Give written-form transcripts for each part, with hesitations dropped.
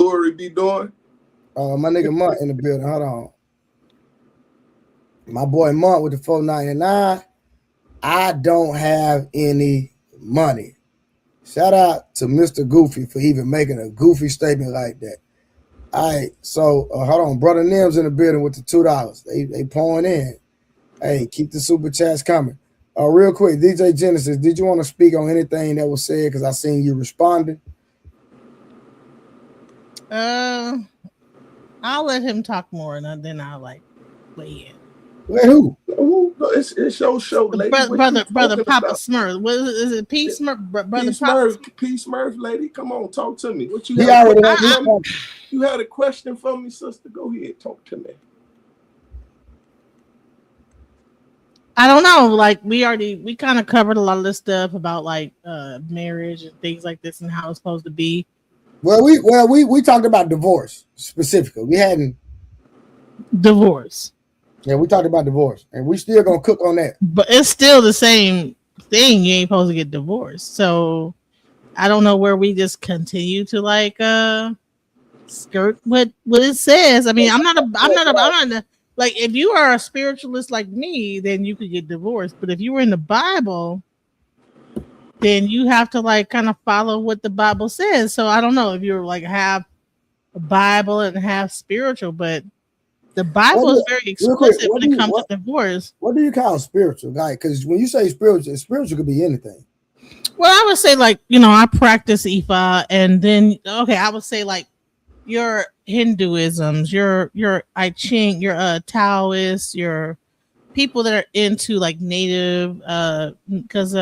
Story be doing? My nigga Munt in the building. Hold on. My boy Munt with the 499. I don't have any money. Shout out to Mr. Goofy for even making a goofy statement like that. All right, so hold on. Brother Nim's in the building with the $2. They pouring in. Hey, keep the super chats coming. Real quick, DJ Genesis, did you want to speak on anything that was said? Because I seen you responding. I'll let him talk more, and then I'll weigh in. Wait, who? It's your show, lady. Brother Papa Smurf. What is it? P Smurf, brother P Smurf, lady. Come on, talk to me. What you you had a question for me, sister? Go ahead, talk to me. I don't know. We kind of covered a lot of this stuff about marriage and things like this and how it's supposed to be. Well, we talked about divorce specifically. We hadn't divorce. Yeah, we talked about divorce, and we still gonna cook on that. But it's still the same thing. You ain't supposed to get divorced. So I don't know where we just continue to skirt what it says. I mean, I'm not if you are a spiritualist like me, then you could get divorced. But if you were in the Bible, then you have to kind of follow what the Bible says. So I don't know if you're half a Bible and half spiritual, but the Bible is very explicit when it comes to divorce. What do you call spiritual, guy? Because when you say spiritual could be anything. Well, I would say I practice Ifa, and then I would say your Hinduisms, your I Ching, your Taoists, your people that are into Native, because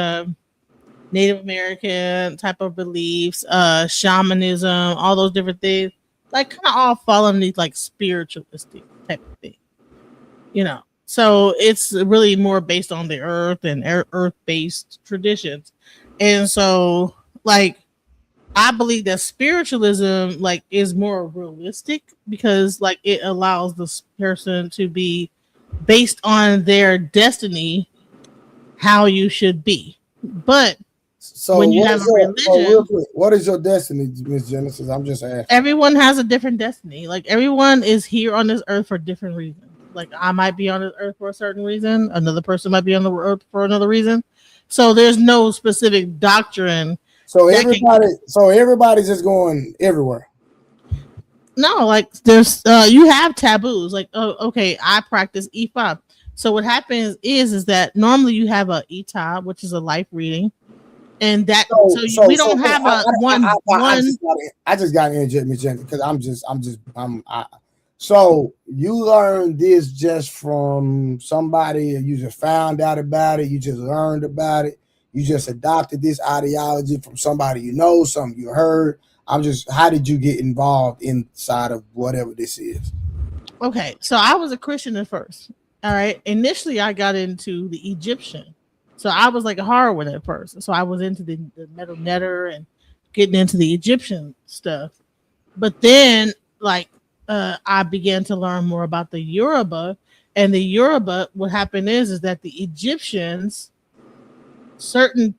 Native American type of beliefs, shamanism, all those different things, kind of all fall underneath spiritualistic type of thing, So it's really more based on the earth and earth-based traditions, and so I believe that spiritualism is more realistic because it allows the person to be based on their destiny, how you should be. But so when you have a religion, what is your destiny, Miss Genesis? I'm just asking. Everyone has a different destiny. Everyone is here on this earth for different reasons. I might be on this earth for a certain reason. Another person might be on the earth for another reason. So there's no specific doctrine. So everybody's just going everywhere. No, there's you have taboos. I practice Ifa. So what happens is that normally you have a Ita, which is a life reading, and that we don't have one. I just got to interject, Miss Jenny, because So you learned this just from somebody, or you just found out about it, you just learned about it, you just adopted this ideology from somebody something you heard. How did you get involved inside of whatever this is? Okay, so I was a Christian at first. All right. Initially, I got into the Egyptian. So I was a Harwood at first. So I was into the Metal Netter and getting into the Egyptian stuff. But then, I began to learn more about the Yoruba. And the Yoruba, what happened is that the Egyptians, certain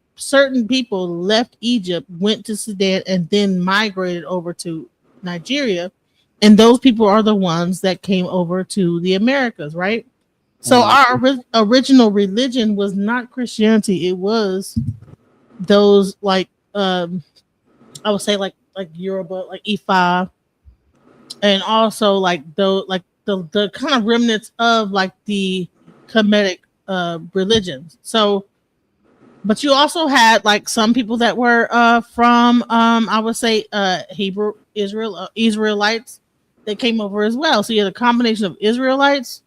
people left Egypt, went to Sudan, and then migrated over to Nigeria. And those people are the ones that came over to the Americas, right? So our original religion was not Christianity. It was those I would say Yoruba, Ifa, and also the kind of remnants of the Kemetic religions. So, but you also had some people that were from I would say Hebrew Israelites that came over as well. So you had a combination of Israelites,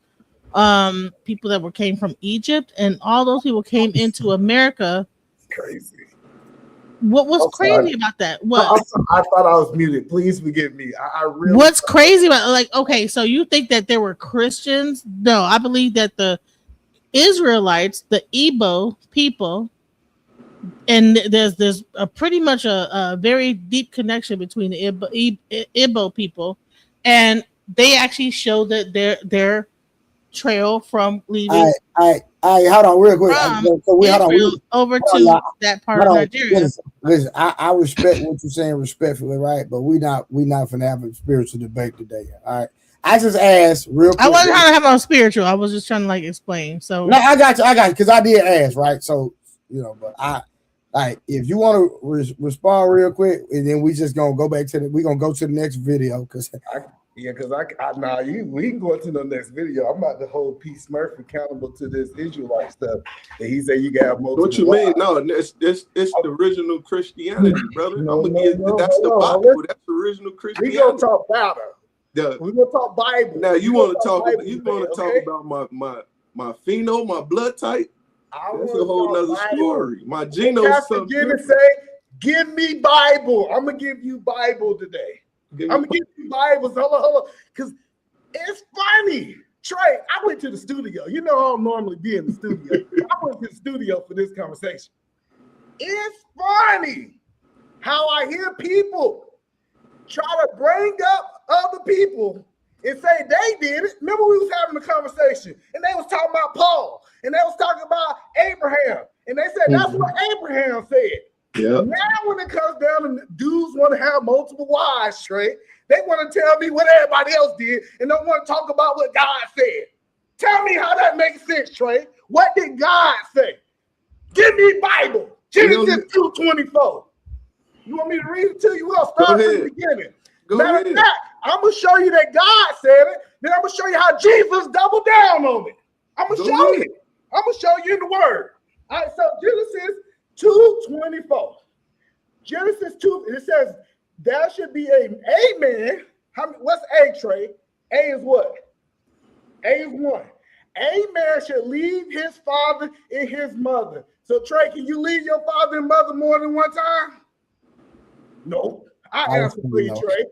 people that came from Egypt, and all those people came into America. Crazy. What was crazy about that? What? I thought I was muted. Please forgive me. I really. What's crazy about okay, so you think that there were Christians? No, I believe that the Israelites, the Igbo people, and there's a pretty much a very deep connection between the Igbo people, and they actually show that trail from leaving. I hold on real quick. Over to that part of Nigeria. Listen, I respect what you're saying respectfully, right? But we not finna have a spiritual debate today. All right. I just asked real quick. I wasn't trying to have a spiritual. I was just trying to like explain. So no, I got you, because I did ask, right? So but if you want to respond real quick, and then we just gonna go back to we gonna go to the next video because we can go into the next video. I'm about to hold P. Smurf accountable to this Israelite stuff that he said you can have multiple. What you mean? No, it's the original Christianity, brother. That's the Bible. That's the original Christianity. We gonna talk about it. We're gonna talk Bible. Now you want to talk about my pheno, my blood type. That's a whole nother story. My genome. Say, give me Bible. I'm gonna give you Bible today. I'm gonna give you Bibles. Hold on, because it's funny. Trey, I went to the studio. You know I don't normally be in the studio. I went to the studio for this conversation. It's funny how I hear people try to bring up other people and say they did it. Remember we was having a conversation and they was talking about Paul and they was talking about Abraham and they said that's what Abraham said. Yeah. Now when it comes down and dudes want to have multiple wives, Trey, they want to tell me what everybody else did and don't want to talk about what God said. Tell me how that makes sense, Trey. What did God say? Give me Bible. Genesis 2:24. You want me to read it to you? We'll start from the beginning. Matter of fact, I'm going to show you that God said it. Then I'm going to show you how Jesus doubled down on it. I'm going to show you. I'm going to show you in the word. All right, so Genesis 2:24. Genesis 2, it says, there should be a man. What's A, Trey? A is what? A is 1. A man should leave his father and his mother. So, Trey, can you leave your father and mother more than one time? No. I answer for you, Trey.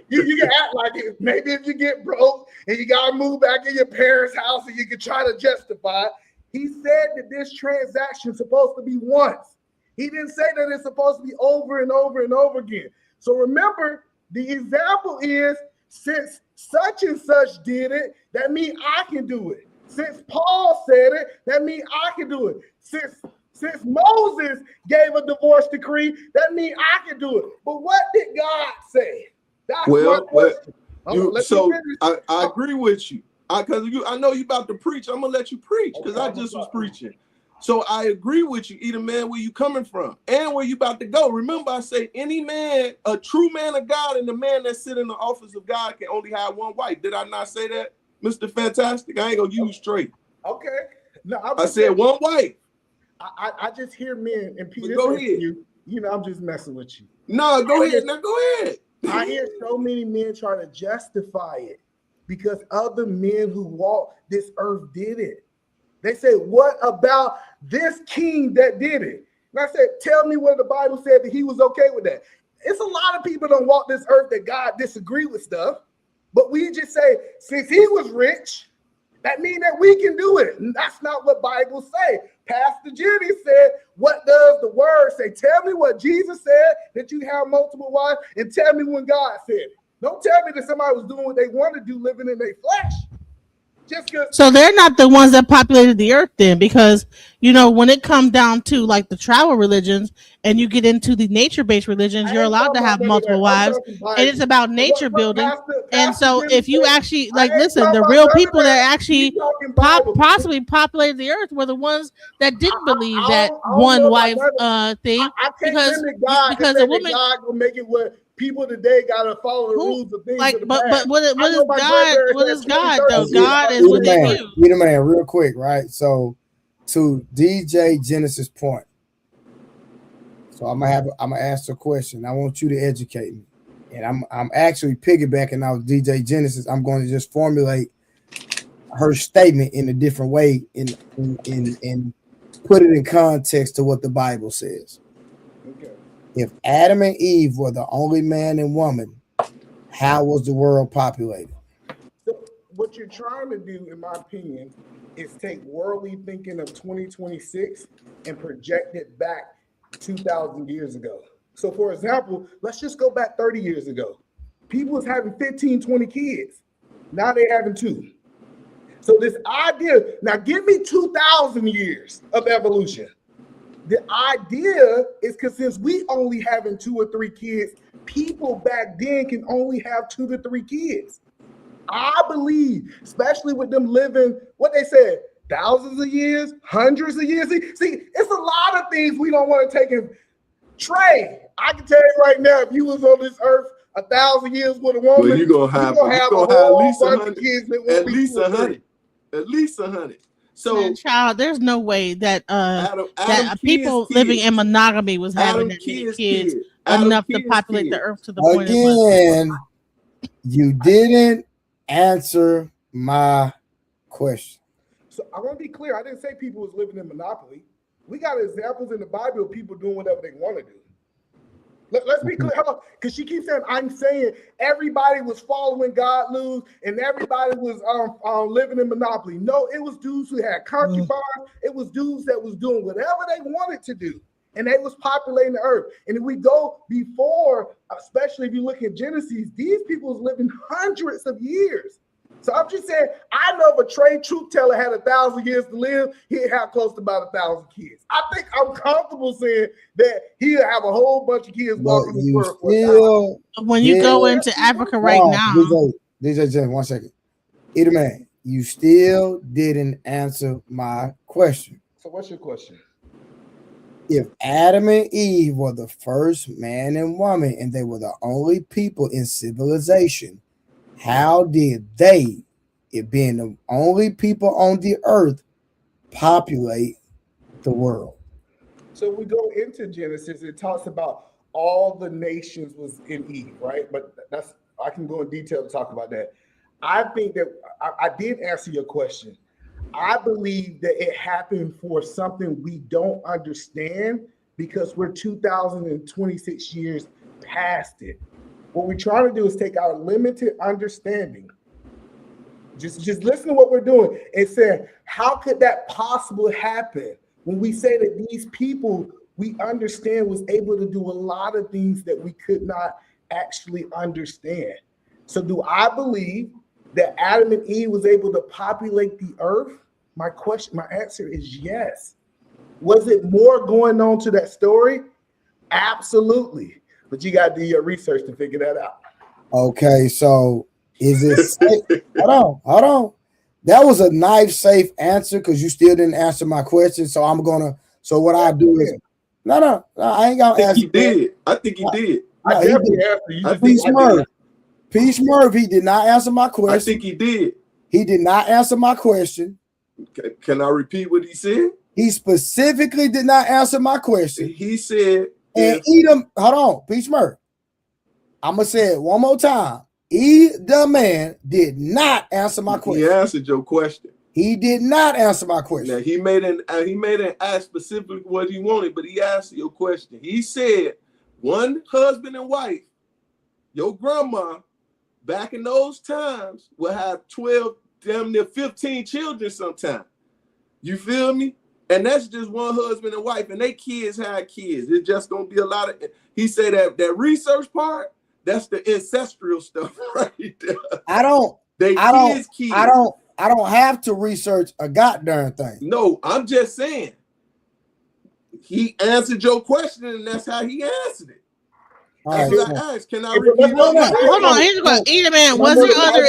You can act like it. Maybe if you get broke and you got to move back in your parents' house and you can try to justify it. He said that this transaction is supposed to be once. He didn't say that it's supposed to be over and over and over again. So remember, the example is since such and such did it, that means I can do it. Since Paul said it, that means I can do it. Since Moses gave a divorce decree, that means I can do it. But what did God say? That's my question. I agree with you. Because I know you about to preach. I'm gonna let you preach because I just was preaching. So I agree with you, either man, where you coming from and where you about to go. Remember, I say any man, a true man of God, and the man that sit in the office of God can only have one wife. Did I not say that, Mr. Fantastic? I ain't gonna use straight. Okay. No, I said one wife. I just hear men and Peter. Go ahead. You know, I'm just messing with you. No, go ahead. Now go ahead. I hear so many men trying to justify it because other men who walk this earth did it. They say, what about this king that did it? And I said, tell me where the Bible said that he was okay with that. It's a lot of people don't walk this earth that God disagree with stuff, but we just say, since he was rich, that means that we can do it. And that's not what Bible say. Pastor Jenny said, what does the word say? Tell me what Jesus said, that you have multiple wives, and tell me when God said it. Don't tell me that somebody was doing what they want to do, living in their flesh. So they're not the ones that populated the earth then, because when it comes down to like the travel religions and you get into the nature-based religions, you're allowed to have multiple wives, and it's about nature building. And so if you actually listen, the real people that actually possibly populated the earth were the ones that didn't believe that one wife thing, because a woman will make it where people today gotta follow the rules of things. But what is God? What is God though? God is within you. Be the man, real quick, right? So, to DJ Genesis' point. So I'm gonna ask a question. I want you to educate me, and I'm actually piggybacking off DJ Genesis. I'm going to just formulate her statement in a different way, and put it in context to what the Bible says. If Adam and Eve were the only man and woman, how was the world populated? So what you're trying to do, in my opinion, is take worldly thinking of 2026 and project it back 2,000 years ago. So for example, let's just go back 30 years ago. People was having 15, 20 kids. Now they're having 2. So this idea, now give me 2,000 years of evolution. The idea is because since we only having 2 or 3 kids, people back then can only have 2 to 3 kids. I believe, especially with them living, what they said, thousands of years, hundreds of years. See, it's a lot of things we don't want to take in. Trey, I can tell you right now, if you was on this earth 1,000 years with a woman, well, you're gonna have a whole at least bunch 100, of kids that at least 100, at least 100. So, Man, child, there's no way that Adam that people kids, living in monogamy was having Adam that many kids, kids Adam enough to kids, populate kids. the earth to the point of like, Again, you didn't answer my question. So I want to be clear. I didn't say people was living in monopoly. We got examples in the Bible of people doing whatever they want to do. Let's be clear, because she keeps saying, I'm saying everybody was following God loose and everybody was living in monopoly. No, it was dudes who had concubines. It was dudes that was doing whatever they wanted to do. And they was populating the earth. And if we go before, especially if you look at Genesis, these people was living hundreds of years. So I'm just saying, I know if a Trey truth teller had 1,000 years to live, he'd have close to about 1,000 kids. I think I'm comfortable saying that he'll have a whole bunch of kids walking the world. Still, when you go into Africa right now. DJ, just 1 second. Either man, you still didn't answer my question. So what's your question? If Adam and Eve were the first man and woman and they were the only people in civilization, how did they, it being the only people on the earth, populate the world? So we go into Genesis, it talks about all the nations was in Eve, right? But that's, I can go in detail to talk about that. I think that I did answer your question. I believe that it happened for something we don't understand because we're 2,026 years past it. What we're trying to do is take our limited understanding, just listen to what we're doing and say, how could that possibly happen when we say that these people we understand was able to do a lot of things that we could not actually understand? So do I believe that Adam and Eve was able to populate the earth? My answer is yes. Was it more going on to that story? Absolutely. But you got to do your research to figure that out. Okay, so is it safe? Hold on. That was a knife safe answer because you still didn't answer my question. So what I do is no, I ain't gonna ask you. I think he did. I definitely answered you. Peace Murph, he did not answer my question. I think he did. He did not answer my question. Can I repeat what he said? He specifically did not answer my question. He said, and Edom, hold on, Peace Murph. I'm gonna say it one more time. The man did not answer my question. He answered your question. He did not answer my question. Now he made an ask specifically what he wanted, but he answered your question. He said one husband and wife, your grandma, back in those times, would have 12, damn near 15 children sometime. You feel me? And that's just one husband and wife, and they kids had kids. It's just gonna be a lot of. He said that research part, that's the ancestral stuff right there. I don't have to research a goddamn thing. No, I'm just saying. He answered your question, and that's how he answered it. Right, I asked, can I repeat? Hold on, here's what Edom man. Was there other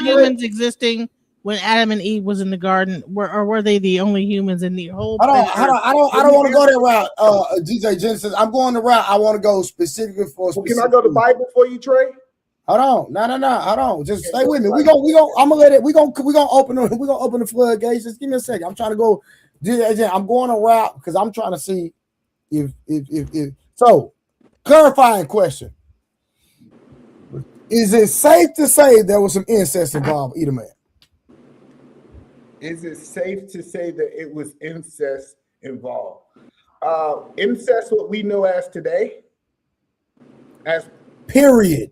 humans existing when Adam and Eve was in the garden, or were they the only humans in the whole? I don't want to go that route, DJ Genesis. I'm going the route I want to go specifically for. Can I go to Bible for you, Trey? Hold on, no. Hold on, just stay with me. I'm gonna let it. We gonna open the floodgates. Just give me a second. I'm trying to go. I'm going a route because I'm trying to see if so. Clarifying question: is it safe to say there was some incest involved, Edom man? Is it safe to say that it was incest involved? Incest, what we know as today, as period.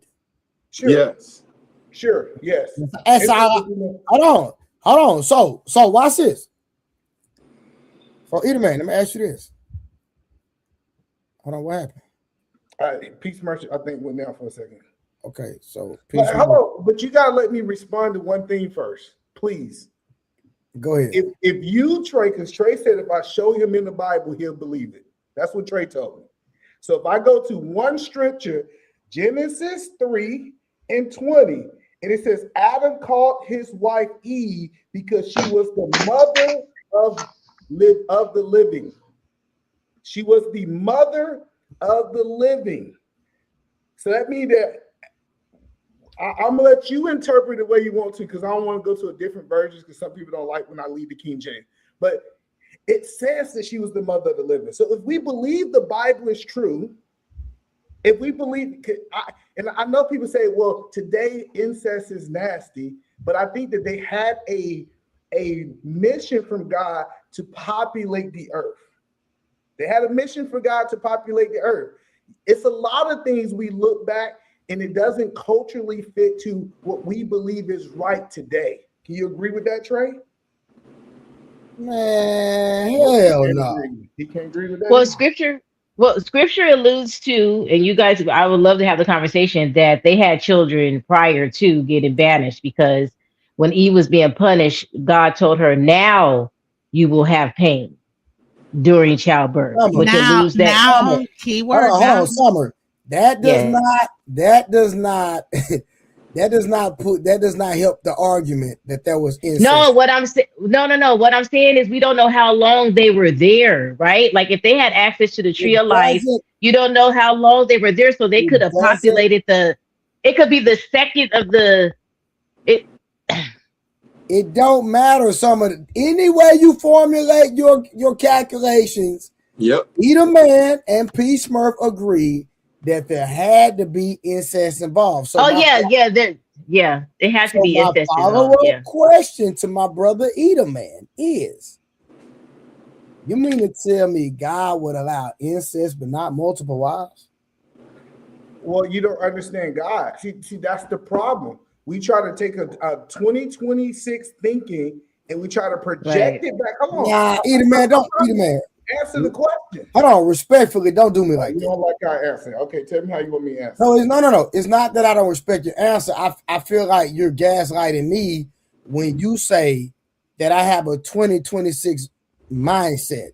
Sure. Yes. Sure. Yes. Hold on. So watch this. So Edom man, let me ask you this. Hold on, what happened? Peace Merchant, I think, went down for a second. Okay, so but you gotta let me respond to one thing first, please. Go ahead. If you, Trey, because Trey said if I show him in the Bible, he'll believe it. That's what Trey told me. So if I go to one scripture, Genesis 3:20, and it says Adam called his wife Eve because she was the mother of the living. She was the mother of the living. So that means that I'm gonna let you interpret it the way you want to, because I don't want to go to a different version because some people don't like when I lead the King James. But it says that she was the mother of the living. So if we believe the Bible is true, if we believe, and I know people say, well, today incest is nasty, but I think that they had a mission from God to populate the earth. They had a mission for God to populate the earth. It's a lot of things we look back and it doesn't culturally fit to what we believe is right today. Can you agree with that, Trey? Man, hell no. He can't agree with that. Well, scripture alludes to, and you guys, I would love to have the conversation, that they had children prior to getting banished, because when Eve was being punished, God told her, now you will have pain during childbirth. Which alludes that. Now, keyword. Hold on, Summer. That does not help the argument that there was incest. No, what I'm saying, no. What I'm saying is we don't know how long they were there, right? Like if they had access to the tree of life, you don't know how long they were there, so they could have populated it could be the second of it don't matter. Any way you formulate your calculations. Yep. Either Man and P. Smurf agreed that there had to be incest involved. So it had to be incest involved. Yeah. Question to my brother Edelman is, you mean to tell me God would allow incest but not multiple wives? Well, you don't understand God. See, that's the problem. We try to take a 2026 thinking and we try to project it back. Come on. Nah, Edelman. Answer the question. Hold on, respectfully, don't do me like that. You don't like our answer. Okay, tell me how you want me to answer. No. It's not that I don't respect your answer. I feel like you're gaslighting me when you say that I have a 2026 mindset.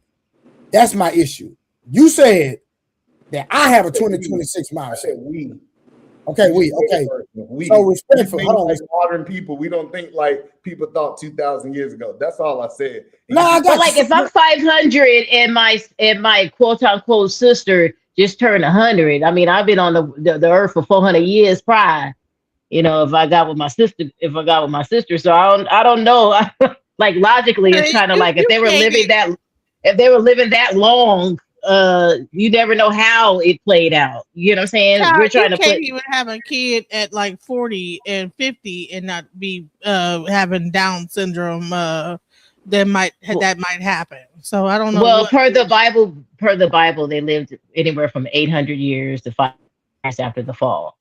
That's my issue. You said that I have a 2026 mindset. Okay. So respectful. Hold on. Like modern people, we don't think like people thought 2,000 years ago. That's all I said. No, I got like if I'm 500 and my quote unquote sister just turned 100. I mean, I've been on the earth for 400 years prior. You know, if I got with my sister, so I don't know. Like logically, it's kind of like if they were living that long. You never know how it played out. You know what I'm saying? Child, we're trying to put you have a kid at like 40 and 50 and not be having Down syndrome. That might happen. So I don't know. Well, per the Bible, they lived anywhere from 800 years to 5 years after the fall.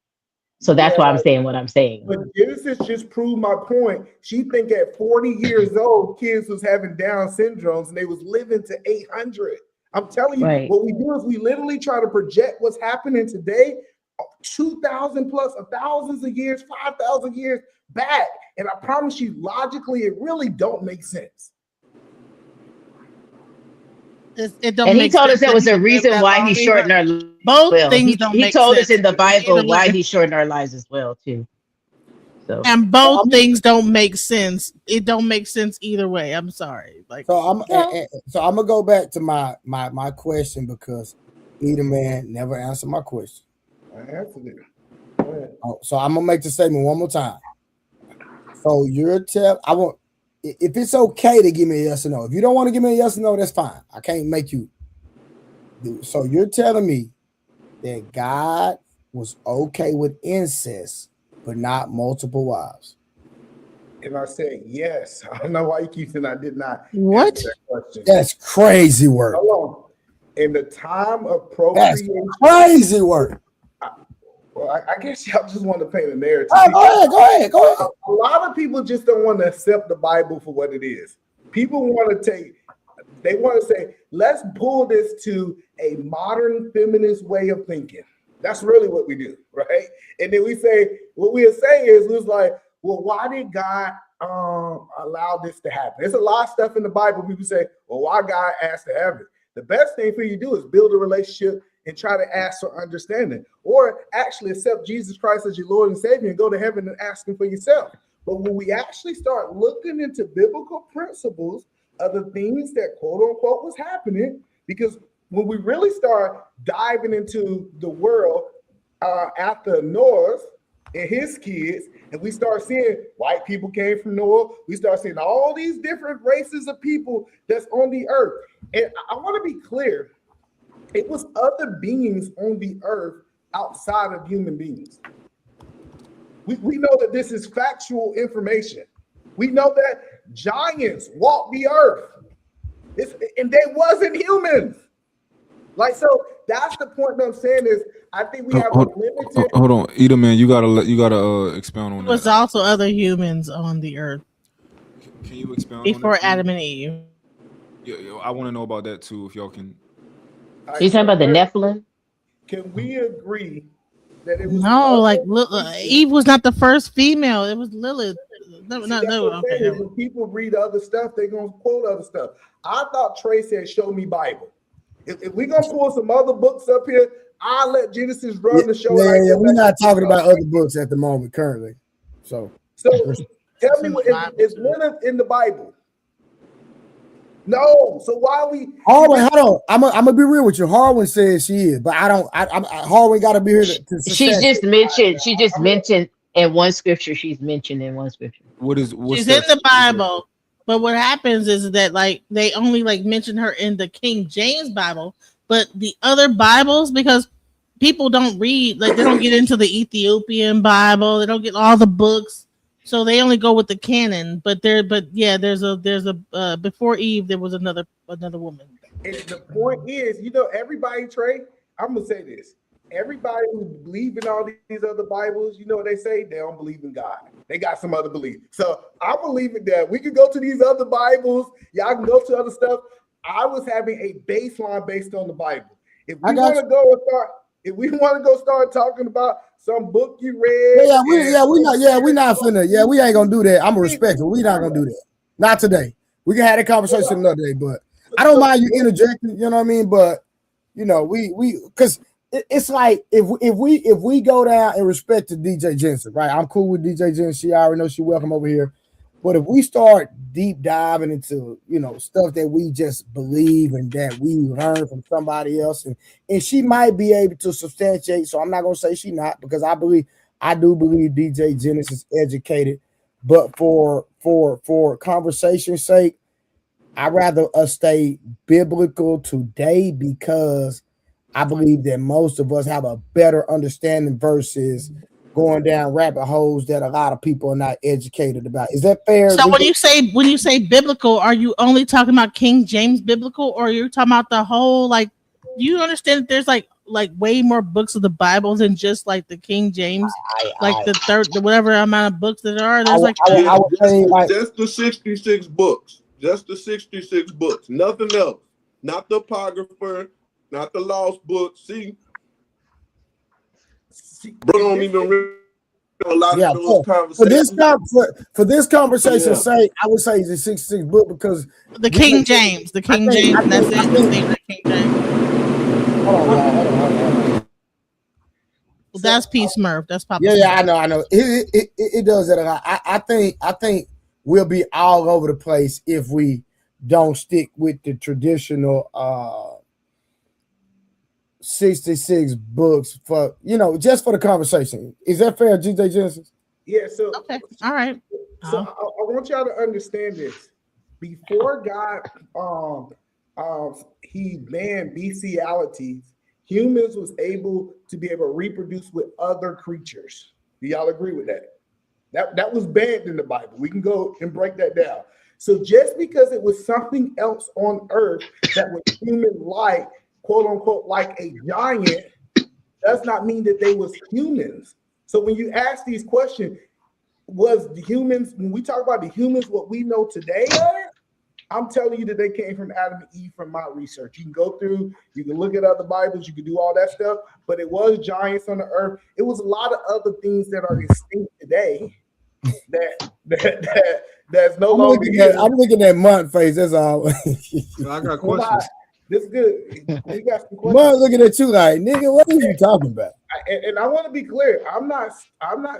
So that's why I'm saying what I'm saying. But Genesis just proved my point. She think at 40 years old, kids was having Down syndromes and they was living to 800. I'm telling you, What we do is we literally try to project what's happening today, 2,000 plus, thousands of years, 5,000 years back. And I promise you, logically, it really don't make sense. It don't. And he told us there was a reason why he shortened our lives. Both things don't make sense. He told us in the Bible why he shortened our lives as well, too. So. And both things don't make sense. It don't make sense either way. I'm sorry. So I'm gonna go back to my question because Edelman never answered my question. I answered it. Go ahead. So I'm gonna make the statement one more time. So if it's okay to give me a yes or no. If you don't want to give me a yes or no, that's fine. I can't make you. So you're telling me that God was okay with incest, but not multiple wives. And I said, yes. I don't know why you keep saying I did not. What? That question. That's crazy work. Hold on. In the time of procreation. That's crazy work. I guess y'all just want to paint a narrative. Go ahead. A lot of people just don't want to accept the Bible for what it is. People want to say, let's pull this to a modern feminist way of thinking. That's really what we do, right? And then what we'll say is, it was like, well, why did God allow this to happen? There's a lot of stuff in the Bible. People say, well, why God asked to have it? The best thing for you to do is build a relationship and try to ask for understanding, or actually accept Jesus Christ as your Lord and Savior and go to heaven and ask him for yourself. But when we actually start looking into biblical principles of the things that quote unquote was happening, because when we really start diving into the world after Noah and his kids, and we start seeing white people came from Noah, we start seeing all these different races of people that's on the earth. And I want to be clear, it was other beings on the earth outside of human beings. We know that this is factual information. We know that giants walked the earth, and they wasn't humans. Like, so that's the point that I'm saying is, I think we have a limited. Hold on, Edelman, you gotta expound on that. There was also other humans on the earth Can you expound before on that, Adam and Eve. Yeah, I want to know about that too. If y'all can. You talking about the Nephilim? Can we agree that it was Eve was not the first female. It was Lilith. No. Okay. When people read other stuff, they're gonna quote other stuff. I thought Trey said, "Show me Bible." If we're gonna pull some other books up here, I'll let Genesis run the show. Yeah, we're not talking about other books at the moment currently. So tell me, is Lilith in the Bible? No. So why are we? Harwin, hold on. I'm gonna be real with you. Harwin says she is, but I don't. Harwin got to be here to She's just mentioned. She just mentioned in one scripture. She's mentioned in one scripture. What's she's in the Bible, but what happens is that like they only like mention her in the King James Bible, but the other Bibles, because people don't read, like they don't get into the Ethiopian Bible, they don't get all the books. So they only go with the canon, there's a before Eve there was another woman. And the point is, everybody, Trey, I'm gonna say this. Everybody who believes in all these other Bibles, what they say? They don't believe in God. They got some other belief. So I believe in that. We can go to these other Bibles. Y'all can go to other stuff. I was having a baseline based on the Bible. If we want to go start talking about some book you read, we ain't gonna do that. I'm respectful. We're not gonna do that. Not today. We can have that conversation another day. But I don't mind you interjecting. You know what I mean? But we because it's like if we go down and respect to DJ Jensen, right? I'm cool with DJ Jensen. She already knows she's welcome over here. But if we start deep diving into stuff that we just believe and that we learn from somebody else, and she might be able to substantiate, so I'm not gonna say she not, because I do believe DJ Genesis is educated, but for conversation's sake, I'd rather us stay biblical today, because I believe that most of us have a better understanding versus going down rabbit holes that a lot of people are not educated about. Is that fair? So when you say biblical, are you only talking about King James biblical, or you're talking about the whole, like, you understand that there's like way more books of the Bible than just like the King James, the whatever amount of books that are. There's just the 66 books. Just the 66 books. Nothing else. Not the Apocrypha, not the lost books. See, bro, don't even read a lot of those conversations. For this conversation's sake, I would say it's a 66 book, because the King James, that's it. The King James. Hold on. Well, that's P. Smurf. That's Papa. Yeah, I know. It does that a lot. I think we'll be all over the place if we don't stick with the traditional 66 books for just for the conversation. Is that fair, DJ Genesis? Yeah. So okay, all right. So I want y'all to understand this. Before God, he banned bestialities, humans was able to be able to reproduce with other creatures. Do y'all agree with that? That was banned in the Bible. We can go and break that down. So just because it was something else on earth that was human-like, quote unquote, like a giant, does not mean that they was humans. So when you ask these questions, was the humans, when we talk about the humans, what we know today, I'm telling you that they came from Adam and Eve from my research. You can go through, you can look at other Bibles, you can do all that stuff, but it was giants on the earth. It was a lot of other things that are extinct today that that's no I'm longer looking here. at Munt face. That's all. I got Hold on. questions. This is good. We got some questions. Munt looking at you like, nigga, what are you talking about? And I want to be clear. I'm not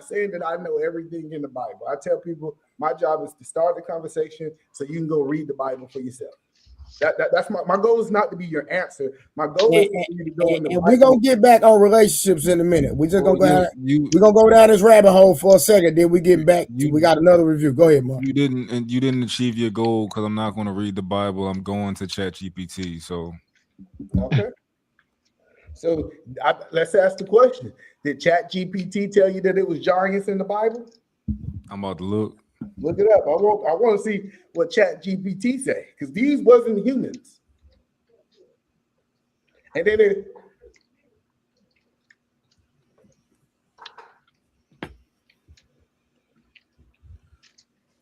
saying that I know everything in the Bible. I tell people my job is to start the conversation so you can go read the Bible for yourself. That's my goal is not to be your answer. My goal is for you to go in the Bible. We're gonna get back on relationships in a minute. We're just gonna Well, we're gonna go down this rabbit hole for a second. Then we get back. We got another review. Go ahead, Mark. You didn't achieve your goal because I'm not going to read the Bible. I'm going to ChatGPT. So Okay. So let's ask the question: did ChatGPT tell you that it was giants in the Bible? I'm about to look. Look it up. I want to see what ChatGPT say because these wasn't humans. And then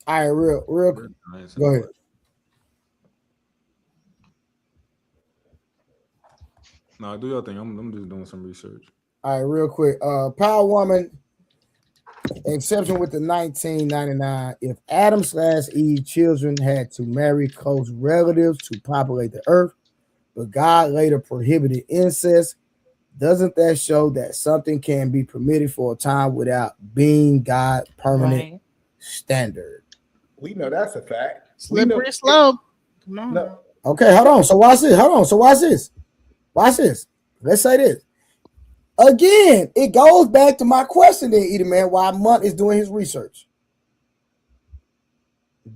all right, real quick. Go ahead. No, do your thing. I'm just doing some research. All right, real quick. Power Woman, exception with the 1999. If Adam/Eve children had to marry close relatives to populate the earth, but God later prohibited incest, doesn't that show that something can be permitted for a time without being God's permanent standard? we know that's a fact. Slippery slope. Come on. No, Okay, hold on. So watch this. Watch this. Let's say this. Again, it goes back to my question then, Edie Man, why Munt is doing his research.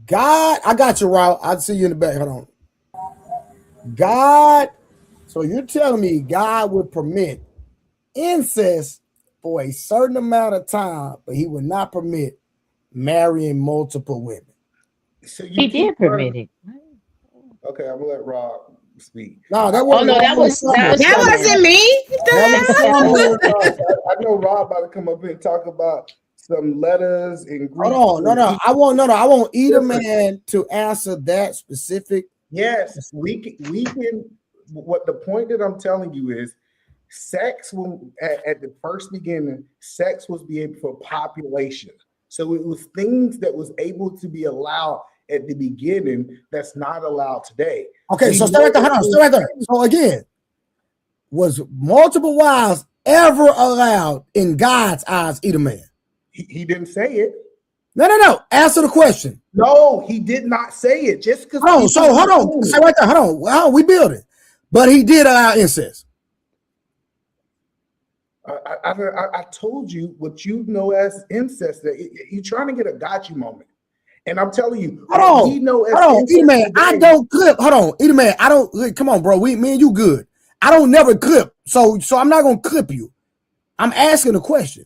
God, I got you, Raul. I'll see you in the back. Hold on. God, so you're telling me God would permit incest for a certain amount of time, but he would not permit marrying multiple women. so He did permit it. Okay, I'm gonna let Rob speak. No, that Oh wasn't. no, that wasn't me. I know Rob about to come up here and talk about some letters and Greek. Hold on, no. I want either man to answer that specific. Yes, we can. What the point that I'm telling you is, sex at the first beginning, sex was being for population. So it was things that was able to be allowed at the beginning that's not allowed today. Okay, so stay right there. Hold on, stay right there. So again, was multiple wives ever allowed in God's eyes, either man? He didn't say it. No. Answer the question. No, he did not say it. Just because. Oh, so hold on. Stay right there. Hold on. Wow, we building. But he did allow incest. I told you what you know as incest. You're trying to get a gotcha moment. And I'm telling you, hold on, Edie Man, I don't clip. Hold on, Edie Man, I don't. Come on, bro. Me and you good. I don't never clip, so I'm not gonna clip you. I'm asking a question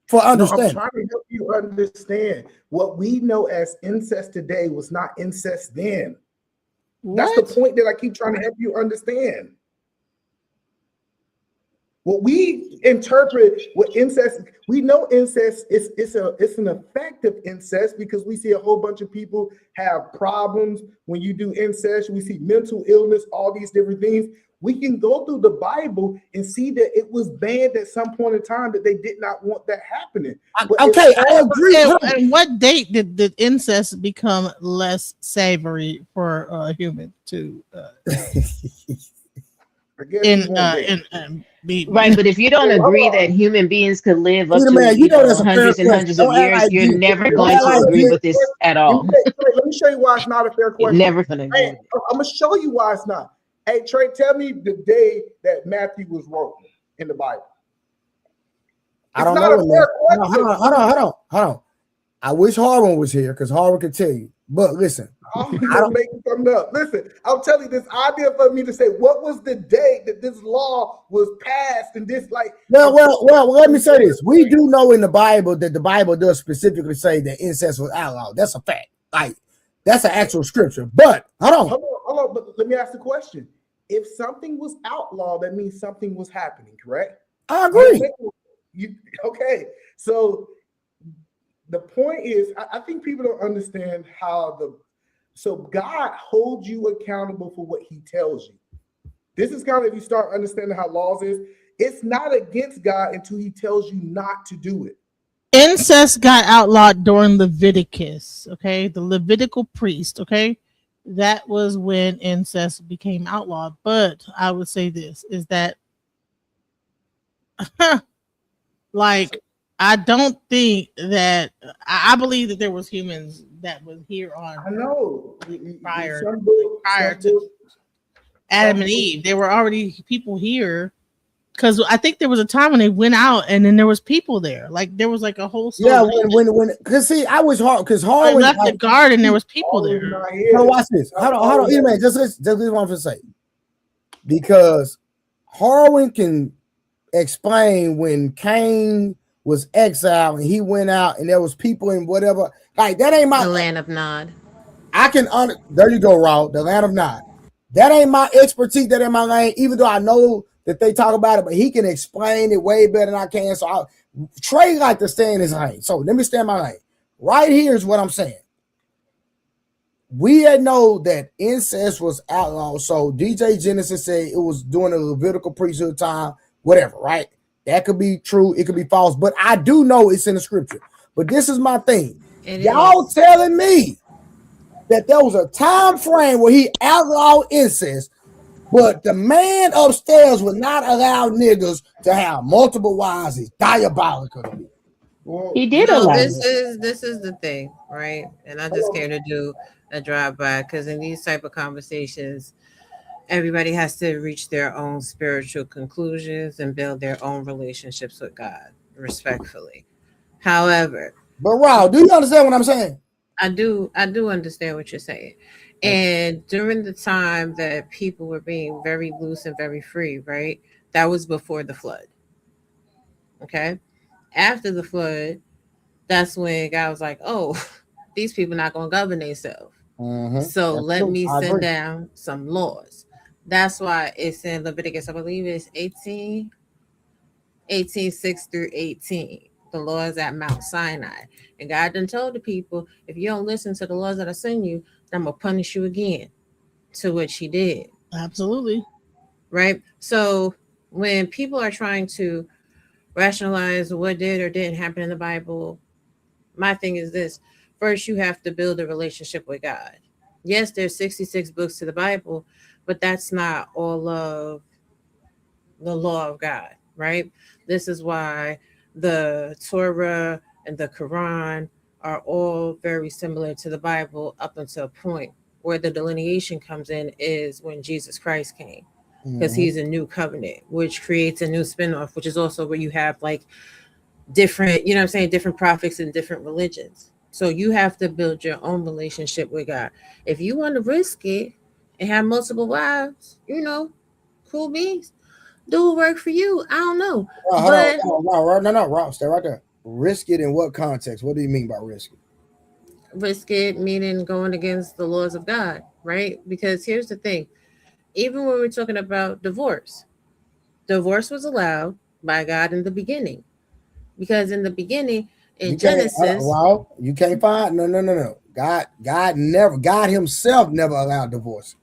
for understanding. No, I'm trying to help you understand what we know as incest today was not incest then. That's the point that I keep trying to help you understand. What we interpret what incest, we know incest is it's an effect of incest because we see a whole bunch of people have problems when you do incest. We see mental illness, all these different things. We can go through the Bible and see that it was banned at some point in time that they did not want that happening. Okay, I agree. And what date did incest become less savory for a human to be right? But if you don't agree that human beings could live up to hundreds and hundreds of years, you're never going to agree with this at all. Let me show you why it's not a fair question. You're never going to. Hey, I'm gonna show you why it's not. Hey, Trey, tell me the day that Matthew was wrote in the Bible. I don't know. Hold on. I wish Harwin was here because Harwin could tell you. But listen, I'm making something up. Listen, I'll tell you this idea for me to say what was the day that this law was passed and this like. Well, let me say this. We do know in the Bible that the Bible does specifically say that incest was outlawed. That's a fact. Like that's an actual scripture. But hold on. But let me ask the question. If something was outlawed, that means something was happening, correct? I agree. Okay. So the point is, I think people don't understand how so God holds you accountable for what he tells you. This is kind of, if you start understanding how laws is, it's not against God until he tells you not to do it. Incest got outlawed during Leviticus. Okay, the Levitical priest. Okay, that was when incest became outlawed. But I would say this is that, like, I don't think that I believe that there was humans that was here I on know. prior Some book- prior some to book- Adam and Eve. There were already people here. Because I think there was a time when they went out and then there was people there. Like there was like a whole Yeah, story. cause see, I was hard because They Harwin left the garden. There was people Always there. not So here. watch this. Hold on. Either man, just listen to what I'm gonna say. Because Harwin can explain when Cain was exiled and he went out and there was people in whatever. Like that ain't my The land of Nod. I can there you go, Raw, the land of Nod. That ain't my expertise, that ain't my lane, even though I know that they talk about it, but he can explain it way better than I can. So Trey like to stay in his lane. So let me stay in my lane. Right here is what I'm saying. We had know that incest was outlawed. So DJ Genesis said it was during the Levitical priesthood time, whatever, right? That could be true, it could be false, but I do know it's in the scripture. But this is my thing. Y'all telling me that there was a time frame where he outlawed incest, but the man upstairs would not allow niggas to have multiple wives. Is diabolical to me. He did No, allow this it. is the thing, right? And I just came to do a drive by because in these type of conversations, everybody has to reach their own spiritual conclusions and build their own relationships with God, respectfully. However, But Raul, do you understand what I'm saying? I do understand what you're saying. And during the time that people were being very loose and very free, right? That was before the flood. Okay. After the flood, that's when God was like, oh, these people not going to govern themselves. So That's let true. me I send agree. down some laws. That's why it's in Leviticus, I believe it's 18, 6 through 18. The laws at Mount Sinai. And God done told the people, if you don't listen to the laws that I send you, I'm going to punish you again. To which he did. Absolutely. Right? So when people are trying to rationalize what did or didn't happen in the Bible, my thing is this. First, you have to build a relationship with God. Yes, there's 66 books to the Bible, but that's not all of the law of God, right? This is why the Torah and the Quran are all very similar to the Bible up until a point. Where the delineation comes in is when Jesus Christ came, because he's a new covenant, which creates a new spinoff, which is also where you have like different, you know what I'm saying, different prophets and different religions. So you have to build your own relationship with God. If you want to risk it and have multiple wives, you know, cool beans, do what work for you. I don't know. Rob, stay right there. Risk it in what context? What do you mean by risk it? Risk it meaning going against the laws of God, right? Because here's the thing. Even when we're talking about divorce was allowed by God in the beginning. Because in the beginning, in Genesis, you can't find no. God himself never allowed divorce.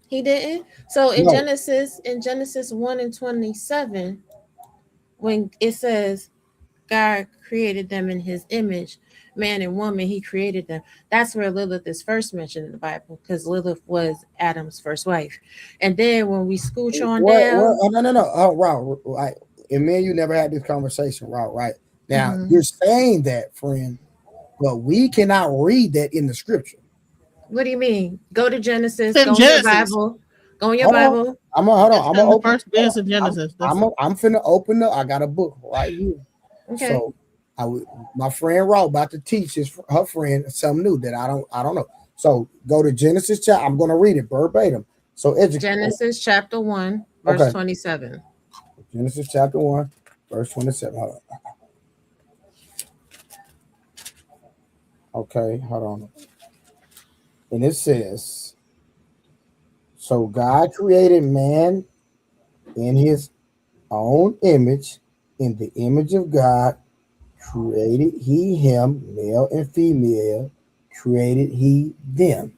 He didn't. So in Genesis 1 and 27, when it says God created them in his image, man and woman, he created them. That's where Lilith is first mentioned in the Bible, because Lilith was Adam's first wife. And then when we scooch on down. No. And me and you never had this conversation, right? Now, you're saying that, friend, but we cannot read that in the scripture. What do you mean? Go to Genesis. Go in your Bible. Go in your Bible. I'm gonna open first bits of Genesis. I'm finna open up. I got a book right here. Okay. So my friend Raw about to teach her friend something new that I don't know. So go to Genesis chapter. I'm gonna read it verbatim. So Genesis chapter 1, verse 27. Genesis chapter 1, verse 27. Hold on. Okay, hold on. And it says, so God created man in his own image, in the image of God created he him, male and female, created he them.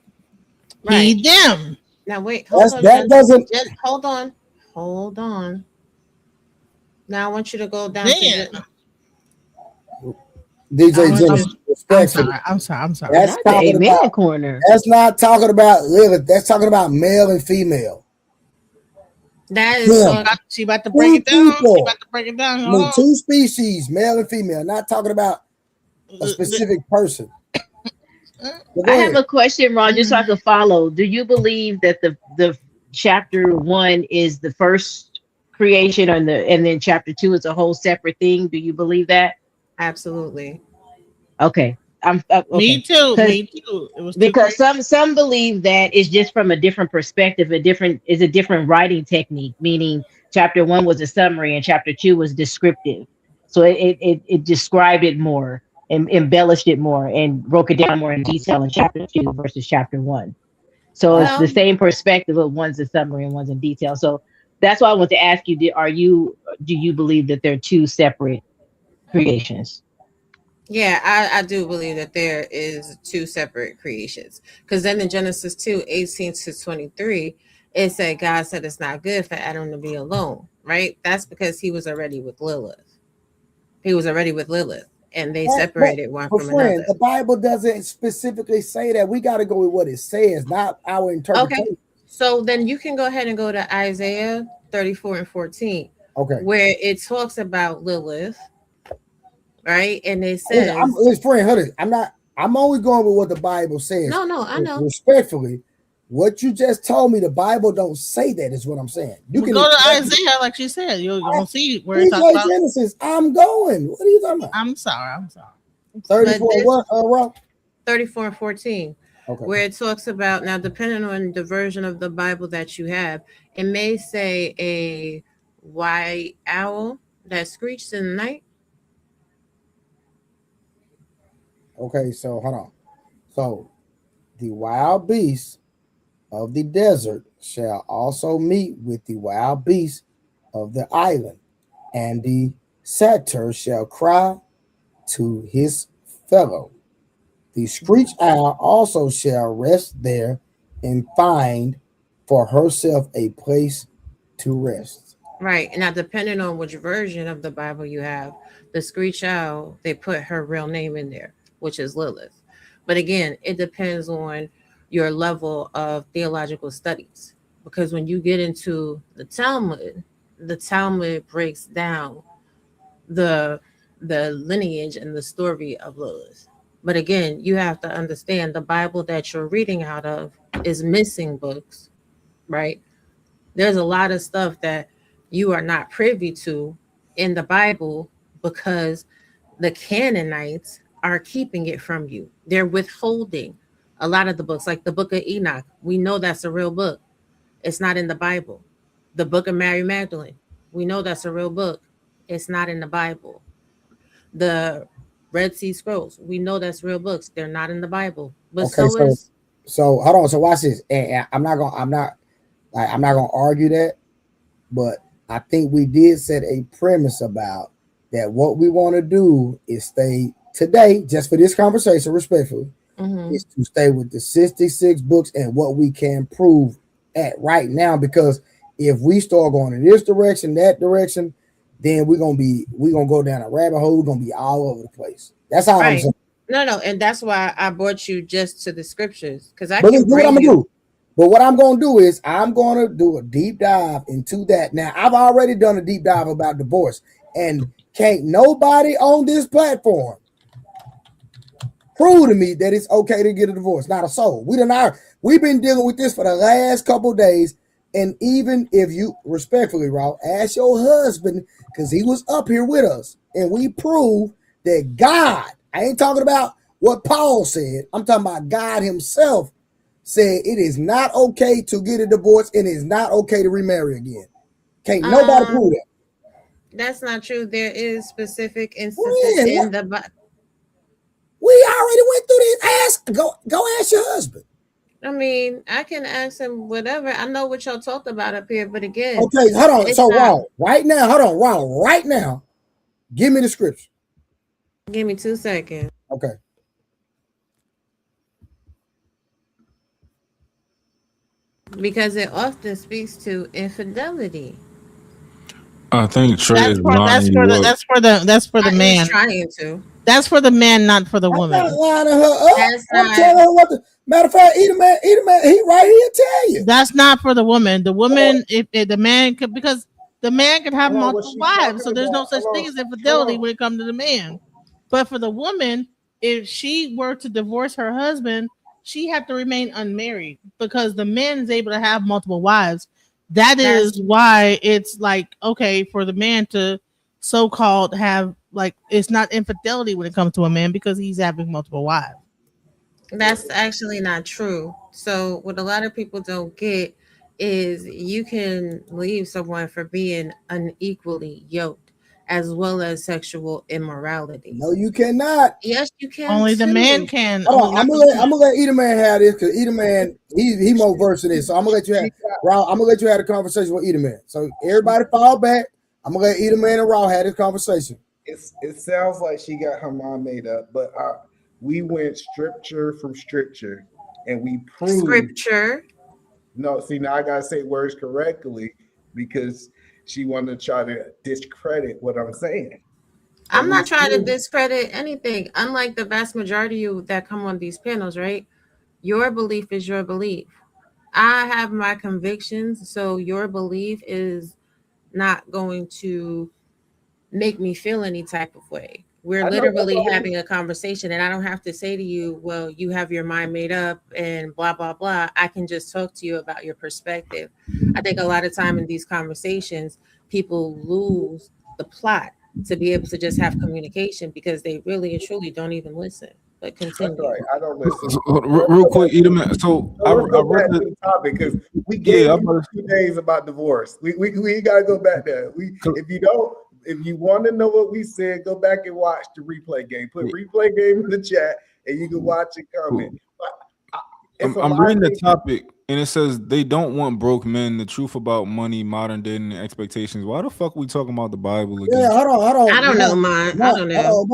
Right. He them. Now wait, hold on. Now I want you to go down to DJ I'm Genesis, respectfully. I'm sorry. That's Not the talking amen about. corner. That's not talking about Lilith. That's talking about male and female. That is Yeah. talk, She about to break it down. She people. about to break it down. I Hold mean, on. two species, male and female. Not talking about a specific person. But go I ahead. have a question, Ron, just so I can follow. Do you believe that the chapter 1 is the first creation, and then chapter 2 is a whole separate thing? Do you believe that? absolutely. Okay, I'm Me okay. too. 'Cause- Me too. It was too Because crazy. some believe that it's just from a different perspective, a different writing technique. Meaning, chapter 1 was a summary, and chapter 2 was descriptive. So it described it more and embellished it more and broke it down more in detail in chapter 2 versus chapter 1. So it's the Well, same perspective, but one's a summary and one's in detail. So that's why I want to ask you: do you believe that they're two separate creations? yeah, I do believe that there is two separate creations. Because then in Genesis 2:18-23, it said God said it's not good for Adam to be alone, right? That's because he was already with Lilith. He was already with Lilith, and they separated one But from friend, another. the Bible doesn't specifically say that. We got to go with what it says, not our interpretation. So then you can go ahead and go to Isaiah 34:14, Okay. where it talks about Lilith, right? And it says, Listen, friend, hold it. I'm only going with what the Bible says. no, I know. Respectfully, what you just told me, the Bible don't say that, is what I'm saying. You We'll can go to Isaiah, like she said. You're gonna see where it talks DJ about. Genesis. I'm going. What are you talking about? I'm sorry. 34 this- what, Rob? 34:14, Okay. where it talks about, now depending on the version of the Bible that you have, it may say a white owl that screeched in the night. Okay, so hold on. So the wild beasts of the desert shall also meet with the wild beasts of the island, and the satyr shall cry to his fellow. The screech owl also shall rest there and find for herself a place to rest. Right. Now, depending on which version of the Bible you have, the screech owl, they put her real name in there, which is Lilith. But again, it depends on your level of theological studies. Because when you get into the Talmud breaks down the lineage and the story of Lilith. But again, you have to understand the Bible that you're reading out of is missing books, right? There's a lot of stuff that you are not privy to in the Bible because the Canaanites are keeping it from you. They're withholding a lot of the books, like the book of Enoch. We know that's a real book. It's not in the Bible. The book of Mary Magdalene. We know that's a real book. It's not in the Bible. The Red Sea Scrolls. We know that's real books. They're not in the Bible. But Okay, is so hold on. So watch this. And I'm not gonna argue that, but I think we did set a premise about that. What we want to do is stay today, just for this conversation, respectfully, is to stay with the 66 books and what we can prove at right now. Because if we start going in this direction, that direction, then we're gonna go down a rabbit hole. We're gonna be all over the place. That's how I'm saying. No, and that's why I brought you just to the scriptures, because I But can what I'm bring gonna you. do. But what I'm gonna do is I'm gonna do a deep dive into that. Now I've already done a deep dive about divorce, and can't nobody on this platform prove to me that it's okay to get a divorce. Not a soul. We've been dealing with this for the last couple of days. And even if you respectfully, Raw, ask your husband, because he was up here with us, and we prove that God, I ain't talking about what Paul said, I'm talking about God himself said it is not okay to get a divorce and it is not okay to remarry again. Can't nobody prove that. That's not true. There is specific instances in the Bible. We already went through this. Go ask your husband. I mean, I can ask him whatever. I know what y'all talked about up here, but again, Okay, hold on. So Ron, right now, give me the scripture. Give me 2 seconds. Okay. Because it often speaks to infidelity. I think Trey That's is for lining you up. that's for the He's man. trying to. That's for the man, not for the I'm woman. not lining her up. That's I'm not- telling her what the matter of fact, eat a man, he right here tell you. That's not for the woman. The woman, if the man could, because the man could have Hold on, what multiple she wives, so talking there's no about? such Hold thing on, as infidelity hold on. when it comes to the man. But for the woman, if she were to divorce her husband, she had to remain unmarried because the man is able to have multiple wives. That is why it's like okay for the man to so-called have like it's not infidelity when it comes to a man because he's having multiple wives. That's actually not true. So what a lot of people don't get is you can leave someone for being unequally yoked as well as sexual immorality. No, you cannot. Yes, you can. Only the too. man can. Hold on, only I'm not gonna the let Eater Man have this because Eater Man he more versed in this. So I'm gonna let you have Raw. I'm gonna let you have a conversation with Eater Man. So everybody fall back. I'm gonna let Eater Man and Raw have this conversation. It sounds like she got her mind made up, but we went scripture from scripture, and we proved. Scripture. No, see now I gotta say words correctly because she wanted to try to discredit what I'm saying. I'm And not we trying to proved- discredit anything. Unlike the vast majority of you that come on these panels, right? Your belief is your belief. I have my convictions, so your belief is not going to make me feel any type of way. We're I know, literally that's why having a conversation, and I don't have to say to you, well, you have your mind made up and blah, blah, blah. I can just talk to you about your perspective. I think a lot of time in these conversations, people lose the plot to be able to just have communication because they really and truly don't even listen. But That's continue. right. I don't listen. Real quick, Eater Man. So I Let's go back read to the, the topic because we gave Yeah, you 2 days about divorce. We gotta go back there. If you want to know what we said, go back and watch the replay game. Put replay game in the chat and you can watch and comment. But I'm reading the topic and it says they don't want broke men. The truth about money, modern day, and expectations. Why the fuck we talking about the Bible again? Yeah, hold on. I don't know, man. I don't know.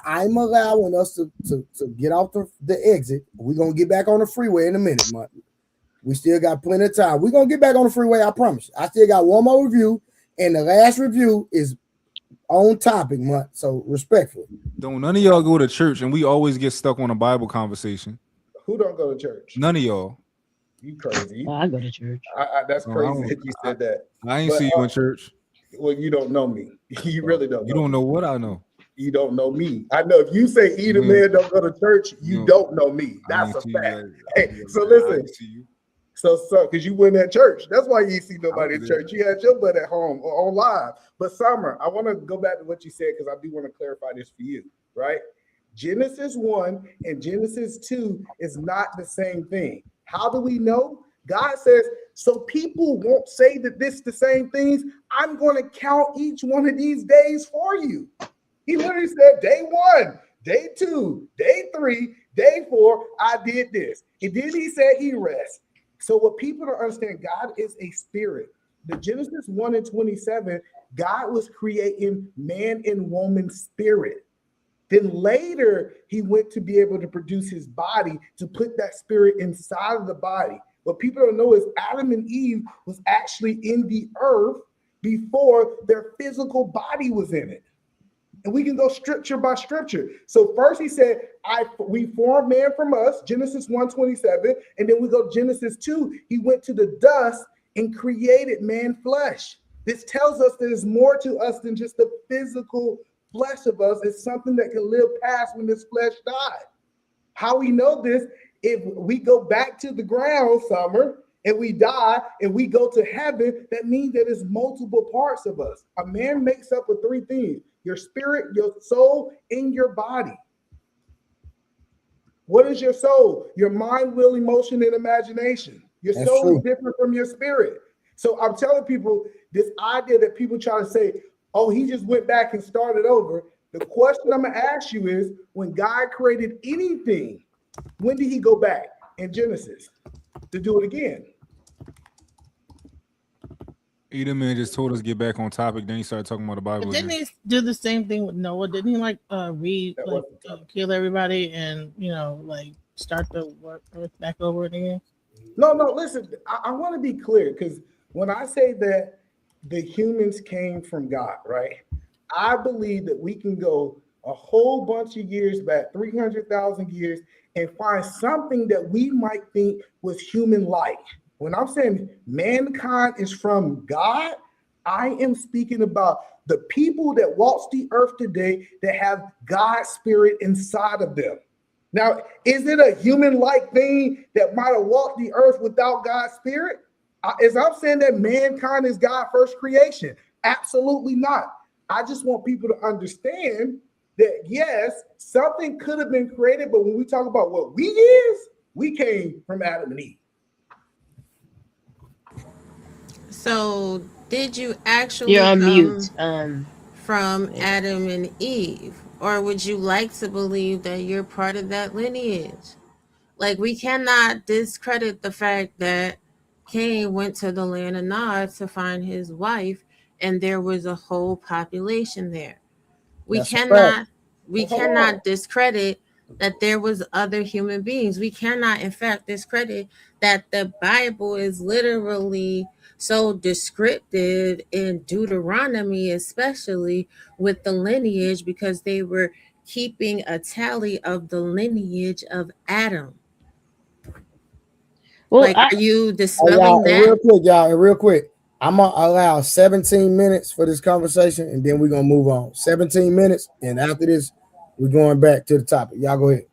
I'm allowing us to get off the exit. We're gonna get back on the freeway in a minute, Mont. We still got plenty of time. We're gonna get back on the freeway, I promise. I still got one more review, and the last review is on topic, Mont. So respectfully. Don't none of y'all go to church and we always get stuck on a Bible conversation. Who don't go to church? None of y'all. You crazy. I go to church. That's crazy that you said that. I ain't see you in church. Well, you don't know me. You really don't. You don't know what I know. You don't know me. I know if you say Eater Man don't go to church, you don't know me. That's a fact. Hey, so listen. So because you went at church. That's why you see nobody in church. You had your butt at home or on live. But Summer, I want to go back to what you said because I do want to clarify this for you, right? Genesis 1 and Genesis 2 is not the same thing. How do we know? God says, so people won't say that this the same things. I'm going to count each one of these days for you. He literally said day 1, day 2, day 3, day 4, I did this. And then he said he rests. So what people don't understand, God is a spirit. The Genesis 1 and 27, God was creating man and woman spirit. Then later, he went to be able to produce his body to put that spirit inside of the body. What people don't know is Adam and Eve was actually in the earth before their physical body was in it. And we can go scripture by scripture. So first he said, we formed man from us, Genesis 1:27. And then we go Genesis 2. He went to the dust and created man flesh. This tells us there's more to us than just the physical flesh of us. It's something that can live past when this flesh died. How we know this, if we go back to the ground, Summer, and we die and we go to heaven, that means that there's multiple parts of us. A man makes up of 3 things: your spirit, your soul, and your body. What is your soul? Your mind, will, emotion, and imagination. Your soul is different from your spirit. So I'm telling people this idea that people try to say, oh, he just went back and started over. The question I'm going to ask you is, when God created anything, when did he go back in Genesis to do it again? Eater Man just told us to get back on topic. Then he started talking about the Bible. But didn't he do the same thing with Noah? Didn't he kill everybody and like start the earth back over again? No, listen, I want to be clear because when I say that the humans came from God, right? I believe that we can go a whole bunch of years back, 300,000 years, and find something that we might think was human-like. When I'm saying mankind is from God, I am speaking about the people that walk the earth today that have God's spirit inside of them. Now, is it a human-like thing that might have walked the earth without God's spirit? As I'm saying that mankind is God's first creation, absolutely not. I just want people to understand that yes, something could have been created, but when we talk about what we is, we came from Adam and Eve. So, did you actually You're on come mute. from Yeah. Adam and Eve? Or would you like to believe that you're part of that lineage? Like, we cannot discredit the fact that Cain went to the land of Nod to find his wife, and there was a whole population there. We That's a fact. cannot discredit that there was other human beings. We cannot, in fact, discredit that the Bible is literally so descriptive in Deuteronomy, especially with the lineage, because they were keeping a tally of the lineage of Adam. Well, Like, are you Hey, dispelling y'all, and real that? quick, y'all, and real quick, I'm gonna allow 17 minutes for this conversation, and then we're gonna move on. 17 minutes, and after this, we're going back to the topic. Y'all go ahead.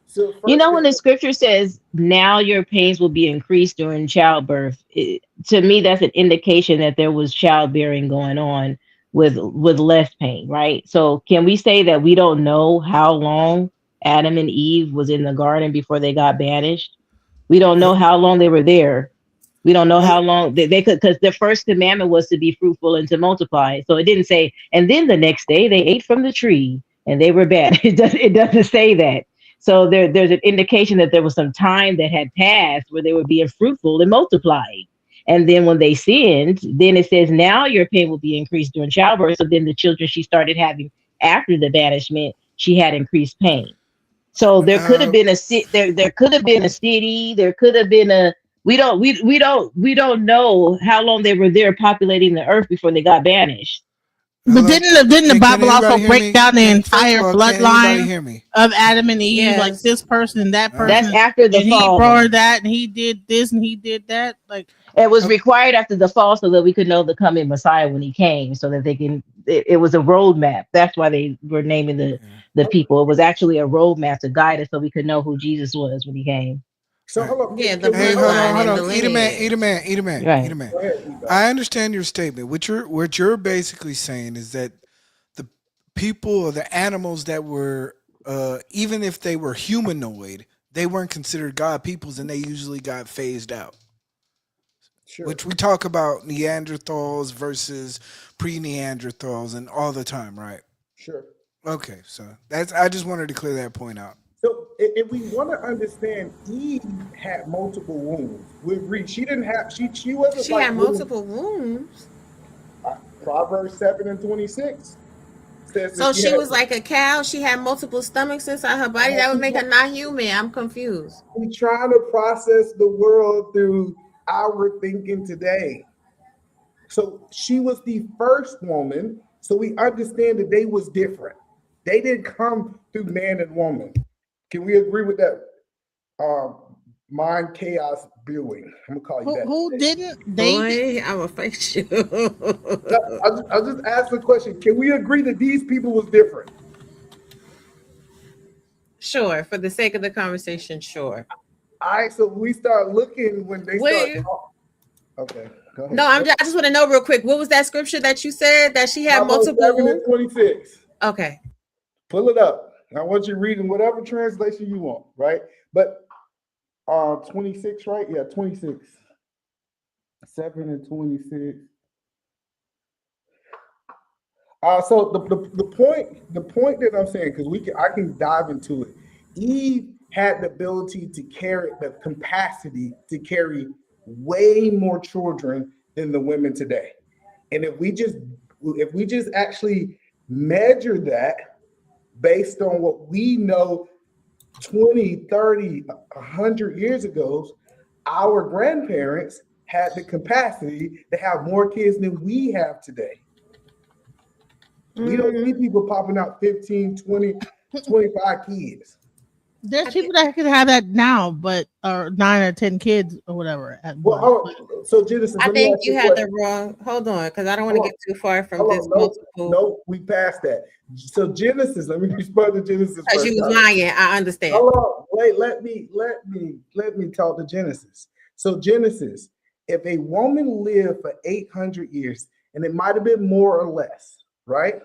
So you first know, when thing, the scripture says, now your pains will be increased during childbirth, to me, that's an indication that there was childbearing going on with less pain, right? So can we say that we don't know how long Adam and Eve was in the garden before they got banished? We don't know how long they were there. We don't know how long they could, because the first commandment was to be fruitful and to multiply. So it didn't say, and then the next day they ate from the tree and they were bad. It doesn't say that. So there's an indication that there was some time that had passed where they were being fruitful and multiplying. And then when they sinned, then it says, now your pain will be increased during childbirth. So then the children she started having after the banishment, she had increased pain. So there could have been a there could have been a city, there could have been a we don't know how long they were there populating the earth before they got banished. But didn't the Can Bible also anybody hear break me? down the First of entire all, can anybody bloodline hear me? of Adam and Eve? Like Yes. this person and that person. That's after the and he fall. brought that and he did this and he did that. Like It was required after the fall so that we could know the coming Messiah when he came, so that they can. It was a roadmap. That's why they were naming the people. It was actually a roadmap to guide us so we could know who Jesus was when he came. so hold on. Yeah, the Hey, bloodline hold and on. the Eat a lineage. man. Right. Go ahead, Eva. I understand your statement. What you're basically saying is that the people or the animals that were, even if they were humanoid, they weren't considered God peoples, and they usually got phased out. Sure. Which we talk about Neanderthals versus pre-Neanderthals and all the time, right? Sure. Okay, so I just wanted to clear that point out. So if we want to understand, Eve had multiple wombs. We agree. She didn't have. She wasn't. She like had multiple wombs. Proverbs 7:26 says. So that she had- was like a cow. She had multiple stomachs inside her body. That would make her not human. I'm confused. We trying to process the world through our thinking today. So she was the first woman. So we understand that they was different. They didn't come through man and woman. Can we agree with that? Mind chaos viewing. I'm gonna call you that. who didn't they? Boy, I will face you. I'll just ask the question. Can we agree that these people was different? Sure, for the sake of the conversation, sure. All right, so we start looking when they Wait. start. Okay, go ahead. No, I just want to know real quick. What was that scripture that you said that she had Proverbs multiple? 7:26. Okay. Pull it up. I want you to read in whatever translation you want, right? But 26, right? Yeah, 26. 7:26. So the point that I'm saying, because I can dive into it. Eve had the ability to carry the capacity to carry way more children than the women today. And if we just actually measure that based on what we know 20, 30, 100 years ago, our grandparents had the capacity to have more kids than we have today. We don't see people popping out 15, 20, 25 kids. There's people that can have that now, but or 9 or 10 kids or whatever. Well, so Genesis, I think you had the wrong. Hold on, because I don't want to get too far from this. No, we passed that. So Genesis, let me respond to Genesis. Because you was lying, I understand. Hold on, wait, let me talk to Genesis. So Genesis, if a woman lived for 800 years, and it might have been more or less, right?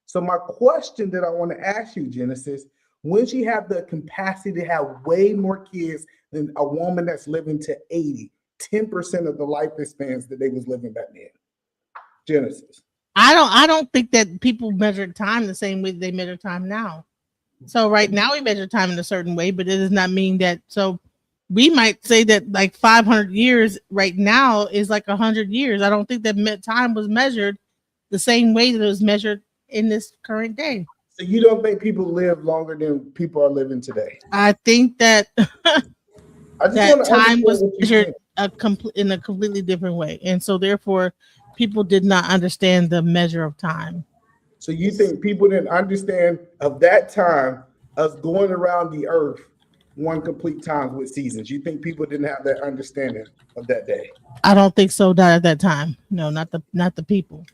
So my question that I want to ask you, Genesis, when she have the capacity to have way more kids than a woman that's living to 80, 10% of the life spans that they was living back then. Genesis. I don't think that people measure time the same way they measure time now. So right now we measure time in a certain way, but it does not mean that. So we might say that like 500 years right now is like 100 years. I don't think that time was measured the same way that it was measured in this current day. So you don't think people live longer than people are living today? I think that that time was measured in a completely different way, and so therefore people did not understand the measure of time. So you think people didn't understand of that time, us going around the earth one complete time with seasons? You think people didn't have that understanding of that day? I don't think so. Not at that time. No, not the people.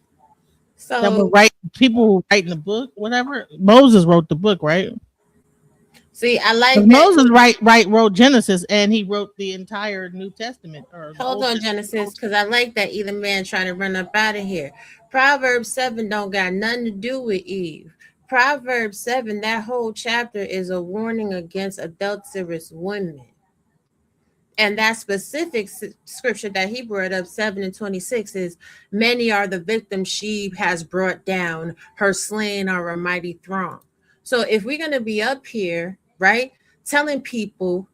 So that were people who writing the book, whatever. Moses wrote the book, right? See, I like Moses wrote Genesis, and he wrote the entire New Testament. Hold on, Genesis, because I like that either man trying to run up out of here. Proverbs 7 don't got nothing to do with Eve. Proverbs 7, that whole chapter is a warning against adulterous women. And that specific scripture that he brought up, 7:26, is many are the victims she has brought down, her slain are a mighty throng. So if we're going to be up here, right, telling people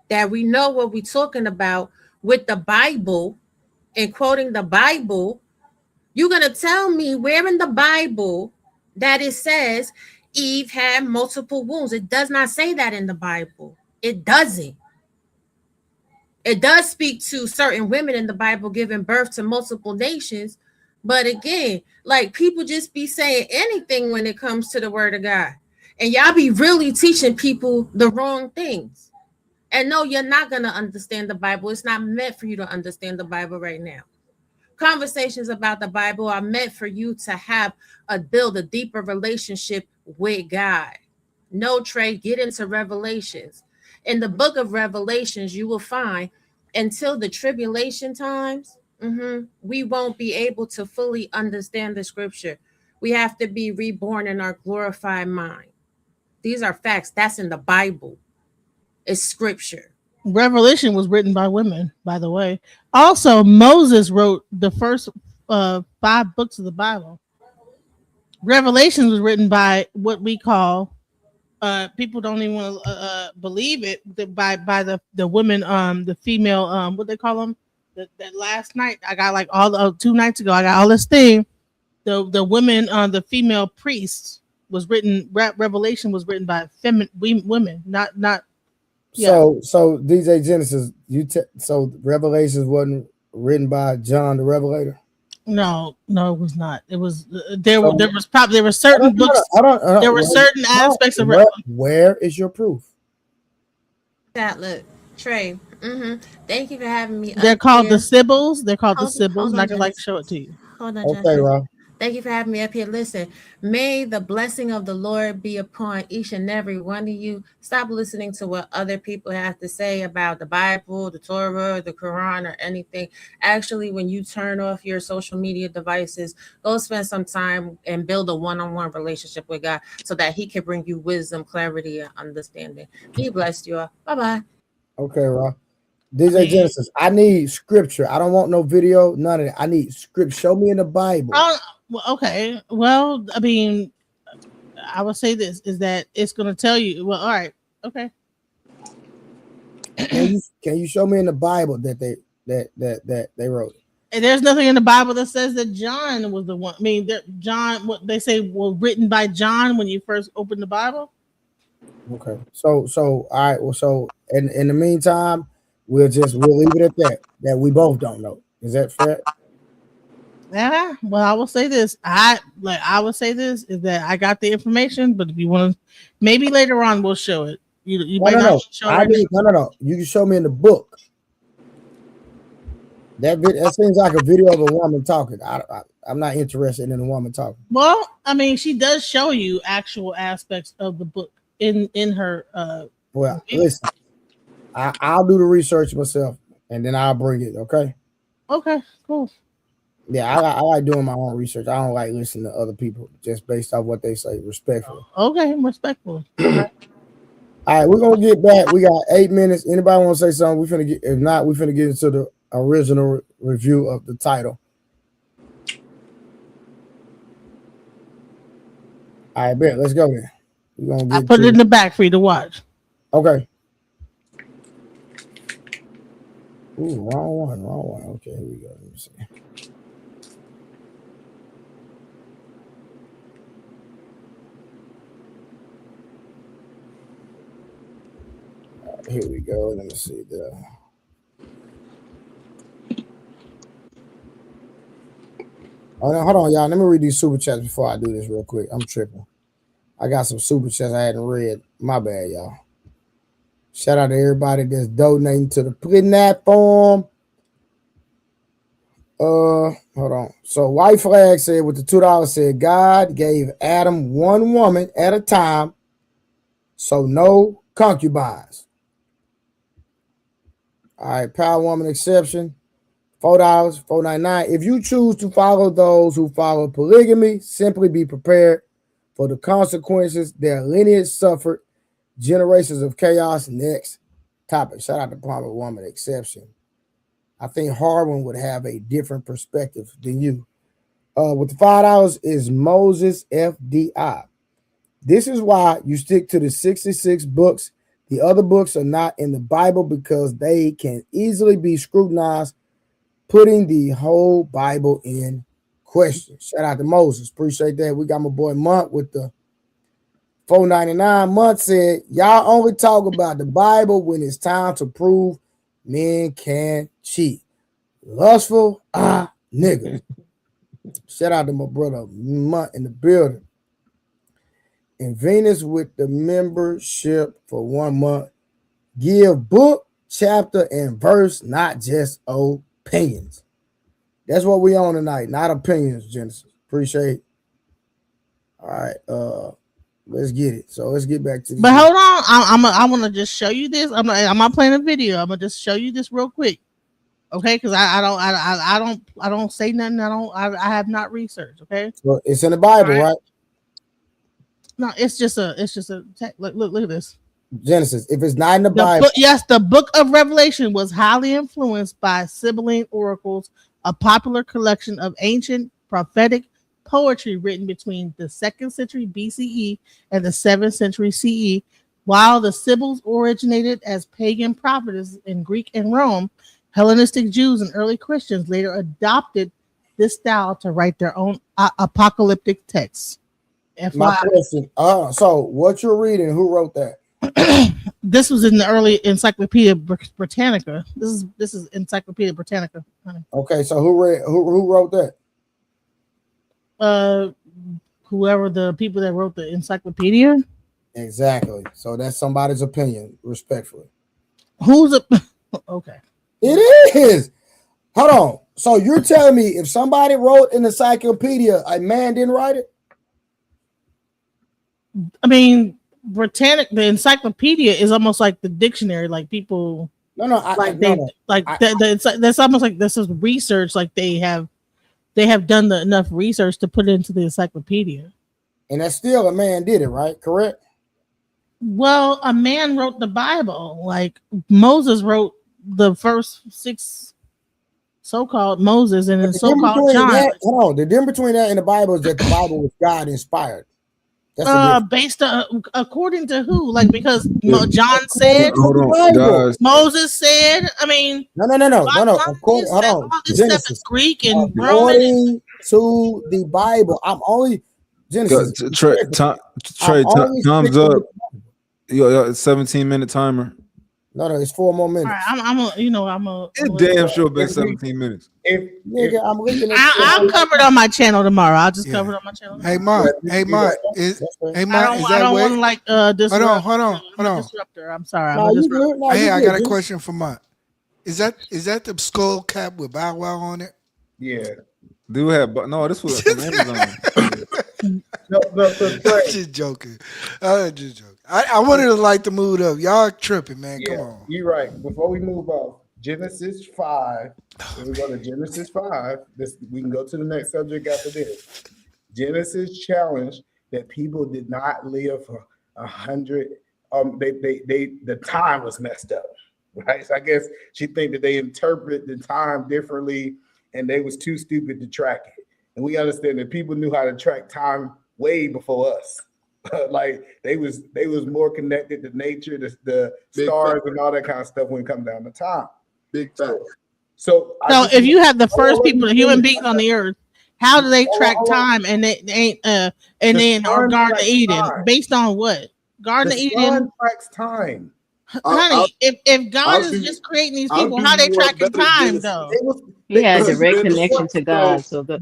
that we know what we're talking about with the Bible and quoting the Bible, you're going to tell me where in the Bible that it says Eve had multiple wombs. It does not say that in the Bible. It doesn't. It does speak to certain women in the Bible giving birth to multiple nations. But again, like people just be saying anything when it comes to the word of God. And y'all be really teaching people the wrong things. And no, you're not going to understand the Bible. It's not meant for you to understand the Bible right now. Conversations about the Bible are meant for you to build a deeper relationship with God. No, Trey, get into Revelations. In the book of Revelations, you will find until the tribulation times, we won't be able to fully understand the scripture. We have to be reborn in our glorified mind. These are facts. That's in the Bible. It's scripture. Revelation was written by women, by the way. Also, Moses wrote the first 5 books of the Bible. Revelation was written by what we call people don't even want to believe it, by the women, the female, what they call them. That last night I got like 2 nights ago I got all this thing. The women, the female priests was written. Revelation was written by women, not. Yeah. So DJ Genesis, so Revelations wasn't written by John the Revelator. No, it was not. It was there were certain books. There were certain aspects of it. Where is your proof? That look, Trey. Thank you for having me. They're called the Sibyls. They're called the Sibyls, and I can show it to you. Hold on, okay, Rob. Thank you for having me up here. Listen, may the blessing of the Lord be upon each and every one of you. Stop listening to what other people have to say about the Bible, the Torah, the Quran, or anything. Actually, when you turn off your social media devices, go spend some time and build a one-on-one relationship with God so that he can bring you wisdom, clarity, and understanding. Be blessed, you all. Bye-bye. Okay, Rob. DJ Genesis, I need scripture. I don't want no video, none of that. I need scripture. Show me in the Bible. Okay. Well, I mean, I would say this is that it's going to tell you. Well, all right. Okay. Can you show me in the Bible that they wrote it? And there's nothing in the Bible that says that John was the one. I mean, John, what they say was written by John when you first opened the Bible. Okay. So all right. Well, so in the meantime, we'll leave it at that. That we both don't know. Is that fair? Yeah. Well, I will say this. I would say this is that I got the information, but if you want to, maybe later on we'll show it. You might not show it. No. You can show me in the book. That seems like a video of a woman talking. I'm not interested in a woman talking. Well, I mean, she does show you actual aspects of the book in her. Well, listen, I'll do the research myself, and then I'll bring it. Okay. Okay. Cool. Yeah, I like doing my own research. I don't like listening to other people just based off what they say. Respectfully. Okay, respectful. All right, we're gonna get back. We got 8 minutes. Anybody want to say something? We finna get. If not, we finna get into the original review of the title. All right, bet. Let's go then. We're gonna get I put it in the back for you to watch. Okay. Ooh, wrong one. Okay, here we go. Let me see. Here we go. Let me see. Hold on, y'all. Let me read these super chats before I do this real quick. I'm tripping. I got some super chats I hadn't read. My bad, y'all. Shout out to everybody that's donating to the platform. Hold on. So White Flag said with the $2 said God gave Adam one woman at a time, so no concubines. All right, Power Woman exception, $4, $4.99. If you choose to follow those who follow polygamy, simply be prepared for the consequences their lineage suffered. Generations of chaos. Next topic. Shout out to Power Woman exception. I think Harwin would have a different perspective than you. With the $5 is Moses FDI. This is why you stick to the 66 books. The other books are not in the Bible because they can easily be scrutinized, putting the whole Bible in question. Shout out to Moses. Appreciate that. We got my boy Monk with the $4.99. Month said, y'all only talk about the Bible when it's time to prove men can cheat. Lustful niggas. Shout out to my brother Month in the building. And Venus with the membership for 1 month. Give book, chapter, and verse, not just opinions. That's what we on tonight, not opinions, Genesis. Appreciate it. All right, let's get it. So let's get back to this. But hold on, I want to just show you this. I'm not playing a video. I'm gonna just show you this real quick, okay? Because I don't say nothing. I have not researched. Okay, so it's in the Bible, right? No, it's just a look at this. Genesis. If it's not in the Bible, the book of Revelation was highly influenced by Sibylline oracles, a popular collection of ancient prophetic poetry written between the 2nd century BCE and the 7th century CE. While the Sibyls originated as pagan prophetess in Greek and Rome, Hellenistic Jews and early Christians later adopted this style to write their own apocalyptic texts. My question. So what you're reading? Who wrote that? This was in the early Encyclopedia Britannica. This is Encyclopedia Britannica. Honey. Okay, so who wrote that? Whoever the people that wrote the encyclopedia. Exactly. So that's somebody's opinion, respectfully. Okay. It is. Hold on. So you're telling me if somebody wrote an encyclopedia, a man didn't write it? I mean, the encyclopedia is almost like the dictionary. Like people, that's almost like this is research. Like they have done enough research to put it into the encyclopedia. And that's still a man did it, right? Correct. Well, a man wrote the Bible. Like Moses wrote the first 6 so-called Moses and then so-called John. The difference between that and the Bible is that the Bible was God inspired. Based on according to who? Like because John said, hold on, guys. Moses said. I mean, no. Hold on. This stuff is Greek and Roman. To the Bible, I'm only Genesis. Trey, time's up. Yo, 17-minute timer. No, it's 4 more All minutes. right, I'm a. It damn sure been 17 minutes. Nigga, I'm looking at I'll cover it on my channel tomorrow. I'll just cover it on my channel. Hey, Mark. Hey, Mark. Is I Mark? Is that don't way? want to like disrupt. Hold on. Disruptor. I'm sorry. No, I'm a you disruptor. good. No, Hey, you I good, got a dude. question for Mark. Is that the skull cap with Bow Wow on it? Yeah. Dude had, but no, this was from Amazon. No, I'm just joking. I wanted to light the mood up. Y'all tripping, man. yeah, Come on. you're right. Before we move on, Genesis 5. When we go to Genesis 5, we can go to the next subject after this. Genesis challenged that people did not live for 100. The time was messed up, right? So I guess she think that they interpret the time differently, and they was too stupid to track it. And we understand that people knew how to track time way before us. Like they was more connected to nature, the stars and all that kind of stuff when it comes down to time. Big fact. So if you have the first people, the human beings on the earth, how do they track time and they ain't and then or Garden of Eden based on what? Garden of Eden tracks time. Honey, if God is just creating these people, how they tracking time though? He had a direct connection to God, so Let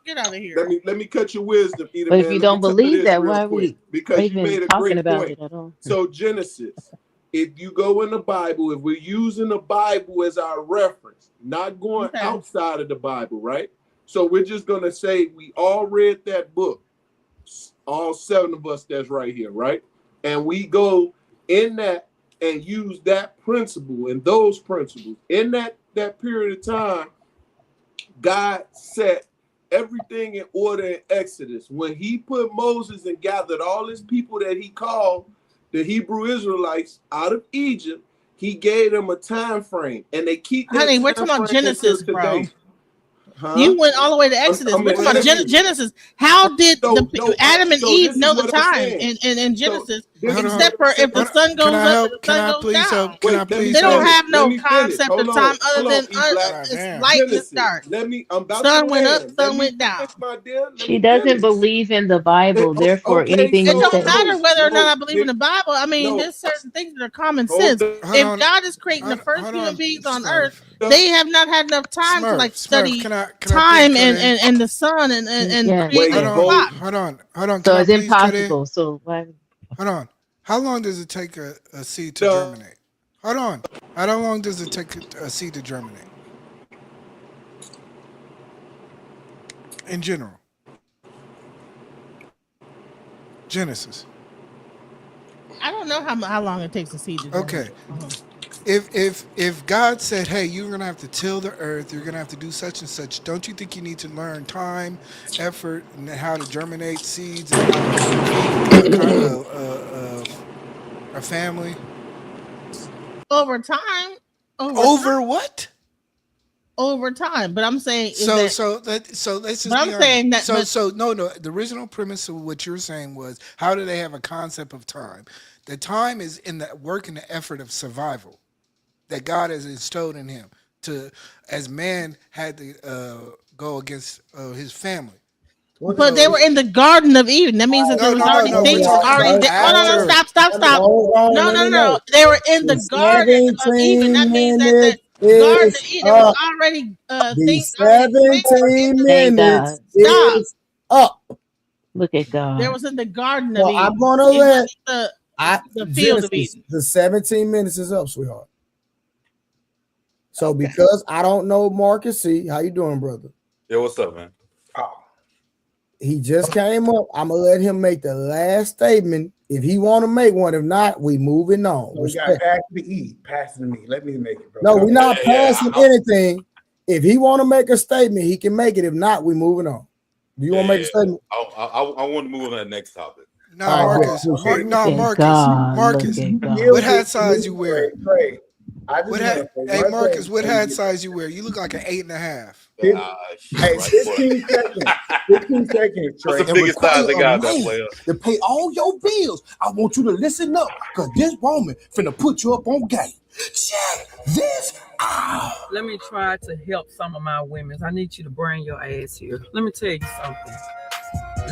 get out of here. Let me cut your wisdom. But if you don't believe that, why are we even talking about it at all? So Genesis, if you go in the Bible, if we're using the Bible as our reference, not going outside of the Bible, right? So we're just gonna say we all read that book, all 7 of us that's right here, right? And we go in that and use that principle and those principles in that period of time. God set everything in order in Exodus. When he put Moses and gathered all his people that he called the Hebrew Israelites out of Egypt, he gave them a time frame, and they keep. Honey, we're talking about Genesis, bro. Huh? You went all the way to Exodus. We're talking about Genesis. How did Adam and Eve know the time in Genesis? Except for if the sun goes up, the sun goes down. They don't have no concept of time other than it's light and start. Sun went up, sun went down. She doesn't believe in the Bible, therefore anything. It don't matter whether or not I believe in the Bible. I mean, there's certain things that are common sense. If God is creating the first human beings on earth, they have not had enough time to like study time and the sun and create a clock. Hold on. So it's impossible. So why? Hold on. How long does it take a seed to germinate? Hold on. How long does it take a seed to germinate? In general. Genesis. I don't know how long it takes a seed to germinate. Okay. If God said, hey, you're going to have to till the earth, you're going to have to do such and such, don't you think you need to learn time, effort, and how to germinate seeds and how to a family? Over time. Over what? Over time. But I'm saying let's just but I'm saying that the original premise of what you're saying was, how do they have a concept of time? The time is in the work and the effort of survival that God has instilled in him as man had to go against his family. But they were in the Garden of Eden. That means that there was already things already. No, stop. No. They were in the Garden of Eden. That means that the Garden of Eden was already things. 17 minutes is up. Look at God. There was in the Garden of Eden. I'm gonna let the field of Eden. The 17 minutes is up, sweetheart. So because I don't know Marcus C, how you doing, brother? Yo, what's up, man? He just came up. I'm gonna let him make the last statement if he want to make one. If not, we moving on. So we got pass to E, pass to me. Let me make it, bro. No, we're not passing anything. If he want to make a statement, he can make it. If not, we moving on. Do you want to make a statement? I want to move on to that next topic. No, Marcus. Marcus. What hat size you wear? Marcus, what hat size you wear? You look like an 8.5. Hey, 15 seconds. 15 seconds, Trey. What's the biggest size they got, that player? To pay all your bills, I want you to listen up, because this woman finna put you up on game. Check this out. Let me try to help some of my women. I need you to bring your ass here. Let me tell you something.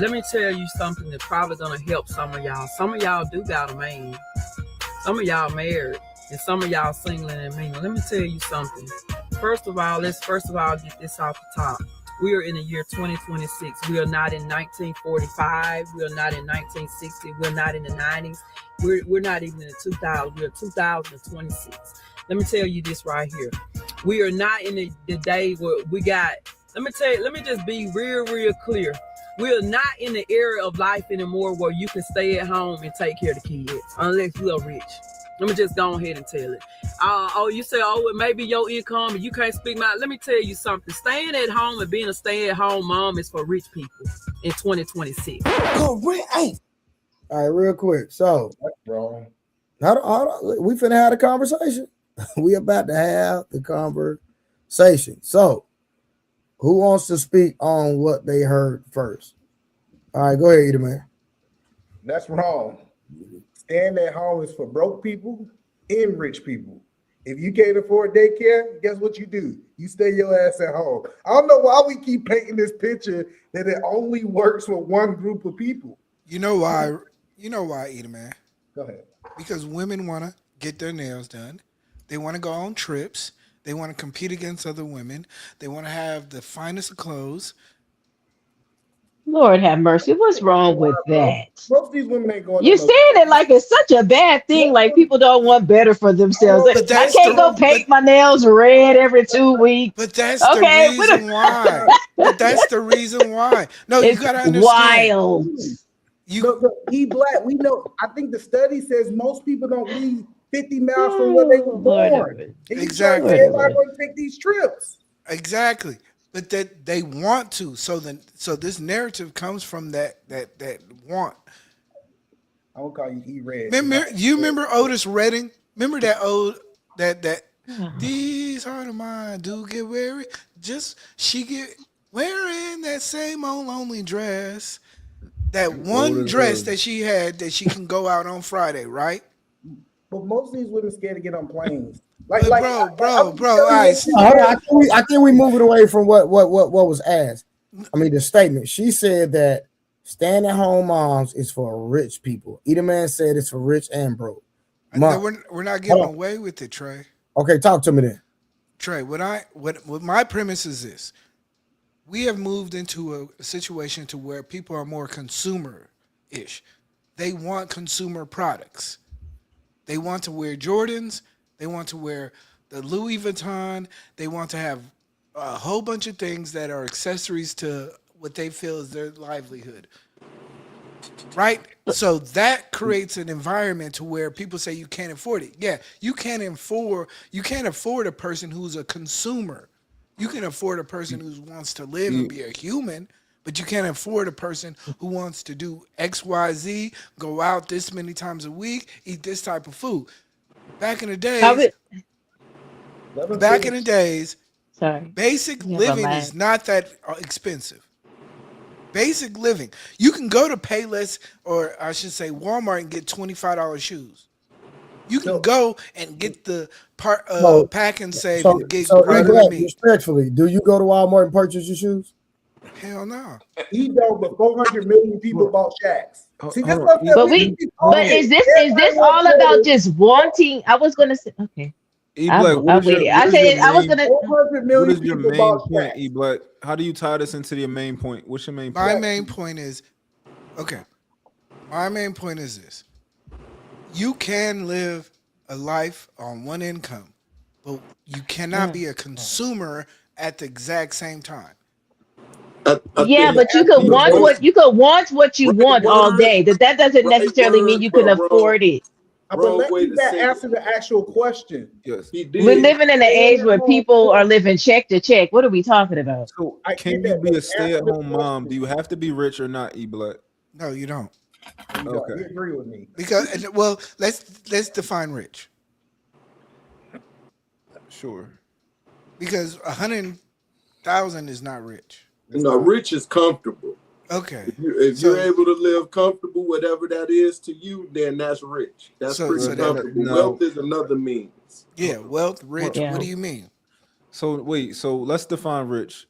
Let me tell you something that's probably gonna help some of y'all. Some of y'all do got a man. Some of y'all married and some of y'all single and mingle. Let me tell you something. First of all, let's get this off the top. We are in the year 2026. We are not in 1945. We are not in 1960. We're not in the 90s. We're not even in the 2000s. We're 2026. Let me tell you this right here. We are not in the day where we got. Let me just be real clear. We are not in the era of life anymore where you can stay at home and take care of the kids unless you are rich. Let me just go ahead and tell it. You say, it may be your income and you can't speak my. Let me tell you something. Staying at home and being a stay-at-home mom is for rich people in 2026. All right, real quick. So, That's wrong. hold on. We finna have a conversation. We about to have the conversation. So, who wants to speak on what they heard first? All right, go ahead, Edie, man. That's wrong. Staying at home is for broke people and rich people. If you can't afford daycare, guess what you do? You stay your ass at home. I don't know why we keep painting this picture that it only works with one group of people. You know why? You know why, Edie, man? Go ahead. Because women want to get their nails done. They want to go on trips. They want to compete against other women. They want to have the finest of clothes. Lord have mercy. What's wrong with that? Most of these women ain't going. You saying it like it's such a bad thing, like people don't want better for themselves. But I can't go paint my nails red every 2 weeks. But that's the reason why. But that's the reason why. No, you gotta understand. Wild. He black. We know. I think the study says most people don't leave 50 miles from where they were born. Exactly. Everybody going to take these trips. Exactly. But that they want to. So this narrative comes from that want. I won't call you E-Red. Remember Otis Redding? Remember that these heart of mine do get weary. She get wearing that same old lonely dress. That one dress that she had that she can go out on Friday, right? But most of these women scared to get on planes. Bro. I think we move it away from what was asked. I mean, the statement. She said that staying at home moms is for rich people. Edie Man said it's for rich and broke. We're not getting away with it, Trey. Okay, talk to me then. Trey, what my premise is this. We have moved into a situation to where people are more consumer-ish. They want consumer products. They want to wear Jordans. They want to wear the Louis Vuitton. They want to have a whole bunch of things that are accessories to what they feel is their livelihood. Right? So that creates an environment to where people say you can't afford it. Yeah, you can't afford a person who's a consumer. You can afford a person who wants to live and be a human, but you can't afford a person who wants to do X, Y, Z, go out this many times a week, eat this type of food. Back in the days, basic living is not that expensive. Basic living. You can go to Payless, or I should say Walmart, and get $25 shoes. You can go and get the pack and save and get greater than me. Respectfully, do you go to Walmart and purchase your shoes? Hell no. He don't, but 400 million people bought Shaqs. See, this but is this all about just wanting? I was gonna say, okay. E-Black, what is your main point, E-Black? How do you tie this into your main point? What's your main point? My main point is, my main point is this. You can live a life on one income, but you cannot be a consumer at the exact same time. But you could want what you want all day. That doesn't necessarily mean you can afford it. But let me answer the actual question. Yes, we're living in an age where people are living check to check. What are we talking about? So can you be a stay-at-home mom? Do you have to be rich or not, E-Black? No, you don't. Okay, you agree with me. Because let's define rich. Sure. Because 100,000 is not rich. Rich is comfortable. Okay. If you're able to live comfortable, whatever that is to you, then that's rich. That's pretty comfortable. Wealth is another means. Yeah, wealth, rich. Yeah. What do you mean? So let's define rich.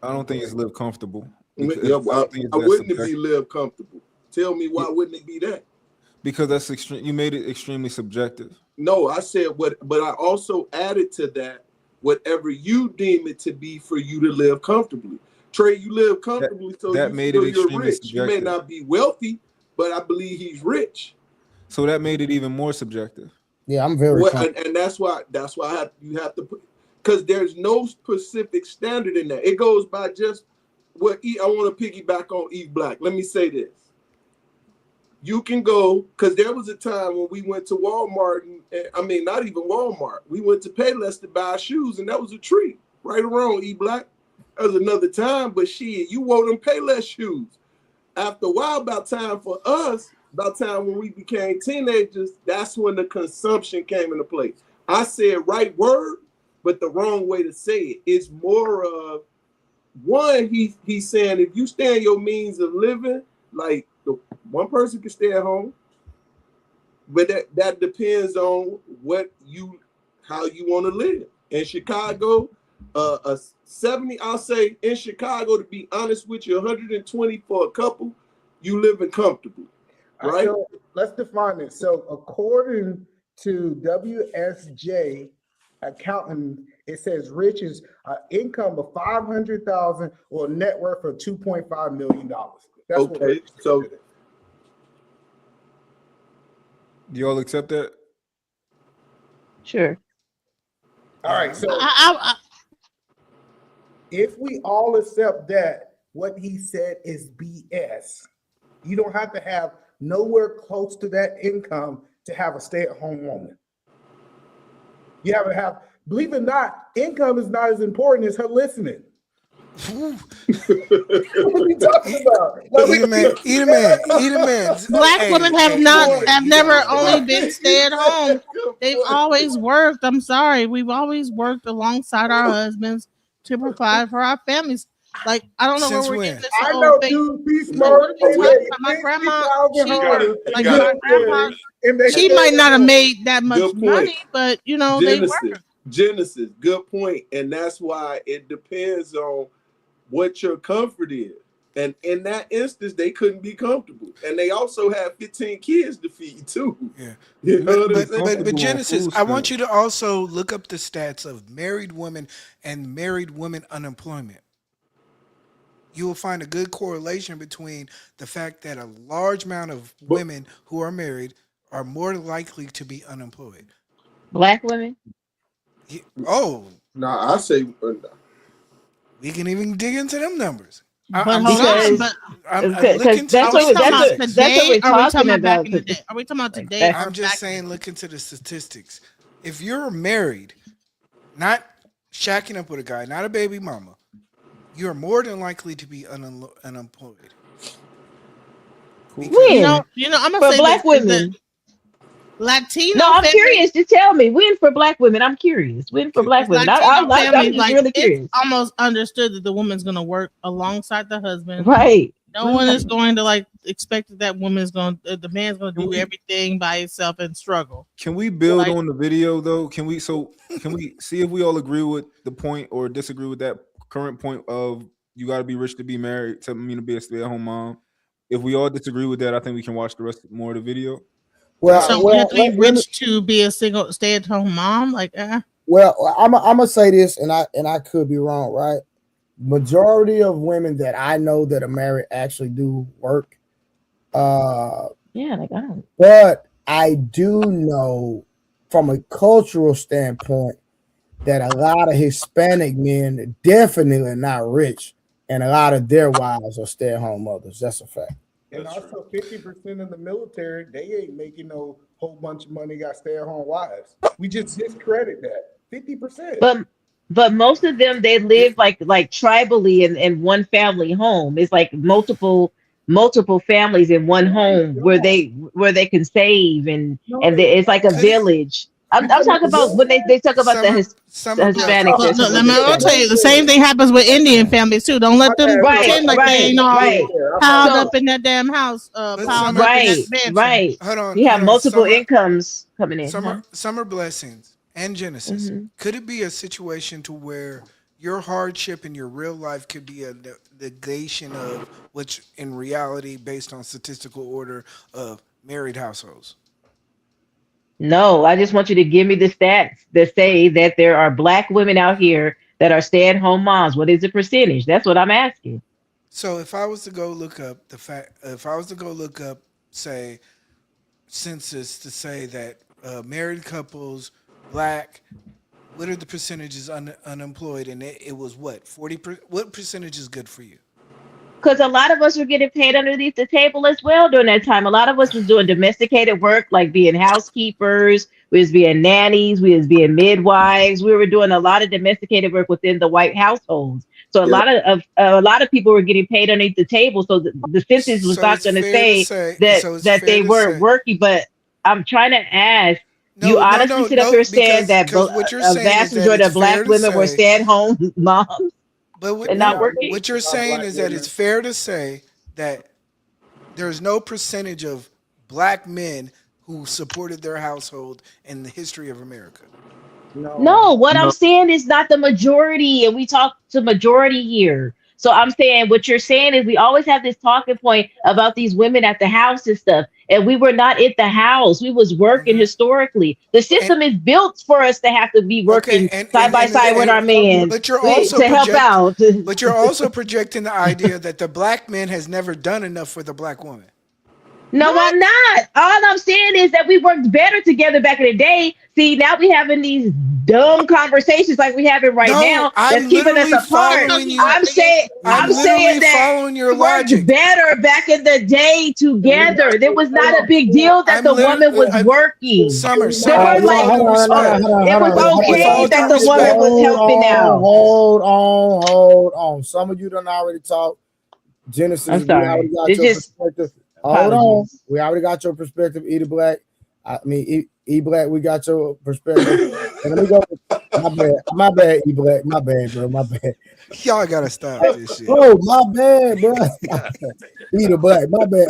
I don't think it's live comfortable. Why wouldn't it be live comfortable? Tell me why wouldn't it be that? Because that's extreme. You made it extremely subjective. No, I said what, but I also added to that whatever you deem it to be for you to live comfortably. Trey, you live comfortably, so that you made feel it you're extremely rich. You may subjective. not be wealthy, but I believe he's rich. So that made it even more subjective. Yeah, I'm very. And that's why you have to put, because there's no specific standard in that. It goes by just what I want to piggyback on Eve Black. Let me say this. You can go, because there was a time when we went to Walmart, and I mean, not even Walmart. We went to Payless to buy shoes, and that was a treat. Right or wrong, E Black. There was another time, but shit, you wore them Payless shoes. After a while, about time when we became teenagers, that's when the consumption came into play. I said right word, but the wrong way to say it. It's more of, one, he's saying if you stay in your means of living, like, one person can stay at home, but that depends on how you want to live. In Chicago, a 70, I'll say in Chicago, to be honest with you, 120 for a couple, you living comfortably, right? So let's define it. So according to WSJ accountant, it says rich is income of 500,000 or a net worth of $2.5 million. That's okay. So do y'all accept that? Sure. All right. So if we all accept that, what he said is BS. You don't have to have nowhere close to that income to have a stay-at-home woman. You have to have, believe it or not, income is not as important as her listening. What are you talking about? Eat a man. Black women have never only been stay at home. They've always worked. I'm sorry. We've always worked alongside our husbands to provide for our families. Like, I don't know Since where we're when? getting this. I know, dude, be smart. My grandma, she might not have made that much money, but you know, they work. Genesis, good point. And that's why it depends on what your comfort is. And in that instance, they couldn't be comfortable. And they also have 15 kids to feed too. Yeah. You know what I'm saying? But Genesis, I want you to also look up the stats of married women and married women unemployment. You will find a good correlation between the fact that a large amount of women who are married are more likely to be unemployed. Black women? Oh. Nah, I say we can even dig into them numbers. Are we talking about today? I'm just saying, look into the statistics. If you're married, not shacking up with a guy, not a baby mama, you're more than likely to be unemployed. When? You know, I'm gonna for say black this, women. Latino. No, I'm curious. Just tell me when for black women. I'm curious. When for black women. I'm really curious. It's almost understood that the woman's going to work alongside the husband. Right. No one is going to expect that woman's going. The man's going to do everything by himself and struggle. Can we build on the video though? Can we see if we all agree with the point or disagree with that current point of you got to be rich to be married to be a stay-at-home mom? If we all disagree with that, I think we can watch the rest more of the video. So you have to be rich to be a single stay-at-home mom, Well, I'm gonna say this, and I could be wrong, right? Majority of women that I know that are married actually do work. Yeah, I don't. But I do know from a cultural standpoint that a lot of Hispanic men are definitely not rich, and a lot of their wives are stay-at-home mothers. That's a fact. And also 50% in the military, they ain't making no whole bunch of money, got stay-at-home wives. We just discredit that. 50%. But most of them, they live like tribally in one family home. It's like multiple families in one home where they can save and it's like a village. I'm talking about when they talk about the Hispanic. I'll tell you, the same thing happens with Indian families too. Don't let them pretend like they ain't all piled up in that damn house. Right. Hold on. You have multiple incomes coming in. Summer Blessings and Genesis. Mm-hmm. Could it be a situation to where your hardship in your real life could be a negation of which in reality, based on statistical order of married households. No, I just want you to give me the stats that say that there are black women out here that are stay-at-home moms. What is the percentage? That's what I'm asking. So if I was to go look up say census to say that married couples, black, what are the percentages unemployed? And it was what, 40? What percentage is good for you? Because a lot of us were getting paid underneath the table as well during that time. A lot of us was doing domesticated work, like being housekeepers, we was being nannies, we was being midwives. We were doing a lot of domesticated work within the white households. So a lot of people were getting paid underneath the table. So the census was not going to say that they weren't working. But I'm trying to ask. You honestly sit up here saying that a vast majority of black women were stay-at-home moms. But not working? What you're saying is that it's fair to say that there's no percentage of black men who supported their household in the history of America. No, what I'm saying is not the majority, and we talk to majority here. So I'm saying what you're saying is we always have this talking point about these women at the house and stuff, and we were not at the house. We was working historically. The system is built for us to have to be working side by side with our men to help out. But you're also projecting the idea that the black man has never done enough for the black woman. No, I'm not. All I'm saying is that we worked better together back in the day. See, now we having these dumb conversations like we having right now. That's keeping us apart. I'm saying that following your we worked better back in the day together. There was not a big deal that the woman was working. It was okay that the woman was helping out. Hold on. Some of you done already talked. Genesis, I'm sorry. Perspective. Hold on. We already got your perspective, E Black. E Black, we got your perspective. And let me go. My bad, E Black. My bad, bro. My bad. Y'all gotta stop this shit. Oh, my bad, bro. E Black, my bad.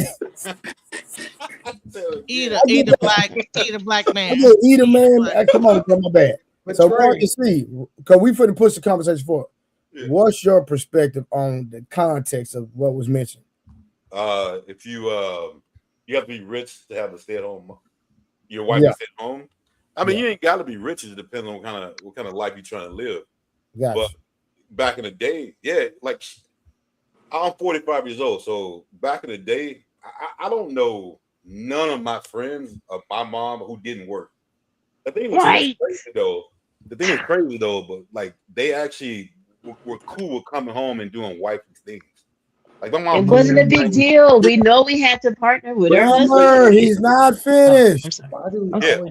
Eat a black man. Eat a man. Come on, bro. My bad. So, Mark and Steve, because we finna push the conversation forward. Yeah. What's your perspective on the context of what was mentioned? If you have to be rich to have a stay-at-home, your wife is at home. I mean, you ain't got to be rich. It depends on what kind of life you're trying to live. Gotcha. But back in the day, like I'm 45 years old, so back in the day, I don't know none of my friends of my mom who didn't work. The thing was crazy though. But like they actually were cool with coming home and doing wifey things. Like my mom, it wasn't a big deal. We know we had to partner with her husband. He's not finished.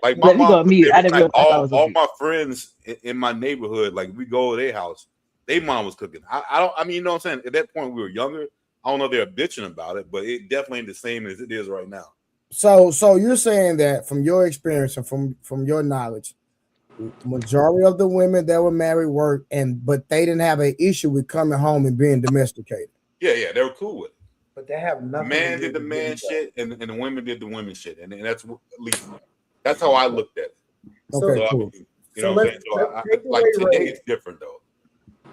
Like my mom, like all my friends in my neighborhood, like we go to their house, their mom was cooking. I mean, you know what I'm saying? At that point, we were younger. I don't know if they're bitching about it, but it definitely ain't the same as it is right now. So you're saying that from your experience and from your knowledge, majority of the women that were married worked, but they didn't have an issue with coming home and being domesticated. Yeah, they were cool with it. But they have nothing. Man did the man shit, and the women did the women shit, and that's at least that's how I looked at it. Okay, cool. I mean, you know what I'm saying? So like today, it's different though.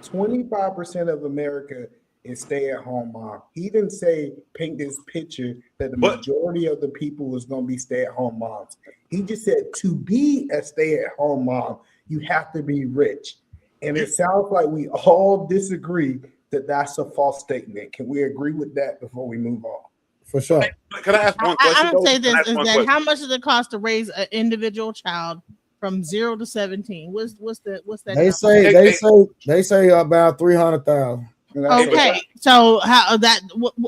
25% of America is stay-at-home mom. He didn't say paint this picture that the majority of the people was going to be stay-at-home moms. He just said to be a stay-at-home mom, you have to be rich. And it sounds like we all disagree that that's a false statement. Can we agree with that before we move on? For sure. Can I ask one question? I would say this is that how much does it cost to raise an individual child from 0 to 17? What's that? They say about 300,000. Okay, so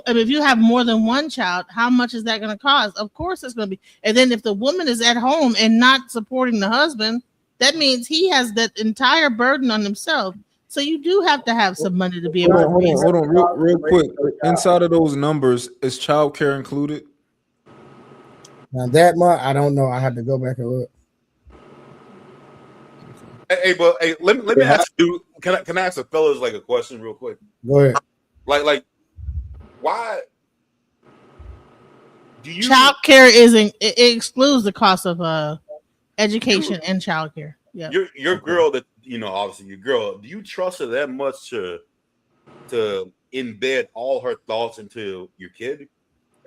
if you have more than one child, how much is that going to cost? Of course, it's going to be. And then if the woman is at home and not supporting the husband, that means he has that entire burden on himself. So you do have to have some money to be able to raise. Hold on, real quick. Inside of those numbers, is child care included? Now that much, I don't know. I have to go back and look. Hey, let me ask you. Can I ask the fellas like a question real quick? Go ahead. Like, why do you? Child care it excludes the cost of education and child care. Yeah. Your girl that obviously your girl, do you trust her that much to embed all her thoughts into your kid?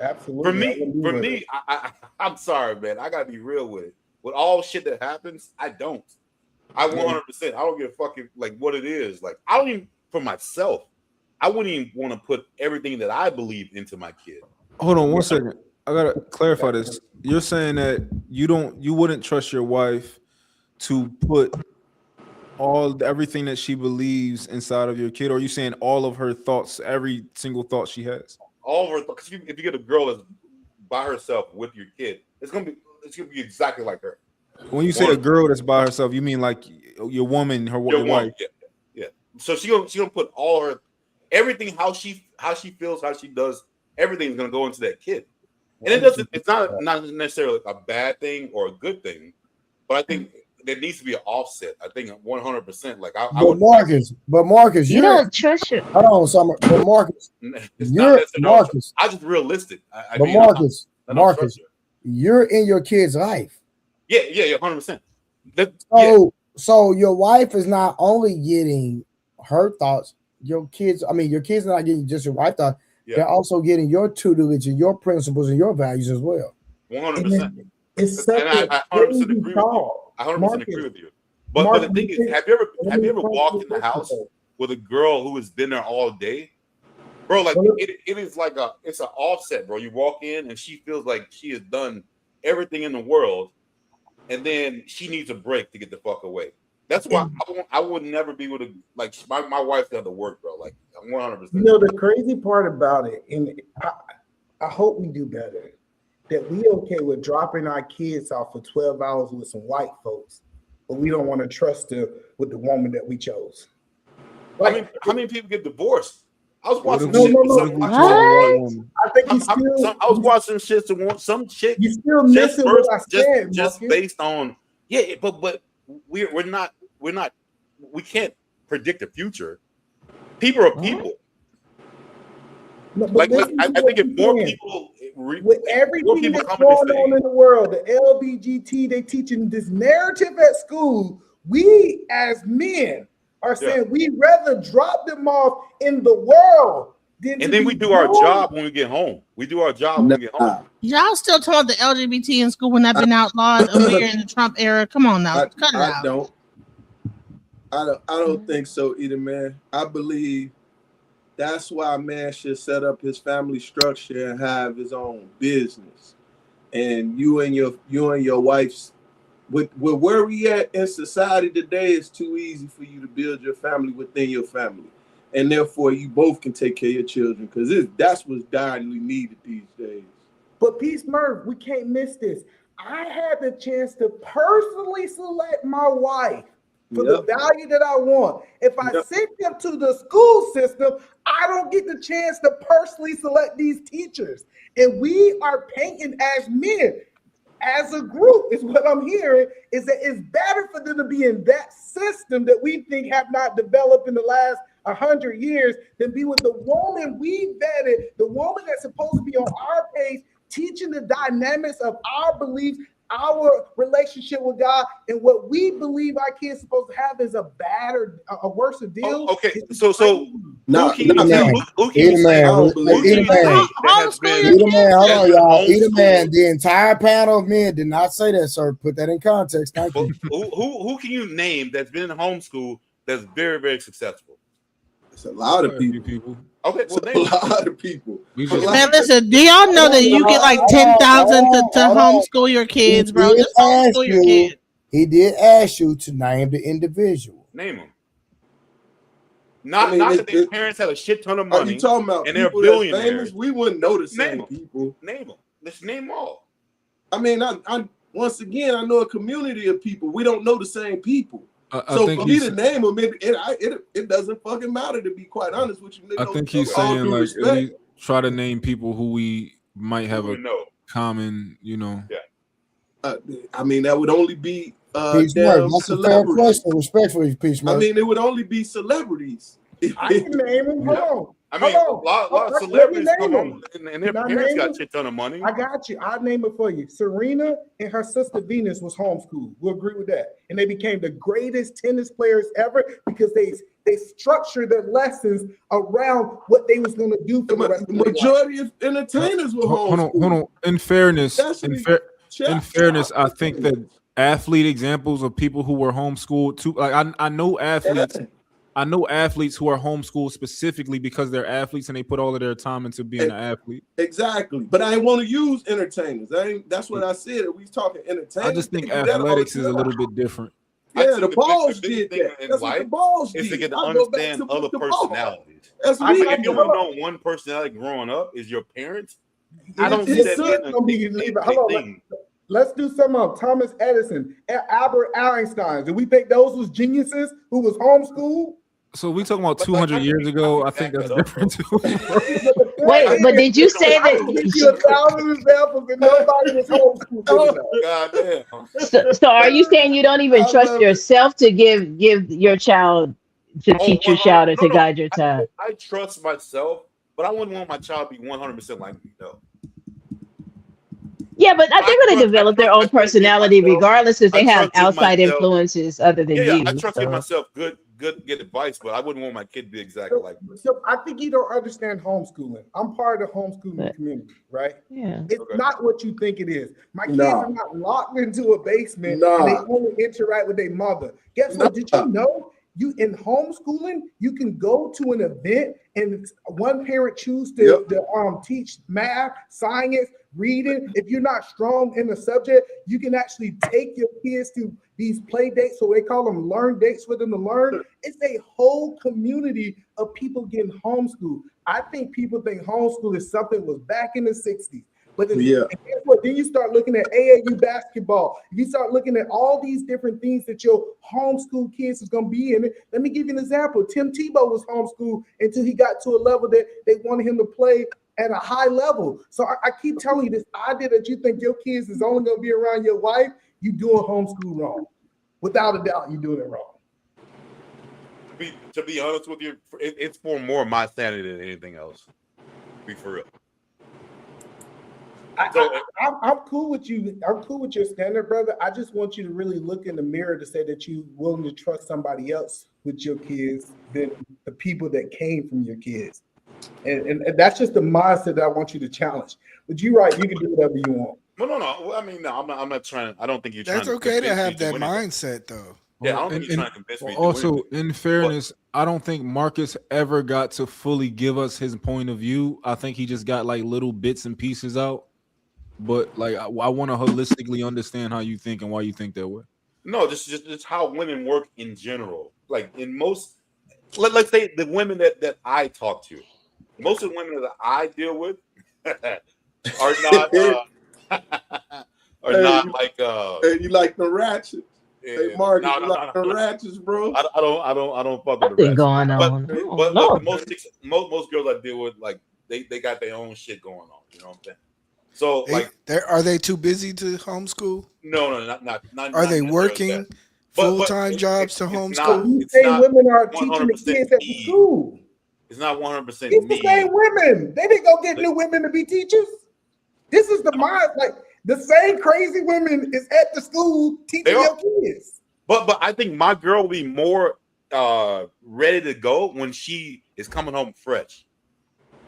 Absolutely. For me, I'm sorry, man. I gotta be real with it. With all shit that happens, I don't. I 100%. I don't give a fuck like what it is. Like I don't even for myself. I wouldn't even want to put everything that I believe into my kid. Hold on 1 second. I gotta clarify this. You're saying that you wouldn't trust your wife to put everything that she believes inside of your kid, or are you saying all of her thoughts, every single thought she has? All of her thoughts. If you get a girl that's by herself with your kid, it's gonna be exactly like her. When you say a girl that's by herself, you mean like your woman, your wife? Yeah. So she gonna put all her everything, how she feels, how she does, everything's gonna go into that kid. And it's not necessarily a bad thing or a good thing, but I think there needs to be an offset. I think 100%. Like Marcus, you don't trust your. Hold on, Summer. But Marcus, Marcus. I just realistic. Marcus, you're in your kid's life. Yeah, 100%. So your wife is not only getting her thoughts. Your kids are not getting just your wife thoughts. Yeah. They're also getting your tutelage and your principles and your values as well. 100%. It's such I 100% agree with you. I 100% agree with you. But the thing is, have you ever walked in the house with a girl who has been there all day, bro? Like it is like it's an offset, bro. You walk in and she feels like she has done everything in the world, and then she needs a break to get the fuck away. That's why I would never be with my wife's got to work, bro. Like 100%. The crazy part about it, and I hope we do better, that we okay with dropping our kids off for 12 hours with some white folks, but we don't want to trust them with the woman that we chose. How many people get divorced? I was watching I think I was watching shit to some chick. You still missing what I said, just based on but we can't predict the future. People are people. No, I think if more people with everything that's going on in the world, the LBGT, they teaching this narrative at school. We as men are saying we'd rather drop them off in the world than and then we do our job when we get home. We do our job when we get home. Y'all still taught the LGBT in school when that been outlawed here in the Trump era. Come on now, cut it out. I don't think so either, man. I believe that's why a man should set up his family structure and have his own business. And you and your wife's with where we at in society today, it's too easy for you to build your family within your family. And therefore you both can take care of your children because that's what's direly needed these days. But Peace Murph, we can't miss this. I had the chance to personally select my wife for the value that I want. If I send them to the school system, I don't get the chance to personally select these teachers. And we are painting as men, as a group, is what I'm hearing, is that it's better for them to be in that system that we think have not developed in the last 100 years than be with the woman we vetted, the woman that's supposed to be on our page, teaching the dynamics of our beliefs, our relationship with God, and what we believe our kids supposed to have is a worse deal. Okay, so who can you say? The entire panel of men did not say that, sir. Put that in context. Thank you. Who can you name that's been in homeschool that's very, very successful? It's a lot of people. Okay, well, a lot of people. Man, listen, do y'all know that you get like 10,000 to homeschool your kids, bro? Just homeschool your kids. He did ask you to name the individual. Name them. Not that their parents have a shit ton of money. Are you talking about and they're billionaires? Famous? We wouldn't know the same people. Name them. Let's name them all. I mean, I once again, I know a community of people. We don't know the same people. So for me to name them, it doesn't fucking matter, to be quite honest with you. I think he's saying like at least try to name people who we might have a common, Yeah. I mean, that would only be that's a fair question, respectfully, Peace. I mean, it would only be celebrities. I can name them. I mean, a lot of celebrities come on and their parents got a shit ton of money. I got you. I'll name it for you. Serena and her sister Venus was homeschooled. We'll agree with that. And they became the greatest tennis players ever because they structured their lessons around what they was going to do for the rest of the majority of entertainers were homeschooled. Hold on. In fairness, I think that athlete examples of people who were homeschooled too. Like I know athletes. I know athletes who are homeschooled specifically because they're athletes and they put all of their time into being an athlete. Exactly. But I didn't want to use entertainers. That's what I said. We talking entertainers. I just think athletics is a little bit different. Yeah, the balls did that. That's what the balls did. Is to get to understand other personalities. That's I think if you only know one personality growing up is your parents. I don't see that. Let's do some of Thomas Edison, Albert Einstein. Do we think those was geniuses who was homeschooled? So we talking about 200 years ago. I think that's different too. Wait, but did you say that? You 1,000 examples and nobody was homeschooled. So are you saying you don't even trust yourself to give your child to teach your child or to guide your child? I trust myself, but I wouldn't want my child to be 100% like me, though. Yeah, but they're going to develop their own personality regardless if they have outside influences other than you. I trust myself good advice, but I wouldn't want my kid to be exactly like me. So I think you don't understand homeschooling. I'm part of the homeschooling community, right? Yeah. It's not what you think it is. My kids are not locked into a basement and they only interact with their mother. Guess what? Did you know? You in homeschooling, you can go to an event and one parent choose to teach math, science, reading. If you're not strong in the subject, you can actually take your kids to these play dates, so they call them learn dates for them to learn. It's a whole community of people getting homeschooled. I think people think homeschool is something that was back in the 60s. But and guess what? Then you start looking at AAU basketball. You start looking at all these different things that your homeschool kids is going to be in. Let me give you an example. Tim Tebow was homeschooled until he got to a level that they wanted him to play at a high level. So I keep telling you this idea that you think your kids is only going to be around your wife, you doing homeschool wrong. Without a doubt, you're doing it wrong. To be honest with you, it's for more of my sanity than anything else. Be for real. I'm cool with you. I'm cool with your standard, brother. I just want you to really look in the mirror to say that you're willing to trust somebody else with your kids than the people that came from your kids. And that's just the mindset that I want you to challenge. But you're right. You can do whatever you want. No. Well, I mean, no, I'm not trying. I don't think you're trying. That's okay to have that mindset, though. Yeah, I don't think you're trying to convince me. Also, in fairness, I don't think Marcus ever got to fully give us his point of view. I think he just got like little bits and pieces out. But like, I want to holistically understand how you think and why you think that way. No, just how women work in general. Like in most, let's say the women that I talk to, most of the women that I deal with are not like you like the ratchets. Hey, Mark, you like the ratchets, bro. I don't fuck with the ratchets. Going on. But look, most girls I deal with, like they got their own shit going on. You know what I'm saying? So are they too busy to homeschool? No, not. Are they working full-time jobs to homeschool? You say women are teaching the kids at the school. It's not 100%. It's the same women. They didn't go get new women to be teachers. This is the mind. Like the same crazy women is at the school teaching your kids. But I think my girl will be more ready to go when she is coming home fresh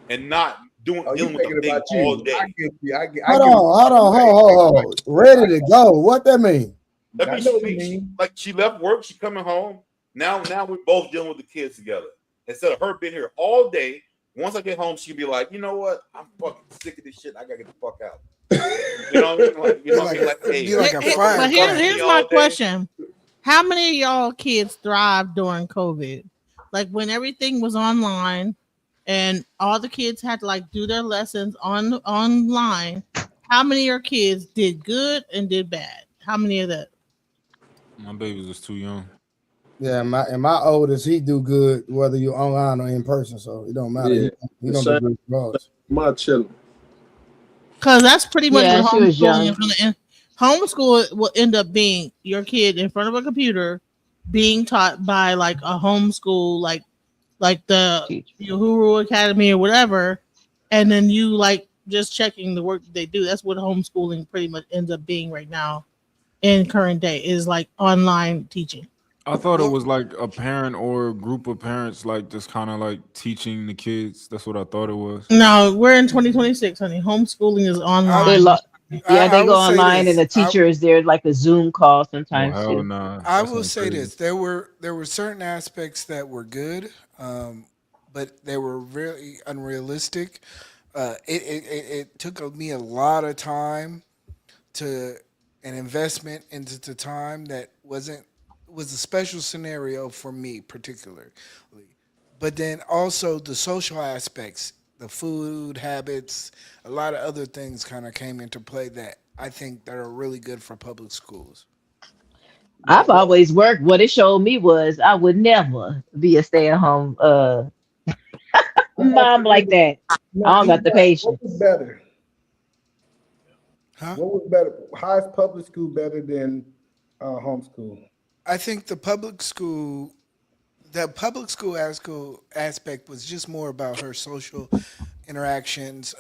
and not dealing with the thing all day. I get you. Hold on. Ready to go. What that mean? That means like she left work, she coming home. Now we're both dealing with the kids together. Instead of her being here all day, once I get home, she'll be like, you know what? I'm fucking sick of this shit. I gotta get the fuck out. You know what I mean? Here's my question. How many of y'all kids thrived during COVID? Like when everything was online and all the kids had to like do their lessons online. How many of your kids did good and did bad? How many of that? My baby was too young. Yeah, my oldest, he do good whether you're online or in person, so it don't matter. Yeah. He don't do good. My children. Because that's pretty much what homeschooling is young. going to end. Homeschool will end up being your kid in front of a computer being taught by like a homeschool like like the Uhuru Academy or whatever, and then you like just checking the work that they do. That's what homeschooling pretty much ends up being right now in current day, is like online teaching. I thought it was like a parent or a group of parents, like just kind of like teaching the kids. That's what I thought it was. No, we're in 2026, honey. Homeschooling is online. They go online and the teacher is there like a Zoom call sometimes too. Nah. I will say this: there were certain aspects that were good, but they were really unrealistic. It took me a lot of time to an investment into the time that was a special scenario for me particularly. But then also the social aspects, the food habits, a lot of other things kind of came into play that I think that are really good for public schools. I've always worked. What it showed me was I would never be a stay-at-home mom like that. I don't got the patience. What was better? Huh? What was better? How is public school better than homeschool? I think the public school aspect was just more about her social interactions,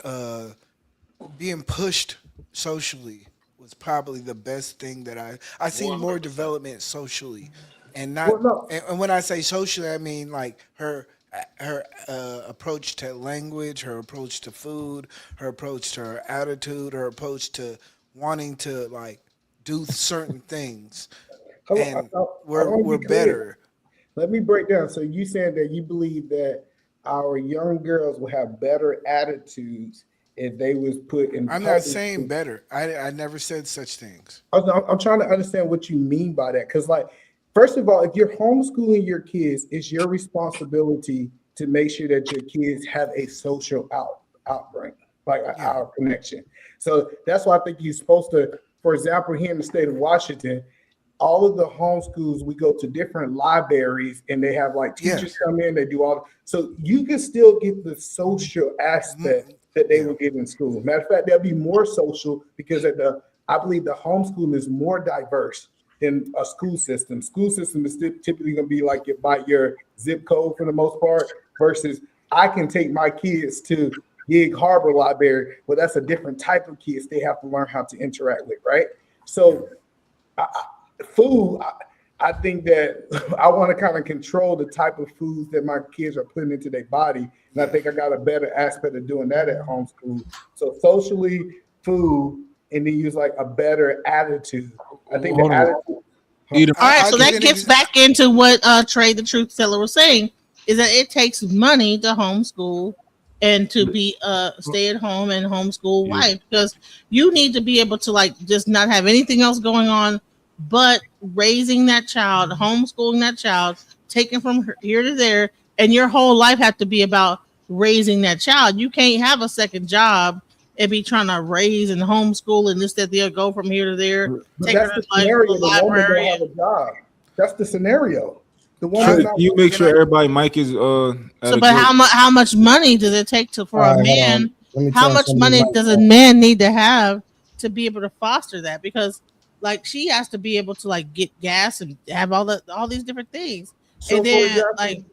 being pushed socially was probably the best thing that I seen more development socially, and not. And when I say socially, I mean like her approach to language, her approach to food, her approach to her attitude, her approach to wanting to like do certain things, and we're better. Let me break down. So you saying that you believe that our young girls will have better attitudes if they was put in. I'm not saying better. I never said such things. I'm trying to understand what you mean by that. Because like, first of all, if you're homeschooling your kids, it's your responsibility to make sure that your kids have a social outbreak, like our connection. So that's why I think you're supposed to, for example, here in the state of Washington, all of the homeschools, we go to different libraries and they have like teachers come in, they do all. So you can still get the social aspect that they would get in school. Matter of fact, they'll be more social because I believe the homeschooling is more diverse than a school system. School system is typically going to be like by your zip code for the most part, versus I can take my kids to Gig Harbor Library, but that's a different type of kids they have to learn how to interact with, right? So food, I think that I want to kind of control the type of foods that my kids are putting into their body. And I think I got a better aspect of doing that at homeschool. So socially, food, and then use like a better attitude. I think the attitude. All right, so that gets back into what Trey the Truth Teller was saying, is that it takes money to homeschool and to be a stay-at-home and homeschool wife, because you need to be able to like just not have anything else going on but raising that child, homeschooling that child, taking from here to there, and your whole life have to be about raising that child. You can't have a second job and be trying to raise and homeschool and this, that, the other, go from here to there. But take that's the scenario. The library. Have a job. That's the scenario. The one. You make sure everybody mic is So, but how much money does it take for a man? How much money does a man need to have to be able to foster that? Because like she has to be able to like get gas and have all these different things. So and then example,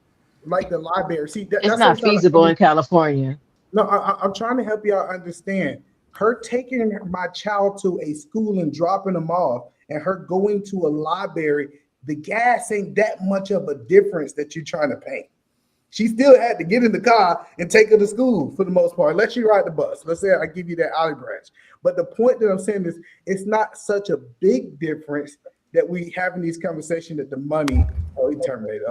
like the library. See, it's not feasible in California. No, I'm trying to help y'all understand. Her taking my child to a school and dropping them off, and her going to a library, the gas ain't that much of a difference that you're trying to paint. She still had to get in the car and take her to school for the most part, unless she ride the bus. Let's say I give you that olive branch. But the point that I'm saying is it's not such a big difference that we having these conversations that the money, he terminated.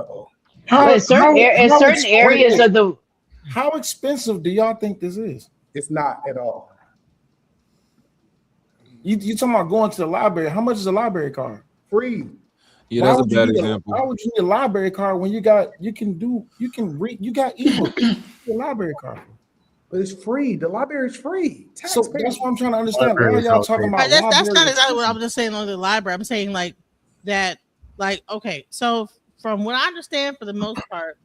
In certain areas of the. How expensive do y'all think this is? It's not at all. You talking about going to the library? How much is a library card? Free. Yeah, that's a bad example. Why would you need a library card when you can read, you got ebooks, a library card? But it's free. The library is free. So that's what I'm trying to understand. Why are y'all talking about that's not exactly what I'm just saying on the library. I'm saying like that, like, okay, so from what I understand, for the most part,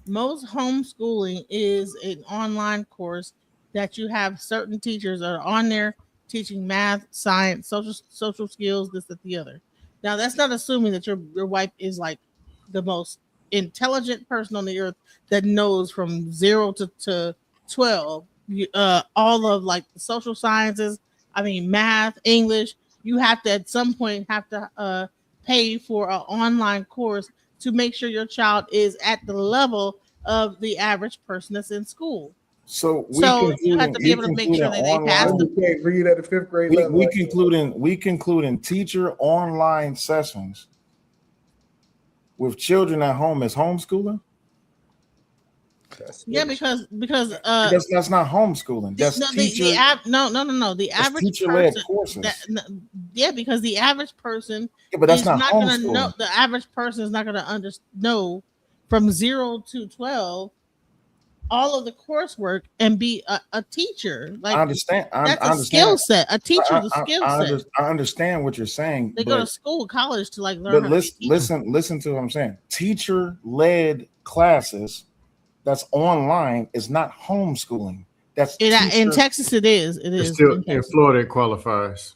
most homeschooling is an online course that you have certain teachers that are on there teaching math, science, social skills, this, that, the other. Now, that's not assuming that your wife is like the most intelligent person on the earth that knows from 0 to 12, all of like the social sciences. I mean, math, English. You have to at some point have to pay for an online course to make sure your child is at the level of the average person that's in school. So you have to be able to make sure that they pass You can't read at the 5th grade level. we concluding teacher online sessions with children at home as homeschooling. Yeah, because that's not homeschooling. That's teacher. No. The average teacher-led person, courses. Because the average person. Yeah, but that's is not going to homeschooling. know. The average person is not going to know from 0 to 12 all of the coursework and be a teacher. Like I understand. That's a skill set. A teacher is a skill set. I understand what you're saying. They go to school, college to like learn. But listen to what I'm saying. Teacher-led classes that's online is not homeschooling. That's in Texas. It is. It is. Still in Florida, it qualifies.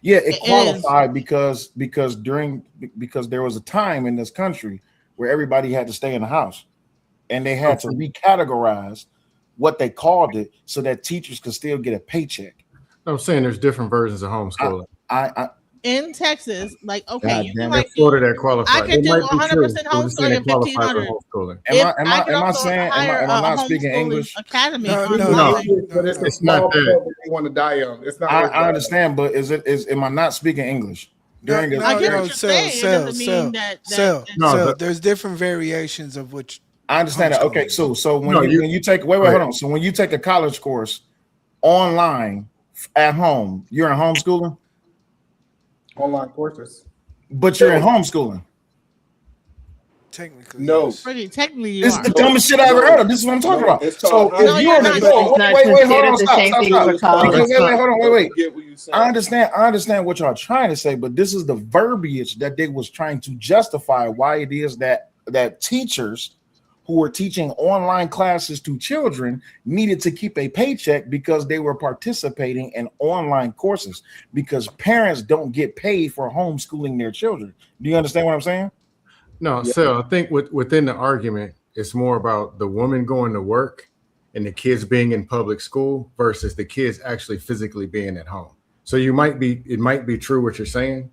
Yeah, it qualified because there was a time in this country where everybody had to stay in the house, and they had to recategorize what they called it so that teachers could still get a paycheck. I'm saying there's different versions of homeschooling. In Texas, like in Florida that qualifies. I can do 100% homeschooling in 1,500. Am I saying? Am I not speaking English? Academy. No. But it's not that they want to die on. It's not. I understand, but am I not speaking English? I get what you're saying. It doesn't mean that. There's different variations of which. I understand that. Okay, so when you take hold on. So when you take a college course online at home, you're in homeschooling. Online courses, but you're in homeschooling. Technically, no. Technically, you it's are. the dumbest shit I ever heard of. This is what I'm talking about. So if you're in stop. I understand what y'all are trying to say, but this is the verbiage that they was trying to justify why it is that teachers who were teaching online classes to children needed to keep a paycheck because they were participating in online courses, because parents don't get paid for homeschooling their children. Do you understand what I'm saying? No, so I think within the argument, it's more about the woman going to work and the kids being in public school versus the kids actually physically being at home. So it might be true what you're saying,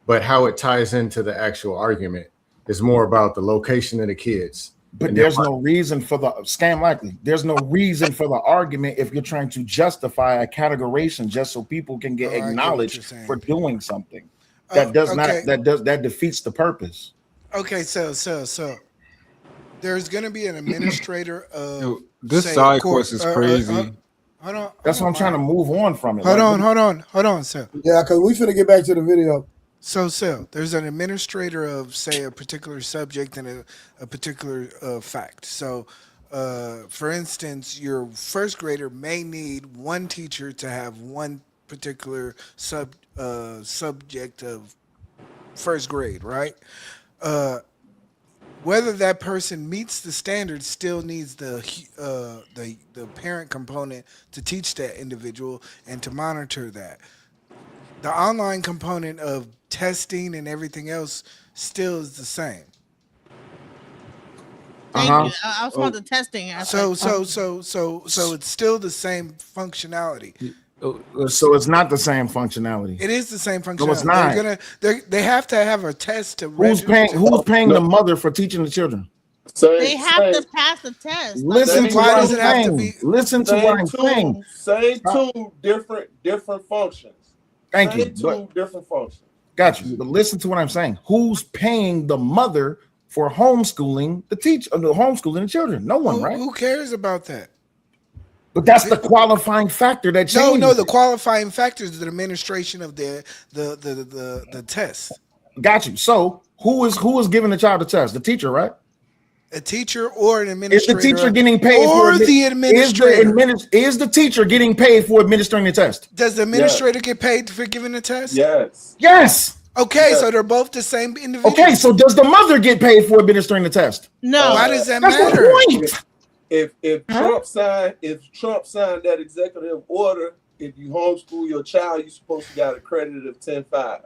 but how it ties into the actual argument is more about the location of the kids. But there's no reason for the scam likely. There's no reason for the argument if you're trying to justify a categorization just so people can get acknowledged for doing something. That that defeats the purpose. Okay, so there's gonna be an administrator of this side course is crazy. Hold on. That's what I'm trying to move on from it. Hold on, sir. Yeah, because we finna get back to the video. So there's an administrator of, say, a particular subject and a particular fact. So, for instance, your first grader may need one teacher to have one particular subject of first grade, right? Whether that person meets the standards still needs the parent component to teach that individual and to monitor that. The online component of testing and everything else still is the same. Thank you. I was about the testing aspect. So it's still the same functionality. So it's not the same functionality. It is the same functionality. No, it's not. They have to have a test to. Who's paying the mother for teaching the children? They have to pass the test. Listen to what I'm saying. Listen to what I'm saying. Say two different functions. Thank you. Two different functions. Got you. But listen to what I'm saying. Who's paying the mother for homeschooling the homeschooling the children? No one, right? Who cares about that? But that's the qualifying factor that changes. No. The qualifying factor is the administration of the test. Got you. So who is giving the child the test? The teacher, right? A teacher or an administrator. Is the teacher getting paid or the administrator? Is the teacher getting paid for administering the test? Does the administrator get paid for giving the test? Yes. Yes. Okay, so they're both the same individual. Okay, so does the mother get paid for administering the test? No. Why does that That's matter? the point. If Trump signed that executive order, if you homeschool your child, you're supposed to get a credit of 10.5.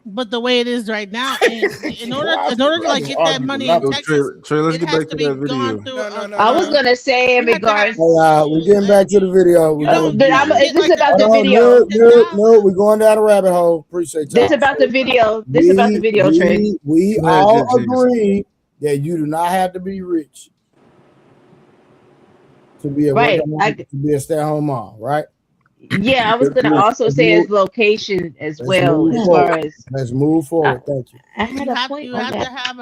But the way it is right now, in order to like get that money in Texas, Trey, let's get back to that video. I was gonna say in regards. We're getting back to the video. This is about the video. video. No, we're going down a rabbit hole. Appreciate y'all. This about the video. This about the video, Trey. We all agree that you do not have to be rich to be a to be a stay-at-home mom, right? Yeah, I was gonna also say his location as well, as far as. Let's move forward. Thank you. I had a point You on have that. to have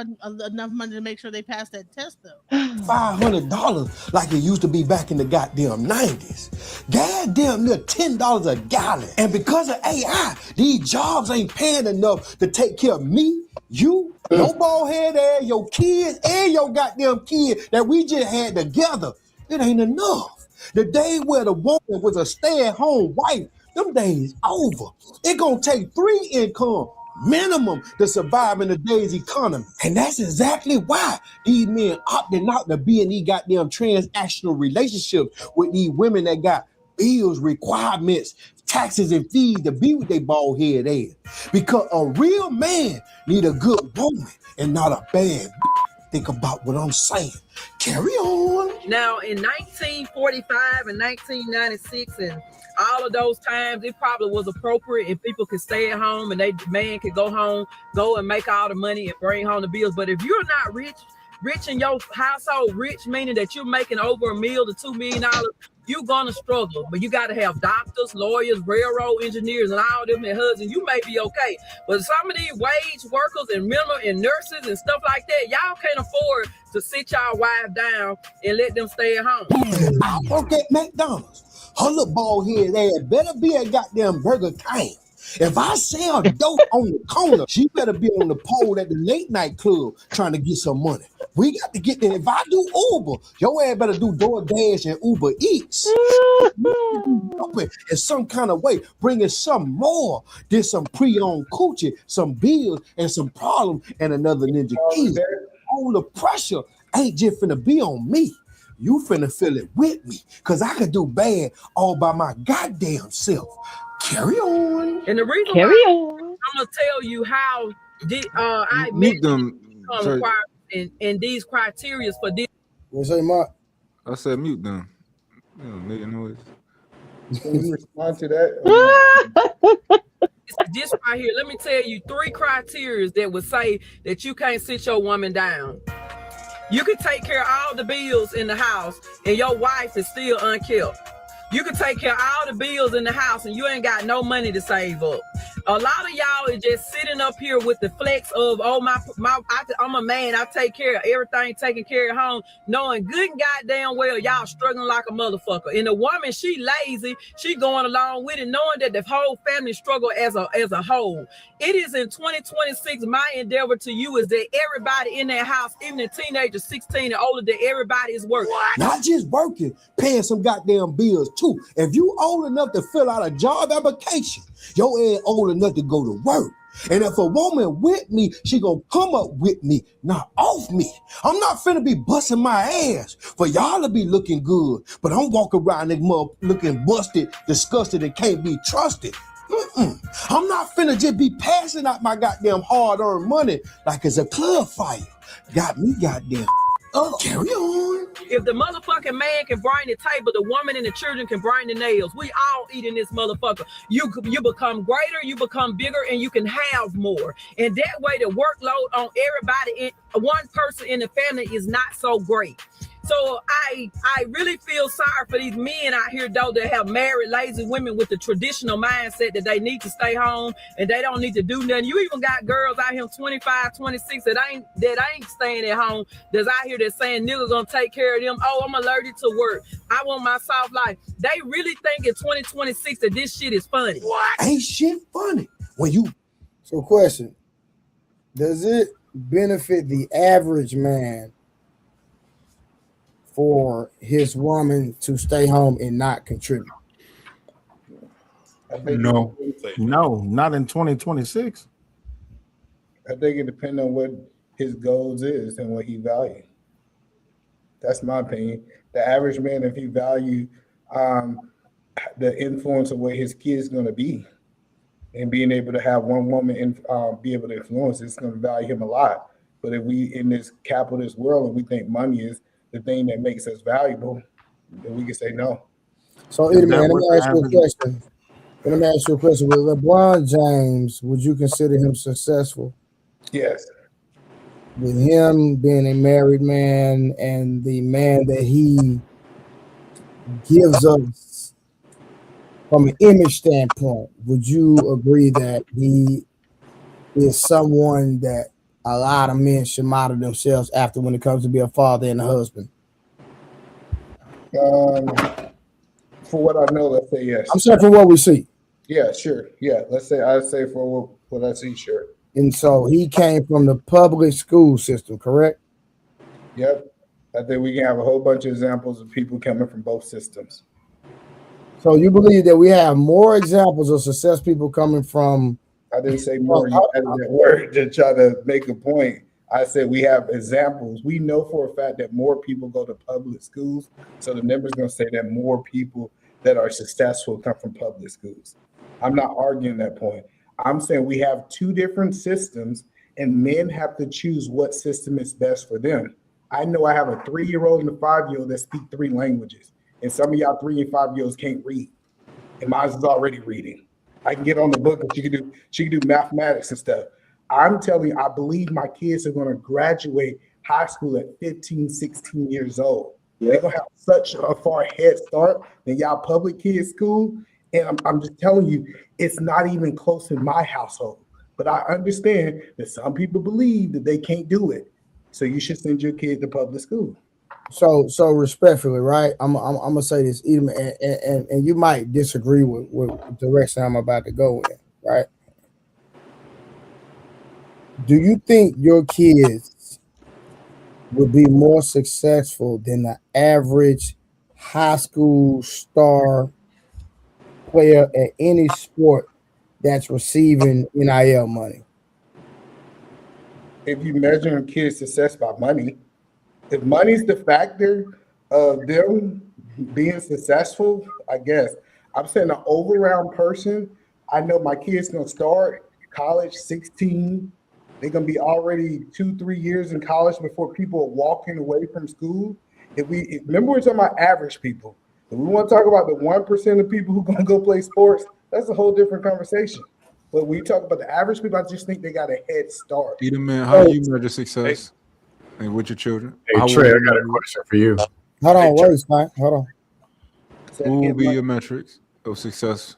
enough money to make sure they pass that test, though. $500 like it used to be back in the goddamn 90s. Goddamn near $10 a gallon. And because of AI, these jobs ain't paying enough to take care of me, you, your bald head ass, your kids, and your goddamn kid that we just had together. It ain't enough. The day where the woman was a stay-at-home wife, them days over. It gonna take 3 income minimum to survive in today's economy. And that's exactly why these men opting out to be in these goddamn transactional relationships with these women that got bills, requirements, taxes, and fees to be with their bald head ass. Because a real man need a good woman and not a bad. Think about what I'm saying. Carry on. Now, in 1945 and 1996 and all of those times, it probably was appropriate if people could stay at home and they man could go home, go and make all the money and bring home the bills. But if you're not rich in your household, rich meaning that you're making over $1 million to $2 million, you're gonna struggle. But you got to have doctors, lawyers, railroad engineers, and all them and husbands. You may be okay, but some of these wage workers and minimum and nurses and stuff like that, y'all can't afford to sit y'all wife down and let them stay at home. I work at McDonald's. Her little bald head ass better be at goddamn Burger King. If I sell dope on the corner, she better be on the pole at the late night club trying to get some money. We got to get there. If I do Uber, your ass better do DoorDash and Uber Eats. In some kind of way, bringing some more. There's some pre-owned coochie, some bills, and some problems, and another Ninja Key. All the pressure ain't just finna be on me. You finna feel it with me, because I can do bad all by my goddamn self. Carry on. And the reason Carry why on. I'm gonna tell you how I Meet them. and these criteria for this. What's that, Mark? I said mute them. You know, making noise. Can you respond to that? This right here, let me tell you 3 criteria that would say that you can't sit your woman down. You can take care of all the bills in the house and your wife is still unkept. You can take care of all the bills in the house and you ain't got no money to save up. A lot of y'all is just sitting up here with the flex of, oh, I'm a man, I take care of everything, taking care of home, knowing good and goddamn well y'all struggling like a motherfucker. And the woman, she lazy, she going along with it, knowing that the whole family struggle as a whole. It is in 2026, my endeavor to you is that everybody in that house, even the teenagers 16 and older, that everybody is working. Not just working, paying some goddamn bills too. If you old enough to fill out a job application, your ass old enough to go to work. And if a woman with me, she gonna come up with me, not off me. I'm not finna be busting my ass for y'all to be looking good, but I'm walking around this mother looking busted, disgusted, and can't be trusted. I'm not finna just be passing out my goddamn hard-earned money like it's a club fight. Got me goddamn up. Carry on. If the motherfucking man can bring the table, the woman and the children can bring the nails. We all eating this motherfucker. You become greater, you become bigger, and you can have more. And that way the workload on everybody, one person in the family is not so great. So I really feel sorry for these men out here, though, that have married lazy women with the traditional mindset that they need to stay home and they don't need to do nothing. You even got girls out here 25, 26 that ain't staying at home, that's out here that's saying niggas gonna take care of them. Oh, I'm allergic to work. I want my soft life. They really think in 2026 that this shit is funny. What? Ain't shit funny. When you. So question, does it benefit the average man for his woman to stay home and not contribute? No, not in 2026. I think it depends on what his goals is and what he values. That's my opinion. The average man, if he value the influence of what his kid's going to be, and being able to have one woman and be able to influence, it's going to value him a lot. But if we in this capitalist world and we think money is the thing that makes us valuable, then we can say no. So, man, let me ask you a question. Let me ask you a question. With LeBron James, would you consider him successful? Yes. With him being a married man and the man that he gives us from an image standpoint, would you agree that he is someone that a lot of men should model themselves after when it comes to be a father and a husband? For what I know, let's say yes. I'm saying for what we see. Yeah, sure. Yeah, I'd say for what I see, sure. And so he came from the public school system, correct? Yep. I think we can have a whole bunch of examples of people coming from both systems. So you believe that we have more examples of success people coming from? I didn't say more. You added that word to try to make a point. I said we have examples. We know for a fact that more people go to public schools. So the number's going to say that more people that are successful come from public schools. I'm not arguing that point. I'm saying we have two different systems and men have to choose what system is best for them. I know I have a 3-year-old and a 5-year-old that speak 3 languages. And some of y'all 3 and 5-year-olds can't read. And mine is already reading. I can get on the book and she can do mathematics and stuff. I'm telling you, I believe my kids are going to graduate high school at 15, 16 years old. They're going to have such a far head start than y'all public kids school. And I'm just telling you, it's not even close in my household. But I understand that some people believe that they can't do it. So you should send your kid to public school. So respectfully, right? I'm gonna say this, and you might disagree with the direction I'm about to go in, right? Do you think your kids would be more successful than the average high school star player at any sport that's receiving NIL money? If you measure a kid's success by money, if money's the factor of them being successful, I guess. I'm saying an all-around person. I know my kid's gonna start college 16. They're gonna be already 2-3 years in college before people are walking away from school. Remember we're talking about average people. If we want to talk about the 1% of people who gonna go play sports, that's a whole different conversation. But when you talk about the average people, I just think they got a head start. Man, how do you measure success with your children? Hey, Trey, I got a question for you. Hold on, wait, Stein. Hold on. What will be your metrics of success?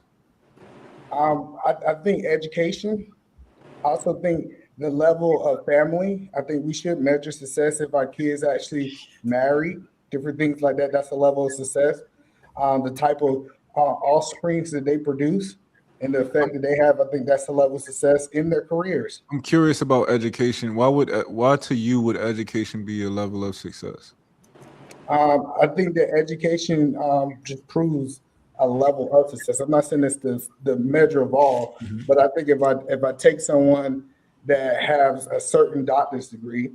I think education. I also think the level of family. I think we should measure success if our kids actually marry, different things like that. That's a level of success. The type of offspring that they produce and the effect that they have, I think that's the level of success in their careers. I'm curious about education. Why to you would education be a level of success? I think that education just proves a level of success. I'm not saying it's the measure of all, but I think if I take someone that has a certain doctor's degree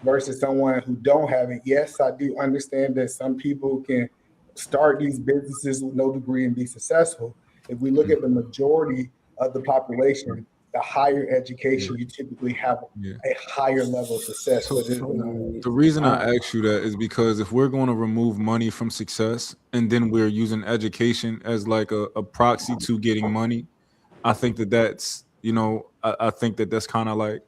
versus someone who don't have it, yes, I do understand that some people can start these businesses with no degree and be successful. If we look at the majority of the population, the higher education, you typically have a higher level of success. The reason I ask you that is because if we're going to remove money from success and then we're using education as like a proxy to getting money, I think that's, I think that's kind of like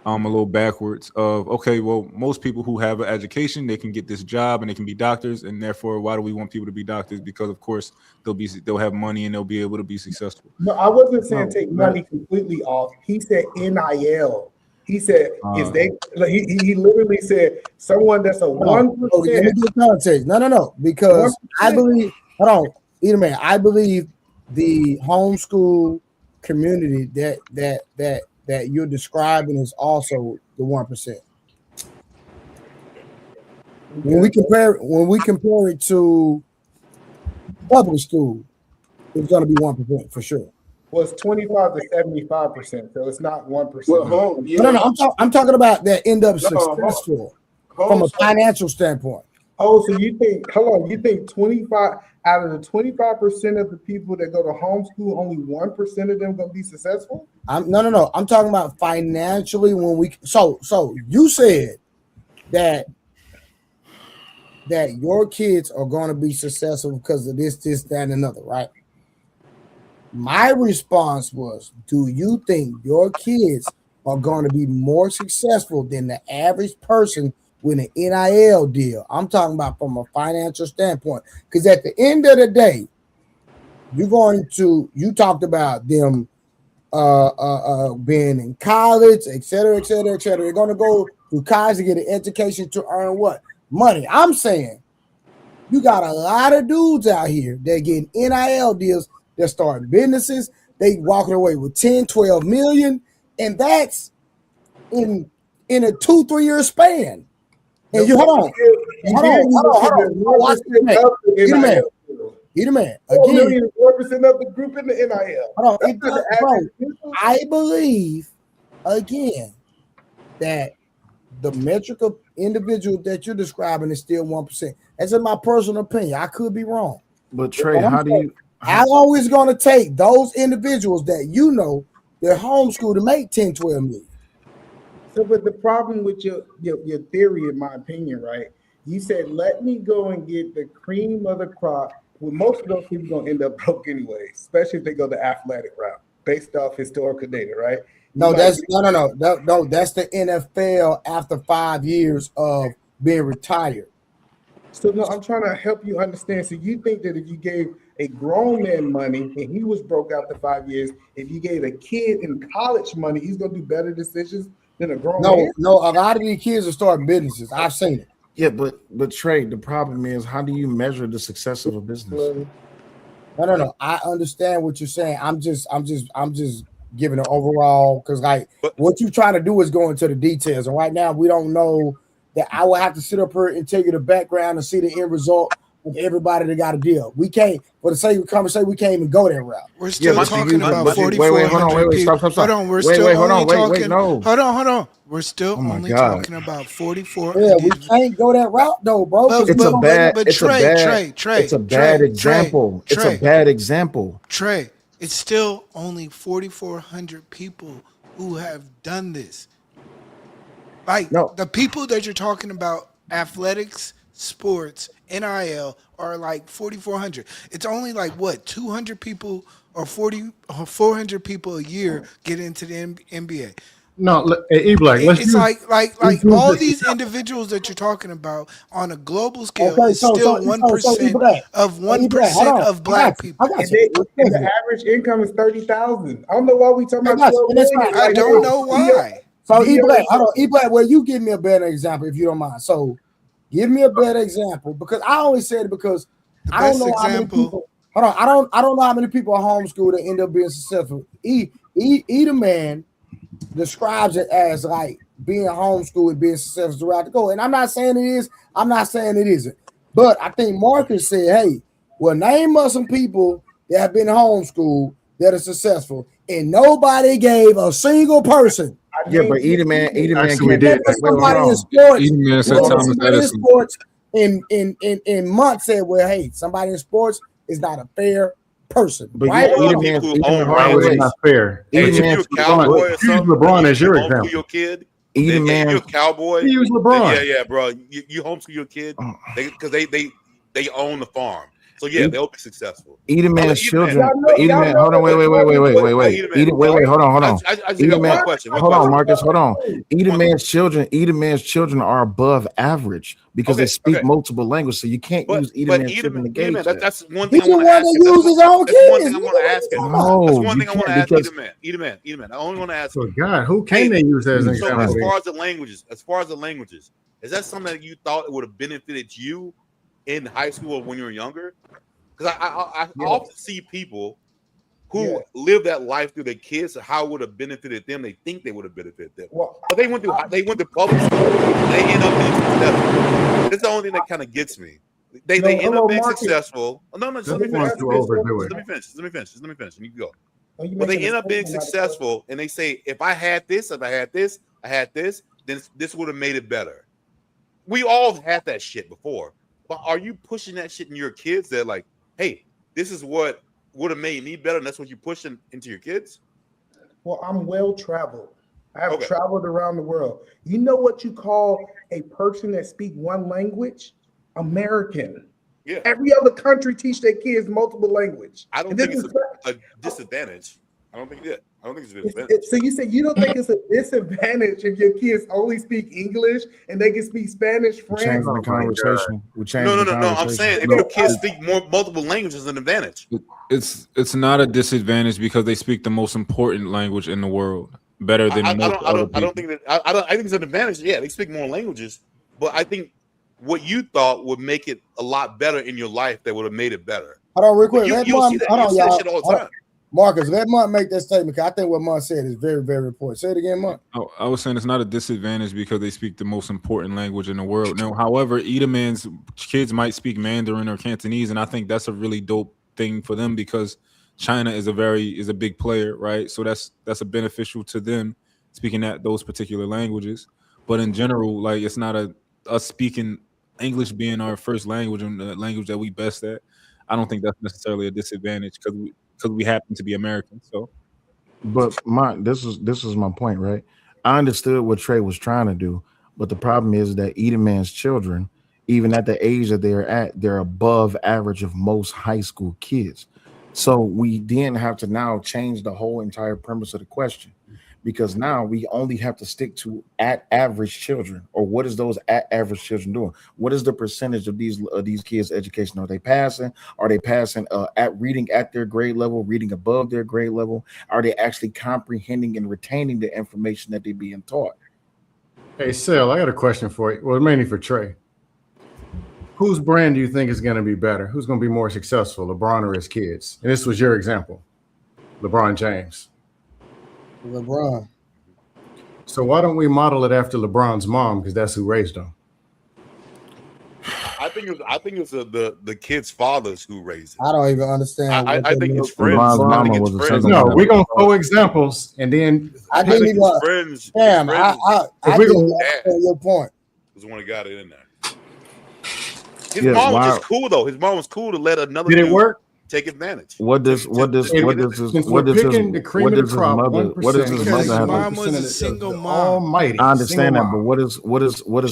a little backwards of, okay, well, most people who have an education, they can get this job and they can be doctors. And therefore, why do we want people to be doctors? Because of course they'll have money and they'll be able to be successable. No, I wasn't saying take money completely off. He said NIL. He said, he literally said someone that's a 1%. Let me get context. No. Because 1%. I believe, hold on, man, I believe the homeschool community that you're describing is also the 1%. When we compare it to public school, it's going to be 1% for sure. Well, it's 25 to 75%, so it's not 1%. No. I'm talking about that end up successful from a financial standpoint. Oh, so you think? Hold on. You think 25 out of the 25% of the people that go to homeschool, only 1% of them gonna be successful? No. I'm talking about financially when we. So you said that your kids are going to be successful because of this, that, and another, right? My response was, do you think your kids are going to be more successful than the average person with an NIL deal? I'm talking about from a financial standpoint. Because at the end of the day, you talked about them being in college, et cetera, et cetera, et cetera. They're going to go to college to get an education to earn what? Money. I'm saying you got a lot of dudes out here that getting NIL deals. They're starting businesses. They walking away with 10, 12 million. And that's in a 2-3 year span. And you hold on. Watch this man. He the man. Again, 4% of the group in the NIL. Hold on. I believe again that the metric of individual that you're describing is still 1%. That's in my personal opinion. I could be wrong. But Trey, how do you? I'm always going to take those individuals that they're homeschooled to make 10, 12 million. So, but the problem with your theory, in my opinion, right? You said, let me go and get the cream of the crop. Well, most of those people going to end up broke anyway, especially if they go the athletic route, based off historical data, right? No, that's the NFL after 5 years of being retired. So no, I'm trying to help you understand. So you think that if you gave a grown man money and he was broke after 5 years, if you gave a kid in college money, he's gonna do better decisions than a grown man? No, a lot of these kids are starting businesses. I've seen it. Yeah, but Trey, the problem is, how do you measure the success of a business? No. I understand what you're saying. I'm just giving an overall, because what you're trying to do is go into the details, and right now we don't know. That I will have to sit up here and tell you the background and see the end result of everybody that got a deal. We can't, for the sake of the conversation, we can't even go that route. We're still talking about 4,400 people. Stop. Hold on, we're still only talking. No. Hold on. We're still only talking about 44. Yeah, we can't go that route though, bro. It's a bad example. It's a bad example. Trey, it's still only 4,400 people who have done this. Like the people that you're talking about, athletics, sports, NIL, are like 4,400. It's only like what, 200 people or 400 people a year get into the NBA. No, E-Black. It's like all these individuals that you're talking about on a global scale is still 1% of 1% of black people. And the average income is 30,000. I don't know why we talking about. I don't know why. So E-Black, E-Black, well, you give me a better example if you don't mind. So give me a better example, because I always said it because I don't know how many people. Hold on, I don't know how many people are homeschooled that end up being successful. The man describes it as like being homeschooled and being successful throughout the go. And I'm not saying it is. I'm not saying it isn't. But I think Marcus said, "Hey, well, name us some people that have been homeschooled that are successful," and nobody gave a single person. Yeah, but Edelman somebody in sports in months said, "Well, hey, somebody in sports is not a fair person." But right? Edelman is not fair. Use LeBron as your example. Your kid. Edelman, you're a cowboy. Use LeBron. Yeah, bro. You homeschool your kid because they own the farm. So yeah, they'll be successful. Edelman's children. Edelman, hold on, wait. Hold on. Edelman, hold on, Marcus, hold on. Edelman's children are above average because they speak multiple languages. So you can't use Edelman's children to gauge that. That's one thing I want to ask. That's one thing I want to ask him. That's one thing I want to ask Edelman. I only want to ask. So God, who can they use as an example? As far as the languages, is that something that you thought it would have benefited you in high school or when you were younger? Because I often see people who live that life through their kids, how it would have benefited them. They think they would have benefited them, but they went to public school. They end up being successful. That's the only thing that kind of gets me. They end up being successful. No, let me finish. Let me finish. And you go. But they end up being successful, and they say, if I had this, then this would have made it better. We all had that shit before. But are you pushing that shit in your kids that like, hey, this is what would have made me better, and that's what you're pushing into your kids? Well, I'm well traveled. I have traveled around the world. You know what you call a person that speaks one language? American. Yeah. Every other country teach their kids multiple language. I don't think it's a disadvantage. I don't think it's a disadvantage. So you say you don't think it's a disadvantage if your kids only speak English and they can speak Spanish, French? Change the conversation. No. I'm saying if your kids speak multiple languages, it's an advantage. It's not a disadvantage because they speak the most important language in the world better than most other people. I don't think that. I think it's an advantage. Yeah, they speak more languages, but I think what you thought would make it a lot better in your life that would have made it better. Hold on, real quick. You'll see that shit all the time. Marcus, let Mark make that statement because I think what Mark said is very, very important. Say it again, Mark. I was saying it's not a disadvantage because they speak the most important language in the world. Now, however, Edom's kids might speak Mandarin or Cantonese, and I think that's a really dope thing for them because China is a big player, right? So that's a beneficial to them speaking those particular languages. But in general, like it's not us speaking English being our first language and the language that we best at. I don't think that's necessarily a disadvantage because we happen to be American. So, but this is my point, right? I understood what Trey was trying to do, but the problem is that Edom's children, even at the age that they're at, they're above average of most high school kids. So we then have to now change the whole entire premise of the question, because now we only have to stick to at average children, or what is those at average children doing? What is the percentage of these kids' education? Are they passing? Are they passing at reading at their grade level, reading above their grade level? Are they actually comprehending and retaining the information that they're being taught? Hey, Sel, I got a question for you. Well, mainly for Trey. Whose brand do you think is going to be better? Who's going to be more successful, LeBron or his kids? And this was your example, LeBron James. LeBron. So why don't we model it after LeBron's mom? Because that's who raised him. I think it was the kids' fathers who raised him. I don't even understand. I think his friends. No, we're gonna throw examples, and then I didn't even. Friends. Damn, I didn't understand your point. Was the one that got it in there. His mom was just cool though. His mom was cool to let another. Did it work? Take advantage. What does his mother have to do? Almighty. I understand that, but what is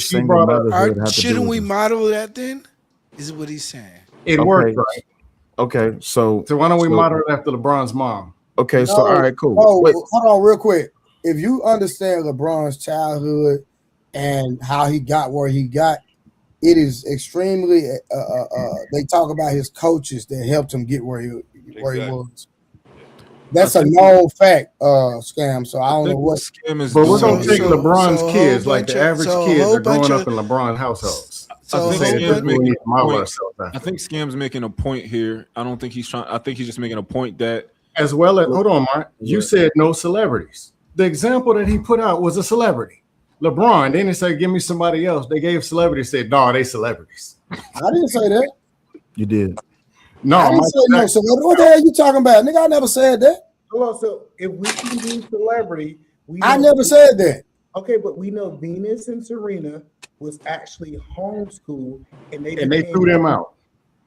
single motherhood have to do? Shouldn't we model that then? Is what he's saying. It worked, right? Okay, so why don't we model it after LeBron's mom? Okay, so all right, cool. Hold on, real quick. If you understand LeBron's childhood and how he got where he got, it is extremely. They talk about his coaches that helped him get where he was. That's a known fact, Scam. So I don't know what Scam is. But we're gonna take LeBron's kids, like the average kids are growing up in LeBron households. I think Scam's making a point here. I don't think he's trying. I think he's just making a point that, as well as hold on, Mark. You said no celebrities. The example that he put out was a celebrity. LeBron, they didn't say give me somebody else. They gave celebrities, said, no, they celebrities. I didn't say that. You did. No, I didn't say no celebrity. What the hell are you talking about? Nigga, I never said that. Hold on, so if we can do celebrity, I never said that. Okay, but we know Venus and Serena was actually homeschooled, and they threw them out.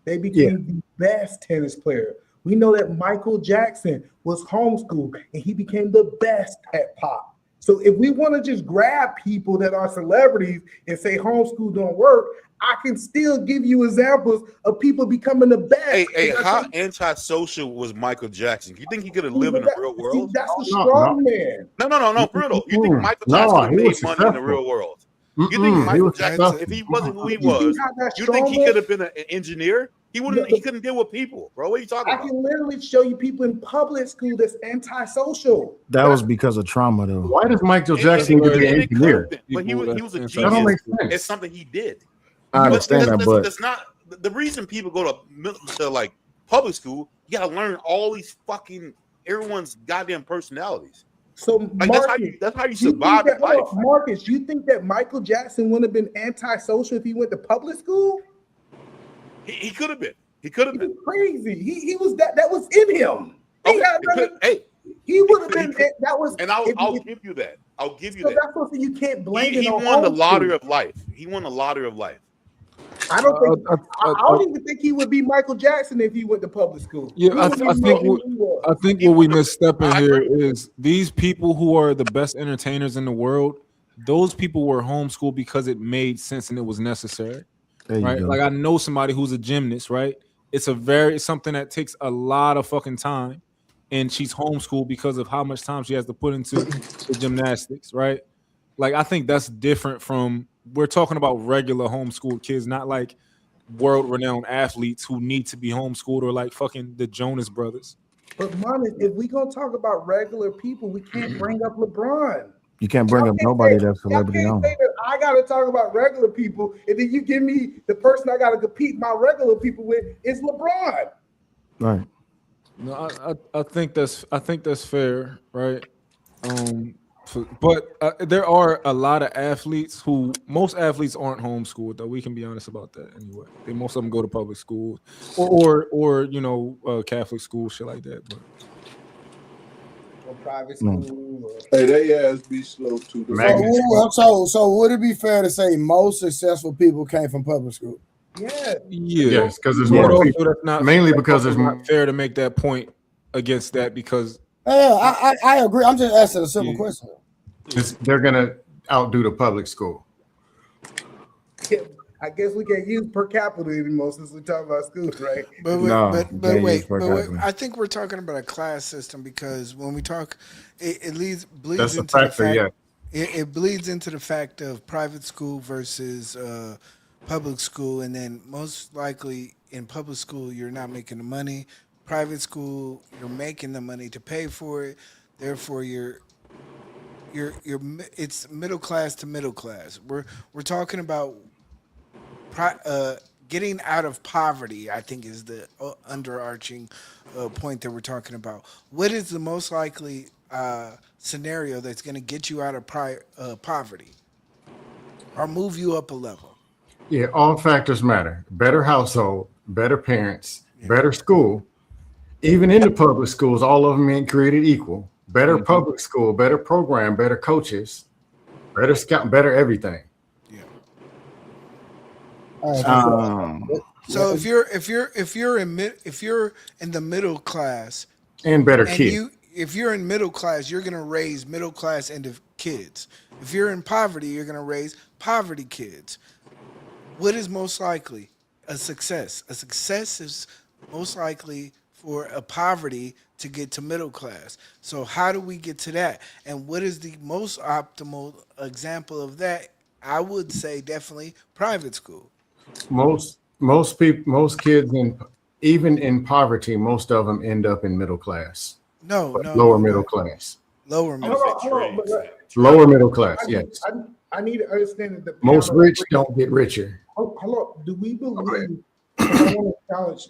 They became the best tennis player. We know that Michael Jackson was homeschooled, and he became the best at pop. So if we want to just grab people that are celebrities and say homeschool don't work, I can still give you examples of people becoming the best. Hey, how antisocial was Michael Jackson? You think he could have lived in the real world? That's a strong man. No, Bruno. You think Michael Jackson made money in the real world? You think Michael Jackson, if he wasn't who he was, you think he could have been an engineer? He wouldn't. He couldn't deal with people, bro. What are you talking about? I can literally show you people in public school that's antisocial. That was because of trauma, though. Why does Michael Jackson be an engineer? But he was a genius. It's something he did. I understand that, but that's not the reason people go to like public school. You gotta learn all these fucking everyone's goddamn personalities. So like, that's how you survive in life. Marcus, you think that Michael Jackson wouldn't have been antisocial if he went to public school? He could have been. He could have been crazy. He was that was in him. He would have been. That was. And I'll give you that. I'll give you that. That's something you can't blame. He won the lottery of life. He won the lottery of life. I don't think I don't even think he would be Michael Jackson if he went to public school. Yeah, I think what we misstepping here is these people who are the best entertainers in the world. Those people were homeschooled because it made sense and it was necessary, right? Like I know somebody who's a gymnast, right? It's something that takes a lot of fucking time, and she's homeschooled because of how much time she has to put into the gymnastics, right? Like I think that's different from we're talking about regular homeschooled kids, not like world-renowned athletes who need to be homeschooled or like fucking the Jonas Brothers. But Monty, if we gonna talk about regular people, we can't bring up LeBron. You can't bring up nobody that's celebrity owned. I gotta talk about regular people, and then you give me the person I gotta compete my regular people with is LeBron. Right. No, I think that's fair, right? But there are a lot of athletes most athletes aren't homeschooled, though. We can be honest about that anyway. Most of them go to public school or Catholic school, shit like that. But private school. Hey, they ass be slow too. So would it be fair to say most successful people came from public school? Yeah. Yes, because there's more people. That's not mainly because there's not fair to make that point against that because. I agree. I'm just asking a simple question. They're gonna outdo the public school. I guess we can't use per capita anymore since we talk about schools, right? But wait. I think we're talking about a class system because when we talk, it bleeds into the fact. Yeah. It bleeds into the fact of private school versus public school, and then most likely in public school you're not making the money. Private school you're making the money to pay for it. Therefore, it's middle class to middle class. We're talking about getting out of poverty, I think, is the underarching point that we're talking about. What is the most likely scenario that's going to get you out of poverty or move you up a level? Yeah, all factors matter. Better household, better parents, better school. Even in the public schools, all of them ain't created equal. Better public school, better program, better coaches, better scout, better everything. So if you're in the middle class and better kids, if you're in middle class, you're gonna raise middle class kids. If you're in poverty, you're gonna raise poverty kids. What is most likely a success? A success is most likely for a poverty to get to middle class. So how do we get to that? And what is the most optimal example of that? I would say definitely private school. Most kids even in poverty, most of them end up in middle class. Lower middle class. Lower middle class. Yes. I need to understand that most rich don't get richer. Hello. Do we believe? I want to challenge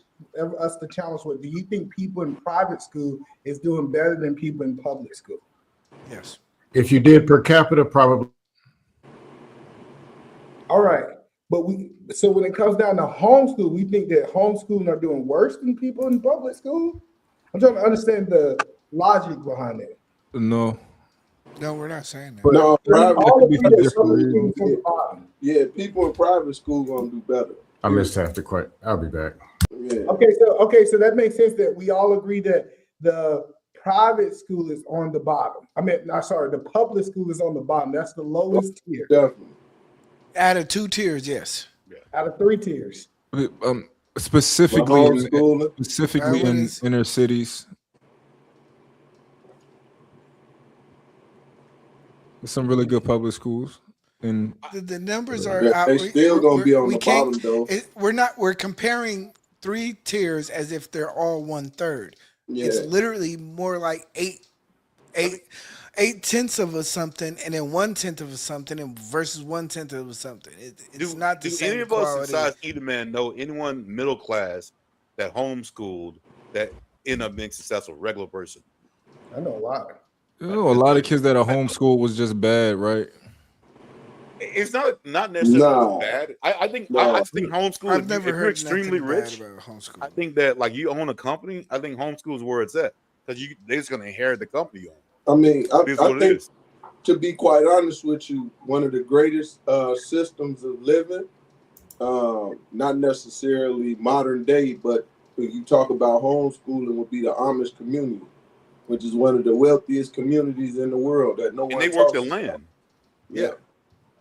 us to challenge what. Do you think people in private school is doing better than people in public school? Yes. If you did per capita, probably. All right. But so when it comes down to homeschool, we think that homeschooling are doing worse than people in public school? I'm trying to understand the logic behind it. No, we're not saying that. But no, yeah, people in private school gonna do better. I missed half the question. I'll be back. Yeah. Okay, so that makes sense that we all agree that the private school is on the bottom. The public school is on the bottom. That's the lowest tier. Definitely. Out of 2 tiers, yes. Out of 3 tiers. Specifically in inner cities. There's some really good public schools. And the numbers are out. They still gonna be on the bottom though. We're comparing 3 tiers as if they're all 1/3. Yeah. It's literally more like 8/10 of a something, and then 1/10 of a something, and versus 1/10 of a something. It's not the same. Do any of us besides either man know anyone middle class that homeschooled that end up being successful, regular person? I know a lot. A lot of kids that are homeschooled was just bad, right? It's not necessarily bad. I think homeschool. I've never heard extremely rich. I think that like you own a company. I think homeschool is where it's at because they're just gonna inherit the company you own. I mean, I think to be quite honest with you, one of the greatest systems of living not necessarily modern day, but when you talk about homeschooling, would be the Amish community, which is one of the wealthiest communities in the world that no one. And they work the land. Yeah.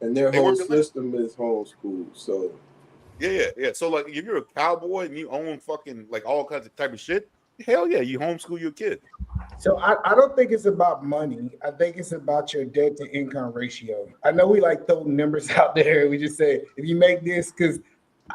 And their whole system is homeschooled. So yeah. So like if you're a cowboy and you own fucking like all kinds of type of shit, hell yeah, you homeschool your kid. So I don't think it's about money. I think it's about your debt to income ratio. I know we like throw numbers out there. We just say if you make this, because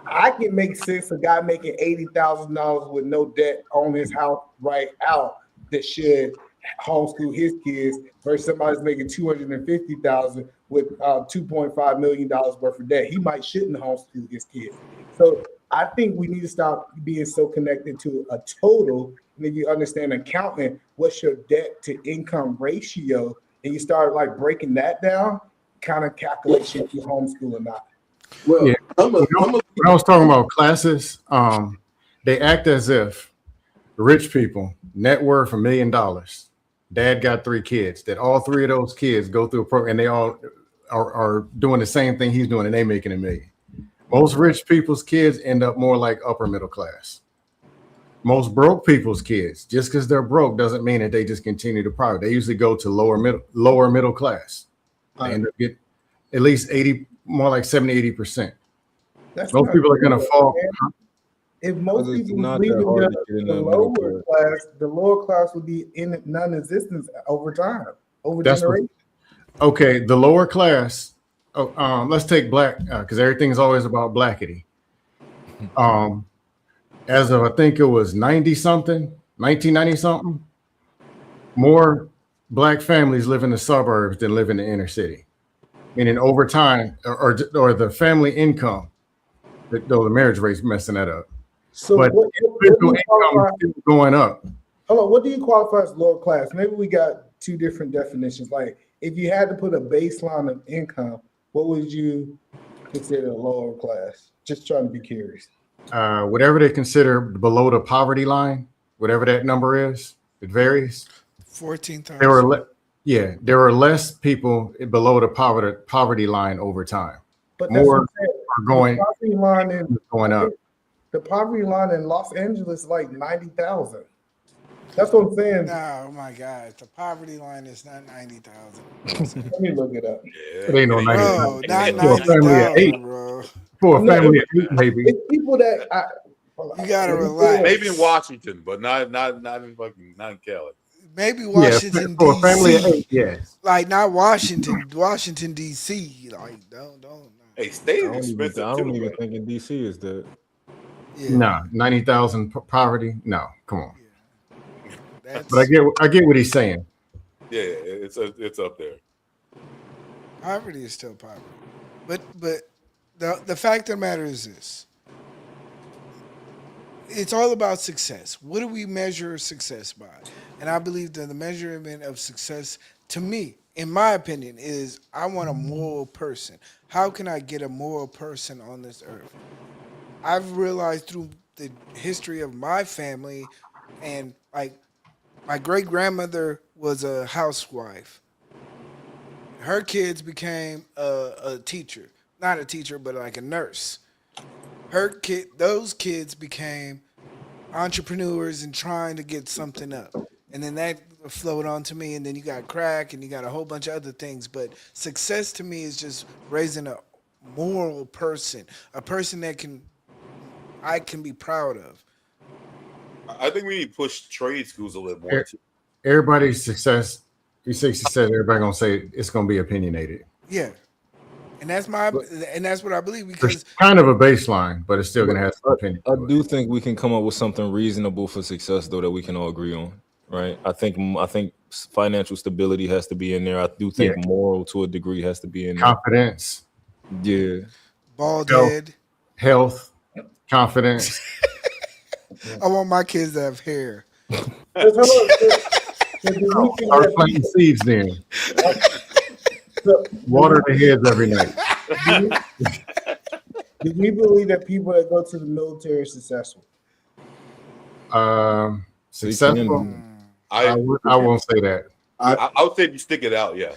I can make sense a guy making $80,000 with no debt on his house right out that should homeschool his kids versus somebody's making $250,000 with $2.5 million worth of debt. He shouldn't homeschool his kids. So I think we need to stop being so connected to a total. And if you understand accounting, what's your debt to income ratio, and you start like breaking that down, kind of calculate if you homeschool or not. Well, yeah. When I was talking about classes, they act as if rich people, net worth $1 million. Dad got 3 kids. That all 3 of those kids go through a program, and they all are doing the same thing he's doing, and they making $1 million. Most rich people's kids end up more like upper middle class. Most broke people's kids, just because they're broke doesn't mean that they just continue to poverty. They usually go to lower middle class. They end up getting at least 80, more like 70, 80%. Most people are going to fall. If most people leave the lower class would be in non-existence over time, over generations. Okay, the lower class. Let's take black because everything's always about blackity. As of I think it was 1990 something, more black families live in the suburbs than live in the inner city. Meaning over time, or the family income, though the marriage rate's messing that up. So but individual income is still going up. Hold on, what do you qualify as lower class? Maybe we got 2 different definitions. Like if you had to put a baseline of income, what would you consider a lower class? Just trying to be curious. Whatever they consider below the poverty line, whatever that number is, it varies. 14,000. There are less people below the poverty line over time. But more are going up. The poverty line in Los Angeles is like 90,000. That's what I'm saying. No, oh my God, the poverty line is not 90,000. Let me look it up. It ain't no 90,000. Not 90,000, bro. For a family of 8, maybe. It's people that you gotta relax. Maybe in Washington, but not in Cali. Maybe Washington for a family of 8, yes. Like not Washington D.C. Like don't. Hey, state expensive. I don't even think in D.C. is that. Yeah. No, 90,000 poverty. No, come on. Yeah. But I get what he's saying. Yeah, it's up there. Poverty is still poverty, but the fact of the matter is this: it's all about success. What do we measure success by? And I believe that the measurement of success, to me, in my opinion, is I want a moral person. How can I get a moral person on this earth? I've realized through the history of my family, and like my great grandmother was a housewife. Her kids became a teacher, not a teacher, but like a nurse. Those kids became entrepreneurs and trying to get something up. And then that flowed on to me, and then you got crack, and you got a whole bunch of other things. But success to me is just raising a moral person, a person that I can be proud of. I think we need to push trade schools a little more. Everybody's success, you say success, everybody gonna say it's gonna be opinionated. Yeah. And that's what I believe, because it's kind of a baseline, but it's still gonna have some opinion. I do think we can come up with something reasonable for success though that we can all agree on. Right. I think financial stability has to be in there. I do think moral to a degree has to be in there. Confidence. Yeah. Bald head. Health. Confidence. I want my kids to have hair. Start planting seeds then. Water the heads every night. Do we believe that people that go to the military are successful? Successful? I won't say that. I would say if you stick it out, yeah.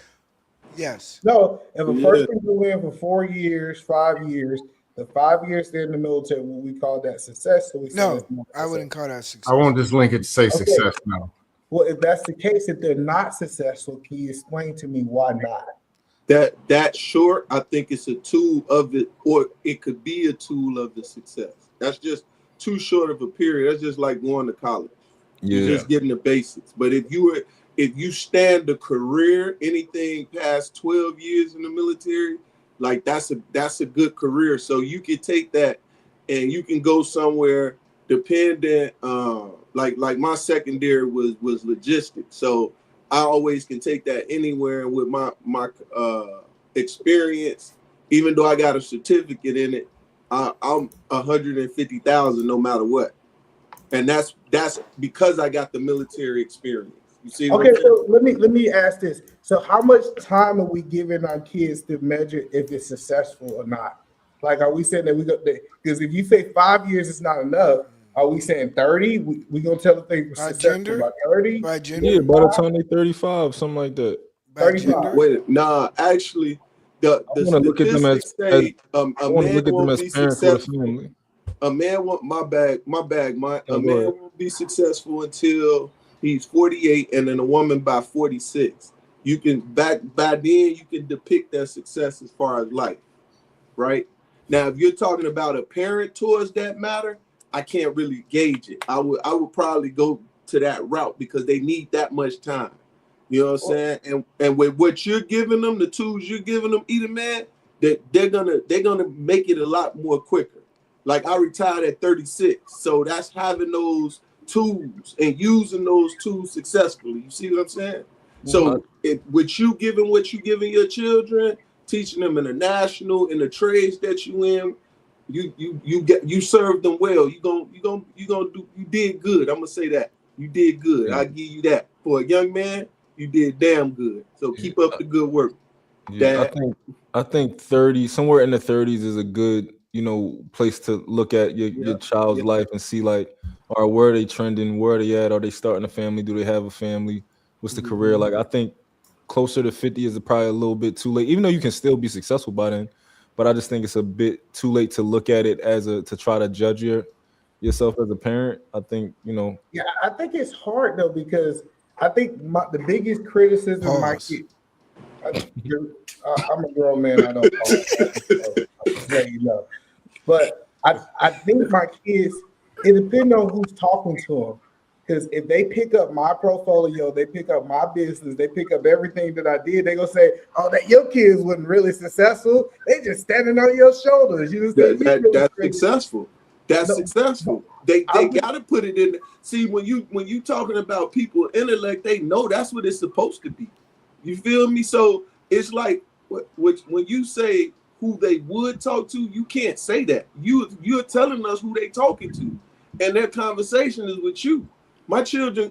Yes. No, if a person go in for 4 years, 5 years, The 5 years they're in the military, will we call that success? Or we say No, that's not I wouldn't call that success. I won't just link it to say Okay. success now. Well, if that's the case, if they're not successful, can you explain to me why not? That short, I think it's a tool of it, or it could be a tool of the success. That's just too short of a period. That's just like going to college. You're just getting the basics. But if you stand a career, anything past 12 years in the military, like that's a good career. So you could take that and you can go somewhere dependent. Like my secondary was logistics, so I always can take that anywhere. And with my experience, even though I got a certificate in it, I'm 150,000 no matter what, and that's because I got the military experience. You see? Okay, so let me ask this. So how much time are we giving our kids to measure if it's successful or not? Like, are we saying that we got because if you say 5 years is not enough, are we saying 30? We gonna tell the thing By successful gender? by 30? By gender? Yeah, by the time they 35, something like that. By 35. gender? Wait, nah, actually, the I want to look at them as, statistics say I a want to man look at them won't as be parents for the successful. family. A man won't a man go ahead. won't be successful until he's 48, and then a woman by 46. You can by then you can depict their success as far as life, right? Now, if you're talking about a parent towards that matter, I can't really gauge it. I would probably go to that route because they need that much time. You know what I'm saying? And with what you're giving them, the tools you're giving them, either man, that they're gonna make it a lot more quicker. Like I retired at 36, so that's having those tools and using those tools successfully. You see what I'm saying? So what you giving your children, teaching them in the national, in the trades that you in, you served them well. You did good. I'm gonna say that. You did good. I give you that. For a young man, you did damn good. So keep up the good work. Yeah, I think 30, somewhere in the 30s is a good, place to look at your child's life and see like, all right, where are they trending? Where are they at? Are they starting a family? Do they have a family? What's the career like? I think closer to 50 is probably a little bit too late, even though you can still be successful by then. But I just think it's a bit too late to look at it to try to judge yourself as a parent. I think, Yeah, I think it's hard though, because I think the biggest criticism of my kid. I'm a grown man. I don't know. But I think my kids, it depends on who's talking to them. Because if they pick up my portfolio, they pick up my business, they pick up everything that I did, they gonna say, "Oh, that your kids wasn't really successful. They just standing on your shoulders." You know, that's successful. That's successful. They got to put it in. See, when you talking about people intellect, they know that's what it's supposed to be. You feel me? So it's like when you say who they would talk to, you can't say that. You're telling us who they talking to, and their conversation is with you. My children,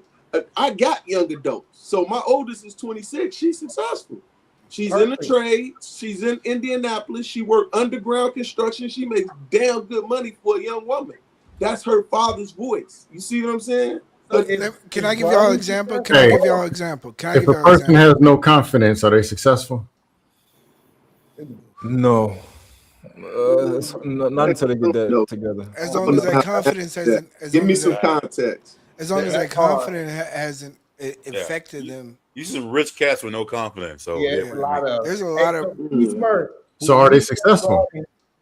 I got young adults. So my oldest is 26. She's successful. She's in the trade. She's in Indianapolis. She worked underground construction. She makes damn good money for a young woman. That's her father's voice. You see what I'm saying? Can I give y'all an example? Can I give y'all an example? If a person has no confidence, are they successful? No. Not until they get that together. As long as that confidence hasn't, give me some context. As long as that confidence hasn't affected them. You some rich cats with no confidence. So there's a lot of. So are they successful?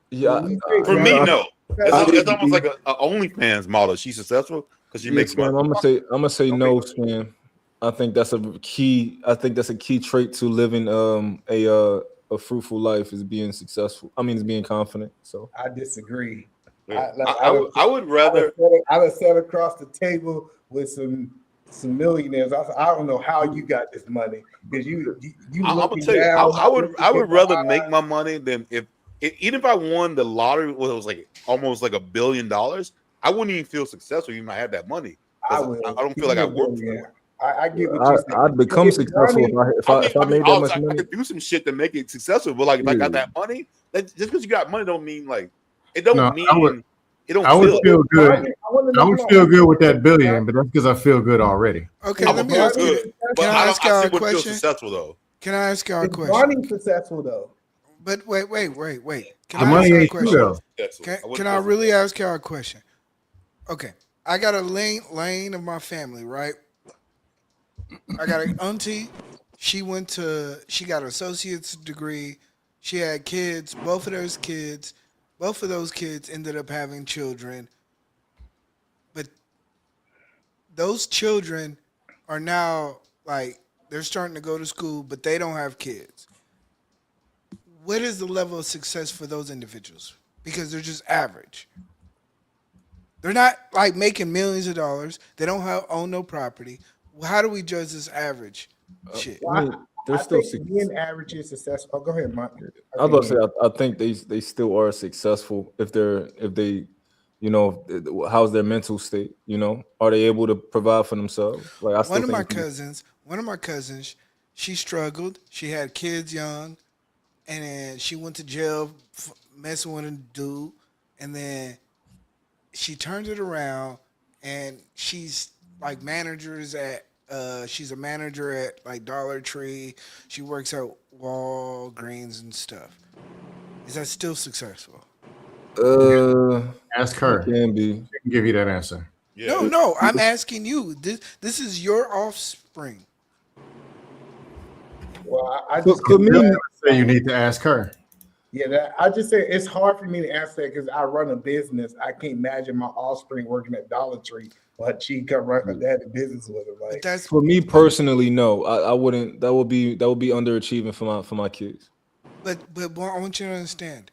Yeah. For me, no. It's almost like a OnlyFans model. She's successful because she makes money. I'm gonna say no, Spam. I think that's a key. I think that's a key trait to living a fruitful life is being successful. I mean, it's being confident. So I disagree. I would rather. I would sat across the table with some millionaires. I don't know how you got this money because you. I'm gonna tell you, I would rather make my money than even if I won the lottery. It was like almost like $1 billion. I wouldn't even feel successful even if I had that money. I don't feel like I worked for it. I get what you're saying. I'd become successful if I made that much money. I could do some shit to make it successful, but like if I got that money, just because you got money don't mean like it don't mean it don't. I would feel good. I would feel good with that billion, but that's because I feel good already. Okay, let me ask you. Can I ask y'all a question? Successful though. Can I ask y'all a question? Bonnie's successful though. But wait. Can The I money ask you a ain't true question? though. Can I really ask y'all a question? Okay. I got a lane of my family, right? I got an auntie. She got an associate's degree. She had kids. Both of those kids ended up having children. But those children are now like, they're starting to go to school, but they don't have kids. What is the level of success for those individuals? Because they're just average. They're not like making millions of dollars. They don't own no property. How do we judge this average shit? Well, they're I still think being average is successful. Oh, go ahead, Mike. I was about to say, I think they still are successful if they, you know, how's their mental state? You know, are they able to provide for themselves? Like, I still One of think my cousins, she struggled. She had kids young, and then she went to jail messing with a dude, and then she turned it around, and she's like she's a manager at like Dollar Tree. She works at Walgreens and stuff. Is that still successful? Ask her. Can be. She can give you that answer. Yeah. No, I'm asking you. This is your offspring. Well, I So just for me, say you need to ask her. Yeah, I just say it's hard for me to answer that because I run a business. I can't imagine my offspring working at Dollar Tree, but she can run her daddy business with her. Like, That's For me personally, no, I wouldn't. That would be underachieving for my kids. But I want you to understand.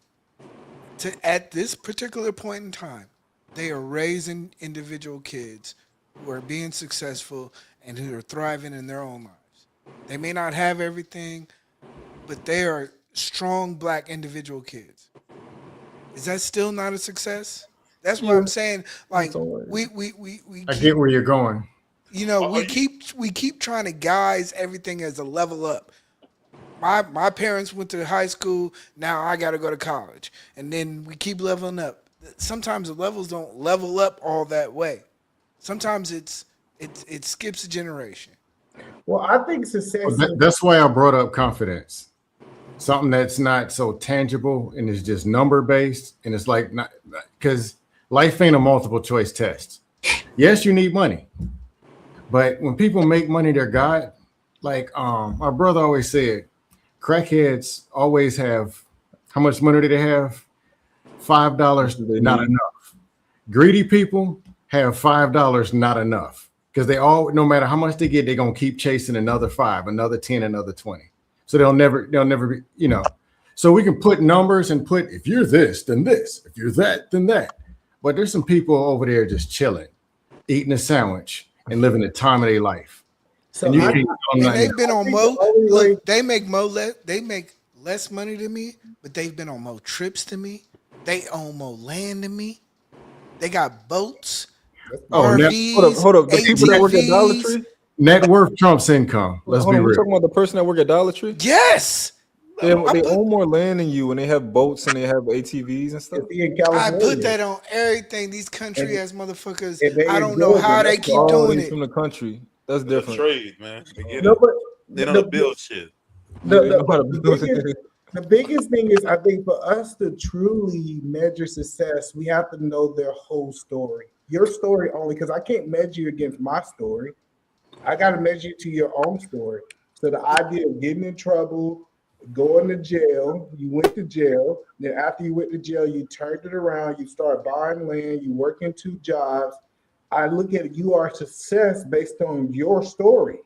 At this particular point in time, they are raising individual kids who are being successful and who are thriving in their own lives. They may not have everything, but they are strong black individual kids. Is that still not a success? That's what I'm saying. Like we I get where you're going. You know, we keep trying to guise everything as a level up. My parents went to high school. Now I got to go to college, and then we keep leveling up. Sometimes the levels don't level up all that way. Sometimes it skips a generation. well, I think success. Well, that's why I brought up confidence. Something that's not so tangible and is just number based, and it's like not because life ain't a multiple choice test. Yes, you need money, but when people make money their God, like my brother always said, crackheads always have how much money do they have? $5 not enough. Greedy people have $5 not enough because they all, no matter how much they get, they're gonna keep chasing another 5, another 10, another 20. So they'll never be, you know. So we can put numbers and put if you're this, then this, if you're that, then that. But there's some people over there just chilling, eating a sandwich and living the time of their life. So and you And can't, they've been on think more. the only way- Look, they make less money than me, but they've been on more trips than me. They own more land than me. They got boats, RVs, Hold up. The people that work at Dollar ATVs. Tree. net worth trumps income. Let's Hold be on, we're real. talking about the person that work at Dollar Tree. Yes, They own more land than you, and they have boats and they have ATVs and stuff. in I California. put that on everything. These country ass motherfuckers. and they I don't know enjoy how it. they That's keep all doing He's it. from the country. That's It's a different. trade, man. They get No, it. but They don't build shit. the biggest thing is, I think for us to truly measure success, we have to know their whole story. Your story only, because I can't measure you against my story. I got to measure you to your own story. So the idea of getting in trouble, going to jail, you went to jail. Then after you went to jail, you turned it around. You start buying land. You work in 2 jobs. I look at it, you are success based on your story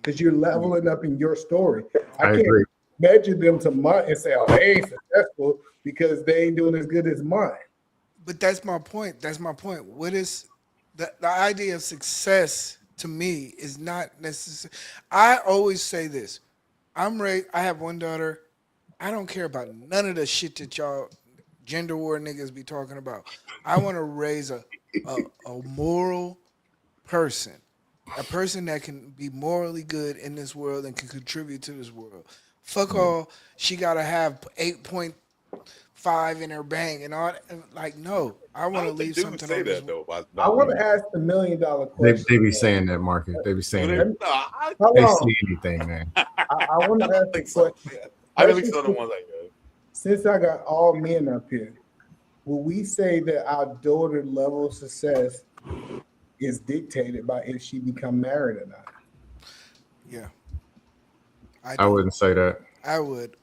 because you're leveling up in your story. I can't agree. measure them to mine and say, oh, they ain't successful because they ain't doing as good as mine. But that's my point. What is the idea of success to me is not necessary. I always say this. I have one daughter. I don't care about none of the shit that y'all gender war niggas be talking about. I want to raise a moral person, a person that can be morally good in this world and can contribute to this world. Fuck all. She gotta have 8.5 in her bank and all. Like, no, I want to leave something. Say on this that though. I want to ask the $1 million question. They be saying that, Marcus. They be saying that. Hold They on. see anything, man. I want to ask the question. I really saw the ones like that. since I got all men up here, will we say that our daughter level of success is dictated by if she become married or not? Yeah. I wouldn't say that. I would.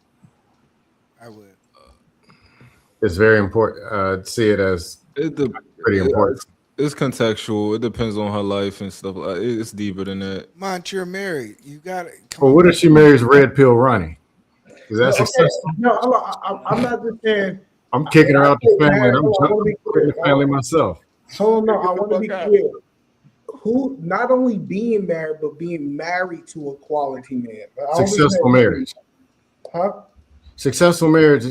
It's very important. See it as pretty important. It's contextual. It depends on her life and stuff. It's deeper than that. Mont, you're married. You got it. Well, what if she marries Red Pill Ronnie? Is that successful? No, I'm not just saying. I'm kicking her out the family. And I'm jumping the family myself. Hold on, I want to be clear. Who not only being married, but being married to a quality man. Successful marriage. Huh? Successful marriage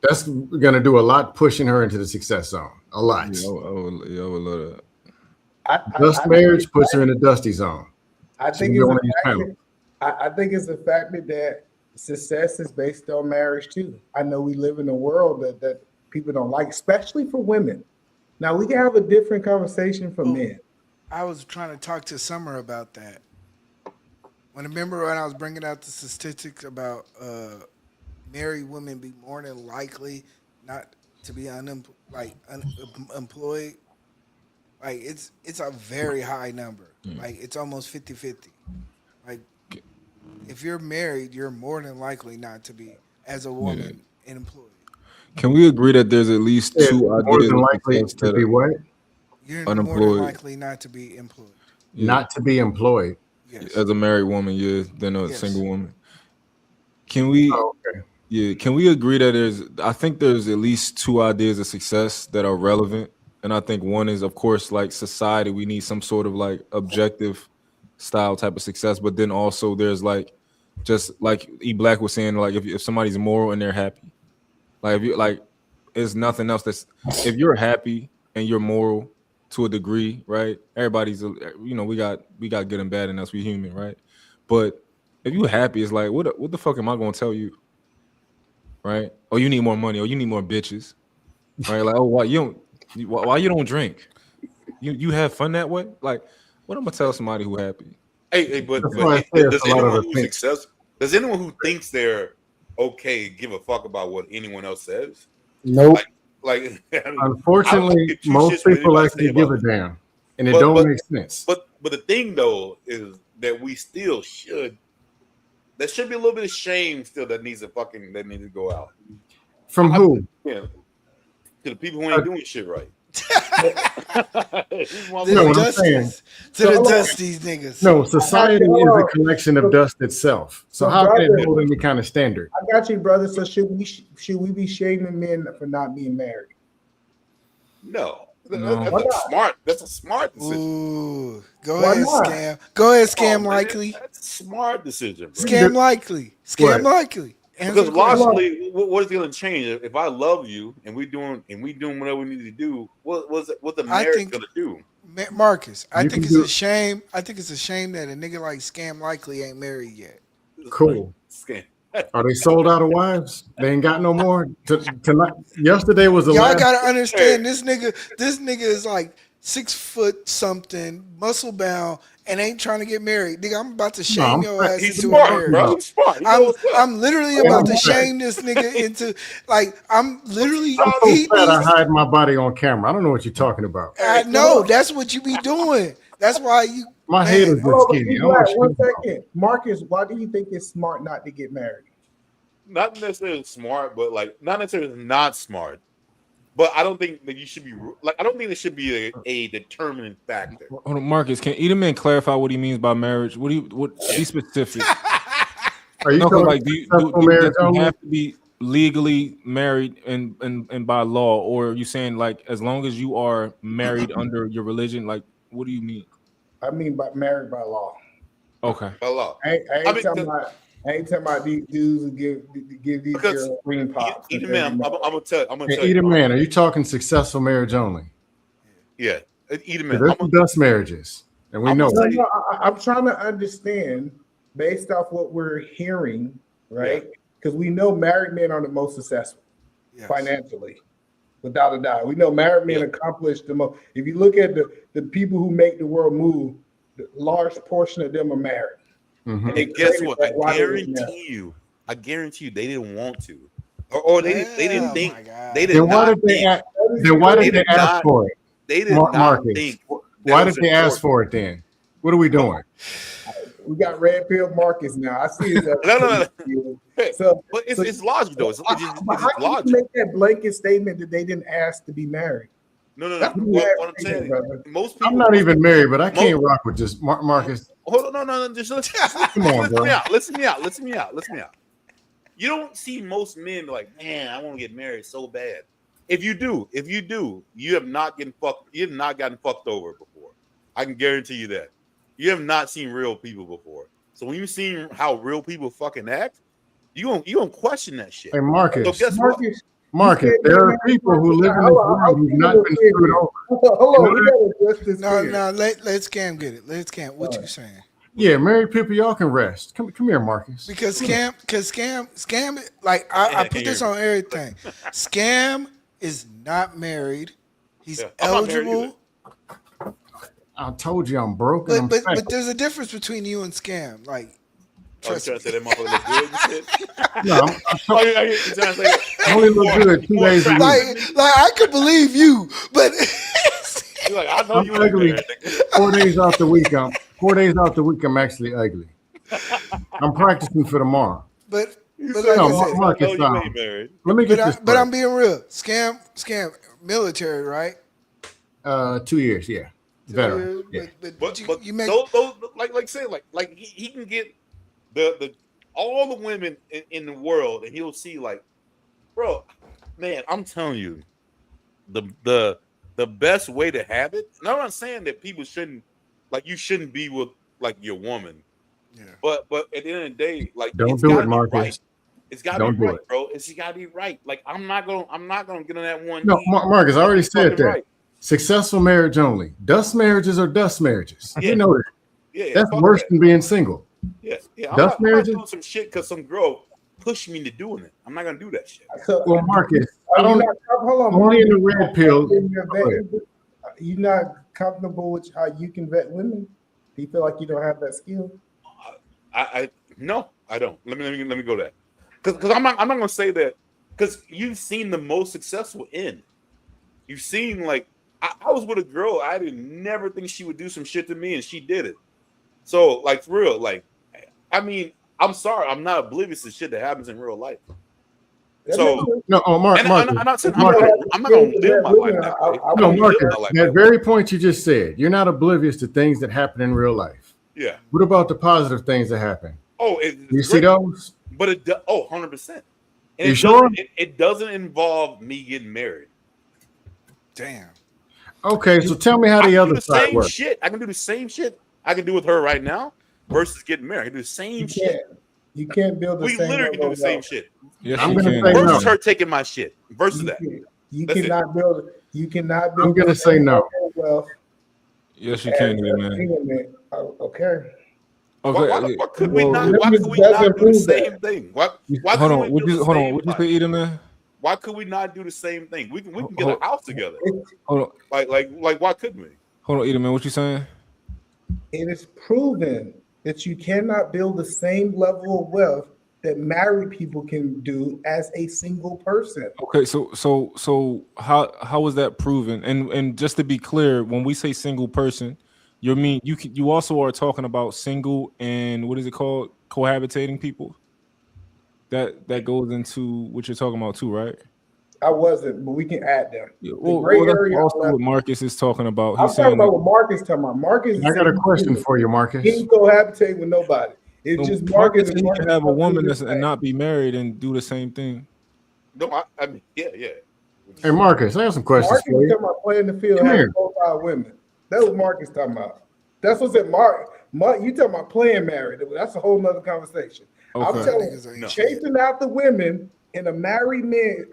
that's going to do a lot pushing her into the success zone. A lot. Yeah, I would love that. Dust marriage puts her in the dusty zone. I think it's the fact that success is based on marriage too. I know we live in a world that people don't like, especially for women. Now we can have a different conversation for men. I was trying to talk to Summer about that. Remember when I was bringing out the statistics about married women be more than likely not to be unemployed? Like it's a very high number. Like it's almost 50-50. Like if you're married, you're more than likely not to be, as a woman, employed. Can we agree that there's at least two more ideas than likely to be what? You're unemployed? more than likely not to be employed. Not to be employed. Yes. As a married woman, than a single woman. Can we? Can we agree that I think there's at least two ideas of success that are relevant, and I think one is, of course, like society. We need some sort of like objective style type of success, but then also there's like, just like E Black was saying, like if somebody's moral and they're happy, like if you like, it's nothing else that's if you're happy and you're moral to a degree, right? Everybody's, we got good and bad in us. We human, right? But if you're happy, it's like, what the fuck am I gonna tell you? Right? Oh, you need more money. Oh, you need more bitches. Right? Like, oh, why you don't drink? You have fun that way? Like, what am I gonna tell somebody who happy? Hey, but does anyone who thinks they're okay give a fuck about what anyone else says? Nope. Like unfortunately, most people actually give a damn, and it don't make sense. But the thing though is that we still should. There should be a little bit of shame still that needs to go out. From who? Yeah, to the people who ain't doing shit right. No, what I'm saying. To the dusty niggas. No, society is a collection of dust itself. So how can it hold any kind of standard? I got you, brother. So should we be shaming men for not being married? No. That's a smart decision. Ooh, go ahead, Scam. Go ahead, Scam Likely. That's a smart decision. Bro. Scam Likely. Scam Likely. Because logically, what is going to change if I love you and we doing whatever we need to do? What the marriage going to do? Marcus, I think it's a shame. I think it's a shame that a nigga like Scam Likely ain't married yet. Cool. Scam. Are they sold out of wives? They ain't got no more. Tonight, yesterday was the Y'all last. gotta understand this nigga is like 6 foot something, muscle bound, and ain't trying to get married. Nigga, I'm about to shame your ass into a marriage. Bro. He's smart. I'm literally about to shame this nigga into I'm literally I'm so fat I hide my body on camera. I don't know what you're talking about. I know that's what you be doing. That's why my head is just skinny. One second, Marcus. Why do you think it's smart not to get married? Not necessarily smart, but not necessarily not smart. But I don't think that you should be I don't think it should be a determining factor. Hold on, Marcus, can Edelman clarify what he means by marriage? What be specific? Are you talking do you have to be legally married and by law, or are you saying like as long as you are married under your religion? Like, what do you mean? I mean by married by law. Okay. By law. I ain't talking about these dudes who give these girls green pops. I'm gonna tell you. Edelman, are you talking successful marriage only? Yeah, Edelman. There's dust marriages, and we know. I'm trying to understand based off what we're hearing, right? Because we know married men are the most successful financially, without a doubt. We know married men accomplish the most. If you look at the people who make the world move, the large portion of them are married. Mm-hmm. And guess what? I guarantee you, I guarantee you they didn't want to, or they didn't think. They did Then why not did they? think. Then why did they did ask not- for it? They did not Marcus, think. why that did was they ask for it then? What are we doing? We got red pill Marcus now. I see his. No. So, But it's logical though. It's but just how can logic. you make that blanket statement that they didn't ask to be married? No. That's What I'm saying, most people. I'm not even married, but I can't rock with just Marcus. Hold on, no. Just Come on, bro. Listen me out. You don't see most men like, man, I want to get married so bad. If you do, you have not gotten fucked over before. I can guarantee you that. You have not seen real people before. So when you see how real people fucking act, you gonna question that shit. Hey, Marcus. So guess what? Marcus, there are people who live in this world who've not been screwed over. Hold on, we gotta address this. No, let's Cam get it. Let's Cam. What you saying? Yeah, married people, y'all can rest. Come here, Marcus. Because Scam, like I put this on everything. Scam is not married. He's eligible. I told you I'm broken. But there's a difference between you and Scam. Like, trust trying to say that motherfucker look good and shit? No, I only look good 2 days a week. Like I could believe you, but you're like, I know I'm you ugly. there, 4 days out the week, I'm actually ugly. I'm practicing for tomorrow. But like No, I said, Marcus, let me get this. but I'm being real. Scam, military, right? 2 years, yeah. Better. Yeah. But you make those like he can get the all the women in the world, and he'll see like, bro, man, I'm telling you, the best way to have it. And I'm not saying that people shouldn't, like, you shouldn't be with like your woman. Yeah. But at the end of the day, like, Don't do it, Marcus. right. It's got to be Don't do right, it. bro. It's got to be right. Like, I'm not gonna get on that one. No, knee. Marcus, I already It's said fucking that. right. Successful marriage only. Dust marriages are dust marriages. Yeah. You know that. Yeah, That's fuck worse that. than being single. Yeah. Dust I'm not marriages? doing some shit because some girl pushed me into doing it. I'm not gonna do that shit. Well, Marcus, I Are you don't. not, hold on, Only in the Marcus, red pill. You're not comfortable with how you can vet women? Do you feel like you don't have that skill? No, I don't. Let me go there. Because I'm not gonna say that, because you've seen the most successful end. You've seen, like, I was with a girl, I didn't never think she would do some shit to me, and she did it. So, like, for real, like, I mean, I'm sorry, I'm not oblivious to shit that happens in real life. So No, Marcus. I'm not saying Marcus. I'm not gonna live my life that way. I'm No, gonna live Marcus, my life that very point you just said, you're not oblivious to things that happen in real life. Yeah. What about the positive things that happen? Oh, You see those? But 100%. And You it sure? it doesn't involve me getting married. Damn. Okay, so tell me how the other side works. Shit. I can do the same shit I can do with her right now versus getting married. I can do the same shit. You can't build the We same. literally can do the same shit. Yes, I'm you gonna can. say Versus no. her taking my shit. Versus that. You That's cannot build. You cannot build. I'm gonna say no. Well, Yes, you can, man. Okay. Okay. Why could we well, not? Why could we not do the same thing? Why hold could on. we Would do you the hold on? same Would you thing? say Edom, man? Why could we not do the same thing? We can get Hold- a house together. Hold on. Like why couldn't we? Hold on, Edom, man. What you saying? It is proven that you cannot build the same level of wealth that married people can do as a single person. Okay, so how is that proven? And just to be clear, when we say single person, you also are talking about single and what is it called? Cohabitating people. That goes into what you're talking about too, right? I wasn't, but we can add them. Well, gray that's area, also what Marcus is talking about. I'm He's talking saying about what Marcus talking about. Marcus, I got a question for you, Marcus. He ain't cohabitate with nobody. It's just Marcus. Marcus can have a woman and not be married and do the same thing. No, I mean, yeah. Hey, Marcus, I have some questions Marcus for was you. talking about playing the field, Come having here. 4 5 women. That's what Marcus talking about. That's what's at Mark. You talking about playing married? That's a whole nother conversation. I'm Okay. telling you, chasing after women and a married man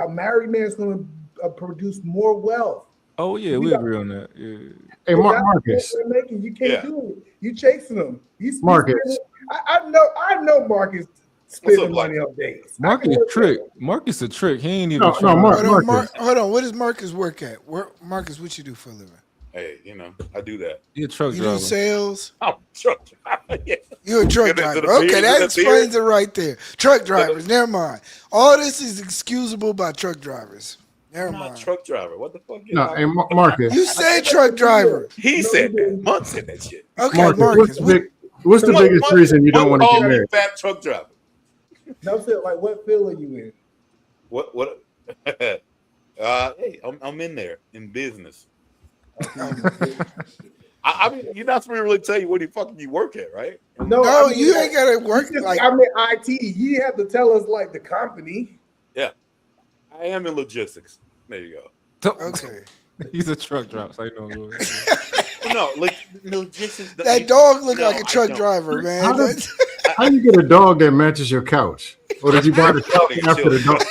is going to produce more wealth. Oh yeah, we agree on that. Yeah. Hey, Marcus. You can't do it. You chasing them. Marcus. I know Marcus spending money on dates. Marcus a trick. Marcus a trick. He ain't even. No, trying. Marcus. Hold on. What does Marcus work at? Marcus, what you do for a living? Hey, you know, I do that. You're a truck You driver. do sales. I'm a truck driver. Yeah. You're a truck Get into driver. the Okay, beard, that the explains it beard. right there. Truck drivers. Never mind. All this is excusable by truck drivers. Never I'm not a mind. truck driver. What the fuck? No, hey, Marcus. You said truck driver. He said that. Month said that shit. Okay, Marcus, Marcus. what's the biggest reason you don't want to get married? Fat truck driver. No, I'm saying, like, what field are you in? What? Hey, I'm in there in business. I mean, you're not supposed to really tell you what the fucking you work at, right? No, No, I mean, you ain't gotta work like. I'm in IT. You have to tell us like the company. Yeah, I am in logistics. There you go. Okay. He's a truck driver. So I know. No, like logistics. That dog look No, like a truck I don't. driver, man. How you get a dog that matches your couch? Or did you buy the couch after the dog?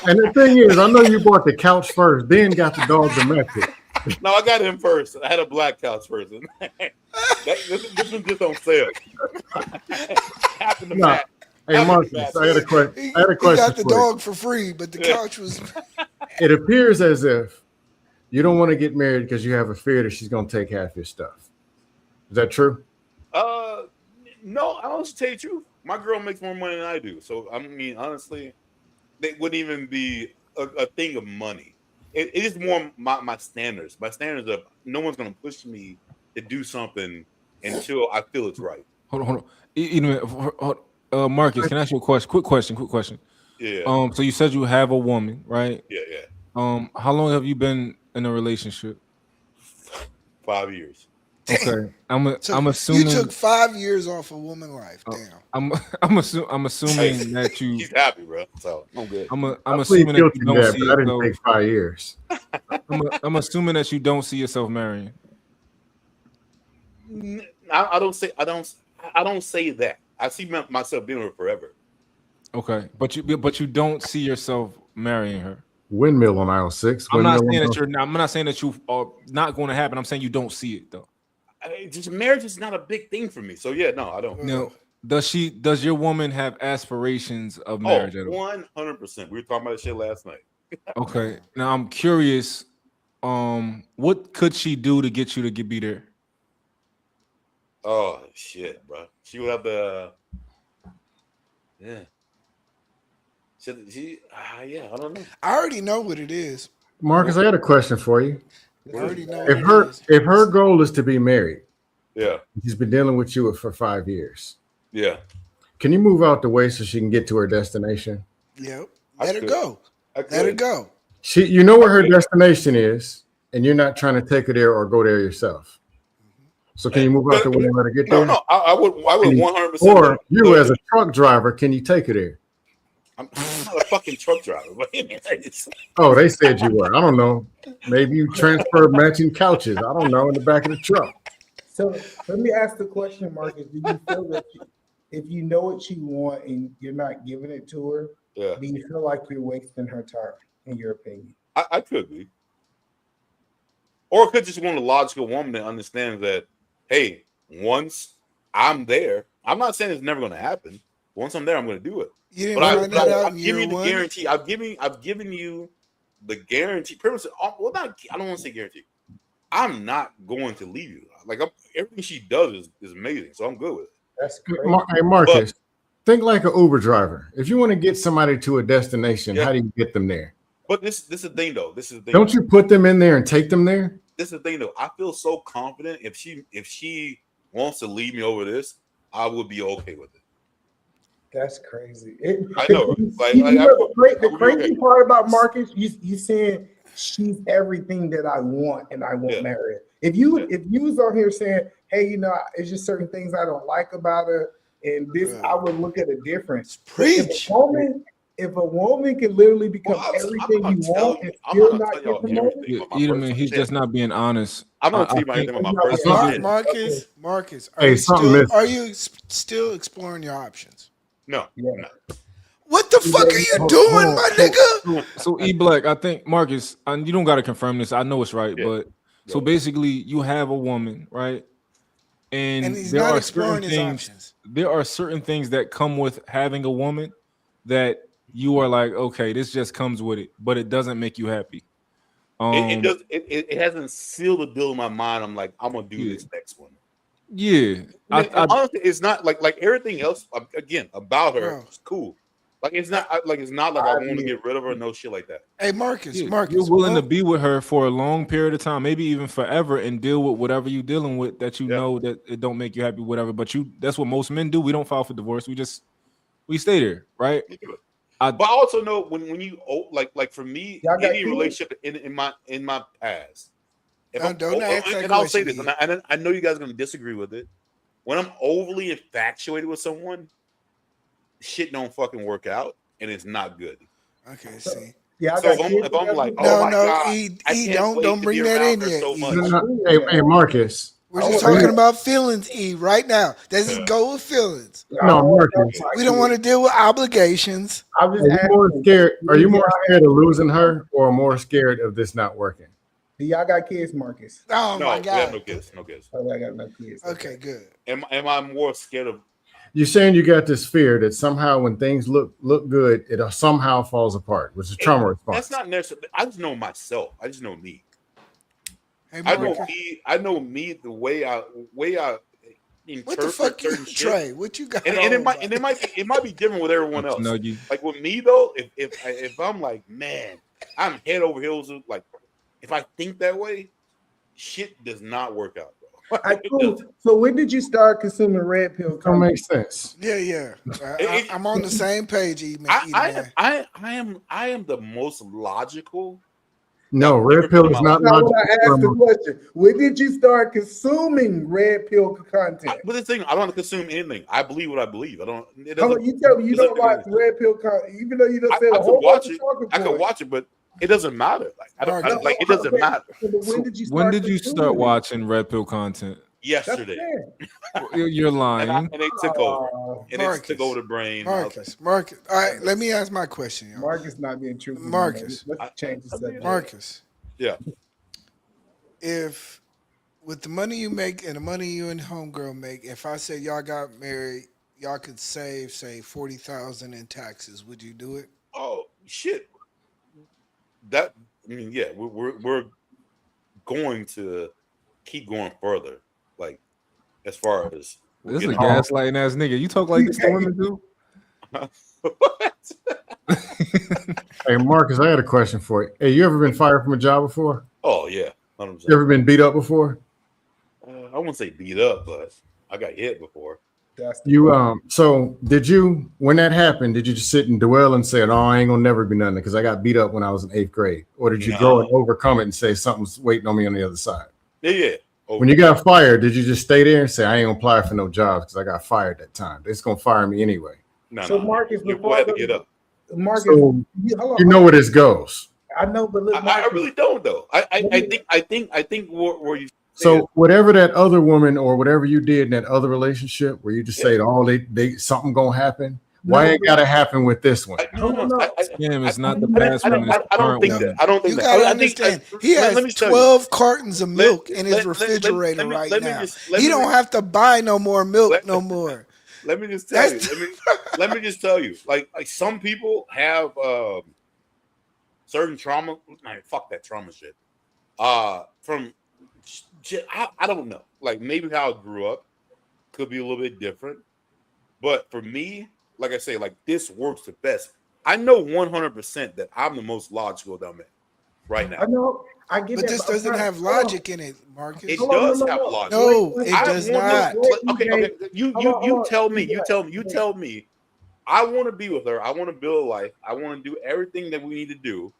And the thing is, I know you bought the couch first, then got the dog to match it. No, I got him first. I had a black couch first. This one just on sale. Happened to No. match. Hey, Marcus, I had a question. He I had a question got the for you. dog for free, but the couch was. It appears as if you don't want to get married because you have a fear that she's going to take half your stuff. Is that true? No, I'll just tell you the truth. My girl makes more money than I do. So, I mean, honestly, they wouldn't even be a thing of money. It is more my standards. My standards of no one's going to push me to do something until I feel it's right. Hold on. Marcus, can I ask you a question? Quick question. Yeah. So you said you have a woman, right? Yeah. How long have you been in a relationship? 5 years. Okay. I'm So assuming you took 5 years off a woman life. Damn. I'm assuming that you. He's happy, bro. So I'm good. I'm I assuming plead that guilty you to don't that, see but I didn't yourself. take 5 years. I'm assuming that you don't see yourself marrying. I don't say that. I see myself being with her forever. Okay, but you don't see yourself marrying her. Windmill on aisle 6. I'm not windmill saying on- that I'm not saying that you are not going to happen. I'm saying you don't see it though. Just marriage is not a big thing for me. So yeah, no, I don't. No. Does your woman have aspirations of marriage at all? 100%. We were talking about this shit last night. Okay. Now I'm curious. What could she do to get you to be there? Oh shit, bro. She would have to. Yeah. Yeah, I don't know. I already know what it is. Marcus, I got a question for you. I already know. If her goal is to be married, yeah, she's been dealing with you for 5 years. Yeah. Can you move out the way so she can get to her destination? Yep. Let her go. Let her go. You know where her destination is, and you're not trying to take her there or go there yourself. So can you move out the way and let her get there? No, I would 100%. Or you as a truck driver, can you take her there? I'm not a fucking truck driver. Oh, they said you were. I don't know. Maybe you transfer matching couches. I don't know, in the back of the truck. So let me ask the question, Marcus. Do you feel that if you know what you want and you're not giving it to her, do you feel like you're wasting her time, in your opinion? I could be. Or I could just want a logical woman that understands that, hey, once I'm there, I'm not saying it's never going to happen. Once I'm there, I'm going to do it. You But I've given you the one? guarantee. I've given you the guarantee. Pretty much, well, not. I don't want to say guarantee. I'm not going to leave you. Like everything she does is amazing, so I'm good with it. That's great. Hey, Marcus, think like an Uber driver. If you want to get somebody to a destination, how do you get them there? But this is the thing, though. This is the thing. Don't you put them in there and take them there? This is the thing, though. I feel so confident. If she wants to lead me over this, I would be okay with it. That's crazy. I know. The crazy part about Marcus, you saying she's everything that I want, and I won't marry her. If you was on here saying, hey, you know, it's just certain things I don't like about her, and this, I would look at a difference. Preach. If a woman can literally become everything you want and still not get promoted, He's just not being honest. I'm not telling you anything about my personal life. Marcus, Hey, something missing. are you still exploring your options? No. What the fuck are you doing, my nigga? So E Black, I think Marcus, you don't got to confirm this. I know it's right, but so basically, you have a woman, right? And he's there not are exploring certain his things. options. There are certain things that come with having a woman that you are like, okay, this just comes with it, but it doesn't make you happy. It does. It hasn't sealed the deal in my mind. I'm like, I'm gonna do this next one. Yeah, And honestly, it's not like everything else. Again, about her, it's cool. Like it's not like I want to get rid of her. No shit like that. Hey, Marcus, you're willing to be with her for a long period of time, maybe even forever, and deal with whatever you're dealing with that you know that it don't make you happy, whatever. But that's what most men do. We don't file for divorce. We stay there, right? But I also know when you like for me, any relationship in my past. And I'll say this, and I know you guys are going to disagree with it. When I'm overly infatuated with someone, shit don't fucking work out, and it's not good. Okay, see. Yeah, so if I'm like, oh my God, don't bring that in yet. So much. Hey, Marcus. We're just talking about feelings, E, right now. Let's just go with feelings. No, Marcus. We don't want to deal with obligations. Are you more scared of losing her or more scared of this not working? Do y'all got kids, Marcus? Oh my God. We have no kids. Oh, I got no kids. Okay, good. Am I more scared of? You're saying you got this fear that somehow when things look good, it somehow falls apart, which is trauma response. That's not necessarily. I just know myself. I just know me. Hey, I know me the way I interpret what the fuck you certain Trey? shit. What you got? And it might be different with everyone else. Like with me though, if I'm like, man, I'm head over heels. Like if I think that way, shit does not work out. Cool. So when did you start consuming red pill? Don't make sense. Yeah. I'm on the same page, I am the most logical. No, red pill is not logical. I asked the question. When did you start consuming red pill content? But the thing, I don't consume anything. I believe what I believe. I don't. You tell me you don't watch red pill content, even though you just said I could watch it. I could watch it, but it doesn't matter. Like I don't like it doesn't matter. When did you start watching red pill content? Yesterday. You're lying. And it took over. And it took over the brain. Marcus. All right, let me ask my question. Y'all. Marcus not being true. Marcus. Let's change the subject. Marcus. Yeah. If with the money you make and the money you and homegirl make, if I said y'all got married, y'all could save, say, $40,000 in taxes, would you do it? Oh shit. Yeah, we're going to keep going further. Like, as far as this is a gaslighting ass nigga. You talk like this to women do? Hey, Marcus, I had a question for you. Hey, you ever been fired from a job before? Oh yeah, 100%. You ever been beat up before? I wouldn't say beat up, but I got hit before. So did you, when that happened, did you just sit and dwell and say, "Oh, I ain't gonna never be nothing because I got beat up when I was in 8th grade," or did you go and overcome it and say something's waiting on me on the other side? Yeah. When you got fired, did you just stay there and say, "I ain't gonna apply for no jobs because I got fired that time"? It's gonna fire me anyway. So Marcus, before I had to get up. Marcus, so you know where this goes. I know, but look, I really don't though. I think where you. So whatever that other woman or whatever you did in that other relationship, where you just say, "Oh, they something gonna happen." Why it gotta happen with this one? It's not the past one. I don't think that. I don't think you that. gotta understand. He has 12 cartons of milk in his refrigerator right now. He don't have to buy no more milk no more. Let me just tell you. Let me just tell you. Like some people have certain trauma. Man, fuck that trauma shit. From I don't know. Like maybe how I grew up could be a little bit different. But for me, like I say, like this works the best. I know 100% that I'm the most logical dumb man right now. I know. I get but this doesn't have logic in it, Marcus. It does have logic. No, it does not. Okay. You tell me. You tell me. I want to be with her. I want to build a life. I want to do everything that we need to do.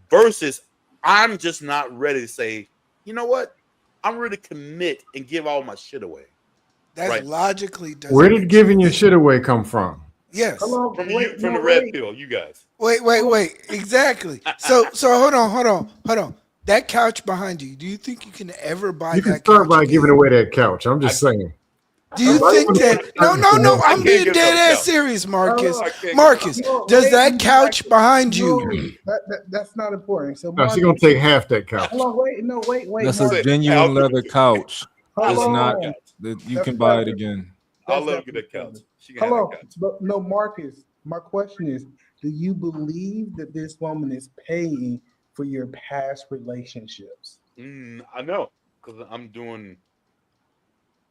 Versus, I'm just not ready to say, you know what? I'm ready to commit and give all my shit away. That's logically. Where did giving your shit away come from? Yes. From the red pill, you guys. Wait. Exactly. So hold on. That couch behind you, do you think you can ever buy you that couch? You can start by giving away that couch. I'm just saying. Do you think that? No. I'm being dead ass serious, Marcus. Marcus, does that couch behind you? That's not important. So no, she's gonna take half that couch. Hold on, wait. That's a genuine leather couch. It's not that you can buy it again. I'll let her get that couch. Hello, but no, Marcus. My question is: do you believe that this woman is paying for your past relationships? I know, because I'm doing.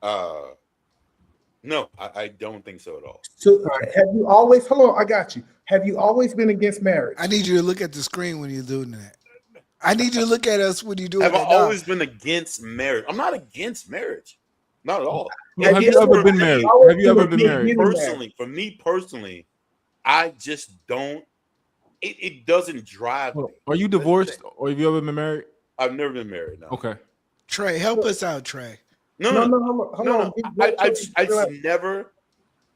No, I don't think so at all. So have you always? Hold on, I got you. Have you always been against marriage? I need you to look at the screen when you're doing that. I need you to look at us when you're doing Have that. I always been against marriage? I'm not against marriage, not at all. Have you ever been married? Have you ever been married? Personally, for me personally, I just don't. It doesn't drive me. Are you divorced or have you ever been married? I've never been married. No. Okay. Trey, help us out, Trey. No. I just never.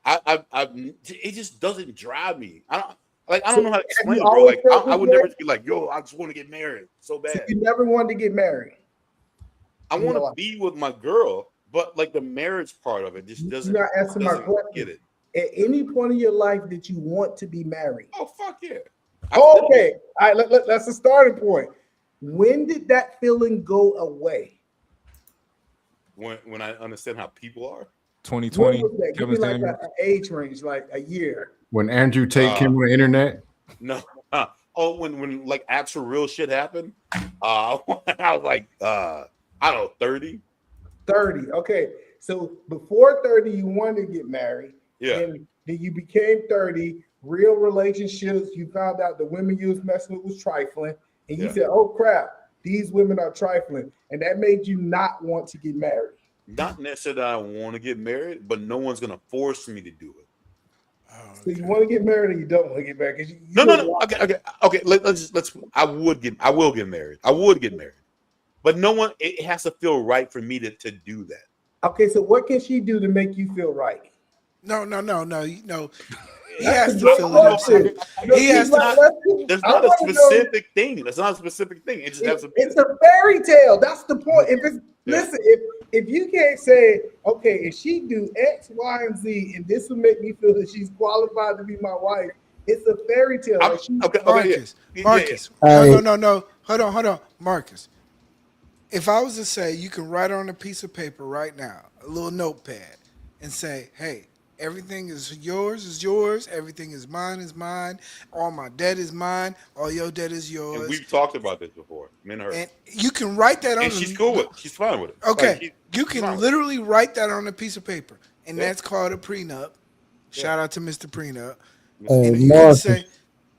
It just doesn't drive me. I don't know how to explain it, bro. Like I would never be like, yo, I just want to get married so bad. So you never wanted to get married. I want to be with my girl, but like the marriage part of it just doesn't. You're not answering my question. Get it. At any point in your life that you want to be married? Oh fuck yeah. Okay, all right. That's the starting point. When did that feeling go away? When I understand how people are. 2020. Give me like an age range, like a year. When Andrew Tate came on the internet. No. Oh, when like actual real shit happened. I was like, I don't know, 30. 30. Okay. So before 30, you wanted to get married. Yeah. And then you became 30, real relationships. You found out the women you was messing with was trifling. And you said, oh crap, these women are trifling. And that made you not want to get married. Not necessarily that I want to get married, but no one's gonna force me to do it. So you want to get married or you don't want to get married? No. Okay. Let's. I will get married. I would get married, but no one. It has to feel right for me to do that. Okay. So what can she do to make you feel right? No. He has to feel it himself. He has to. There's not a specific thing. That's not a specific thing. It just has to be. It's a fairy tale. That's the point. If it's listen, if you can't say, okay, if she do X, Y, and Z, and this will make me feel that she's qualified to be my wife, it's a fairy tale. Marcus. No. Hold on, Marcus. If I was to say you can write on a piece of paper right now, a little notepad, and say, hey, everything is yours. Everything is mine. All my debt is mine. All your debt is yours. And we've talked about this before, me and her. And you can write that on. And she's cool with it. She's fine with it. Okay, like you can literally write that on a piece of paper, and that's called a prenup. Shout out to Mr. Prenup.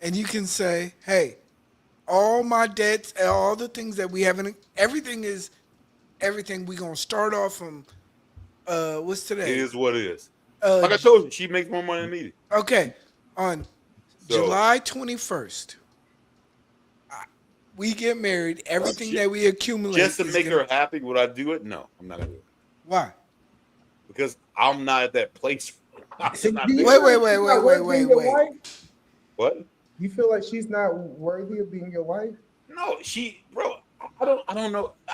And you can say, hey, all my debts, all the things that we have, everything is everything. We're gonna start off from what's today? It is what it is. Like I told you, she makes more money than me. Okay, on July 21st, we get married. Everything that we accumulate just to make her happy, would I do it? No, I'm not gonna do it. Why? Because I'm not at that place. Wait. What? You feel like she's not worthy of being your wife? No, bro. I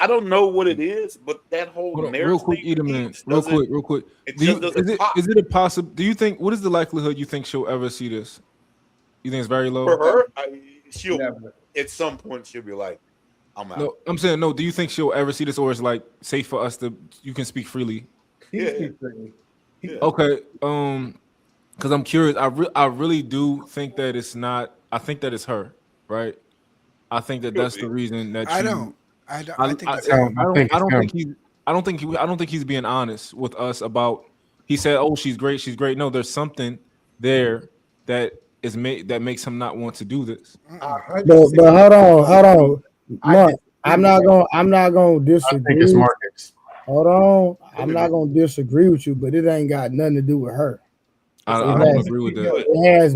don't know what it is, but that whole marriage real quick, real quick. Is it a possible? Do you think? What is the likelihood you think she'll ever see this? You think it's very low? For her, she'll never. At some point she'll be like, "I'm out." No, I'm saying no. Do you think she'll ever see this, or is like safe for us to? You can speak freely. Yeah. Okay. Because I'm curious. I really do think that it's not. I think that it's her, right? I think that's the reason that I don't think he's being honest with us about. He said, "Oh, she's great." No, there's something there that makes him not want to do this. But hold on, Mark. I'm not gonna disagree. I think it's Marcus. Hold on, I'm not gonna disagree with you, but it ain't got nothing to do with her. I don't agree with that. It has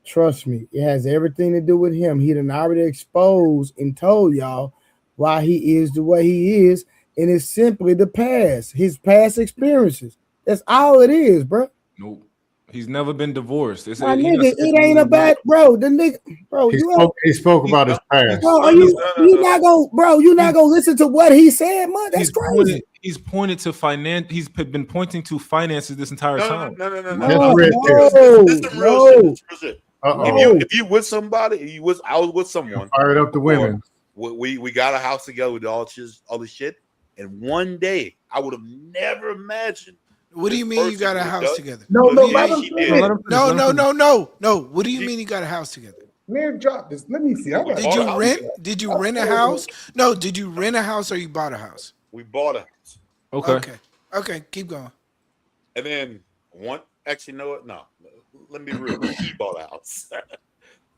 trust me, it has everything to do with him. He done already exposed and told y'all why he is the way he is, and it's simply the past, his past experiences. That's all it is, bro. Nope. He's never been divorced. My nigga, it ain't about, bro. The nigga, bro. He spoke about his past. Bro, you not gonna listen to what he said, man? That's crazy. He's pointed to finance. He's been pointing to finances this entire time. No. No. If you with somebody, I was with someone. Fired up the women. We got a house together with all this shit, and one day I would have never imagined. What do you mean you got a house together? No. What do you mean you got a house together? Man, drop this. Let me see. Did you rent? Did you rent a house? No. Did you rent a house or you bought a house? We bought a house. Okay. Keep going. And then actually, you know what? No, let me be real. She bought a house.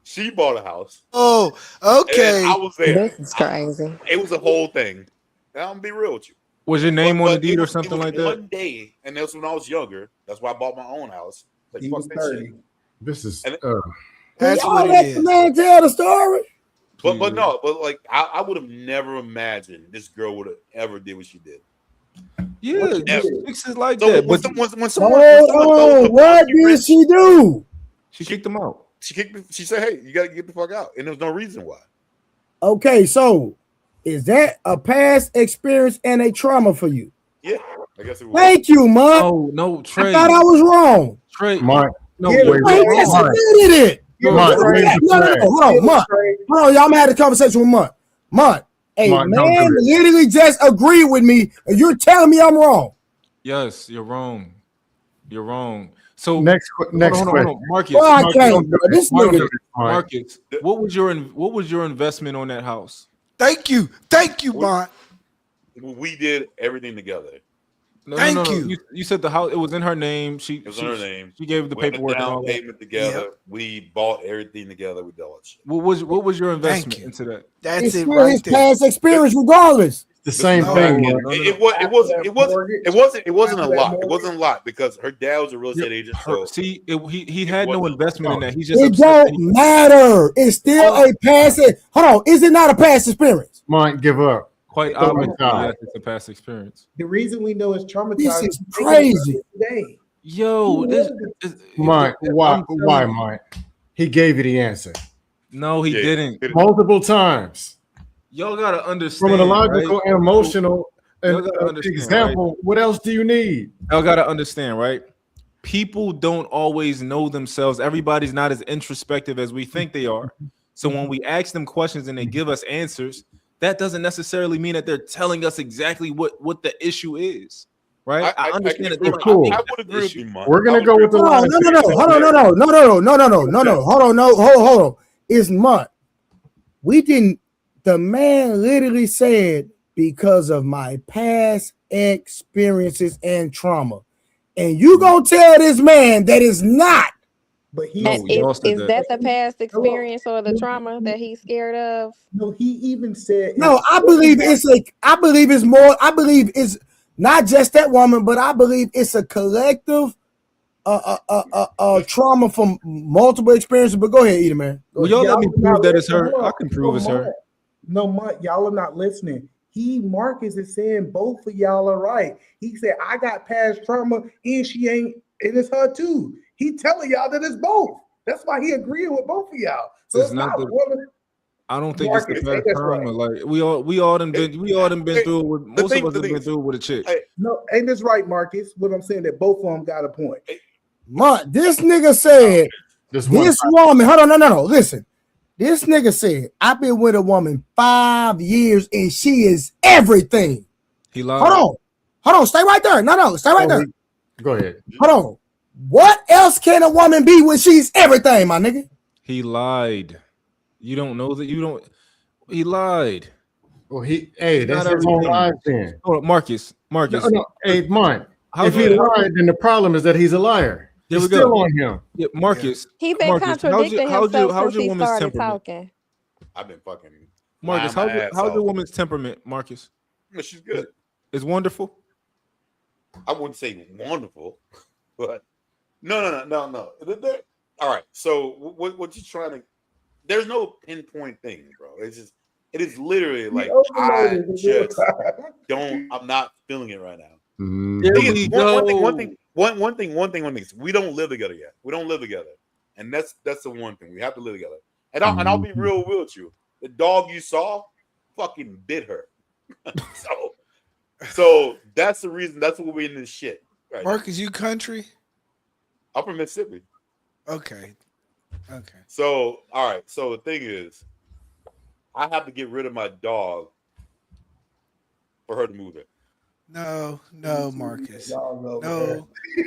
She bought a house. Oh, okay. I was there. This is crazy. It was a whole thing. I'm gonna be real with you. Was your name on the deed or something like that? One day, and that's when I was younger. That's why I bought my own house. Like, He was 30. This is That's Y'all what let it the is. man tell the story. But like I would have never imagined this girl would have ever did what she did. Yeah, Ever. chicks is like So that. when But someone What did she do? she kicked him out. She said, "Hey, you got to get the fuck out," and there was no reason why. Okay, so is that a past experience and a trauma for you? Yeah, I guess it was. Thank you, Mark. Oh no, Trey. I thought I was wrong. Trey, Mark. no, Yeah, wait, Wait, just admitted it. Mark, No, wait, hold on, Mark. Hold on, y'all. I'm gonna have a conversation with Mark. Mark, a Mark, don't man do this. literally just agreed with me, and you're telling me I'm wrong. Yes, you're wrong. You're wrong. So Next hold question. on. Marcus. Well, I Marcus, can't, bro. This Marcus, nigga. Marcus, what was your investment on that house? Thank you, Bond. We did everything together. No, Thank you. You said the house. It was in her name. It was in her name. She gave the We had paperwork and all down that. payment together. We bought everything together. We did all that shit. What was your investment you. into that? That's It's it still right his there. past experience, regardless. The same No. thing. It Mark. wasn't a lot. It wasn't a lot because her dad was a real estate agent. So See, he had no investment in that. He's just It upset that don't matter. It's still a past. Hold on. Is it not a past experience? Mark, give up. quite Oh my obviously, God. yes, it's a past experience. The reason we know it's traumatized. This is crazy. Today. Yo, Mike, why, Mike? He gave you the answer. No, he didn't. Multiple times. Y'all gotta understand. From an illogical right? and emotional Y'all gotta understand, example, right? what else do you need? Y'all gotta understand, right? People don't always know themselves. Everybody's not as introspective as we think they are. So when we ask them questions and they give us answers, that doesn't necessarily mean that they're telling us exactly what the issue is. Right? I understand that. Cool. I would agree with you, Mike. We're gonna go with the No, no. Hold on. It's Month. We didn't. The man literally said because of my past experiences and trauma, and you gonna tell this man that is not. But he is that the past experience or the trauma that he's scared of? No, he even said No. I believe it's more. I believe it's not just that woman, but I believe it's a collective trauma from multiple experiences. But go ahead, Edie, man. Well, y'all let me prove that it's her. I can prove it's her. No, Mark, y'all are not listening. Marcus is saying both of y'all are right. He said, I got past trauma and she ain't, and it's her too. He telling y'all that it's both. That's why he agreeing with both of y'all. So it's not one. I don't think Marcus, it's the past that's trauma. right. Like we all done been through it with most of us have been through it with a chick. No, ain't this right, Marcus? What I'm saying that both of them got a point. Mark, this nigga said this woman. Hold on, no. Listen, this nigga said I've been with a woman 5 years and she is everything. He lied. Hold on. Stay right there. No, stay right there. Go ahead. Hold on. What else can a woman be when she's everything, my nigga? He lied. You don't know that. You don't. He lied. Well, that's his whole life then. Oh, Marcus. No. Hey, Mike. How's If he lied, then the problem is that he's a liar. There It's we go. still on him. Yeah, Marcus. He's been contradicting himself since he started talking. I've been fucking. Marcus, how's your woman's temperament, Marcus? Yeah, she's good. It's wonderful. I wouldn't say wonderful, but no. All right. So what you trying to? There's no pinpoint thing, bro. It is literally like I just don't. I'm not feeling it right now. One thing. We don't live together yet. We don't live together, and that's the one thing. We have to live together. And I'll be real with you. The dog you saw, fucking bit her. so that's the reason. That's what we're in this shit. Right Marcus, you country? I'm from Mississippi. Okay. So all right. So the thing is, I have to get rid of my dog for her to move it. No, Marcus. Y'all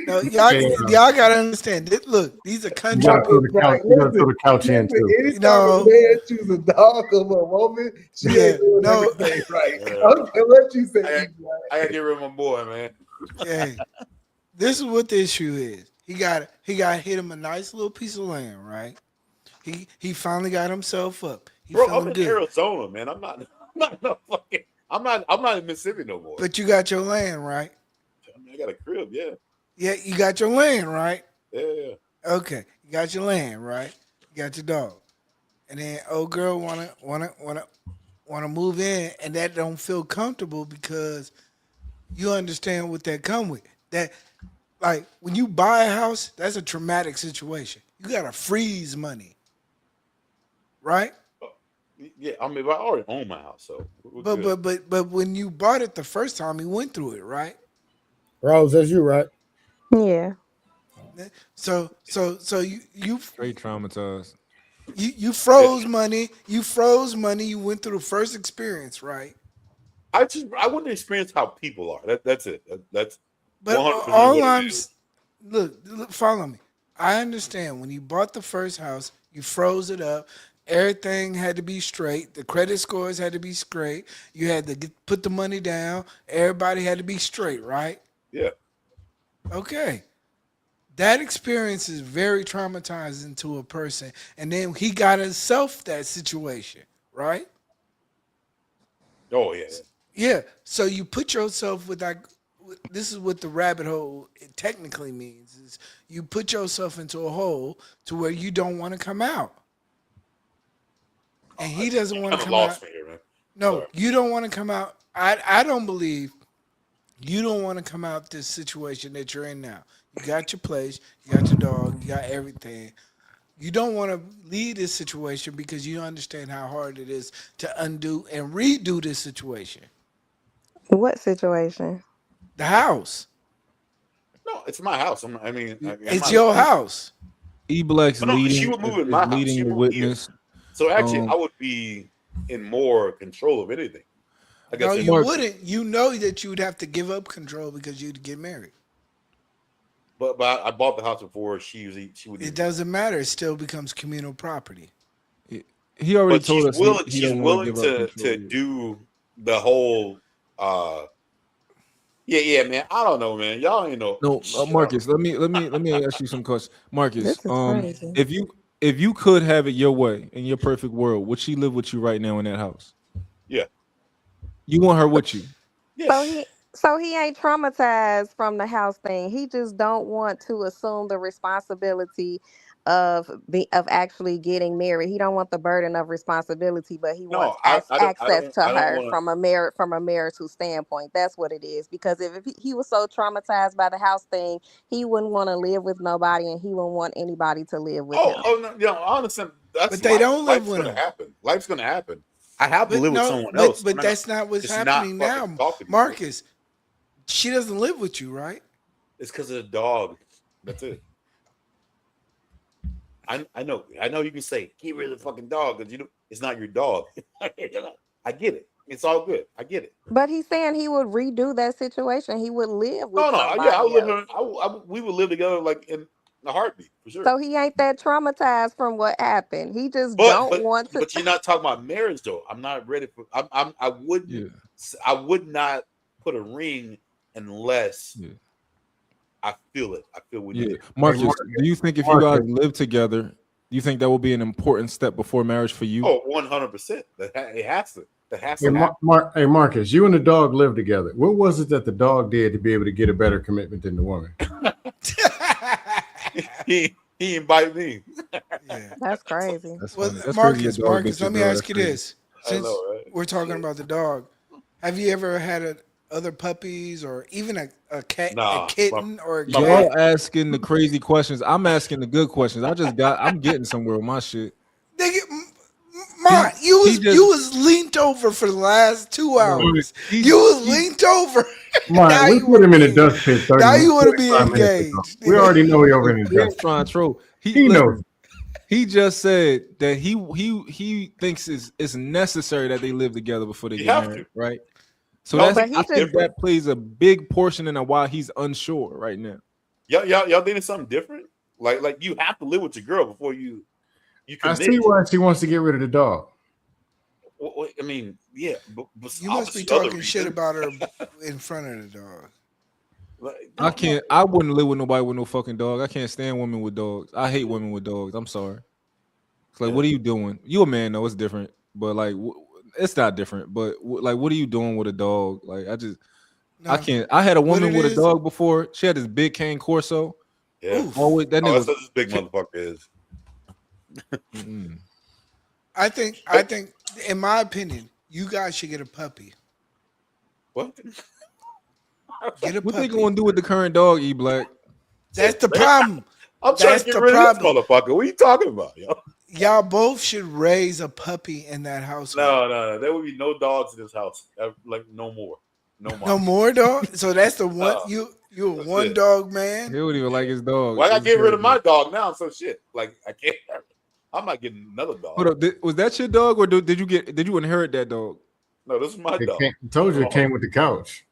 No, y'all gotta understand. Look, these are country You gotta throw the people. couch, you gotta throw the couch in too. Anytime a man choose a dog over a woman, she ain't doing everything right. Okay, what you say? I gotta get rid of my boy, man. Hey, this is what the issue is. He got hit him a nice little piece of land, right? He finally got himself up. Bro, I'm in Arizona, man. I'm not in Mississippi no more. But you got your land, right? I got a crib, yeah. Yeah, you got your land, right? Yeah. Okay, you got your land, right? You got your dog, and then old girl wanna move in, and that don't feel comfortable because you understand what that come with. That, like, when you buy a house, that's a traumatic situation. You gotta freeze money, right? Yeah, I mean, I already own my house, so. But when you bought it the first time, you went through it, right? Rose, that's you, right? Yeah. So you straight traumatized. You froze money. You froze money. You went through the first experience, right? I want to experience how people are. That's it. That's. But 100% all what it I'm is. look, follow me. I understand when you bought the first house, you froze it up. Everything had to be straight. The credit scores had to be straight. You had to put the money down. Everybody had to be straight, right? Yeah. Okay. That experience is very traumatizing to a person. And then he got himself that situation, right? Oh, yeah. Yeah. So you put yourself with that. This is what the rabbit hole technically means, is you put yourself into a hole to where you don't want to come out. And he doesn't want to come out. Here, man. No, Sorry. you don't want to come out. I don't believe you don't want to come out this situation that you're in now. You got your place, you got your dog, you got everything. You don't want to leave this situation because you understand how hard it is to undo and redo this situation. What situation? The house. No, it's my house. It's your house. E-Black's But no, leading, she would move in is my house. leading She the would here. witness. So actually, I would be in more control of anything. I guess No, you wouldn't. You know that you would have to give up control because you'd get married. But I bought the house before she would. It doesn't matter. It still becomes communal property. He already But told us she's he don't wanna willing give up to control. do the whole. Yeah, man. I don't know, man. Y'all ain't know. No, Marcus, let me ask you some questions. Marcus, This is crazy. if you could have it your way in your perfect world, would she live with you right now in that house? Yeah. You want her with you? So he ain't traumatized from the house thing. He just don't want to assume the responsibility of actually getting married. He don't want the burden of responsibility, but he wants access to her from a marital standpoint. That's what it is. Because if he was so traumatized by the house thing, he wouldn't want to live with nobody, and he wouldn't want anybody to live with him. No, I understand. That's But they don't live with life's him. gonna happen. Life's gonna happen. I have to But live with someone else. But that's not what's happening now, Marcus. She doesn't live with you, right? It's because of the dog. That's it. I know you can say get rid of the fucking dog because it's not your dog. I get it. It's all good. I get it. But he's saying he would redo that situation. He would live with somebody I would else. we would live together like in a heartbeat for sure. So he ain't that traumatized from what happened. He just don't want to. But you're not talking about marriage though. I'm not ready for. I would not put a ring unless I feel it. I feel what you. Marcus, do you think if you guys live together, do you think that will be an important step before marriage for you? Oh, 100%. It has to. That has Hey, to happen. hey, Marcus, you and the dog live together. What was it that the dog did to be able to get a better commitment than the woman? he invited me. Yeah. That's crazy. Marcus, let me ask you this. Since we're talking about the dog, have you ever had other puppies or even a cat, a kitten, or a Y'all cat? asking the crazy questions. I'm asking the good questions. I'm getting somewhere with my shit. You was leaned over for the last 2 hours. You was leaned over. Mark, we put him in a dust pit. Now you want to be engaged. We already know he over in the dust. Trying to troll. He knows. He just said that he thinks it's necessary that they live together before they get married, right? So No, that's But he I think just that plays a big portion in why he's unsure right now. Y'all thinking something different? Like you have to live with your girl before you I commit. see why she wants to get rid of the dog. Well, I mean, yeah, but You must be obviously other talking shit reasons. about her in front of the dog. I can't. I wouldn't live with nobody with no fucking dog. I can't stand women with dogs. I hate women with dogs. I'm sorry. It's like, what are you doing? You a man though. It's different, but like, it's not different. But like, what are you doing with a dog? Like, I No. can't. I had a What woman it with a is- dog before. She had this big cane Corso. Yeah. Always, that Oh, nigga that's what this big motherfucker is. I think, in my opinion, you guys should get a puppy. What? Get a What puppy. they gonna do with the current dog, E Black? That's the problem. I'm trying That's to get the rid of this problem. motherfucker. What are you talking about, yo? Y'all both should raise a puppy in that household. No. There will be no dogs in this house. Like no more. No more. No more dog. So that's the one. No. You a That's one it. dog man. He wouldn't even like his dog. Why I gotta get rid of my dog now? So shit. Like I can't. I'm not getting another dog. Hold up, was that your dog, or did you inherit that dog? No, this is my It dog. told you it came with the couch.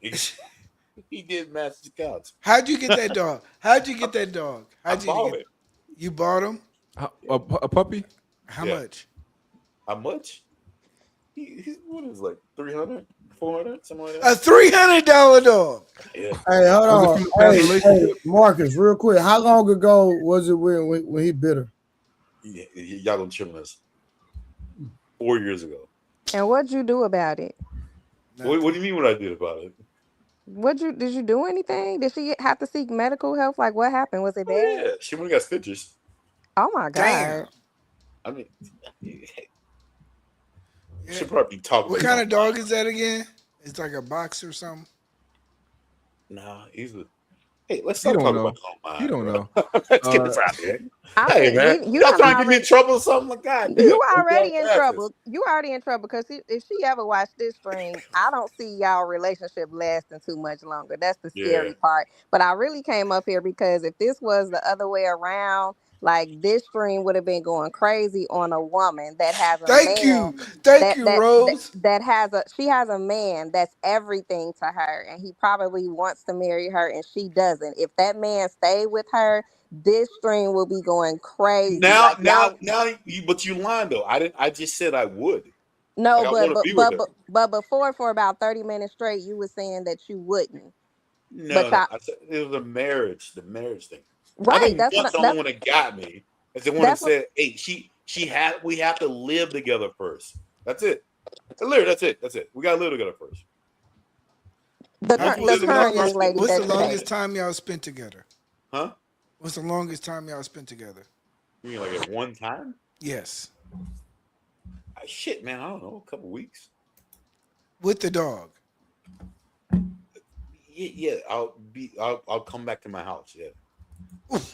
He did match the couch. How'd you get that dog? How'd you get that dog? How'd you bought get it. You bought him? A puppy? How Yeah. much? How much? He what is it, like 300, 400, something like A that. $300 dog. Yeah. Hey, hold Was it on. from a past Hey, relationship? Marcus, real quick. How long ago was it when he bit her? Yeah, y'all gonna chill us. 4 years ago. and what'd you do about it? What do you mean what I did about it? Did you do anything? Did she have to seek medical help? Like what happened? Was it bad? Yeah, she went and got stitches. Oh my god. Damn. I mean, should probably talk. What kind of dog is that again? It's like a box or something. Nah, he's a. Hey, let's You stop don't talking know. about his own You don't mind, know. bro. Let's get this out here. I Hey mean, man, you y'all done trying to get me in already- trouble or something like that? You already in trouble. You already in trouble because if she ever watched this stream, I don't see y'all relationship lasting too much longer. That's the scary Yeah. part. But I really came up here because if this was the other way around, like this stream would have been going crazy on a woman that has a Thank man. you. Thank you, Rose. That she has a man that's everything to her, and he probably wants to marry her, and she doesn't. If that man stayed with her, this stream will be going crazy. Now, Like, y'all- but you lying though. I just said I would. No, Like, I wanna be with her. but before for about 30 minutes straight, you were saying that you wouldn't. No, But no, y'all- I said it was the marriage thing. Right, I think that's that's what the only one that got me. It's the one that that's what- said, "Hey, we have to live together first." That's it. Literally, that's it. We gotta live together first. The How'd current you- what's the young longest- lady What's the that's longest time y'all spent together? Huh? What's the longest time y'all spent together? You mean like at one time? Yes. Shit, man, I don't know, a couple weeks. With the dog. Yeah, I'll come back to my house. Yeah.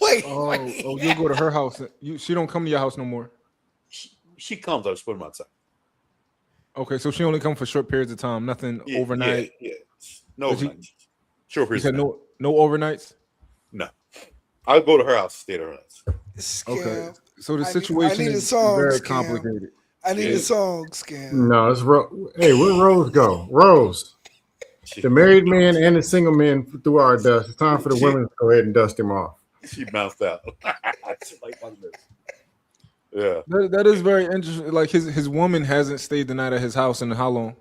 Wait. Oh, you'll go to her house. She don't come to your house no more. She comes. I just put them outside. Okay, so she only come for short periods of time. Nothing overnight. Yeah. No Did you- overnight. Sure. You said no overnights. No. I'll go to her house, stay at her house. Okay, so the I situation need a is song, very Scam. complicated. I need Yeah. a song, Scam. No, it's Hey, where Rose go? Rose. The married man and the single man threw our dust. It's time for the women to go ahead and dust him off. She bounced out. Yeah. That is very interesting. Like his woman hasn't stayed the night at his house in how long?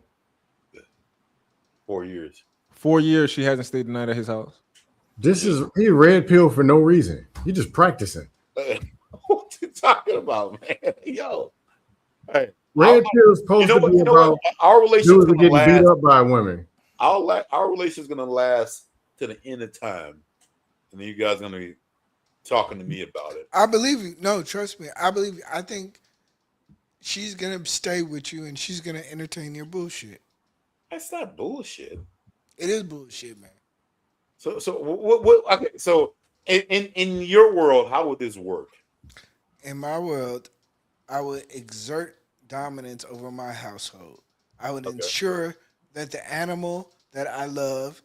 4 years. 4 years she hasn't stayed the night at his house. He red pill for no reason. He just practicing. What you talking about, man? Yo. Hey, Red pill is supposed to be about our relationship dudes are getting beat up by women. Our relationship's gonna last to the end of time, and then you guys are gonna be talking to me about it. I believe you. No, trust me. I believe you. I think she's gonna stay with you and she's gonna entertain your bullshit. That's not bullshit. It is bullshit, man. So what okay, so in your world, how would this work? In my world, I would exert dominance over my household. I would ensure that the animal that I love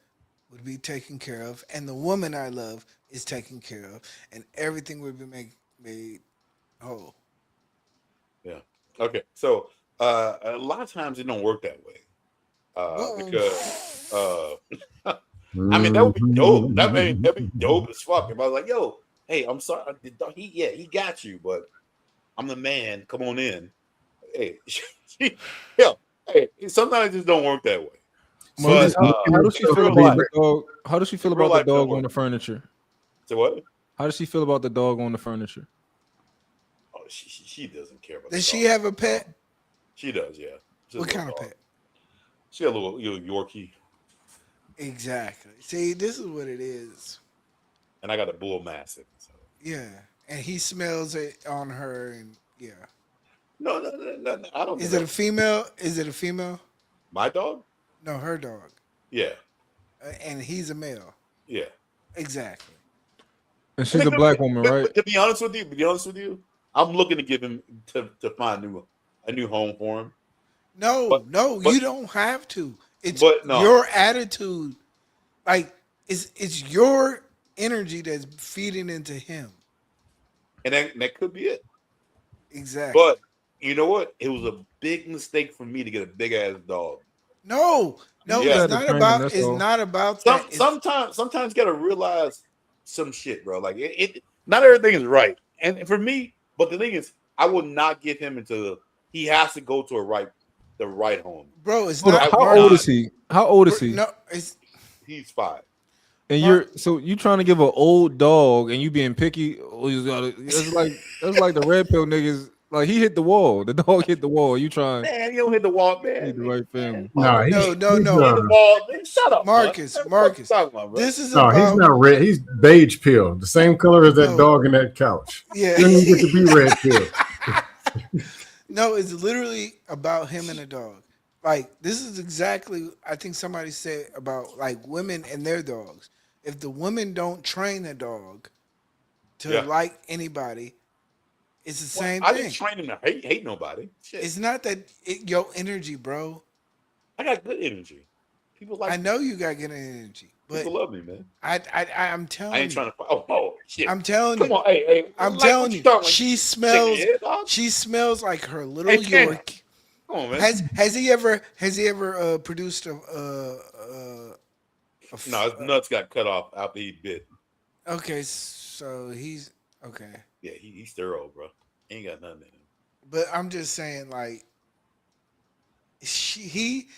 would be taken care of, and the woman I love is taken care of, and everything would be made whole. Yeah. Okay. So a lot of times it don't work that way. Because I mean that would be dope. That'd be dope as fuck. If I was like, yo, hey, I'm sorry, he got you, but I'm the man. Come on in. Hey, yeah. Hey, sometimes it just don't work that way. But, how does she feel about the dog? How does she feel about the dog on the furniture? So what? How does she feel about the dog on the furniture? Oh, she doesn't care about. Does she have a pet? She does, yeah. What kind of pet? She got a little Yorkie. Exactly. See, this is what it is. And I got a bull mastiff. So. Yeah, and he smells it on her, and yeah. No, I don't. Is it a female? Is it a female? My dog? No, her dog. Yeah. And he's a male. Yeah. Exactly. And she's a black woman, right? But to be honest with you, I'm looking to give him to find a new home for him. No, you don't have to. It's no. your attitude. Like it's your energy that's feeding into him. And that could be it. Exactly. But you know what? It was a big mistake for me to get a big ass dog. No, it's not about. It's not about that. Sometimes you gotta realize some shit, bro. Like it not everything is right. And for me, but the thing is, I will not get him into. He has to go to the right home. Bro, it's not. How old is he? How old is he? No, he's 5. And you trying to give an old dog and you being picky. That's like the red pill niggas. Like he hit the wall. The dog hit the wall. You trying? Man, you don't hit the wall, man. Hit the right family. No. Hit the wall, man. Shut up, Marcus. This is no. He's not red. He's beige pill, the same color as that dog in that couch. Yeah, you don't even get to be red pill. No, it's literally about him and the dog. Like this is exactly I think somebody said about like women and their dogs. If the women don't train the dog to like anybody, it's the same thing. I didn't train him to hate nobody. Shit. It's not that your energy, bro. I got good energy. People like. I know you got good energy, but people love me, man. I'm telling you. I ain't trying to. Oh shit! I'm telling you. Come on, hey. I'm telling you. She smells. She smells like her little York. Come on, man. Has he ever produced No, his nuts got cut off after he bit. Okay, so he's okay. Yeah, he's sterile, bro. He ain't got nothing in him. But I'm just saying, like, he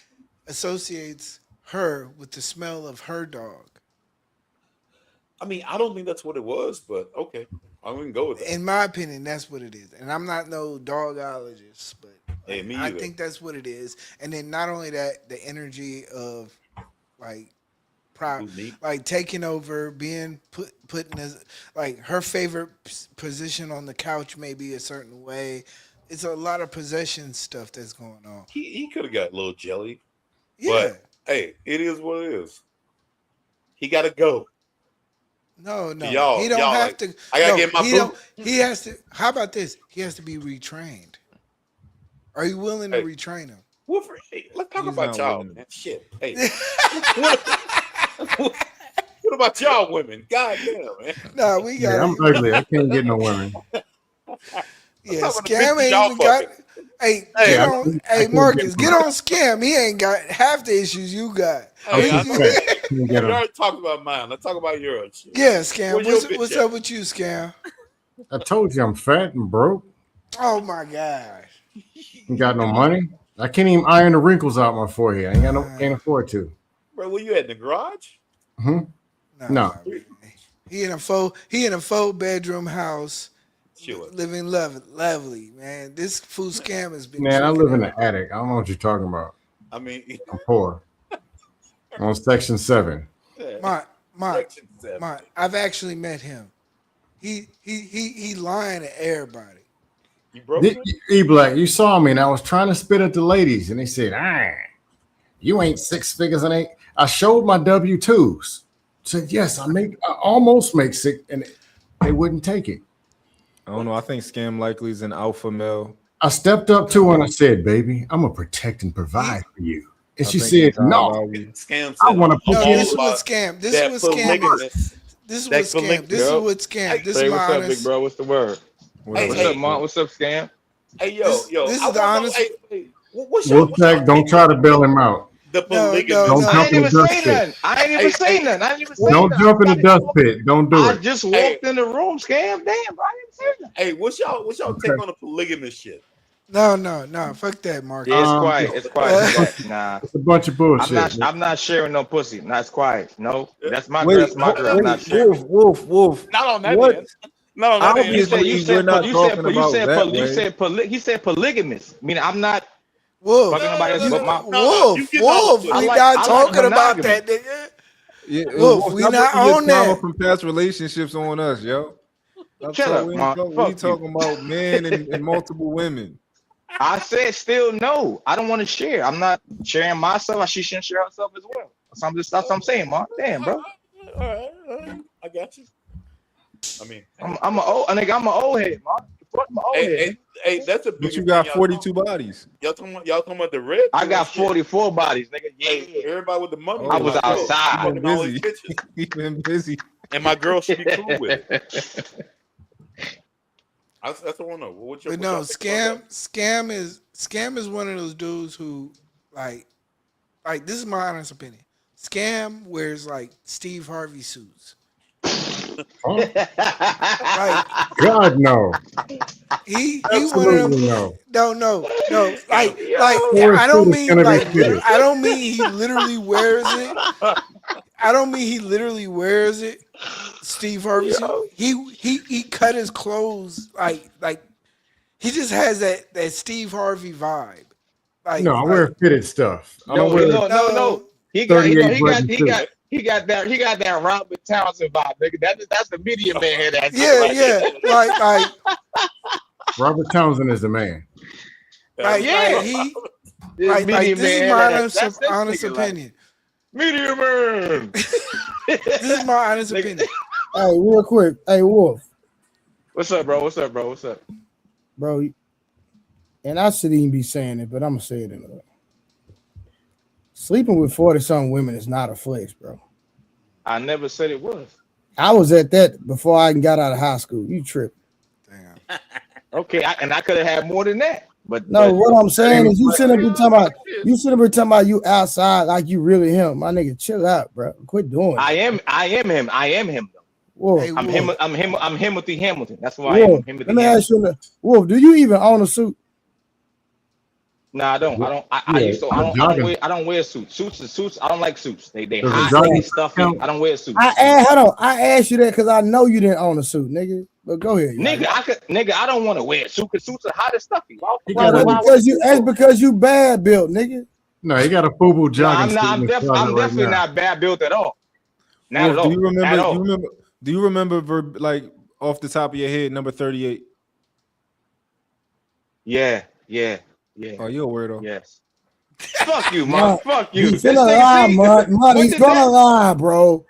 associates her with the smell of her dog. I mean, I don't think that's what it was, but okay, I'm gonna go with that. In my opinion, that's what it is. And I'm not no dogologist, but hey, me I either. think that's what it is. And then not only that, the energy of like like taking over, being putting as like her favorite position on the couch may be a certain way. It's a lot of possession stuff that's going on. He could have got a little jelly. Yeah. But hey, it is what it is. He got to go. No, y'all, he don't have like, to. I gotta get my food. He has to. How about this? He has to be retrained. Are you willing to retrain him? Wolford, hey, let's talk about y'all, man. Shit. Hey, what about y'all women? God damn, man. No, we got. Yeah, I'm ugly. I can't get no women. Yeah, Scam ain't even got. Hey, Marcus, get on Scam. He ain't got half the issues you got. Hey, you already talked about mine. Let's talk about yours. Yeah, Scam. What's up with you, Scam? I told you I'm fat and broke. Oh my gosh. Ain't got no money. I can't even iron the wrinkles out my forehead. I can't afford to. Bro, where you at, in the garage? No. He in a 4-bedroom house. Sure. Living lovely, man. This food scam has been. Man, I live in the attic. I don't know what you're talking about. I mean, I'm poor. I'm on Section 7. I've actually met him. He lying to everybody. You broke E-Black, you saw me and I was trying to spit at the ladies and they said, you ain't 6 figures and 8. I showed my W-2s. Said, yes, I almost make 6, and they wouldn't take it. I don't know. I think Scam likely is an alpha male. I stepped up to her and I said, baby, I'm going to protect and provide for you. And she said, no, Scam I want to put you in. This is what Scam. This is what Scam is. This is what Scam. This is what Scam. This is what's my up, big bro? What's the word? What's up, Mont? What's up, Scam? Hey, yo. This is the honest. Wolfpack, don't try to bail him out. The polygamous. Don't I jump ain't in the even dust say pit. nothing. I ain't even say nothing. I ain't even say Don't nothing. jump in the dust pit. Don't do I it. just walked in the room, scam. Damn, bro. I didn't say nothing. Hey, what's y'all take on the polygamous shit? No. Fuck that, Mark. Yeah, it's quiet. It's quiet. Nah. It's a bunch of bullshit. I'm not sharing no pussy. Nah, it's quiet. No, that's my Wait, girl. That's my girl. I'm not sharing. Wolf. Not on that What? end. Not on that end. Obviously, we're not talking about that way. You said polygamous. Meaning I'm not Wolf. fucking nobody else but my Wolf. We not talking about monogamy. that, nigga. Yeah, Wolf, we stop not putting your on trauma that. from past relationships on us, yo. Shut up, We Mark. talking about men and multiple women. I said still no. I don't want to share. I'm not sharing myself. She shouldn't share herself as well. That's what I'm saying, Mark. Damn, bro. All right. I got you. I mean, I'm an old head, Mark. Fuck my old head. Hey, that's a big. But you got 42 bodies. Y'all talking about the red? I got 44 bodies, nigga. Yeah. Everybody with the money. I was outside. You've been busy. And my girl should be cool with it. That's what I want to know. What But no, scam is one of those dudes who like this is my honest opinion. Scam wears like Steve Harvey suits. Like, God no. He Absolutely one of them. no. No. Like I don't mean he literally wears it. I don't mean he literally wears it. Steve Harvey suit. He cut his clothes like he just has that Steve Harvey vibe. Like, no, I wear fitted stuff. I don't No. wear He got that Robert Townsend vibe, nigga. That's the media man here. Yeah. Like Robert Townsend is the man. This is my honest opinion. Media man. This is my honest opinion. Hey, real quick. Hey, Wolf. What's up, bro? What's up? Bro, and I shouldn't even be saying it, but I'm going to say it anyway. Sleeping with 40-something women is not a flex, bro. I never said it was. I was at that before I got out of high school. You tripping. Damn. Okay, I could have had more than that. But what I'm saying is you shouldn't be talking about you outside like you really him. My nigga, chill out, bro. Quit doing it. I am him though. Wolf, Hey, I'm Timothy Hamilton. That's why Wolf, I am. let me ask you, Wolf, do you even own a suit? No, I don't. I don't wear suits. Suits. I don't like suits. They hot, they stuffy. I don't wear suits. I asked you that because I know you didn't own a suit, nigga. But go ahead, nigga. I don't want to wear a suit because suits are hot and stuffy. That's because you bad built, nigga. No, you got a FUBU jogging. I'm definitely not bad built at all. Not at all. Do you remember like off the top of your head number 38? Yeah. Oh, you're a weirdo. Yes. Fuck you, man. Fuck you. He's gonna lie, man. He's gonna lie, bro.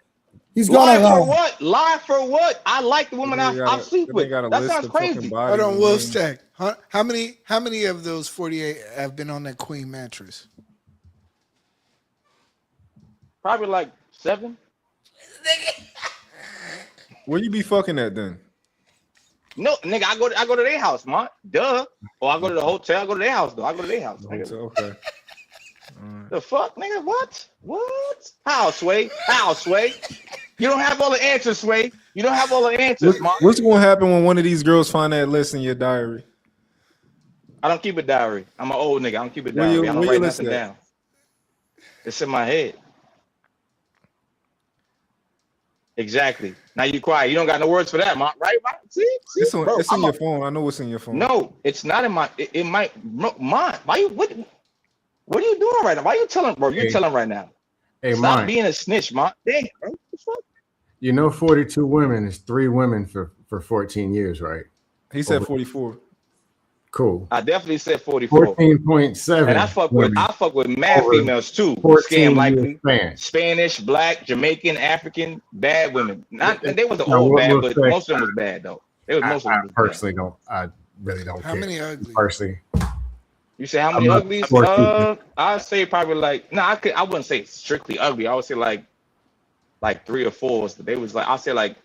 He's gonna lie. For what? Lie for what? I like the woman I sleep with. That sounds crazy. Hold on, Wolf Stack. How many of those 48 have been on that queen mattress? Probably like 7. Where you be fucking at then? No, nigga, I go to their house, man. Duh. Or I go to the hotel. I go to their house, though. I go to their house. Okay. The fuck, nigga? What? How, Sway? You don't have all the answers, Sway. You don't have all the answers, man. What's gonna happen when one of these girls find that list in your diary? I don't keep a diary. I'm an old nigga. I don't keep a diary. I don't write nothing down. It's in my head. Exactly. Now you quiet. You don't got no words for that, man. Right? See? It's Bro, in your phone. I know what's in your phone. No, it's not in my. It might. Mine. Why you? What are you doing right now? Why you telling, bro? You're telling right now. Hey, stop being a snitch, man. Damn, bro. What the fuck? You know, 42 women is 3 women for 14 years, right? He said 44. Cool. I definitely said 44. 14.7. And I fuck with mad females too. Scam like me. Spanish, black, Jamaican, African, bad women. They wasn't all bad, but most of them was bad though. I personally don't. I really don't. How many ugly? Personally. You say how many uglies? I'd say probably like I wouldn't say strictly ugly. I would say like 3 or 4. But they was like I'll say like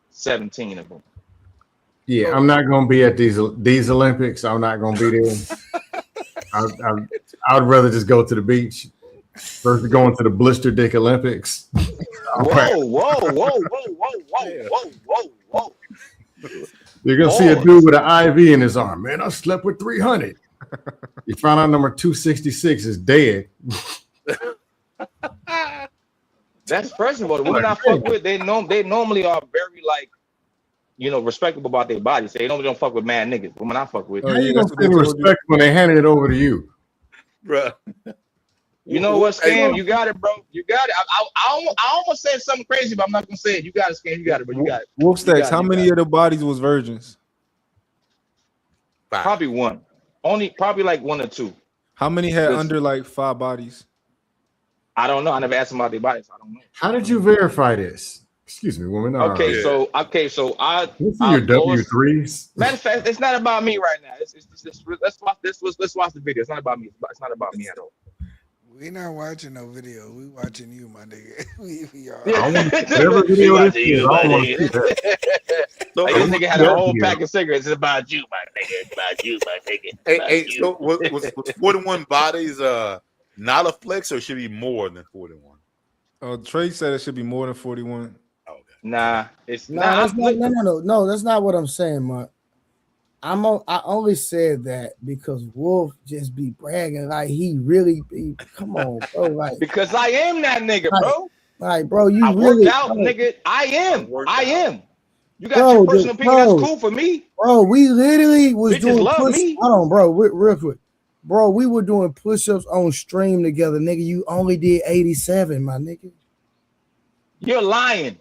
17 of them. Yeah, I'm not gonna be at these Olympics. I'm not gonna be there. I would rather just go to the beach. versus going to the blister dick Olympics. Whoa. You're gonna see a dude with an IV in his arm. Man, I slept with 300. You found out number 266 is dead. That's first of all, the women I fuck with, they normally are very like, respectable about their bodies. So they normally don't fuck with mad niggas. Women I fuck with. How you gonna feel respect when they handed it over to you? Bruh. You know what, Scam? You got it, bro. You got it. I almost said something crazy, but I'm not gonna say it. You got it, Scam. You got it, bro. You got it. Wolf Stacks, how many of the bodies was virgins? Probably one. Probably like one or two. How many had under like 5 bodies? I don't know. I never asked them about their bodies. I don't know. How did you verify this? Excuse me, woman. Okay, so I your W3s. Matter of fact, it's not about me right now. Let's watch the video. It's not about me. It's not about me at all. We not watching no video. We watching you, my nigga. We are. Whatever video this is, I don't want to see that. So this nigga had a whole pack of cigarettes. It's about you, my nigga. It's about you, my nigga. Hey, so was 41 bodies not a flex, or should it be more than 41? Trey said it should be more than 41. Nah, it's not. No, that's not what I'm saying, man. I only said that because Wolf just be bragging like he really be. Come on, bro. Like because I am that nigga, bro. Like, bro, you I really worked out, nigga. I am. You got your personal opinion. That's cool for me, bro. We literally was Bitches doing love me. Hold on, bro. Real quick, bro. We were doing push-ups on stream together, nigga. You only did 87, my nigga. You're lying.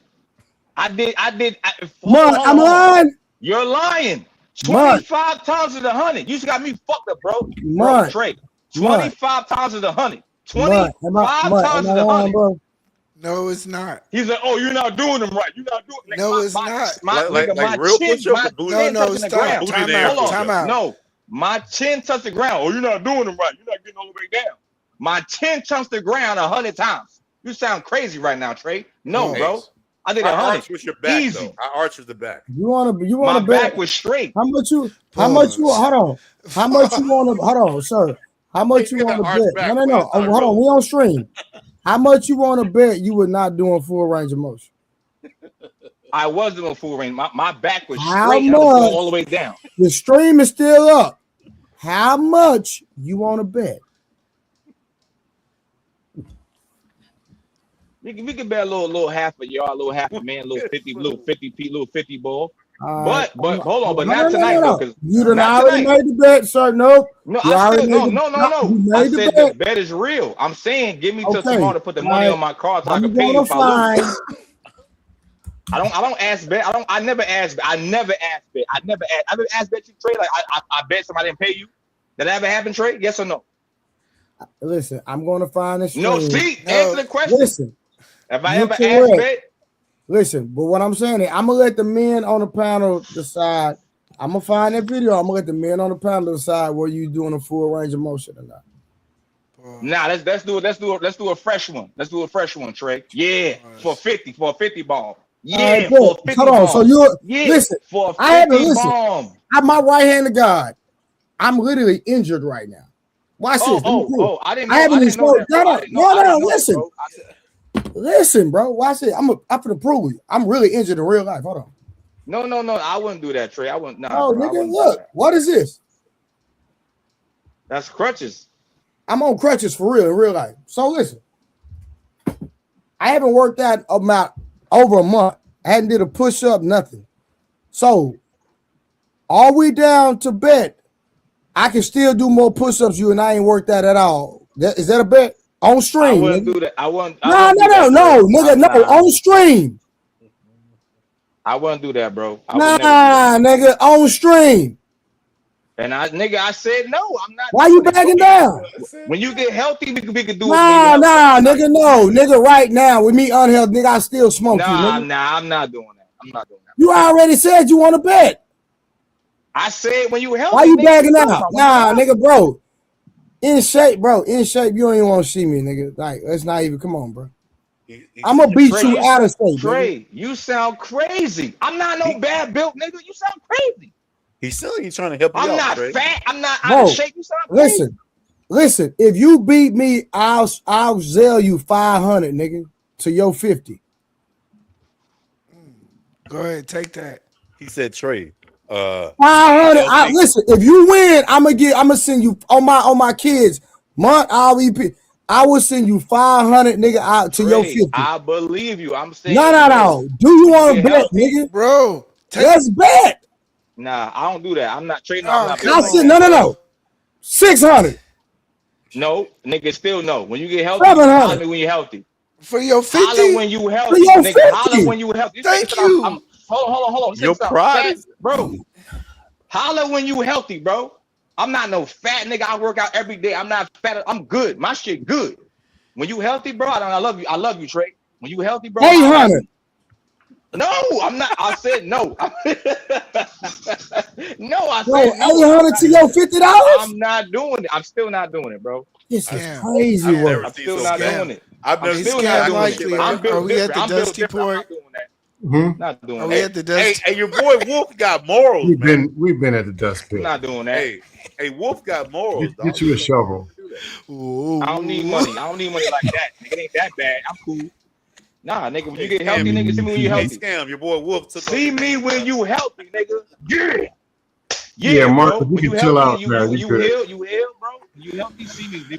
I did. I'm lying. You're lying. 25 times of the 100. You just got me fucked up, bro. Bro, Trey. 25 times of the 100. 25 times of the 100. Bro. No, it's not. He's like, oh, you're not doing them right. You're not doing them. No, it's not. My real chin, no, stop. Time out. No, my chin touched the ground. Oh, you're not doing them right. You're not getting all the way down. My chin touched the ground 100 times. You sound crazy right now, Trey. No, bro. I did 100. With your back, easy. Though. I arch with the back. You want to My bet? back was straight. How much you? Hold on. How much you want to? Hold on, sir. How much you want to bet? No. Hold on. We on stream. How much you want to bet you were not doing full range of motion? I was doing full range. My back was How straight. much? I was going all the way down. The stream is still up. How much you want to bet? We can bet a little half a yard, a little half a man, little 50 ball. But hold on, but not tonight though, because you done already made the bet, sir. Nope. No. I said the bet is real. I'm saying give me till tomorrow to put the money on my card so I can pay you if I lose. I don't ask bet. I never ask bet. I never asked bet you, Trey. Like I bet somebody didn't pay you. Did that ever happen, Trey? Yes or no? Listen, I'm going to find this. No, answer the question. Listen. Have I ever asked bet? Listen, but what I'm saying is I'm gonna let the men on the panel decide. I'm gonna find that video. I'm gonna let the men on the panel decide whether you doing a full range of motion or not. Nah, let's do a fresh one. Let's do a fresh one, Trey. Yeah, for a 50 ball. Yeah, for a 50 hold on. bomb. So you yeah, listen. For a 50 I haven't bomb. I'm my right hand of God. I'm literally injured right now. Watch this. I didn't know. No, listen. Listen, bro. Watch it. I'm gonna prove you. I'm really injured in real life. Hold on. No. I wouldn't do that, Trey. I wouldn't. Nah, oh, bro, nigga, look. What is this? That's crutches. I'm on crutches for real in real life. So listen. I haven't worked out about over a month. I hadn't did a push up, nothing. So, are we down to bet? I can still do more push ups. You and I ain't worked out at all. Is that a bet? On stream. I wouldn't do that. No, nigga, no, on stream. I wouldn't do that, bro. Nigga, on stream. And I said no. I'm not. Why you backing down? When you get healthy, we can do it. Nigga, no, nigga. Right now, with me unhealthy, nigga, I still smoke you. Nigga. I'm not doing that. You already said you want to bet. I said when you healthy. Why you backing out? Nigga, bro. In shape, bro. In shape, you don't even want to see me, nigga. Like, let's not even. Come on, bro. I'm gonna beat you out of shape, Trey. You sound crazy. I'm not no bad built nigga. You sound crazy. He's trying to help you out. I'm not Trey. fat. I'm not out of shape. You sound crazy. listen, if you beat me, I'll sell you 500, nigga, to your 50. Go ahead, take that. He said trade. 500. Listen, if you win, I'm gonna send you on my kids. REP. I will send you 500, nigga, out to your 50. I believe you. I'm saying No. Do you want to bet, nigga? Bro, let's bet. Nah, I don't do that. I'm not trading. I said no. 600. No, nigga, still no. When you get healthy, 700. holler me when you're healthy. For your 50? Holler when you healthy. For your Nigga, 50. holler when you healthy. Thank you. Hold on. Your pride is... Bro. Holler when you healthy, bro. I'm not no fat nigga. I work out every day. I'm not fat. I'm good. My shit good. When you healthy, bro, I love you. I love you, Trey. When you healthy, bro. 800. No, I'm not. I said no. No, I Bro, said no. 800 to your $50? I'm not doing it. I'm still not doing it, bro. This is crazy work. I'm still not doing it. I've never still seen not that. doing it. Are we at the Dusty Port? Not doing Are that. we at the Dusty? Hey, your boy Wolf got morals, man. We've been at the dust pit. I'm not doing that. Hey, Wolf got morals. Get you a shovel. Ooh. I don't need money. I don't need money like that. Nigga, it ain't that bad. I'm cool. Nah, nigga, when you get healthy, nigga, see me when you healthy. Scam, your boy Wolf took See me when you healthy, nigga. Yeah, Marcus, bro. you can chill out, man. You heal, bro. You healthy, see me. Then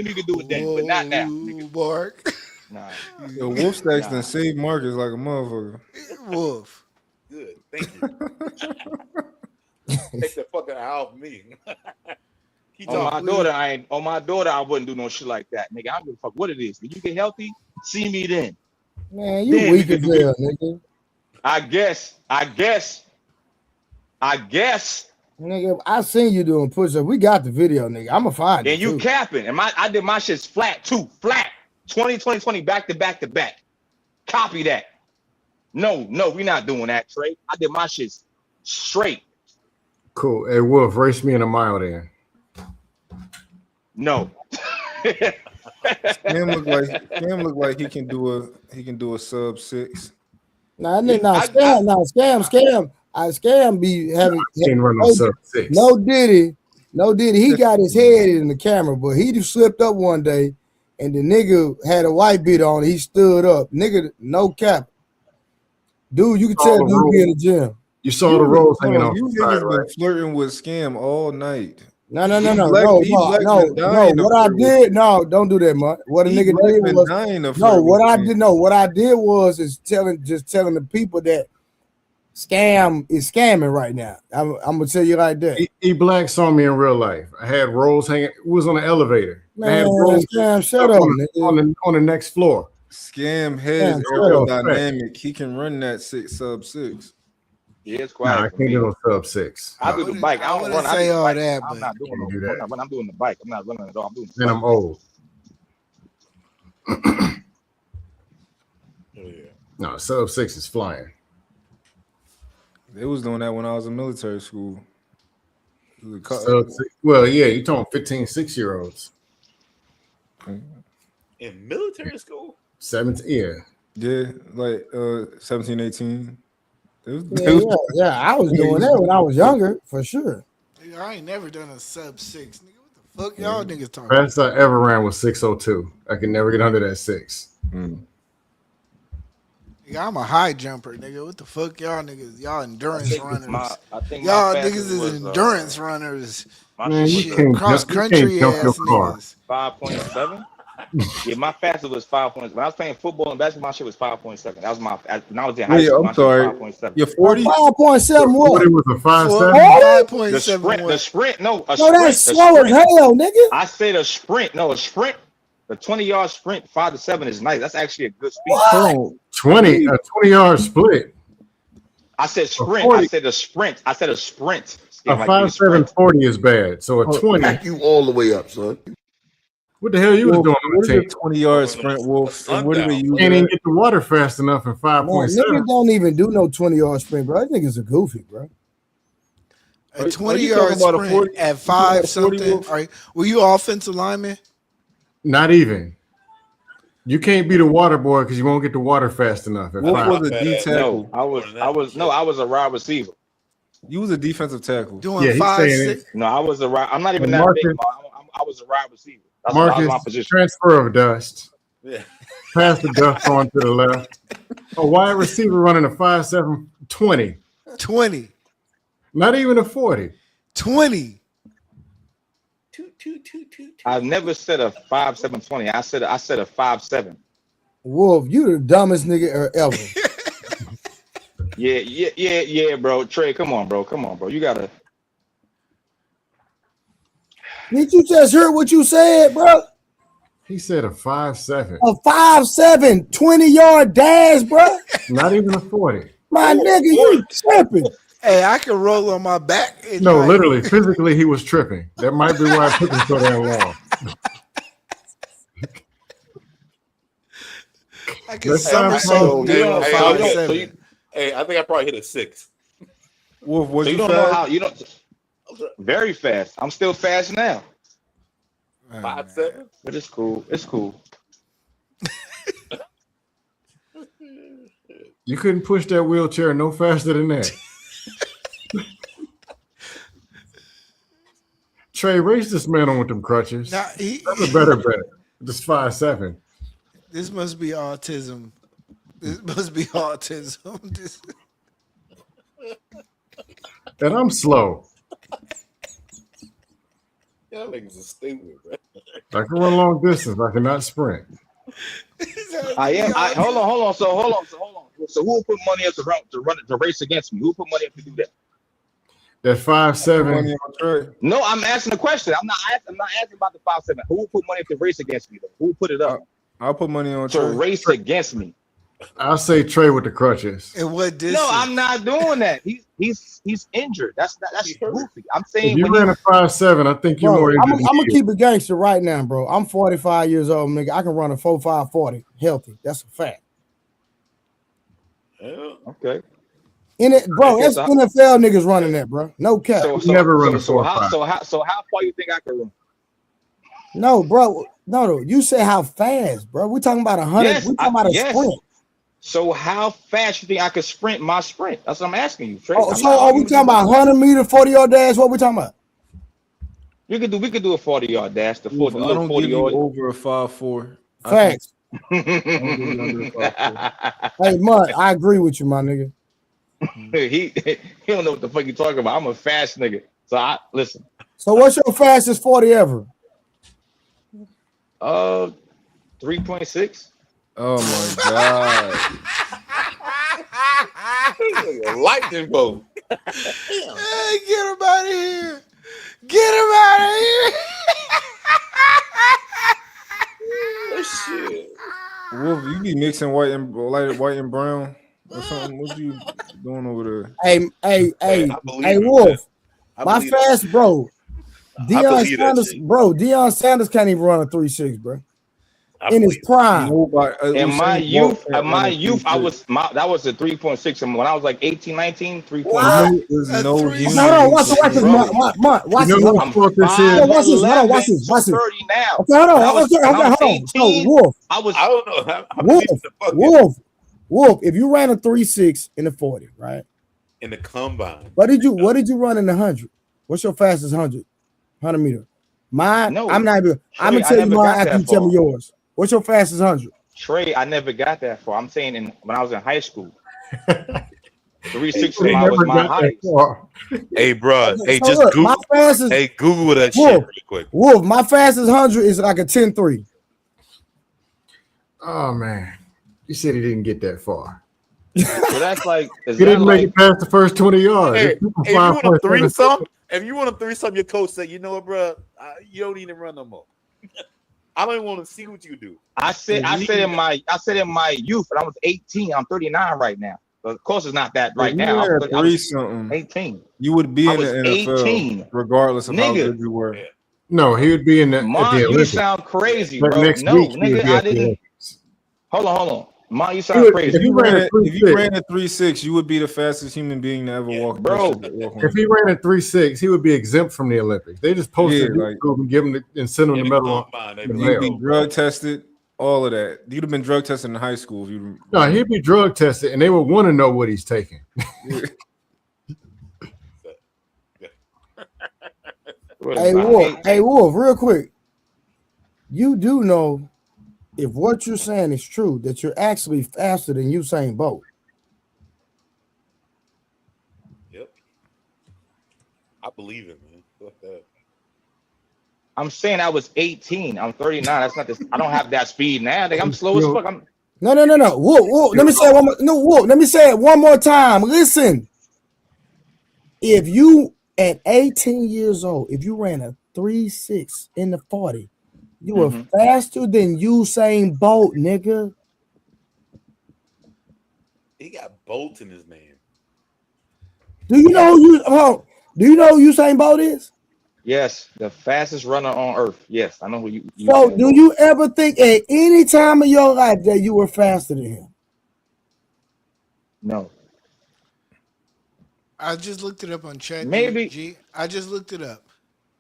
you can do it then, but not now. Nigga. Mark. Nah. Yo, Wolf Stacks done saved Marcus like a motherfucker. Wolf. Good, thank you. Take the fucking eye off me. On my daughter, I wouldn't do no shit like that, nigga. I don't give a fuck what it is. When you get healthy, see me then. Man, you weak as hell, nigga. I guess. Nigga, I seen you doing push-ups. We got the video, nigga. I'ma find it. And you too. capping. And I did my shit's flat too. Flat. 20 back to back. Copy that. No, we not doing that, Trey. I did my shit straight. Cool. Hey, Wolf, race me in a mile then. No. Scam look like he can do a sub 6. Scam. Scam be having run no sub 6. No Diddy. He got his head in the camera, but he just slipped up one day, and the nigga had a white beat on. He stood up, nigga. No cap, dude. You can tell dude be in the gym. You saw the rolls hanging off. You niggas been flirting with Scam all night. No. What I did, don't do that, man. What a nigga did was what I did was telling the people that Scam is scamming right now. I'm gonna tell you like that. E Black saw me in real life. I had rolls hanging. It was on the elevator. Man, I had rolls Scam, shut up, on the next floor. Scam head is aerodynamic. He can run that sub 6. Yeah, it's quiet. Nah, I can't do no sub 6. I do the bike. I don't run. Say all that, I'm but not doing that. I'm doing the bike. I'm not running at all. I'm doing. And I'm old. No, sub 6 is flying. They was doing that when I was in military school. Well, yeah, you're talking 15, 6-year-olds. In military school? 17, yeah. Yeah, like 17, 18. Yeah, I was doing that when I was younger, for sure. Nigga, I ain't never done a sub 6. Nigga, what the fuck y'all niggas talking Best I ever ran was 602. I could never get under that 6. Nigga, I'm a high jumper, nigga. What the fuck y'all niggas? Y'all endurance runners. Y'all niggas is endurance runners. Man, you shit, can't cross country jump your ass car. niggas. 5.7. Yeah, my fastest was 5.7. When I was playing football and basketball, my shit was 5.7. That was my. When I was in high school, my shit was 5.7. You're 40. 5.7 what? It was a 5.7. 5.7. The sprint. No, that's slow as hell, nigga. I said a sprint. No, a sprint. The 20-yard sprint, 5 to 7 is nice. That's actually a good speed. What? 20-yard split. I said sprint. I said a sprint. A 5.7 40 is bad. So a 20. Back you all the way up, son. What the hell you was doing on the team? 20-yard sprint, Wolf. And what do they use? Can't even get the water fast enough in 5.7. Niggas don't even do no 20-yard sprint, bro. I think it's a goofy, bro. A 20-yard sprint at 5 something. Were you offensive lineman? Not even. You can't be the water boy because you won't get the water fast enough. What was a D tackle? I was a wide receiver. You was a defensive tackle. Doing 5, 6. No, I was a right. I'm not even that big. I was a wide receiver. That's my Marcus, position. transfer of dust. Yeah. Pass the dust on to the left. A wide receiver running a 5'7", 20. 20. Not even a 40. 20. I've never said a 5'7", 20. I said a 5'7". Wolf, you the dumbest nigga ever. Yeah, bro. Trey, come on, bro. You gotta. Did you just hear what you said, bro? He said a 5'7". A 5'7", 20-yard dash, bro. Not even a 40. My nigga, you tripping. Hey, I can roll on my back. No, literally, physically, he was tripping. That might be why it took him so damn long. I can somersault. Hey, I think I probably hit a 6. Wolf, what So you don't know how you don't. Very fast. I'm still fast now. 5'7". But it's cool. It's cool. You couldn't push that wheelchair no faster than that. Trey, race this man on with them crutches. Nah, That's a better bet. Just 5'7". This must be autism. And I'm slow. Y'all niggas are stupid, bro. I can run long distance. I cannot sprint. I am. Hold on. So hold on. So who will put money up to race against me? Who put money up to do that? That 5'7". No, I'm asking a question. I'm not asking about the 5'7". Who will put money up to race against me? Though? Who will put it up? I'll put money on to Trey. race against me. I'll say Trey with the crutches. And what distance? No, I'm not doing that. He's injured. That's goofy. I'm saying If you ran a 5'7", I think you're more I'm injured. gonna keep it gangster right now, bro. I'm 45 years old, nigga. I can run a 4.5 40 healthy. That's a fact. Okay. In it, bro. Okay, That's NFL niggas running that, bro. No cap. Never run a 4.5. So how far you think I can run? No, bro. No. You said how fast, bro. We talking about 100. Yes, We talking about a sprint. So how fast you think I could sprint my sprint? That's what I'm asking you, Trey. Oh, so are we talking about 100-meter, 40-yard dash? What we talking about? We could do a 40-yard dash. The Wolf, 40, I don't 40 give you yard. over a 5'4". Facts. Hey, Hey, Mutt, I agree with you, my nigga. he don't know what the fuck you talking about. I'm a fast nigga. So I listen. So what's your fastest 40 ever? 3.6. Oh my god. Lightning bolt. Hey, get him out of here. Get him out of here. Shit. Wolf, you be mixing white and brown or something? What you doing over there? Hey, Wolf. My fast, bro. Deion Sanders can't even run a 3.6, bro. In his prime. In my youth, that was a 3.6. And when I was like 18, 19, 3.6. Hold on, watch this. Watch this. Watch this. Okay, hold on. So, Wolf. I don't know. Wolf. If you ran a 3.6 in the 40, right? In the combine. What did you run in the 100? What's your fastest 100 meter? Mine. No, I'm not even. I'm gonna tell you mine after you tell me yours. What's your fastest 100? Trey, I never got that far. I'm saying when I was in high school. 3.6 was my highest. Hey, bro. Hey, So just look, Google. my fastest, Hey, Google that Wolf, shit real quick. Wolf, my fastest 100 is like a 10.3. Oh man, you said he didn't get that far. So that's like He didn't make it past the first 20 yards. Hey, It's if you want a 5.7. threesome, your coach said, you know what, bro, you don't need to run no more. I don't even want to see what you do. I said in my youth, and I was 18. I'm 39 right now. So of course, it's not that right now. I was 18. You would be I in was the NFL 18. regardless of how Nigga. good you were. No, he would be in the, Mom, at the you Olympics. sound crazy, But bro. next No, week, he would nigga, be I at the didn't. Olympics. Hold on. Mom, you He sound would- crazy. If you ran a 3.6, 3.6, you would be the fastest human being to ever walk. Bro. If he ran a 3.6, he would be exempt from the Olympics. They just posted Yeah, like- and give him and send him the medal. Combine, in the You'd mail. be drug tested, all of that. You'd have been drug tested in high school if you. No, he'd be drug tested, and they would want to know what he's taking. Hey, Wolf, real quick. You do know if what you're saying is true, that you're actually faster than Usain Bolt. Yep. I believe it, man. Fuck that. I'm saying I was 18. I'm 39. That's not this. I don't have that speed now. I'm slow as fuck. No. Wolf, let me say it one more. No, Wolf, let me say it one more time. Listen. If you at 18 years old, if you ran a 3.6 in the 40, you were faster than Usain Bolt, nigga. He got Bolt in his name. Do you know who Usain Bolt is? Yes, the fastest runner on earth. Yes, I know who you. So, do you ever think at any time of your life that you were faster than him? No. I just looked it up on Chat. Maybe. I just looked it up.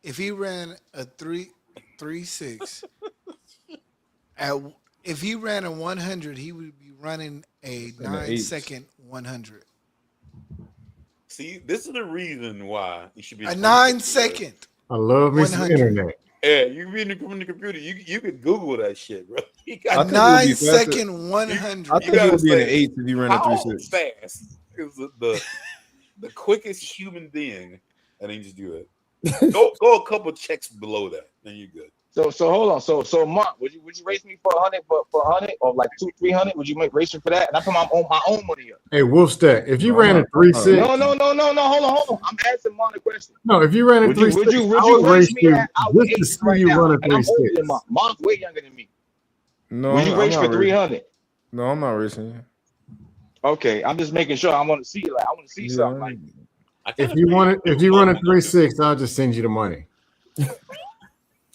If he ran a 3.6, if he ran a 100, he would be running a 9-second 100. See, this is the reason why you should be a 9-second. I love me some internet. Yeah, you read it from the computer. You could Google that shit, bro. A 9-second 100. I think it would be in the 8s if you ran a 3.6. Fast is the quickest human being, and then just do it. Go a couple checks below that, then you're good. So hold on. So Mark, would you race me for 100 for 100 or like 200-300? Would you race me for that? And I put my own money up. Hey, Wolfstack, if you ran a 3.6, no. Hold on. I'm asking Mark a question. No, if you ran a 3.6, would you race me just to see you run a 3.6. Mark's way younger than me. No, would you race for 300? No, I'm not racing you. Okay, I'm just making sure. I want to see it. Like I want to see something. Like if you run a 3.6, I'll just send you the money.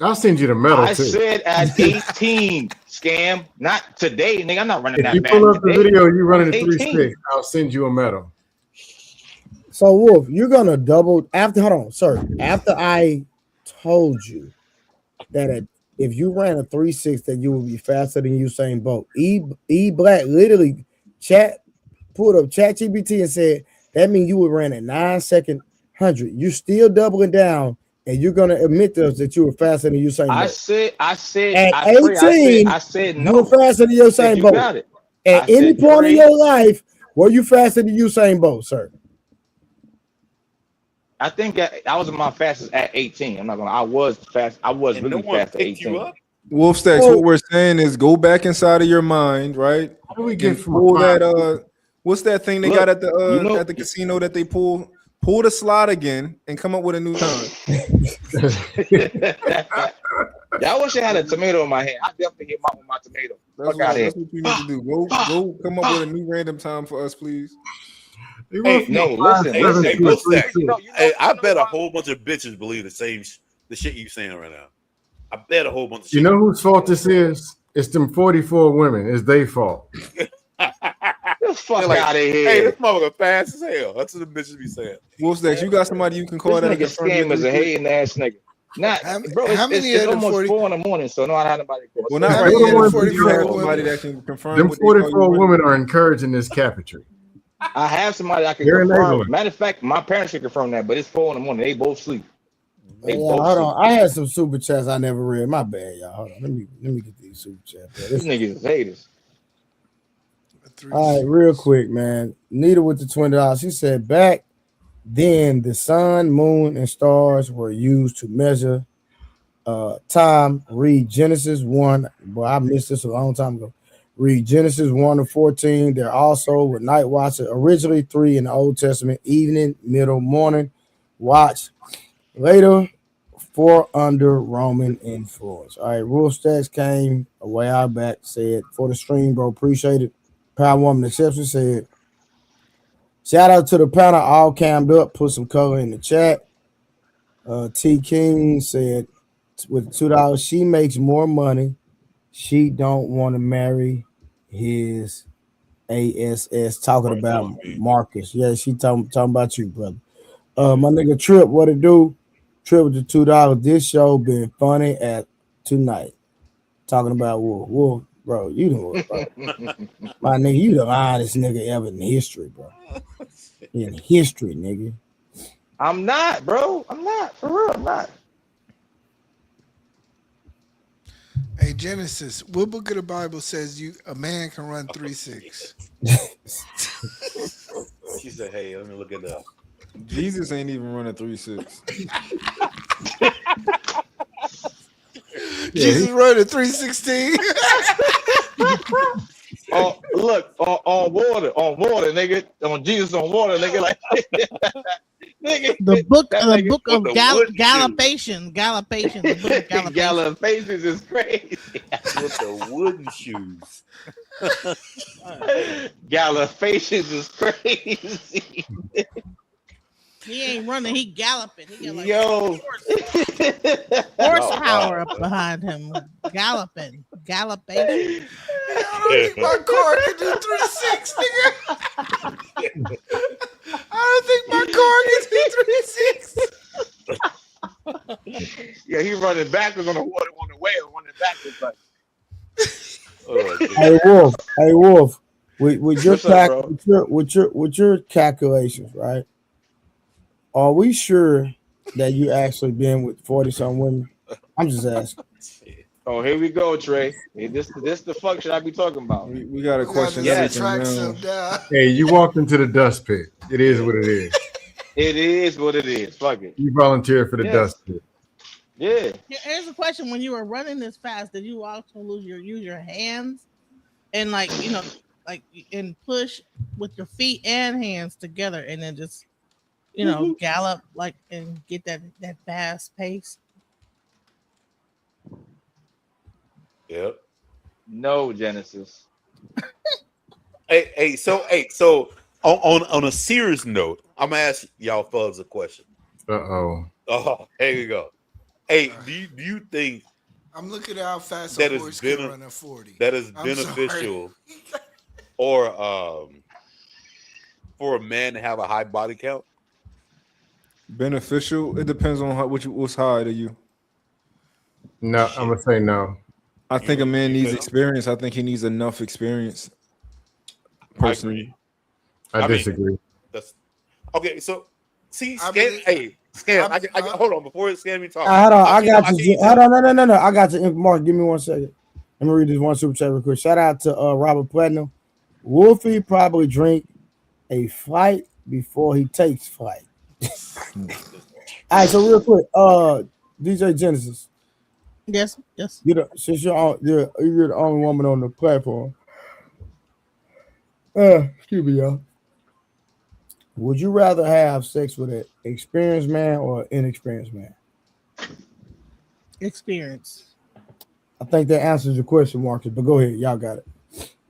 I'll send you the medal I too. said at 18, scam. Not today, nigga. I'm not running that If you fast. pull up the video, you running a 18. 3.6, I'll send you a medal. So Wolf, you're gonna double after. Hold on, sir. After I told you that if you ran a 3.6, that you would be faster than Usain Bolt. E Black literally pulled up ChatGPT and said that means you would run a 9-second 100. You're still doubling down. And you're gonna admit to us that you were faster than Usain Bolt. I said at 18, I said no. You were faster than Usain Bolt. At any point in your life, were you faster than Usain Bolt, sir? I think I was my fastest at 18. I'm not gonna. I was fast. I was really fast at 18. Wolfstacks, what we're saying is go back inside of your mind, right? How do we get from pull that? What's that thing they got at the at the casino that they pull? Pull the slot again and come up with a new time. Yeah, I wish I had a tomato in my hand. I definitely hit my tomato. That's what you need to do. Go come up with a new random time for us, please. Hey, listen. Hey, I bet a whole bunch of bitches believe the shit you saying right now. I bet a whole bunch of shit. You know whose fault this is? It's them 44 women. It's their fault. Fuck out of here. Hey, this motherfucker fast as hell. That's what the bitches be saying. Wolfstacks, you got somebody you can call that? This nigga scam is a hating ass nigga. Not, bro, it's almost 4 in the morning, so no, I don't have nobody call. Well, not right now. You have somebody that can confirm. Them 44 women are encouraging this cabinetry. I have somebody I can confirm. Matter of fact, my parents can confirm that, but it's 4 in the morning. They both sleep. Hold on. I had some super chats I never read. My bad, y'all. Hold on. Let me get these super chats. These niggas haters. All right, real quick, man. Nita with the $20. She said back then the sun, moon, and stars were used to measure time. Read Genesis 1. Boy, I missed this a long time ago. Read Genesis 1-14. There also were night watches, originally 3 in the Old Testament, evening, middle, morning watch. Later, 4 under Roman influence. All right, Wolfstacks came a way out back, said, for the stream, bro, appreciate it. Power Woman Exception said, shout out to the panel, all cammed up, put some color in the chat. T King said, with $2, she makes more money. She don't want to marry his ASS. Talking about Marcus. Yeah, she talking about you, brother. My nigga Trip, what it do? Trip with the $2. This show been funny at tonight. Talking about Wolf. Bro, you know what, bro. My nigga, you the honest nigga ever in history, bro. In history, nigga. I'm not, bro. I'm not. For real, I'm not. Hey, Genesis, what book of the Bible says a man can run 3.6? She said, "Hey, let me look it up." Jesus ain't even running 3.6. Jesus running 3.16. Oh, look, on water, nigga. On Jesus on water, nigga. Like, nigga. The book of the Galapation. The book of Galapation. Galapations is crazy. With the wooden shoes. Galapations is crazy. He ain't running, he galloping. He got like Yo. horsepower up behind him. Galloping. Galopation. I don't think my car can do 3.6, nigga. I don't think my car can do 3.6. Yeah, he running backwards on the water on the whale, running backwards like. Hey Wolf. With your What's up, with your calculations, right? Are we sure that you actually been with 40-something women? I'm just asking. Oh, here we go, Trey. Hey, this the function I be talking about. We got a question. Hey, you walked into the dust pit. It is what it is. It is what it is. Fuck it. You volunteered for the Yes. dust pit. Yeah. Here's a question: when you were running this fast, did you also use your hands and and push with your feet and hands together, and then just gallop and get that fast pace? Yep. No, Genesis. So on a serious note, I'm gonna ask y'all fellas a question. Oh, here you go. Hey, do you think I'm looking at how fast that a is horse can run at 40? that is I'm beneficial or for a man to have a high body count? Beneficial? It depends on what's high to you. no, I'm gonna say no. I think a man needs experience. I think he needs enough experience. Personally, I disagree. That's okay. So see, Scam. I hold on before Scam me talk. Hold on, I got you. Hold on, no. I got you. Mark, give me 1 second. Let me read this one super chat real quick. Shout out to Robert Platinum. Wolfie probably drink a flight before he takes flight. All right, so real quick, DJ Genesis. Yes. Since you're the only woman on the platform. Excuse me, y'all. Would you rather have sex with an experienced man or an inexperienced man? Experience. I think that answers your question, Marcus. But go ahead, y'all got it.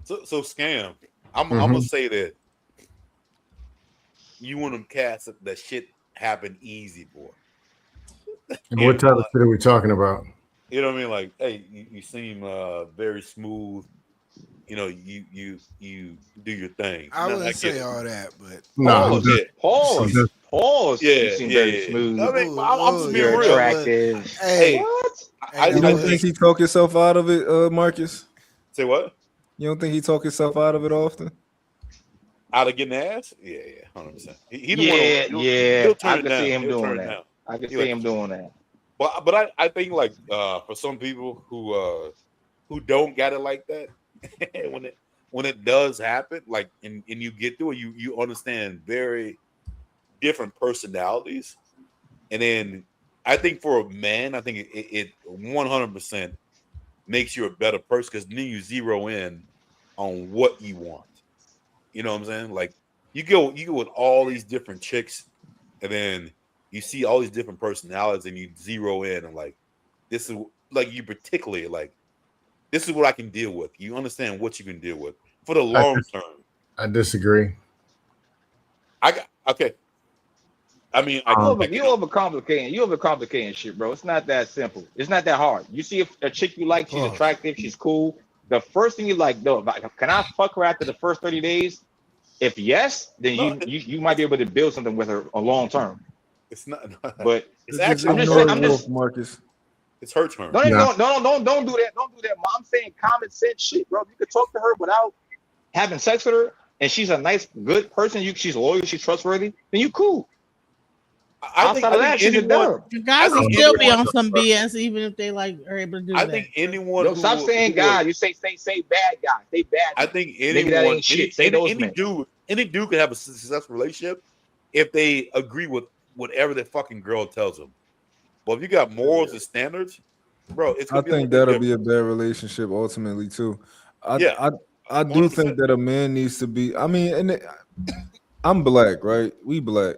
So Scam. I'm gonna say that you want them cats that shit happen easy, boy. And what type of shit are we talking about? You know what I mean? Like, hey, you seem very smooth. You know, you do your thing. I wouldn't say all that, but Pause. Yeah, You seem very smooth. I mean, I'm just being real. Attractive. Hey, you don't think he talk himself out of it, Marcus? Say what? You don't think he talk himself out of it often? Out of getting ass? Yeah, 100%. He'll I can see him doing that. I can see him doing that. But I think like for some people who don't got it like that, when it does happen, like and you get through it, you understand very different personalities, and then I think for a man, I think it 100% makes you a better person because then you zero in on what you want. You know what I'm saying? Like you go with all these different chicks, and then you see all these different personalities, and you zero in and like this is like you particularly like this is what I can deal with. You understand what you can deal with for the long term. I disagree. Okay. I mean, you overcomplicating shit, bro. It's not that simple. It's not that hard. You see a chick you like, she's attractive, she's cool. The first thing you like, no, can I fuck her after the first 30 days? If yes, then you might be able to build something with her a long term. It's not, but it's actually I'm just Marcus. It's her turn. Don't do that. Don't do that. I'm saying common sense shit, bro. You could talk to her without having sex with her, and she's a nice, good person. She's loyal, she's trustworthy. Then you cool. Outside of that, she's a dub. The guys will still be on some BS, even if they like are able to do that. I think anyone. Yo, stop saying guys. You say bad guys. They bad. I think Nigga, anyone. that ain't shit. Say those men. Any dude can have a successful relationship if they agree with whatever the fucking girl tells them. But if you got morals and standards, bro, it's. I think that'll be a bad relationship ultimately too. I do think that a man needs to be. I mean, and I'm black, right? We black.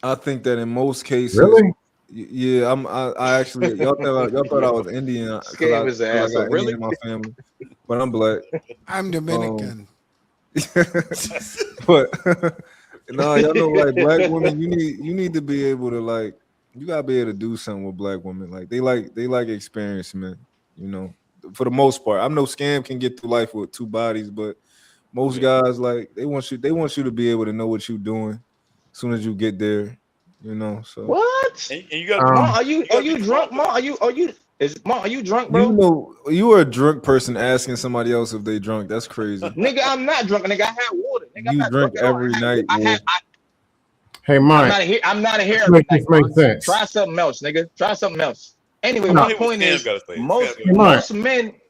I think that in most cases, really, yeah. I actually y'all thought I was Indian. Scam his ass. I got Indian in my family, but I'm black. I'm Dominican. But no, y'all know, like black women, you need to be able to like. You gotta be able to do something with black women. Like they like experience, man. You know, for the most part. I know Scam can get through life with two bodies, but most guys like they want you to be able to know what you're doing as soon as you get there. You know, so what? And you got Ma, are you drunk, Ma? Are you drunk, bro? You know, you are a drunk person asking somebody else if they drunk. That's crazy. Nigga, I'm not drunk. Nigga, I had water. Nigga, You drink every night, man. Hey, Mike. I'm not a hair. Make this make sense. Try something else, nigga. Try something else. Anyway, No. my point is,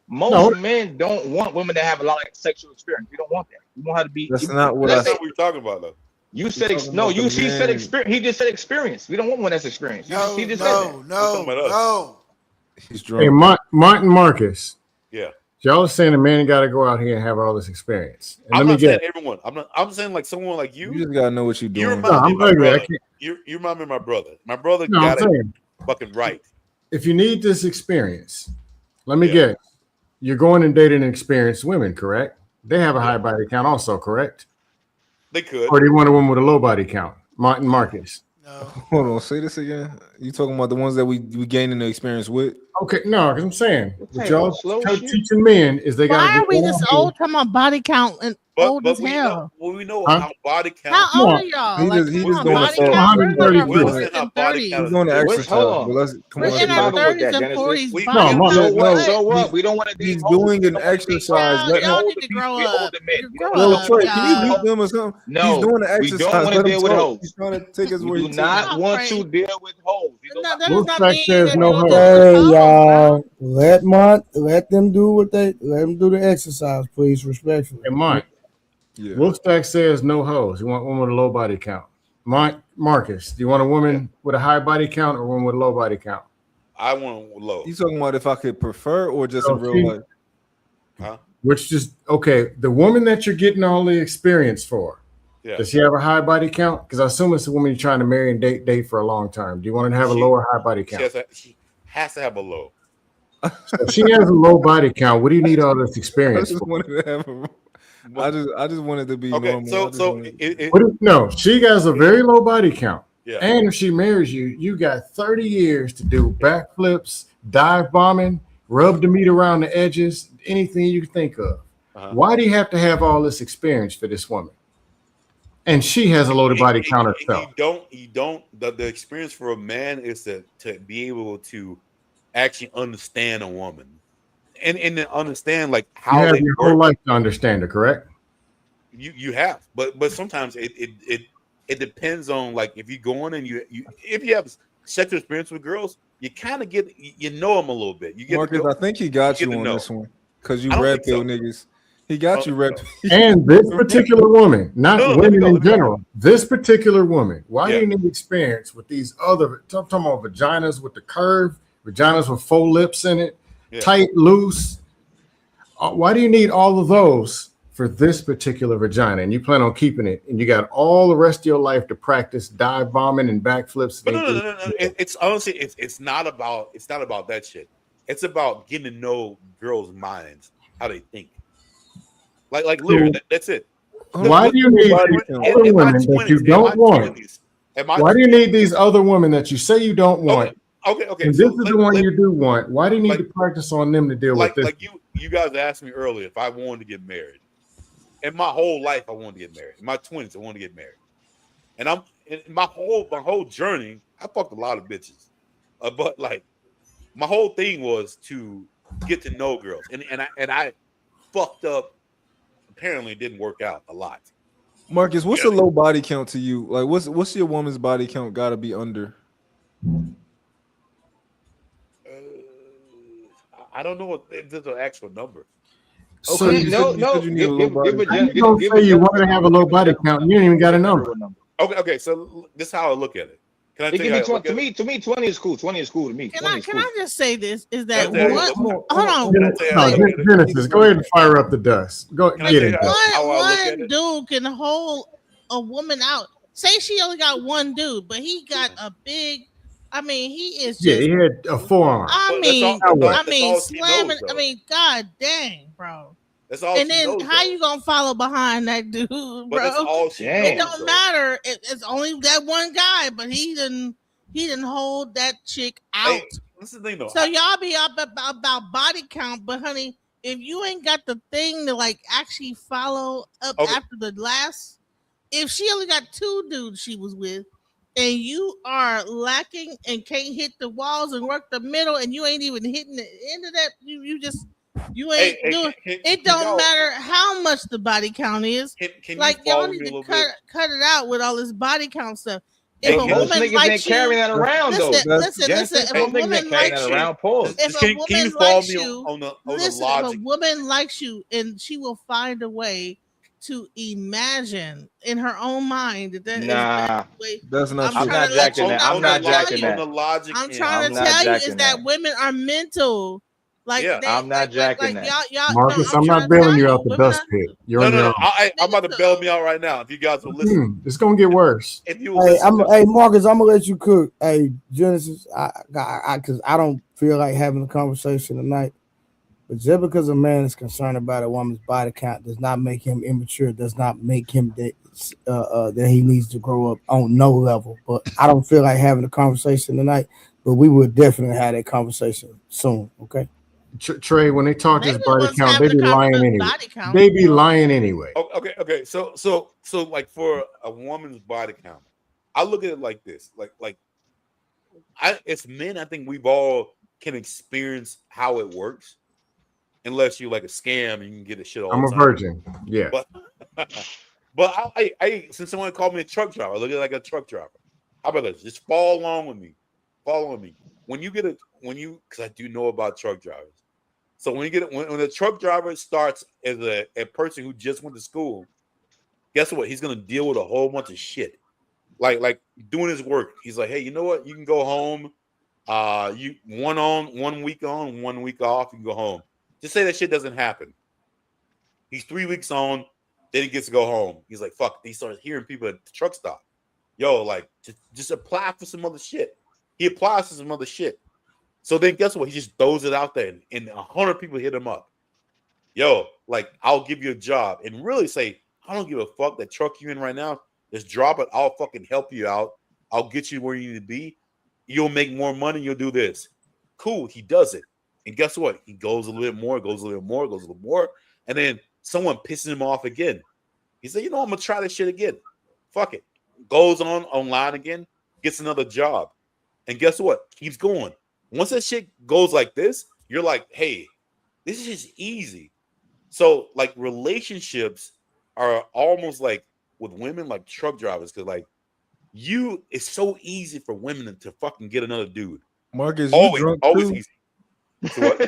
most men don't want women to have a lot of sexual experience. We don't want that. We want her to be. That's not what I That's what we're talking about, though. You said he said experience. He just said experience. We don't want one that's experienced. He just said that. He's drunk. Hey, Martin Marcus. Yeah. Y'all are saying a man got to go out here and have all this experience. And I'm let me not saying get. everyone. I'm saying like someone like you. You just gotta know what you're doing. You remind me of my I'm brother. ugly. You remind me of my brother. My brother No, got I'm it saying, fucking right. if you need this experience, let me get. You're going and dating experienced women, correct? They have a high body count, also, correct? They could. Or do you want a woman with a low body count? Martin Marcus. Hold on, say this again. You talking about the ones that we gaining the experience with? Okay, no, because I'm saying what y'all slow start shit? teaching men is they got. Why are we this old? Talking about body count and old as we hell. know Huh? how body count. How old are y'all? He Like, just- he come just on, doing body the count. We're in our 132. 40s and 30s. He's doing the exercise. Hold But let's come We're on. in our What's wrong with 30s that, and Genesis? 40s. We- body No, count. no, So what? We don't want to date. He's hoes. doing We an don't wanna date exercise. hoes. Let Y'all him. need to grow We're up. older men. You We grow don't Yo, want up, no Trey, can you y'all. mute them or something? No, He's doing the we don't exercise. wanna Let him deal with talk. hoes. He's trying to take us We where do he's not taking want us. to deal with hoes. We don't No, want that does not Wolfpack mean says that no you'll hoes. deal Hey with hoes, y'all, let them do the exercise, please, respectfully. And Mike, Yeah. Wolfpack says no hoes. You want one with a low body count. Marcus, do you want a woman with a high body count or one with a low body count? I want low. You talking about if I could prefer or just So in real she- life? Huh? Which just okay. The woman that you're getting all the experience for, Yeah. does she have a high body count? Because I assume it's a woman you're trying to marry and date for a long term. Do you want her to have a low or high body She count? has to have a low. So if she has a low body count, what do you need all this I experience just for? wanted to have a. I just wanted to be Okay, normal. No, she has a very low body count. Yeah. And if she marries you, you got 30 years to do backflips, dive bombing, rub the meat around the edges, anything you can think of. Why do you have to have all this experience for this woman? And she has a loaded body count herself. You don't. The experience for a man is to be able to actually understand a woman, and then understand like You how have they your work. whole life to understand her, correct? You have, but sometimes it depends on like if you go on and if you have sexual experience with girls, you kind of get know them a little bit. You get Marcus, I think he got you on this one because you red pill niggas. He got you red. And this particular woman, not No, women in general, this particular woman, why do Yeah. you need experience with these other, I'm talking about vaginas with the curve, vaginas with faux lips in it, Yeah. tight, loose? Why do you need all of those for this particular vagina? And you plan on keeping it, and you got all the rest of your life to practice dive bombing and backflips. But no. It's honestly, it's not about that shit. It's about getting to know girls' minds, how they think. Like literally, that's it. Why do you need these other women that you don't want? Why do you need these other women that you say you don't want? Okay. And this is the one you do want. Why do you need to practice on them to deal with this? Like you guys asked me earlier if I wanted to get married. In my whole life, I wanted to get married. In my 20s, I wanted to get married. And in my whole journey, I fucked a lot of bitches. But like my whole thing was to get to know girls. And I fucked up. Apparently, it didn't work out a lot. Marcus, what's a low body count to you? Like, what's your woman's body count got to be under? I don't know if there's an actual number. So Okay, you no. You need a low body count. don't say you want to have a low body count. You ain't even got a number. Okay. So this is how I look at it. Can I It tell you give how me I 20, look to at me. it? To me, 20 is cool. 20 is cool to me. Can 20 I is can cool. I just say this? Is that Can I tell you hold on. Genesis, go ahead and fire up the dust. Go Can I get tell it. you how I look at One it? dude can hold a woman out. Say she only got one dude, but he got a big. I mean, he is Yeah, just. he had a forearm. I But that's all- mean, that's all she slamming. knows, though. I mean, god dang, bro. That's all And she then knows, how though. you gonna follow behind that dude, bro? But that's all she It knows, don't though. matter. It's only that one guy, but he didn't hold that chick out. Hey, this is the thing, though. So y'all be up about body count, but honey, if you ain't got the thing to like actually follow up Okay. after the last, if she only got two dudes she was with, and you are lacking and can't hit the walls and work the middle, and you ain't even hitting the end of that, you ain't doing. It don't y'all- matter how much the body count is. Can Like you follow y'all me need a little to bit? cut it out with all this body count stuff. Hey, If a most woman niggas likes ain't carrying that around, though. listen. Genesis, If a most niggas woman ain't carrying likes that you, around. Pause. if a Can you woman follow likes me you, on the listen. If a logic? woman likes you, and she will find a way to imagine in her own mind that is Nah, the way. That's not I'm true. trying to let you. I'm not jacking On that. the logic, I'm end, trying I'm to not tell you is jacking that that. women are mental. Like Yeah. they, I'm not jacking like that. y'all. Marcus, No, I'm trying not to bailing tell you out the women dust pit. You're No, on no, your no. own. I'm about to bail me out right now. If you guys will listen, It's gonna get worse. if you will Hey, listen, hey, Marcus, I'm gonna let you cook. Hey, Genesis, because I don't feel like having a conversation tonight. But just because a man is concerned about a woman's body count does not make him immature. Does not make him that he needs to grow up on no level. But I don't feel like having a conversation tonight. But we will definitely have that conversation soon. Okay. Trey, when they talk this Maybe body what's count, they having be a lying conversation anyway. body count. They be lying anyway. okay. So like for a woman's body count, I look at it like this. As men, I think we've all can experience how it works, unless you like a scam and you can get the shit all I'm the a time. virgin. Yeah. But I since someone called me a truck driver, I look at it like a truck driver. How about this? Just follow along with me. Follow me. Because I do know about truck drivers. So when the truck driver starts as a person who just went to school, guess what? He's gonna deal with a whole bunch of shit. Like doing his work. He's like, hey, you know what? You can go home. You 1 week on, 1 week off, you can go home. Just say that shit doesn't happen. He's 3 weeks on, then he gets to go home. He's like, fuck. He starts hearing people at the truck stop. Yo, like, just apply for some other shit. He applies for some other shit. So then guess what? He just throws it out there and 100 people hit him up. Yo, like, I'll give you a job. And really say, I don't give a fuck that truck you're in right now. Just drop it. I'll fucking help you out. I'll get you where you need to be. You'll make more money. You'll do this. Cool. He does it. And guess what? He goes a little bit more, goes a little more. And then someone pisses him off again. He said, you know, I'm going to try this shit again. Fuck it. Goes online again, gets another job. And guess what? Keeps going. Once that shit goes like this, you're like, hey, this is just easy. So, like, relationships are almost like with women, like truck drivers, because, like, it's so easy for women to fucking get another dude. Marcus, you drunk always too? easy. So what?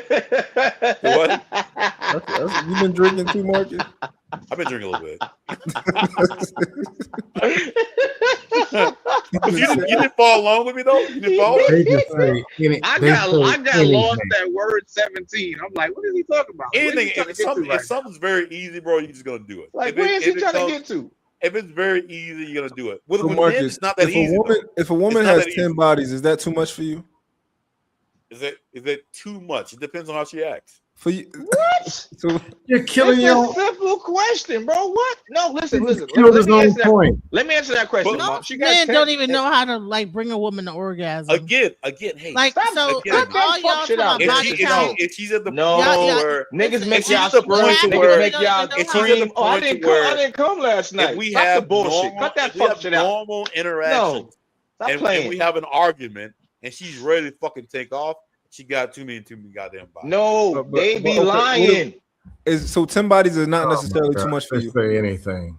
You been drinking too, Marcus? I've been drinking a little bit. you didn't follow along with me though. You didn't follow. I got lost at word 17. I'm like, what is he talking about? Anything. If something's very easy, bro, you're just gonna do it. Like, where is he trying to get to? If it's very easy, you're gonna do it. With So men, Marcus, it's not that easy. if a woman It's not has that 10 easy. bodies, is that too much for you? Is it too much? It depends on how she acts. For you, what? So you're killing It's your a simple question, bro. What? No, listen. killed his own point. Let me answer that question. No, Mom. She got men 10 don't even know how to like bring a woman to orgasm. Again, hey, Like so, again, like, all y'all talking about body count. if she's at the No, point where niggas make if y'all she's at the point scream. where Niggas make y'all if she's at the scream. Oh, I point didn't where come last night. if we Stop have the bullshit. normal, Cut that if we have fuck shit out. normal interaction, Stop and playing. we have an argument, and she's ready to fucking take off. She got too many goddamn bodies. No, they be lying. So 10 bodies is not necessarily too much for Just you. say anything.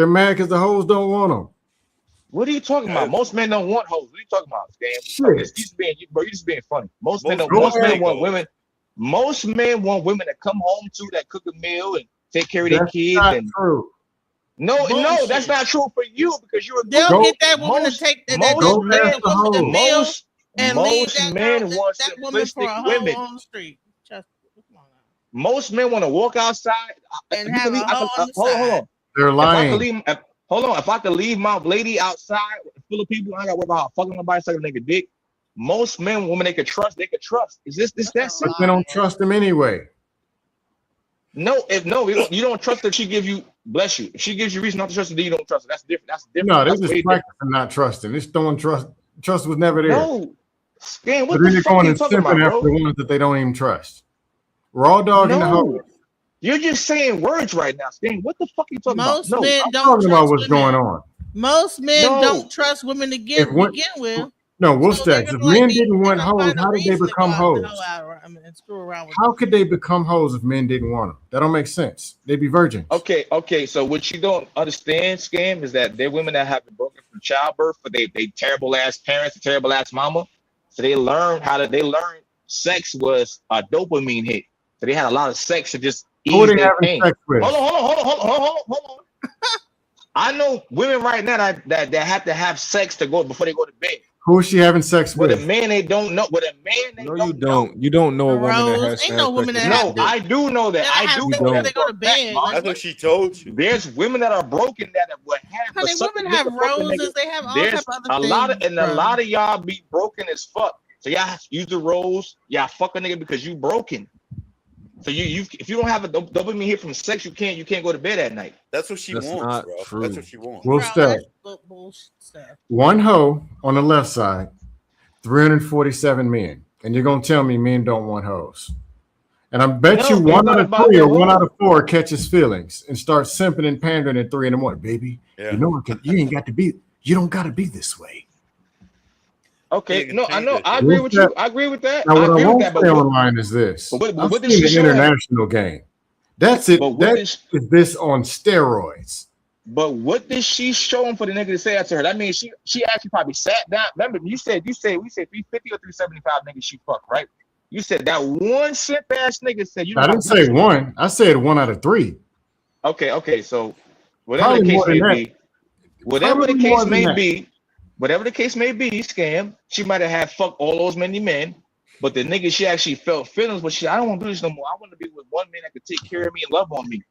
They're mad because the hoes don't want them. What are you talking about? Most men don't want hoes. What are you talking about, Scam? Shit. You're just being funny. Most men Most men want women. Most men want women that come home to that cook a meal and take care of their kids. Not and true. No, Bullshit. that's not true for you because you're. They'll get that woman to take that most woman to meal and leave most that men girl, want that woman for a simplistic hoe women. on the street. Just, come on now. Most men want to walk outside And have a hoe on the hold side. on. They're lying. If I could leave my lady outside full of people, I got to worry about fucking nobody, sucking a nigga dick. Most men, women they could trust, Is this that But simple? they don't trust them anyway. No, you don't trust that she gives you, bless you. If she gives you reason not to trust her, then you don't trust her. That's different. That's different. No, That's they're way just practicing not trusting. They're throwing trust. Trust was never there. No, Scam, what But then the they're fuck going are you and talking simping about, after bro? the ones that they don't even trust. Raw dog in the hole. No, you're just saying words right now, Scam. What the fuck are you talking Most about? No, men I'm don't talking about trust what's women. going on. Most men No. don't trust women to If begin with. No, we'll So they're stacks. If gonna men be- didn't they're want gonna hoes, find a how did they reason to go become out and hoes? and screw around with How could they become hoes if men didn't want them? That don't make sense. They'd be virgins. Okay. So what you don't understand, Scam, is that they're women that have been broken from childbirth, but they terrible ass parents, a terrible ass mama. So they learn sex was a dopamine hit. So they had a lot of sex to just Who are ease they their having pain. sex with? Hold on. I know women right now that have to have sex to go before they go to bed. Who is she having sex With a with? man they don't know. With a man they No, don't you don't. You don't know a woman that Rose, has ain't to no have woman sex that with has No, dick. I do know that. They I have do sex know before that. they go to bed. That's what she told you. There's women that are broken that will have. Honey, suck a women dick have or fuck a nigga. roses. They have all There's type of a other lot of things. a lot of y'all be broken as fuck. So y'all have to use the rose. Y'all fuck a nigga because you broken. So you if you don't have a dopamine hit from sex, you can't go to bed at night. That's what she That's wants, not bro. true. That's what she wants. We'll stack. bullshit stuff. One hoe on the left side, 347 men. And you're going to tell me men don't want hoes. And I bet you No, one it's out not of about three the or one hoe. out of four catches feelings and starts simping and pandering at 3 a.m. Baby, Yeah. you know, you don't got to be this way. Okay, Nigga no, I change know. that I shit. agree with you. I agree with that. Now, I what I agree with won't that. say But what, online is this. but I've what did seen she the show? international game. That's it. But what That is is this on steroids. But what did she show him for the nigga to say that to her? That means she actually probably sat down. Remember, we said we said 350 or 375 niggas she fucked, right? You said that one simp ass nigga said you I know didn't say one. I said 1 out of 3. Okay. So whatever Probably the more case than may that. be, whatever Probably the more case than may that. be, whatever the case may be, Scam, she might have had fucked all those many men, but the nigga she actually felt feelings, but I don't want to do this no more. I want to be with one man that could take care of me and love on me.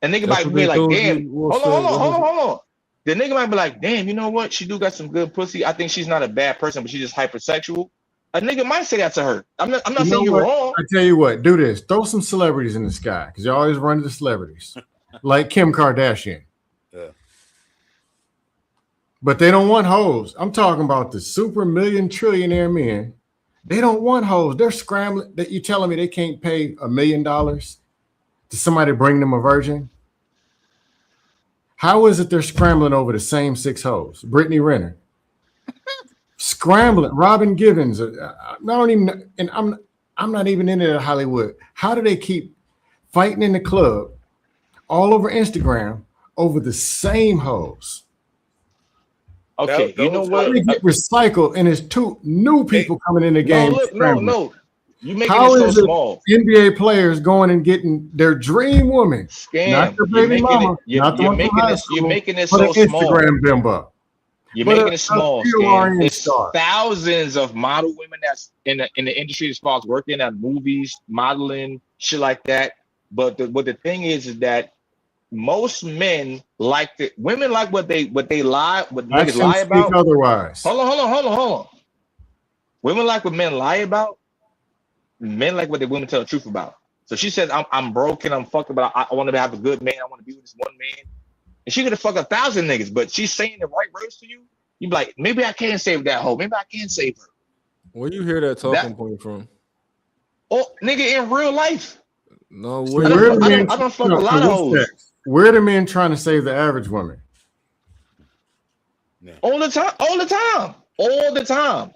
And nigga That's might what be they like, told damn, you. Well hold said. on. The nigga might be like, damn, you know what? She do got some good pussy. I think she's not a bad person, but she's just hypersexual. A nigga might say that to her. I'm not You know saying you're what? wrong. I tell you what, do this. Throw some celebrities in the sky because you always run into celebrities, like Kim Kardashian. Yeah. But they don't want hoes. I'm talking about the super million trillionaire men. They don't want hoes. They're scrambling. That you telling me they can't pay $1 million to somebody bring them a virgin? How is it they're scrambling over the same 6 hoes? Brittany Renner. Scrambling. Robin Givens. I don't even, and I'm not even into Hollywood. How do they keep fighting in the club all over Instagram over the same hoes? Okay, you know what? They get recycled, and it's 2 new people coming in the game. No. You making How it so is it small. NBA players going and getting their dream woman, Scam. not their You're baby making mama, it- not the you're one from making high it- school, you're making it but so an small. Instagram bimbo. You're But making it small, Scam. PRN It's star. thousands of model women that's in the industry as far as working at movies, modeling, shit like that. But the thing is that most men women like what niggas Actions lie speak about. otherwise. Hold on. Women like what men lie about. Men like what the women tell the truth about. So she says, I'm broken, I'm fucking, but I want to have a good man. I want to be with this one man. And she could have fucked 1,000 niggas, but she's saying the right words to you. You be like, maybe I can save that hoe. Maybe I can save her. Where you hear that talking point from? Oh, nigga, in real life. No, So where I don't fuck a lot of hoes. Where are the men trying to save the average woman? All the time.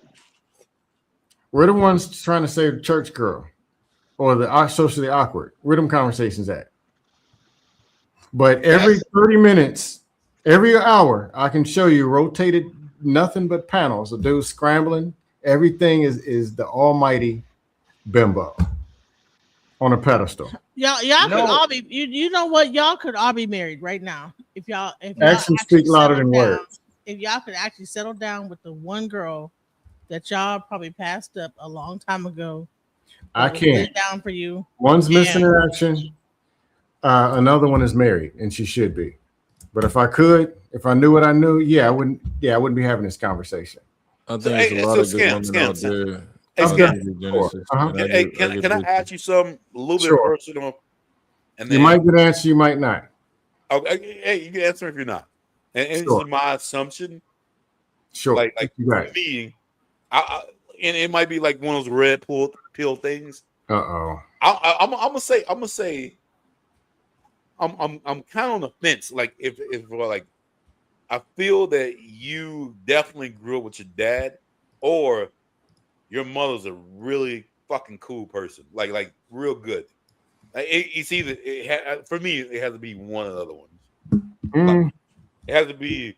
We're the ones trying to save the church girl or the socially awkward. Where them conversations at? But every 30 minutes, every hour, I can show you rotated nothing but panels of dudes scrambling. Everything is the almighty bimbo. on a pedestal. Y'all could all be. You know what? Y'all could all be married right now if y'all Actions speak louder than words. If y'all could actually settle down with the one girl that y'all probably passed up a long time ago. I can't. Down for you. One's missing in action. Another one is married, and she should be. But if I knew what I knew, I wouldn't be having this conversation. I think there's a lot of good women out there. Can I ask you something a little bit personal? And then, you might get an answer, you might not. Okay, hey, you can answer if you're not. And this is my assumption. Sure. Like for me, and it might be like one of those red pill things. I'm gonna say I'm kind of on the fence. Like if like I feel that you definitely grew up with your dad, or your mother's a really fucking cool person, like real good. It's either for me, it has to be one of the other ones. Like, it has to be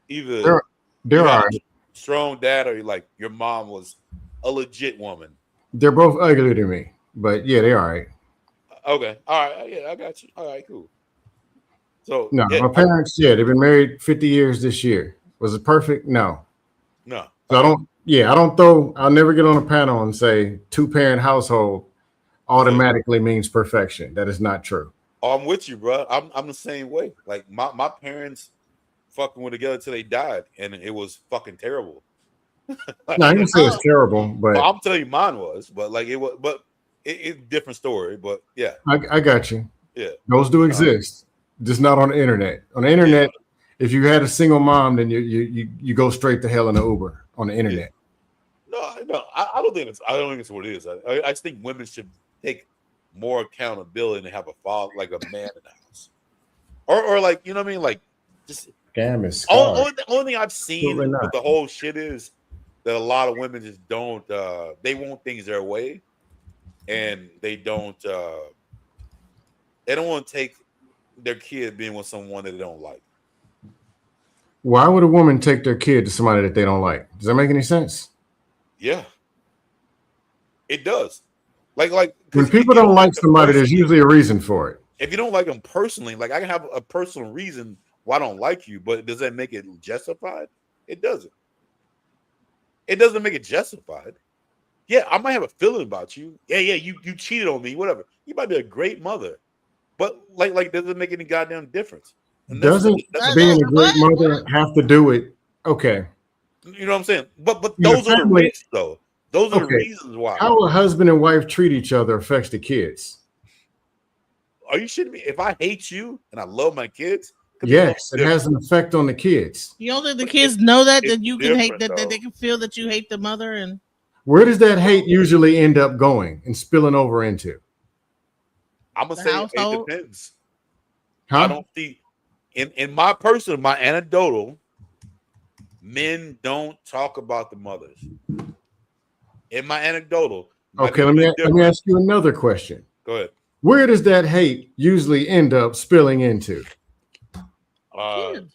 either there are strong dad or like your mom was a legit woman. They're both ugly to me, but yeah, they're all right. Okay, all right, yeah, I got you. All right, cool. So no, my parents, they've been married 50 years this year. Was it perfect? No. No. So I'll never get on a panel and say 2-parent household automatically means perfection. That is not true. Oh, I'm with you, bro. I'm the same way. Like my parents fucking were together till they died, and it was fucking terrible. No, I didn't say it's terrible, but I'm telling you, mine was. But like it was, but it's a different story. But yeah, I got you. Yeah, those do exist, just not on the internet. On the internet, if you had a single mom, then you go straight to hell in an Uber on the internet. No, I don't think it's what it is. I just think women should take more accountability and have a father, like a man in the house, or like, you know what I mean, like just. Damn, it's only thing I've seen with the whole shit is that a lot of women just don't. They want things their way, and they don't. They don't want to take their kid being with someone that they don't like. Why would a woman take their kid to somebody that they don't like? Does that make any sense? Yeah, it does. Like when people don't like somebody, there's usually a reason for it. If you don't like them personally, like I can have a personal reason why I don't like you, but does that make it justified? It doesn't. It doesn't make it justified. Yeah, I might have a feeling about you. Yeah, you cheated on me, whatever. You might be a great mother, but like doesn't make any goddamn difference. Doesn't being a great mother have to do it? Okay. You know what I'm saying? But those are the reasons, though. Those are the reasons why. How a husband and wife treat each other affects the kids. Are you shitting me? If I hate you and I love my kids, yes, it has an effect on the kids. You don't think the kids know that you can hate that they can feel that you hate the mother? And where does that hate usually end up going and spilling over into? I'm gonna say it depends. Huh? I don't see in my anecdotal, men don't talk about the mothers. In my anecdotal. Okay, let me ask you another question. Go ahead. Where does that hate usually end up spilling into? From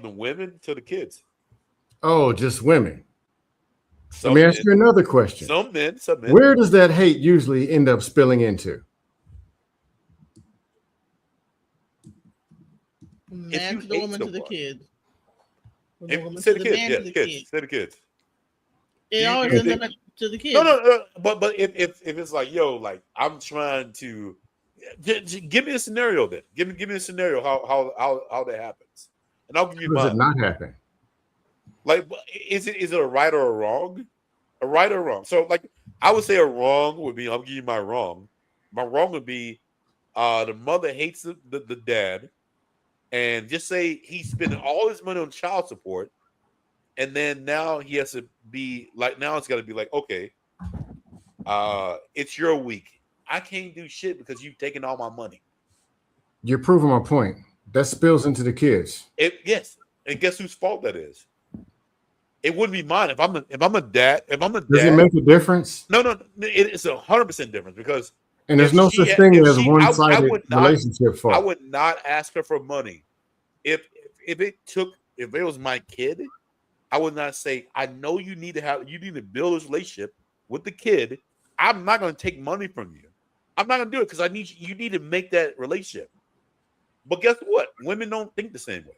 the women to the kids. Oh, just women. Let me ask you another question. Some men. Where does that hate usually end up spilling into? Man to the woman to the kids. Say the kids. It always ends up to the kids. No. But if it's like, yo, like I'm trying to give me a scenario then. Give me a scenario how that happens, and I'll give you mine. Does it not happen? Like, is it a right or a wrong? A right or wrong? So, like, I would say a wrong would be, I'll give you my wrong. My wrong would be the mother hates the dad, and just say he's spending all his money on child support, and then now he has to be like, now it's got to be like, okay, it's your week. I can't do shit because you've taken all my money. You're proving my point. That spills into the kids. Yes, and guess whose fault that is? It wouldn't be mine if I'm a dad. Does it make a difference? No. It's 100% difference because. And there's no such thing as one-sided relationship fault. I would not ask her for money. If it was my kid, I would not say, I know you need to build this relationship with the kid. I'm not going to take money from you. I'm not going to do it because you need to make that relationship. But guess what? Women don't think the same way.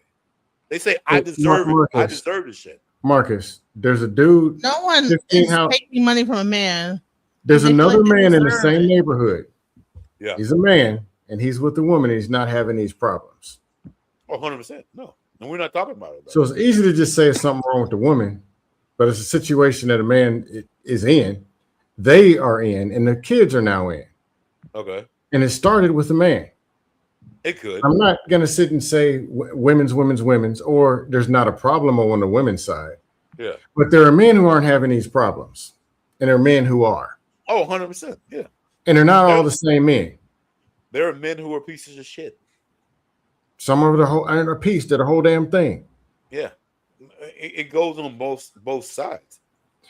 They say, I deserve it. I deserve this shit. Marcus, there's a dude. No one is taking money from a man. There's another man in the same neighborhood. Yeah. He's a man and he's with a woman and he's not having these problems. Oh, 100%. No. And we're not talking about it. So it's easy to just say it's something wrong with the woman, but it's a situation that a man is in, they are in, and the kids are now in. Okay. And it started with the man. It could. I'm not going to sit and say women's, or there's not a problem on the women's side. Yeah. But there are men who aren't having these problems, and there are men who are. Oh, 100%. Yeah. And they're not all the same men. There are men who are pieces of shit. Some of the whole aren't a piece, they're the whole damn thing. Yeah. It goes on both sides.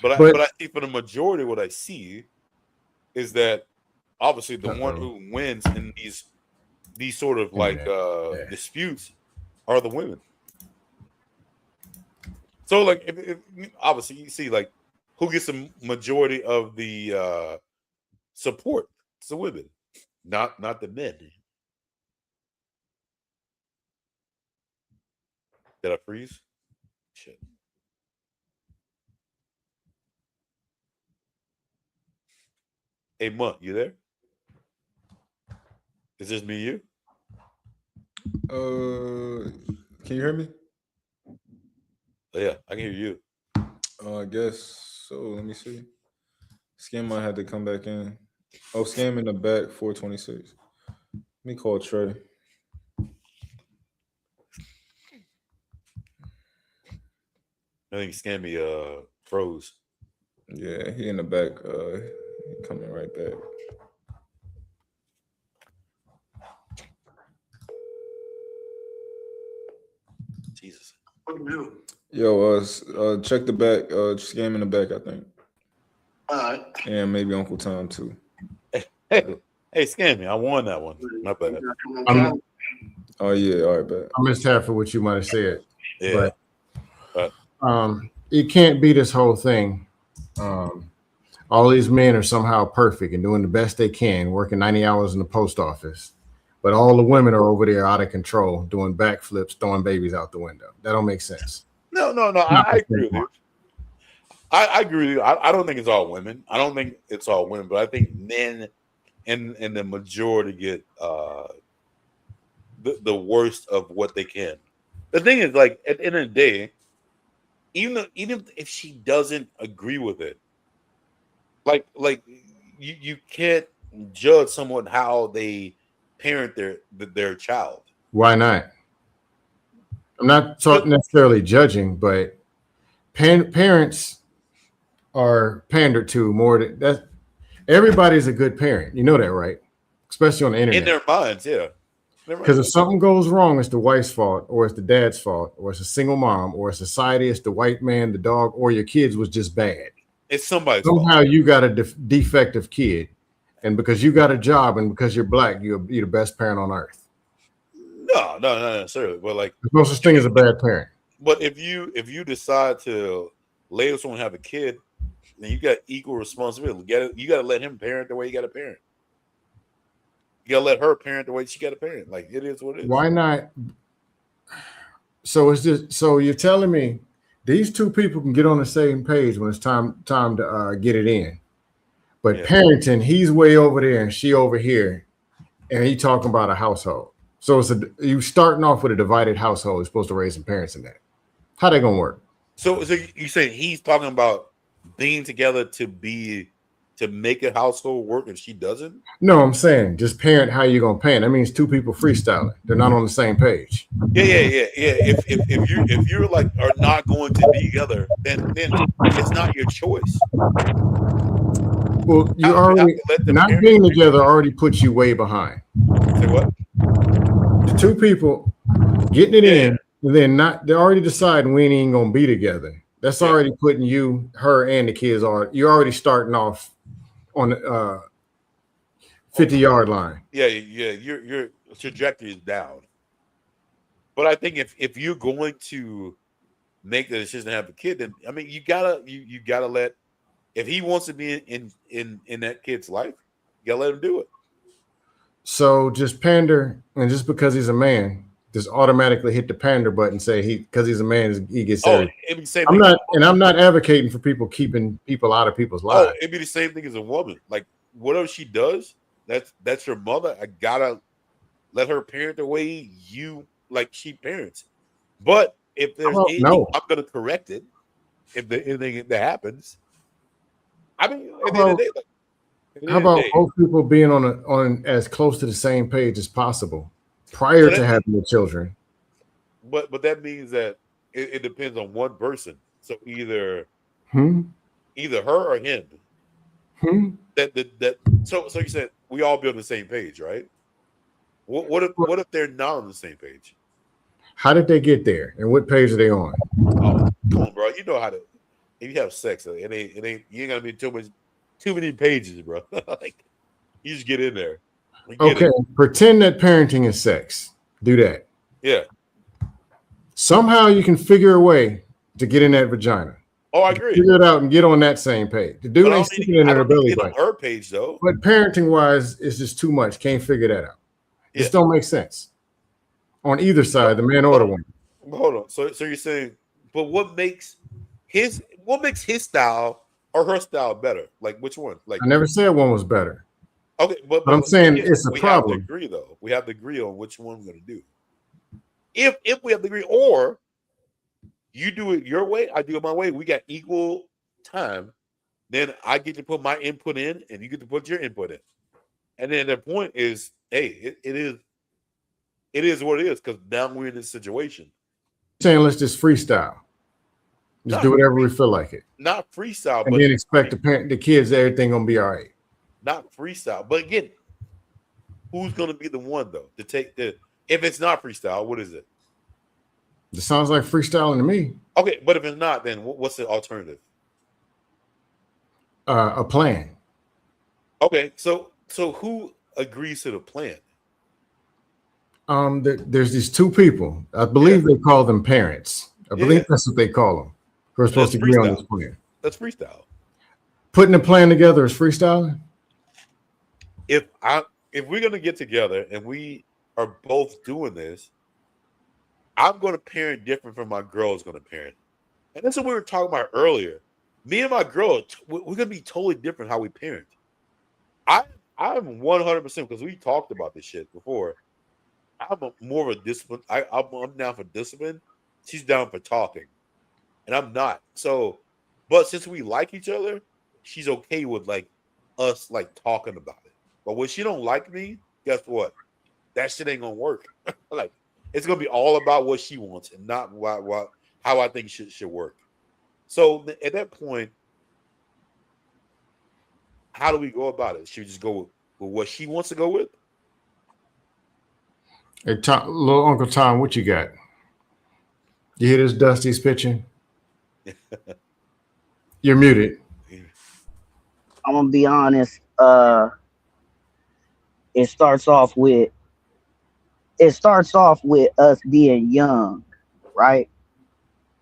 But I see for the majority, what I see is that obviously the one who wins in these sort of like disputes are the women. So like if obviously you see like who gets the majority of the support? It's the women, not the men. Did I freeze? Shit. Hey, Monk, you there? Is this me, you? Can you hear me? Oh, yeah, I can hear you. I guess so. Let me see. Scam might have to come back in. Oh, Scam in the back, 426. Let me call Trey. I think Scammy froze. Yeah, he in the back. Coming right back. Jesus. Yo, check the back. Scam in the back, I think. All right. And maybe Uncle Tom too. Hey, Scammy, I won that one. Not bad. Oh yeah, all right, bet. I missed half of what you might have said. Yeah. But it can't be this whole thing. All these men are somehow perfect and doing the best they can, working 90 hours in the post office. But all the women are over there out of control, doing backflips, throwing babies out the window. That don't make sense. No. I agree with you. I agree with you. I don't think it's all women. I don't think it's all women, but I think men in the majority get the worst of what they can. The thing is, like, at the end of the day, even if she doesn't agree with it, like you can't judge someone how they parent their child. Why not? I'm not necessarily judging, but parents are pandered to more than that. Everybody's a good parent. You know that, right? Especially on the internet. In their minds, yeah. Because if something goes wrong, it's the wife's fault, or it's the dad's fault, or it's a single mom, or society, it's the white man, the dog, or your kids was just bad. It's somebody's Somehow fault. you got a defective kid, and because you got a job and because you're black, you're the best parent on earth. No, not necessarily. But like, There's no such thing as a bad parent. But if you decide to let someone have a kid, then you got equal responsibility. You got to let him parent the way you got to parent. You got to let her parent the way she got to parent. Like, it is what it is. Why not? So it's just, so you're telling me these two people can get on the same page when it's time to get it in, but parenting, he's way over there and she over here, and he talking about a household. So it's you starting off with a divided household. You're supposed to raise some parents in that. How they gonna work? So you say he's talking about being together to make a household work, and she doesn't? No, I'm saying just parent how you gonna parent. That means two people freestyling. They're not on the same page. Yeah. If you're like are not going to be together, then it's not your choice. Well, you already not being together already puts you way behind. Say what? The two people getting it in, and then they're already deciding we ain't gonna be together. That's already putting you, her, and the kids on. You're already starting off on the 50-yard line. Yeah. Your trajectory is down. But I think if you're going to make the decision to have a kid, then I mean you gotta let If he wants to be in that kid's life, you gotta let him do it. So just pander, and just because he's a man, just automatically hit the pander button. Say because he's a man, he gets Oh, there. it'd be the same I'm thing. not advocating for people keeping people out of people's lives. Oh, it'd be the same thing as a woman. Like whatever she does, that's your mother. I gotta let her parent the way she parents. But if there's anything, no. I'm gonna correct it. If there's anything that happens, I mean, at the end How of the day, How about both people being on as close to the same page as possible prior to having the children? But that means that it depends on one person. So either her or him. So you said we all be on the same page, right? What if they're not on the same page? How did they get there, and what page are they on? Oh, come on, bro. You know how to. If you have sex, it ain't. You ain't gotta be too many pages, bro. Like you just get in there. Okay, pretend that parenting is sex. Do that. Yeah. Somehow you can figure a way to get in that vagina. Oh, I agree. Figure it out and get on that same page. The dude ain't sticking in her belly button. Her page though. But parenting wise, it's just too much. Can't figure that out. It just don't make sense on either side, the man or the woman. Hold on. So you're saying, but what makes his style or her style better? Like which one? Like I never said one was better. Okay, but I'm saying it's a we problem. Have to agree though. We have to agree on which one we're gonna do. If we have to agree, or you do it your way, I do it my way. We got equal time. Then I get to put my input in, and you get to put your input in. And then the point is, hey, it is what it is because now we're in this situation. Saying let's just freestyle, just do whatever we feel like it. Not freestyle, and but then expect the kids everything gonna be all right. Not freestyle, but again, who's gonna be the one though to take the? If it's not freestyle, what is it? It sounds like freestyling to me. Okay, but if it's not, then what's the alternative? A plan. Okay, so who agrees to the plan? There's these two people. I believe they call them parents. I believe that's what they call them. We're supposed to agree on this plan. That's freestyle. Putting a plan together is freestyling. If we're gonna get together and we are both doing this, I'm gonna parent different from my girl is gonna parent, and that's what we were talking about earlier. Me and my girl, we're gonna be totally different how we parent. I'm 100% because we talked about this shit before. I'm more of a discipline. I'm down for discipline. She's down for talking, and I'm not. So, but since we like each other, she's okay with like us like talking about it. But when she don't like me, guess what? That shit ain't gonna work. Like it's gonna be all about what she wants and not how I think shit should work. So at that point, how do we go about it? Should we just go with what she wants to go with? Hey, little Uncle Tom, what you got? You hear this Dusty's pitching? You're muted. I'm gonna be honest. It starts off with us being young, right?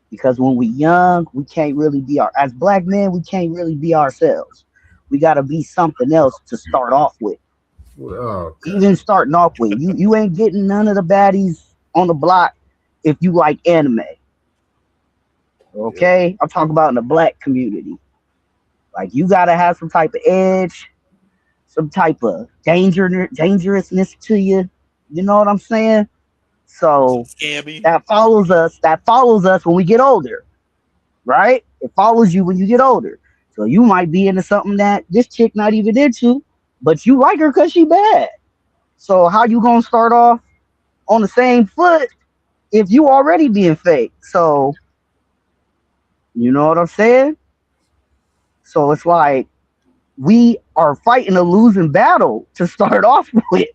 Because when we're young, we can't really be as black men, we can't really be ourselves. We gotta be something else to start off with. Oh, even starting off with, you ain't getting none of the baddies on the block if you like anime. Okay? I'm talking about in the black community. Like you gotta have some type of edge, some type of dangerousness to you. You know what I'm saying? So that follows us when we get older. Right? It follows you when you get older. So you might be into something that this chick not even into, but you like her because she bad. So how you gonna start off on the same foot if you already being fake? So you know what I'm saying? So it's like we are fighting a losing battle to start off with.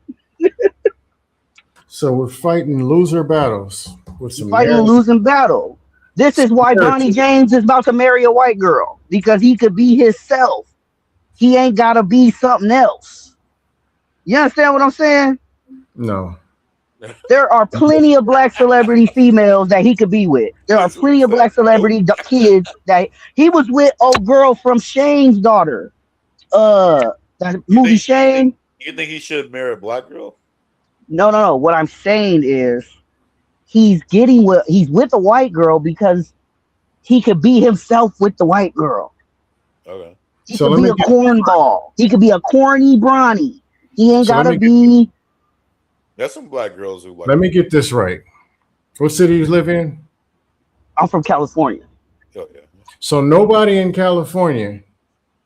So we're fighting loser battles with some fighting a losing battle. This is why Donnie James is about to marry a white girl, because he could be himself. He ain't gotta be something else. You understand what I'm saying? No. There are plenty of black celebrity females that he could be with. There are plenty of black celebrity kids that he was with. Old girl from Shane's daughter. That movie Shane. You think he should marry a black girl? No. What I'm saying is he's with a white girl because he could be himself with the white girl. Okay. He could be a cornball. He could be a corny Bronny. He ain't gotta be. There's some black girls who like. Let me get this right. What city you live in? I'm from California. Oh, yeah. So nobody in California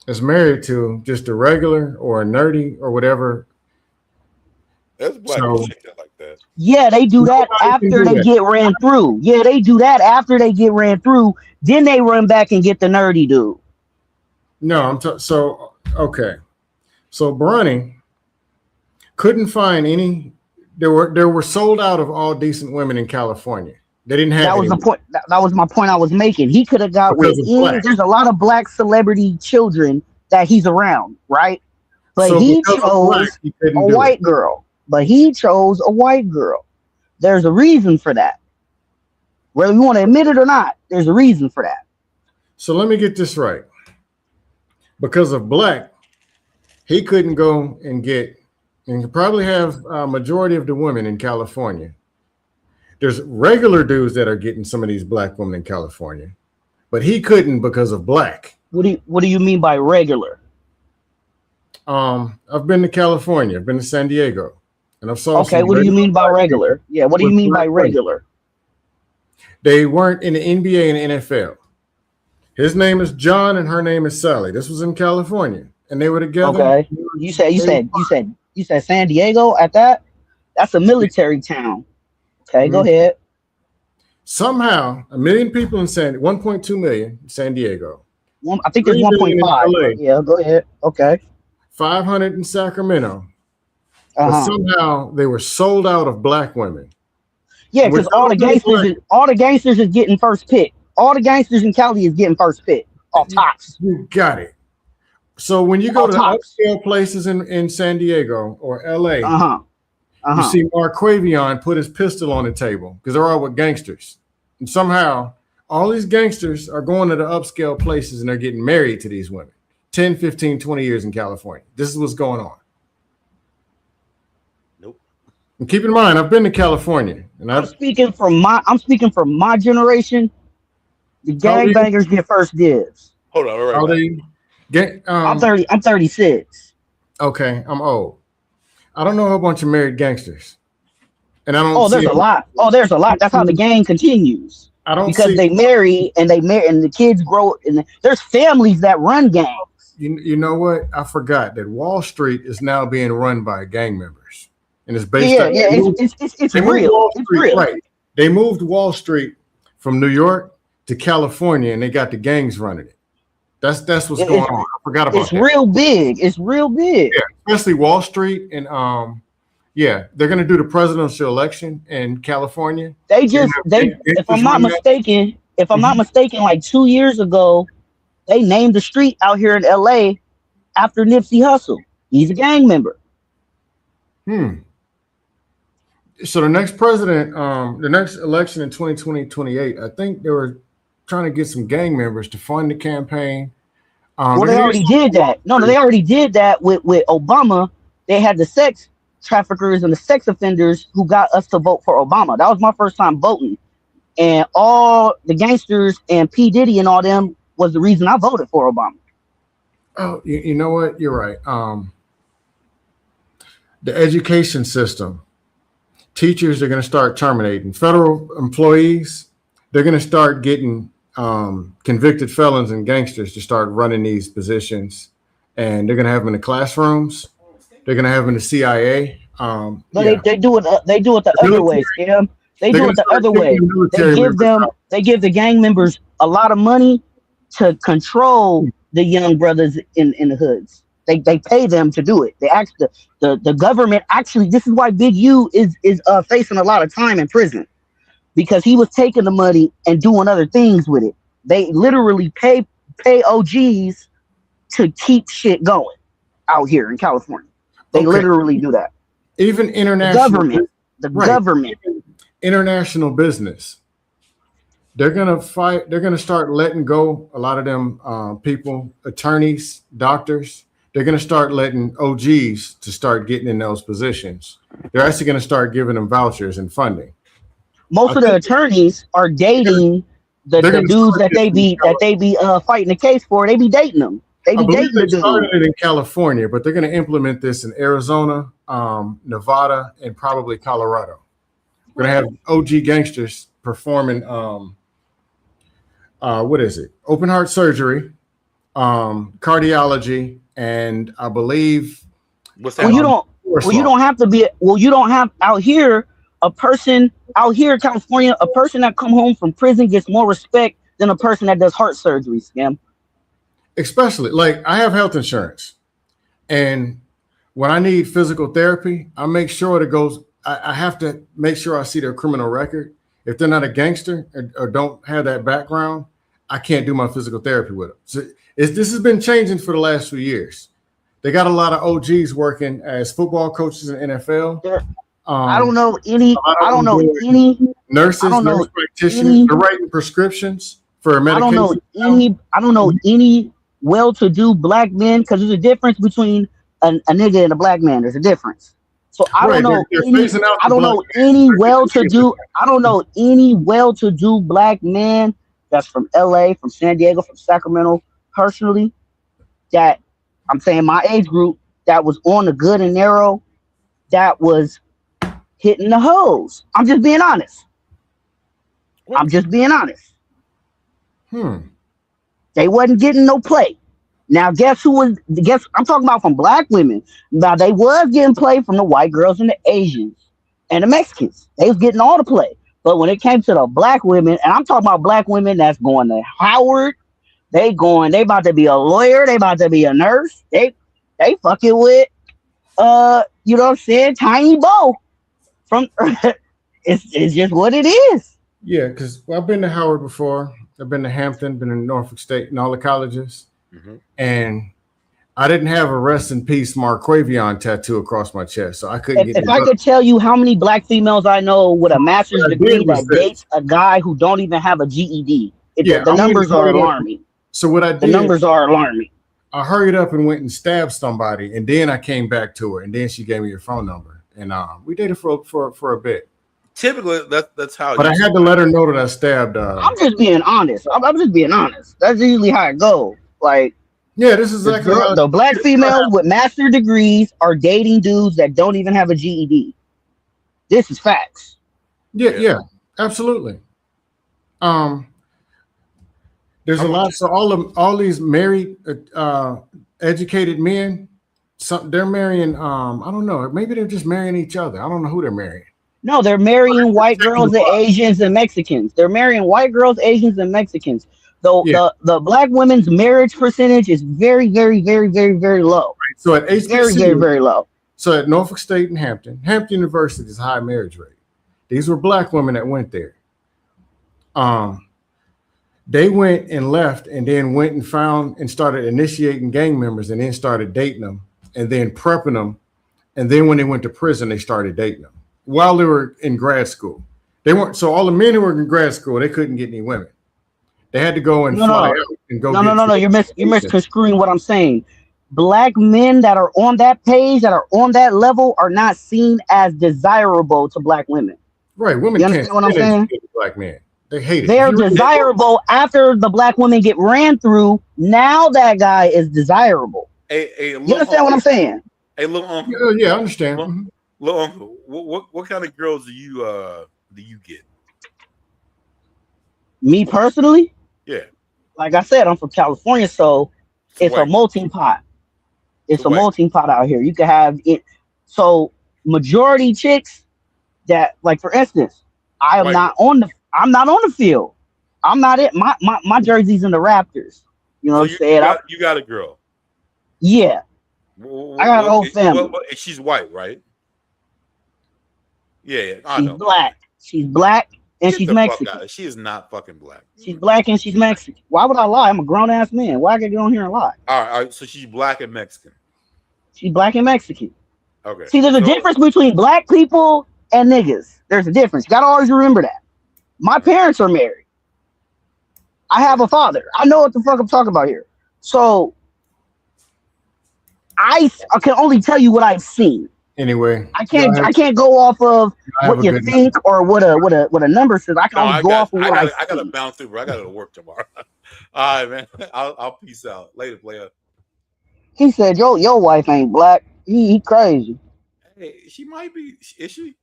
is married to just a regular or a nerdy or whatever. There's black girls like that. Yeah, they do that after they get ran through. Yeah, they do that after they get ran through. Then they run back and get the nerdy dude. No, okay. So Bronny couldn't find any. There were sold out of all decent women in California. They didn't have. That was the point. That was my point I was making. He could have got with any. There's a lot of black celebrity children that he's around, right? But So he because of chose black, he couldn't a do it. white girl. But he chose a white girl. There's a reason for that. Whether you want to admit it or not, there's a reason for that. So let me get this right. Because of black, he couldn't go and get, and could probably have a majority of the women in California. There's regular dudes that are getting some of these black women in California, but he couldn't because of black. What do you mean by regular? I've been to California, I've been to San Diego, and I've saw. Okay, what do you mean by regular? Yeah, what do you mean by regular? They weren't in the NBA and the NFL. His name is John and her name is Sally. This was in California, and they were together. Okay, you said San Diego at that? That's a military town. Okay, go ahead. Somehow, 1 million people in 1.2 million in San Diego. I think there's 1.5. Yeah, go ahead. Okay. 500 in Sacramento. But somehow they were sold out of black women. Yeah, because all the gangsters is getting first pick. All the gangsters in Cali is getting first pick. Off tops. You got it. So when you go to upscale places in San Diego or LA, you see Marquavion put his pistol on the table because they're all with gangsters. And somehow all these gangsters are going to the upscale places and they're getting married to these women. 10, 15, 20 years in California. This is what's going on. Nope. And keep in mind, I've been to California, and I'm speaking from my generation. The gangbangers get first dibs. Hold on, all right. I'm 30. I'm 36. Okay, I'm old. I don't know a whole bunch of married gangsters, and I don't. Oh, there's a lot. Oh, there's a lot. That's how the gang continues. I don't because see- they marry and the kids grow, and there's families that run gangs. You know what? I forgot that Wall Street is now being run by gang members, and it's based. It's real. It's real. Right? They moved Wall Street from New York to California, and they got the gangs running it. That's what's going on. I forgot about it's that. It's real big. It's real big. Yeah, especially Wall Street, and they're going to do the presidential election in California. If I'm not mistaken, like 2 years ago, they named the street out here in LA after Nipsey Hussle. He's a gang member. So the next president, the next election in 2028, I think they were trying to get some gang members to fund the campaign. Well, they already did that. No, they already did that with Obama. They had the sex traffickers and the sex offenders who got us to vote for Obama. That was my first time voting. And all the gangsters and P. Diddy and all them was the reason I voted for Obama. Oh, you know what? You're right. The education system, teachers are going to start terminating. Federal employees, they're going to start getting convicted felons and gangsters to start running these positions. And they're going to have them in the classrooms. They're going to have them in the CIA. They do it the other way, Scam. They do it the other way. They give the gang members a lot of money to control the young brothers in the hoods. They pay them to do it. They actually the government actually. This is why Big U is facing a lot of time in prison, because he was taking the money and doing other things with it. They literally pay OGs to keep shit going out here in California. They literally do that. Even international the government. International business. They're gonna fight. They're gonna start letting go a lot of them people, attorneys, doctors. They're gonna start letting OGs to start getting in those positions. They're actually gonna start giving them vouchers and funding. Most of the attorneys are dating the dudes that they be fighting the case for. They be dating them. They be dating the dudes. Started it in California, but they're going to implement this in Arizona, Nevada, and probably Colorado. We're going to have OG gangsters performing what is it? Open heart surgery, cardiology, and I believe what's that? You don't have to be. You don't have out here. A person out here in California, a person that come home from prison gets more respect than a person that does heart surgery, Scam. Especially, like, I have health insurance, and when I need physical therapy, I make sure it goes. I have to make sure I see their criminal record. If they're not a gangster or don't have that background, I can't do my physical therapy with them. So this has been changing for the last few years. They got a lot of OGs working as football coaches in NFL. I don't know any. I don't know any nurses, nurse practitioners. They're writing prescriptions for medication. I don't know any well-to-do black men, because there's a difference between a nigga and a black man. There's a difference. So I don't know. I don't know any well-to-do. I don't know any well-to-do black man that's from LA, from San Diego, from Sacramento, personally. That I'm saying my age group that was on the good and narrow, that was hitting the hose. I'm just being honest. I'm just being honest. They wasn't getting no play. Now, guess who was? I'm talking about from black women. Now, they was getting play from the white girls and the Asians and the Mexicans. They was getting all the play. But when it came to the black women, and I'm talking about black women that's going to Howard, they about to be a lawyer, they about to be a nurse. They fucking with, you know what I'm saying, Tiny Bo. From it's just what it is. Yeah, because I've been to Howard before. I've been to Hampton, been in Norfolk State and all the colleges. And I didn't have a rest in peace Marquavion tattoo across my chest, so I couldn't get it. If I could tell you how many black females I know with a master's degree that dates a guy who don't even have a GED, the numbers are alarming. So what I did, the numbers are alarming. I hurried up and went and stabbed somebody, and then I came back to her, and then she gave me her phone number. And we dated for a bit. Typically, that's how. But I had to let her know that I stabbed. I'm just being honest. I'm just being honest. That's usually how it goes. Like, yeah, this is exactly the black females with master degrees are dating dudes that don't even have a GED. This is facts. Yeah, absolutely. There's a lot. So all these married, educated men. They're marrying. I don't know. Maybe they're just marrying each other. I don't know who they're marrying. No, they're marrying white girls and Asians and Mexicans. They're marrying white girls, Asians, and Mexicans. Though the black women's marriage percentage is very, very, very, very, very low. So at HBCU, very, very, very low. So at Norfolk State and Hampton University is a high marriage rate. These were black women that went there. They went and left, and then went and found and started initiating gang members, and then started dating them, and then prepping them, and then when they went to prison, they started dating them while they were in grad school. They weren't. So all the men who were in grad school, they couldn't get any women. They had to go and fly out and go. No. You're misconstruing what I'm saying. Black men that are on that page, that are on that level, are not seen as desirable to black women. Right, women can't what I'm saying? Black men. They hate it. They're desirable after the black women get ran through. Now that guy is desirable. You understand what I'm saying? Hey, little uncle. Yeah, I understand. Little uncle, what kind of girls do you get? Me personally? Yeah. Like I said, I'm from California, so it's a melting pot. It's a melting pot out here. You can have it. So majority chicks that, like, for instance, I'm not on the field. I'm not it. My jersey's in the Raptors. You know what I'm saying? You got a girl. Yeah. I got a whole family. She's white, right? Yeah. She's black. She's black and she's Mexican. She is not fucking black. She's black and she's Mexican. Why would I lie? I'm a grown ass man. Why I gotta get on here and lie? All right. So she's black and Mexican. She's black and Mexican. Okay. See, there's a difference between black people and niggas. There's a difference. You gotta always remember that. My parents are married. I have a father. I know what the fuck I'm talking about here. So I can only tell you what I've seen. Anyway, I can't go off of what you think or what a number says. I can only go off of what I gotta bounce through, bro. I gotta work tomorrow. All right, man. I'll peace out. Later, player. He said, your wife ain't black. He crazy. Hey, she might be. Is she?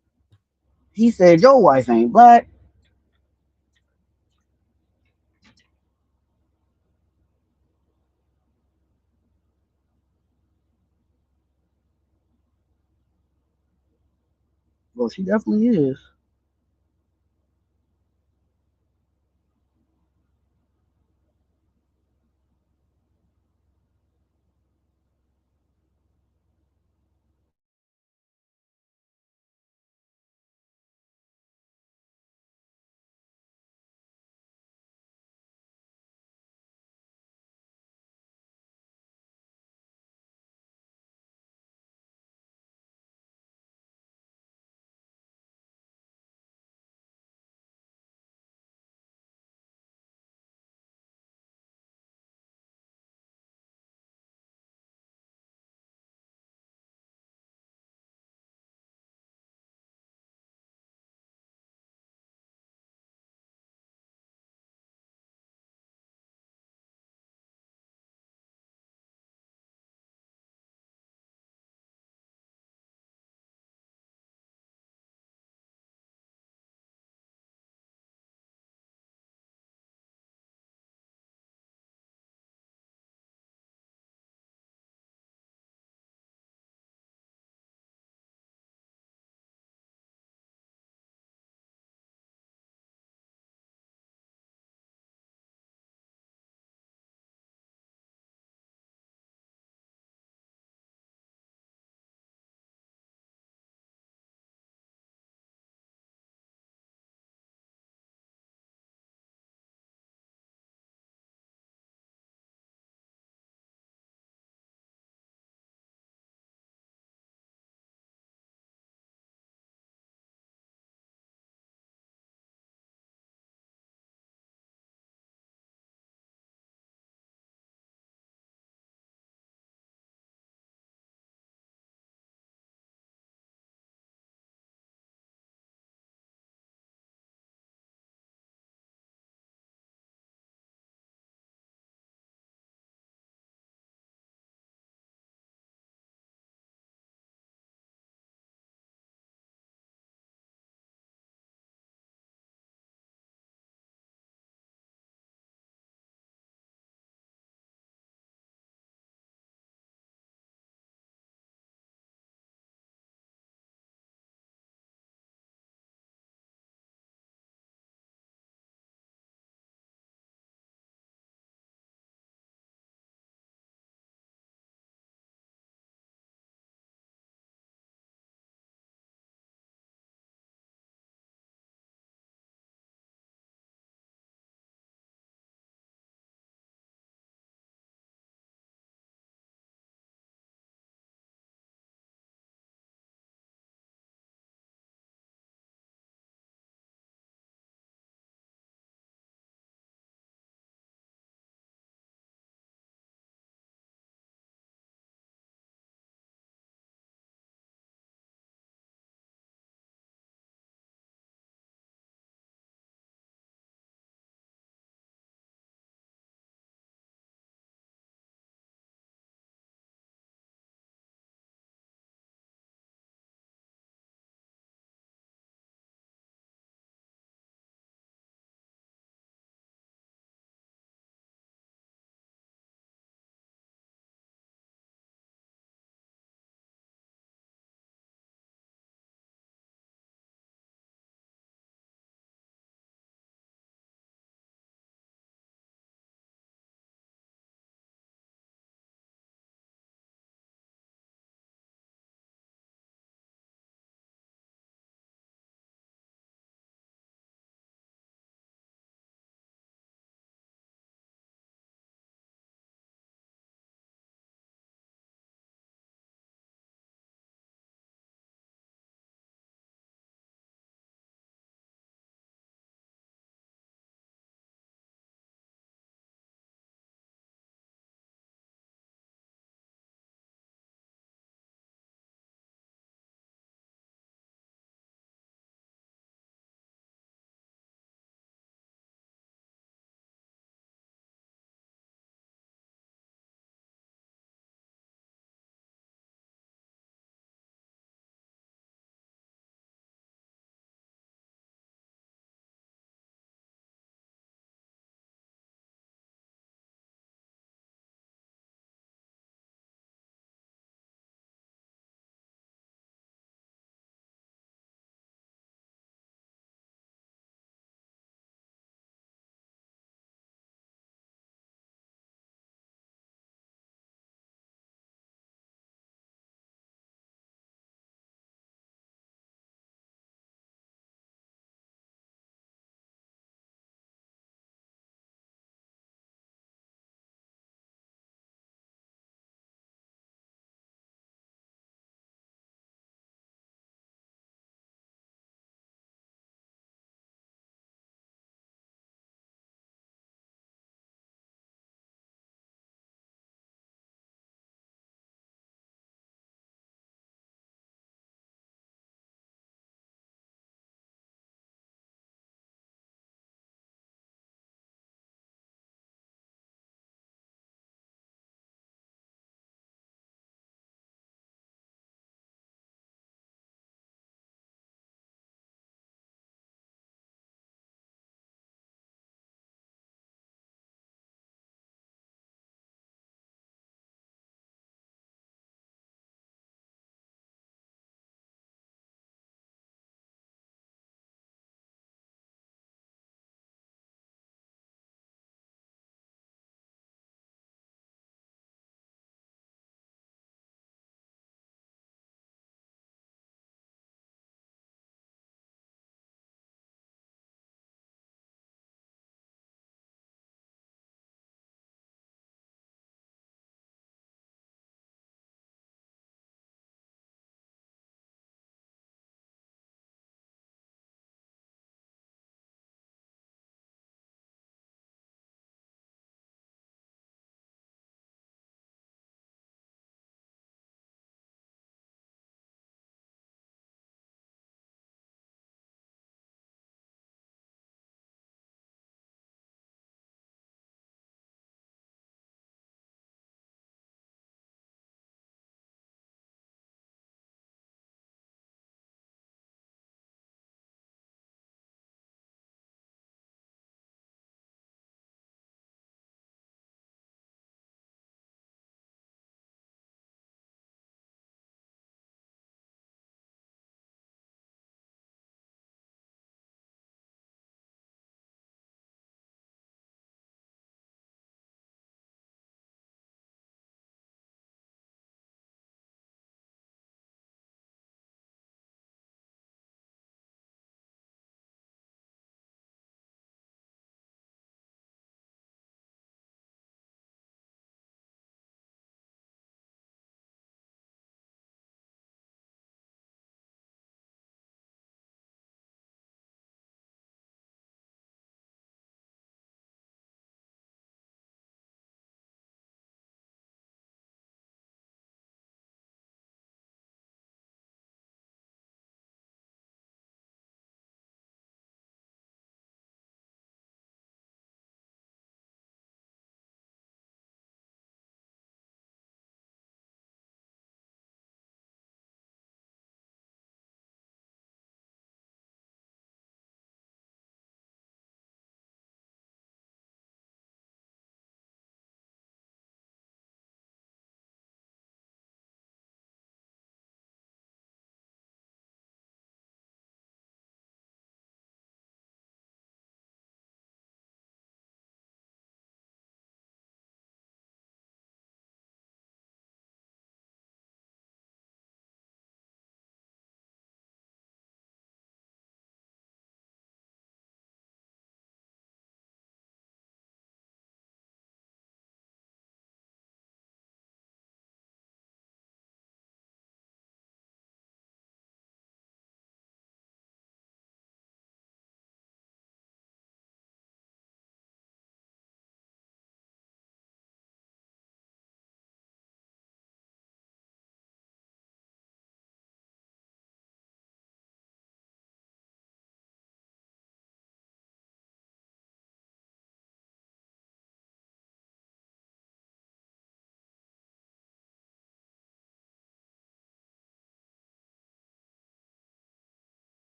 He said, your wife ain't black. Well, she definitely is.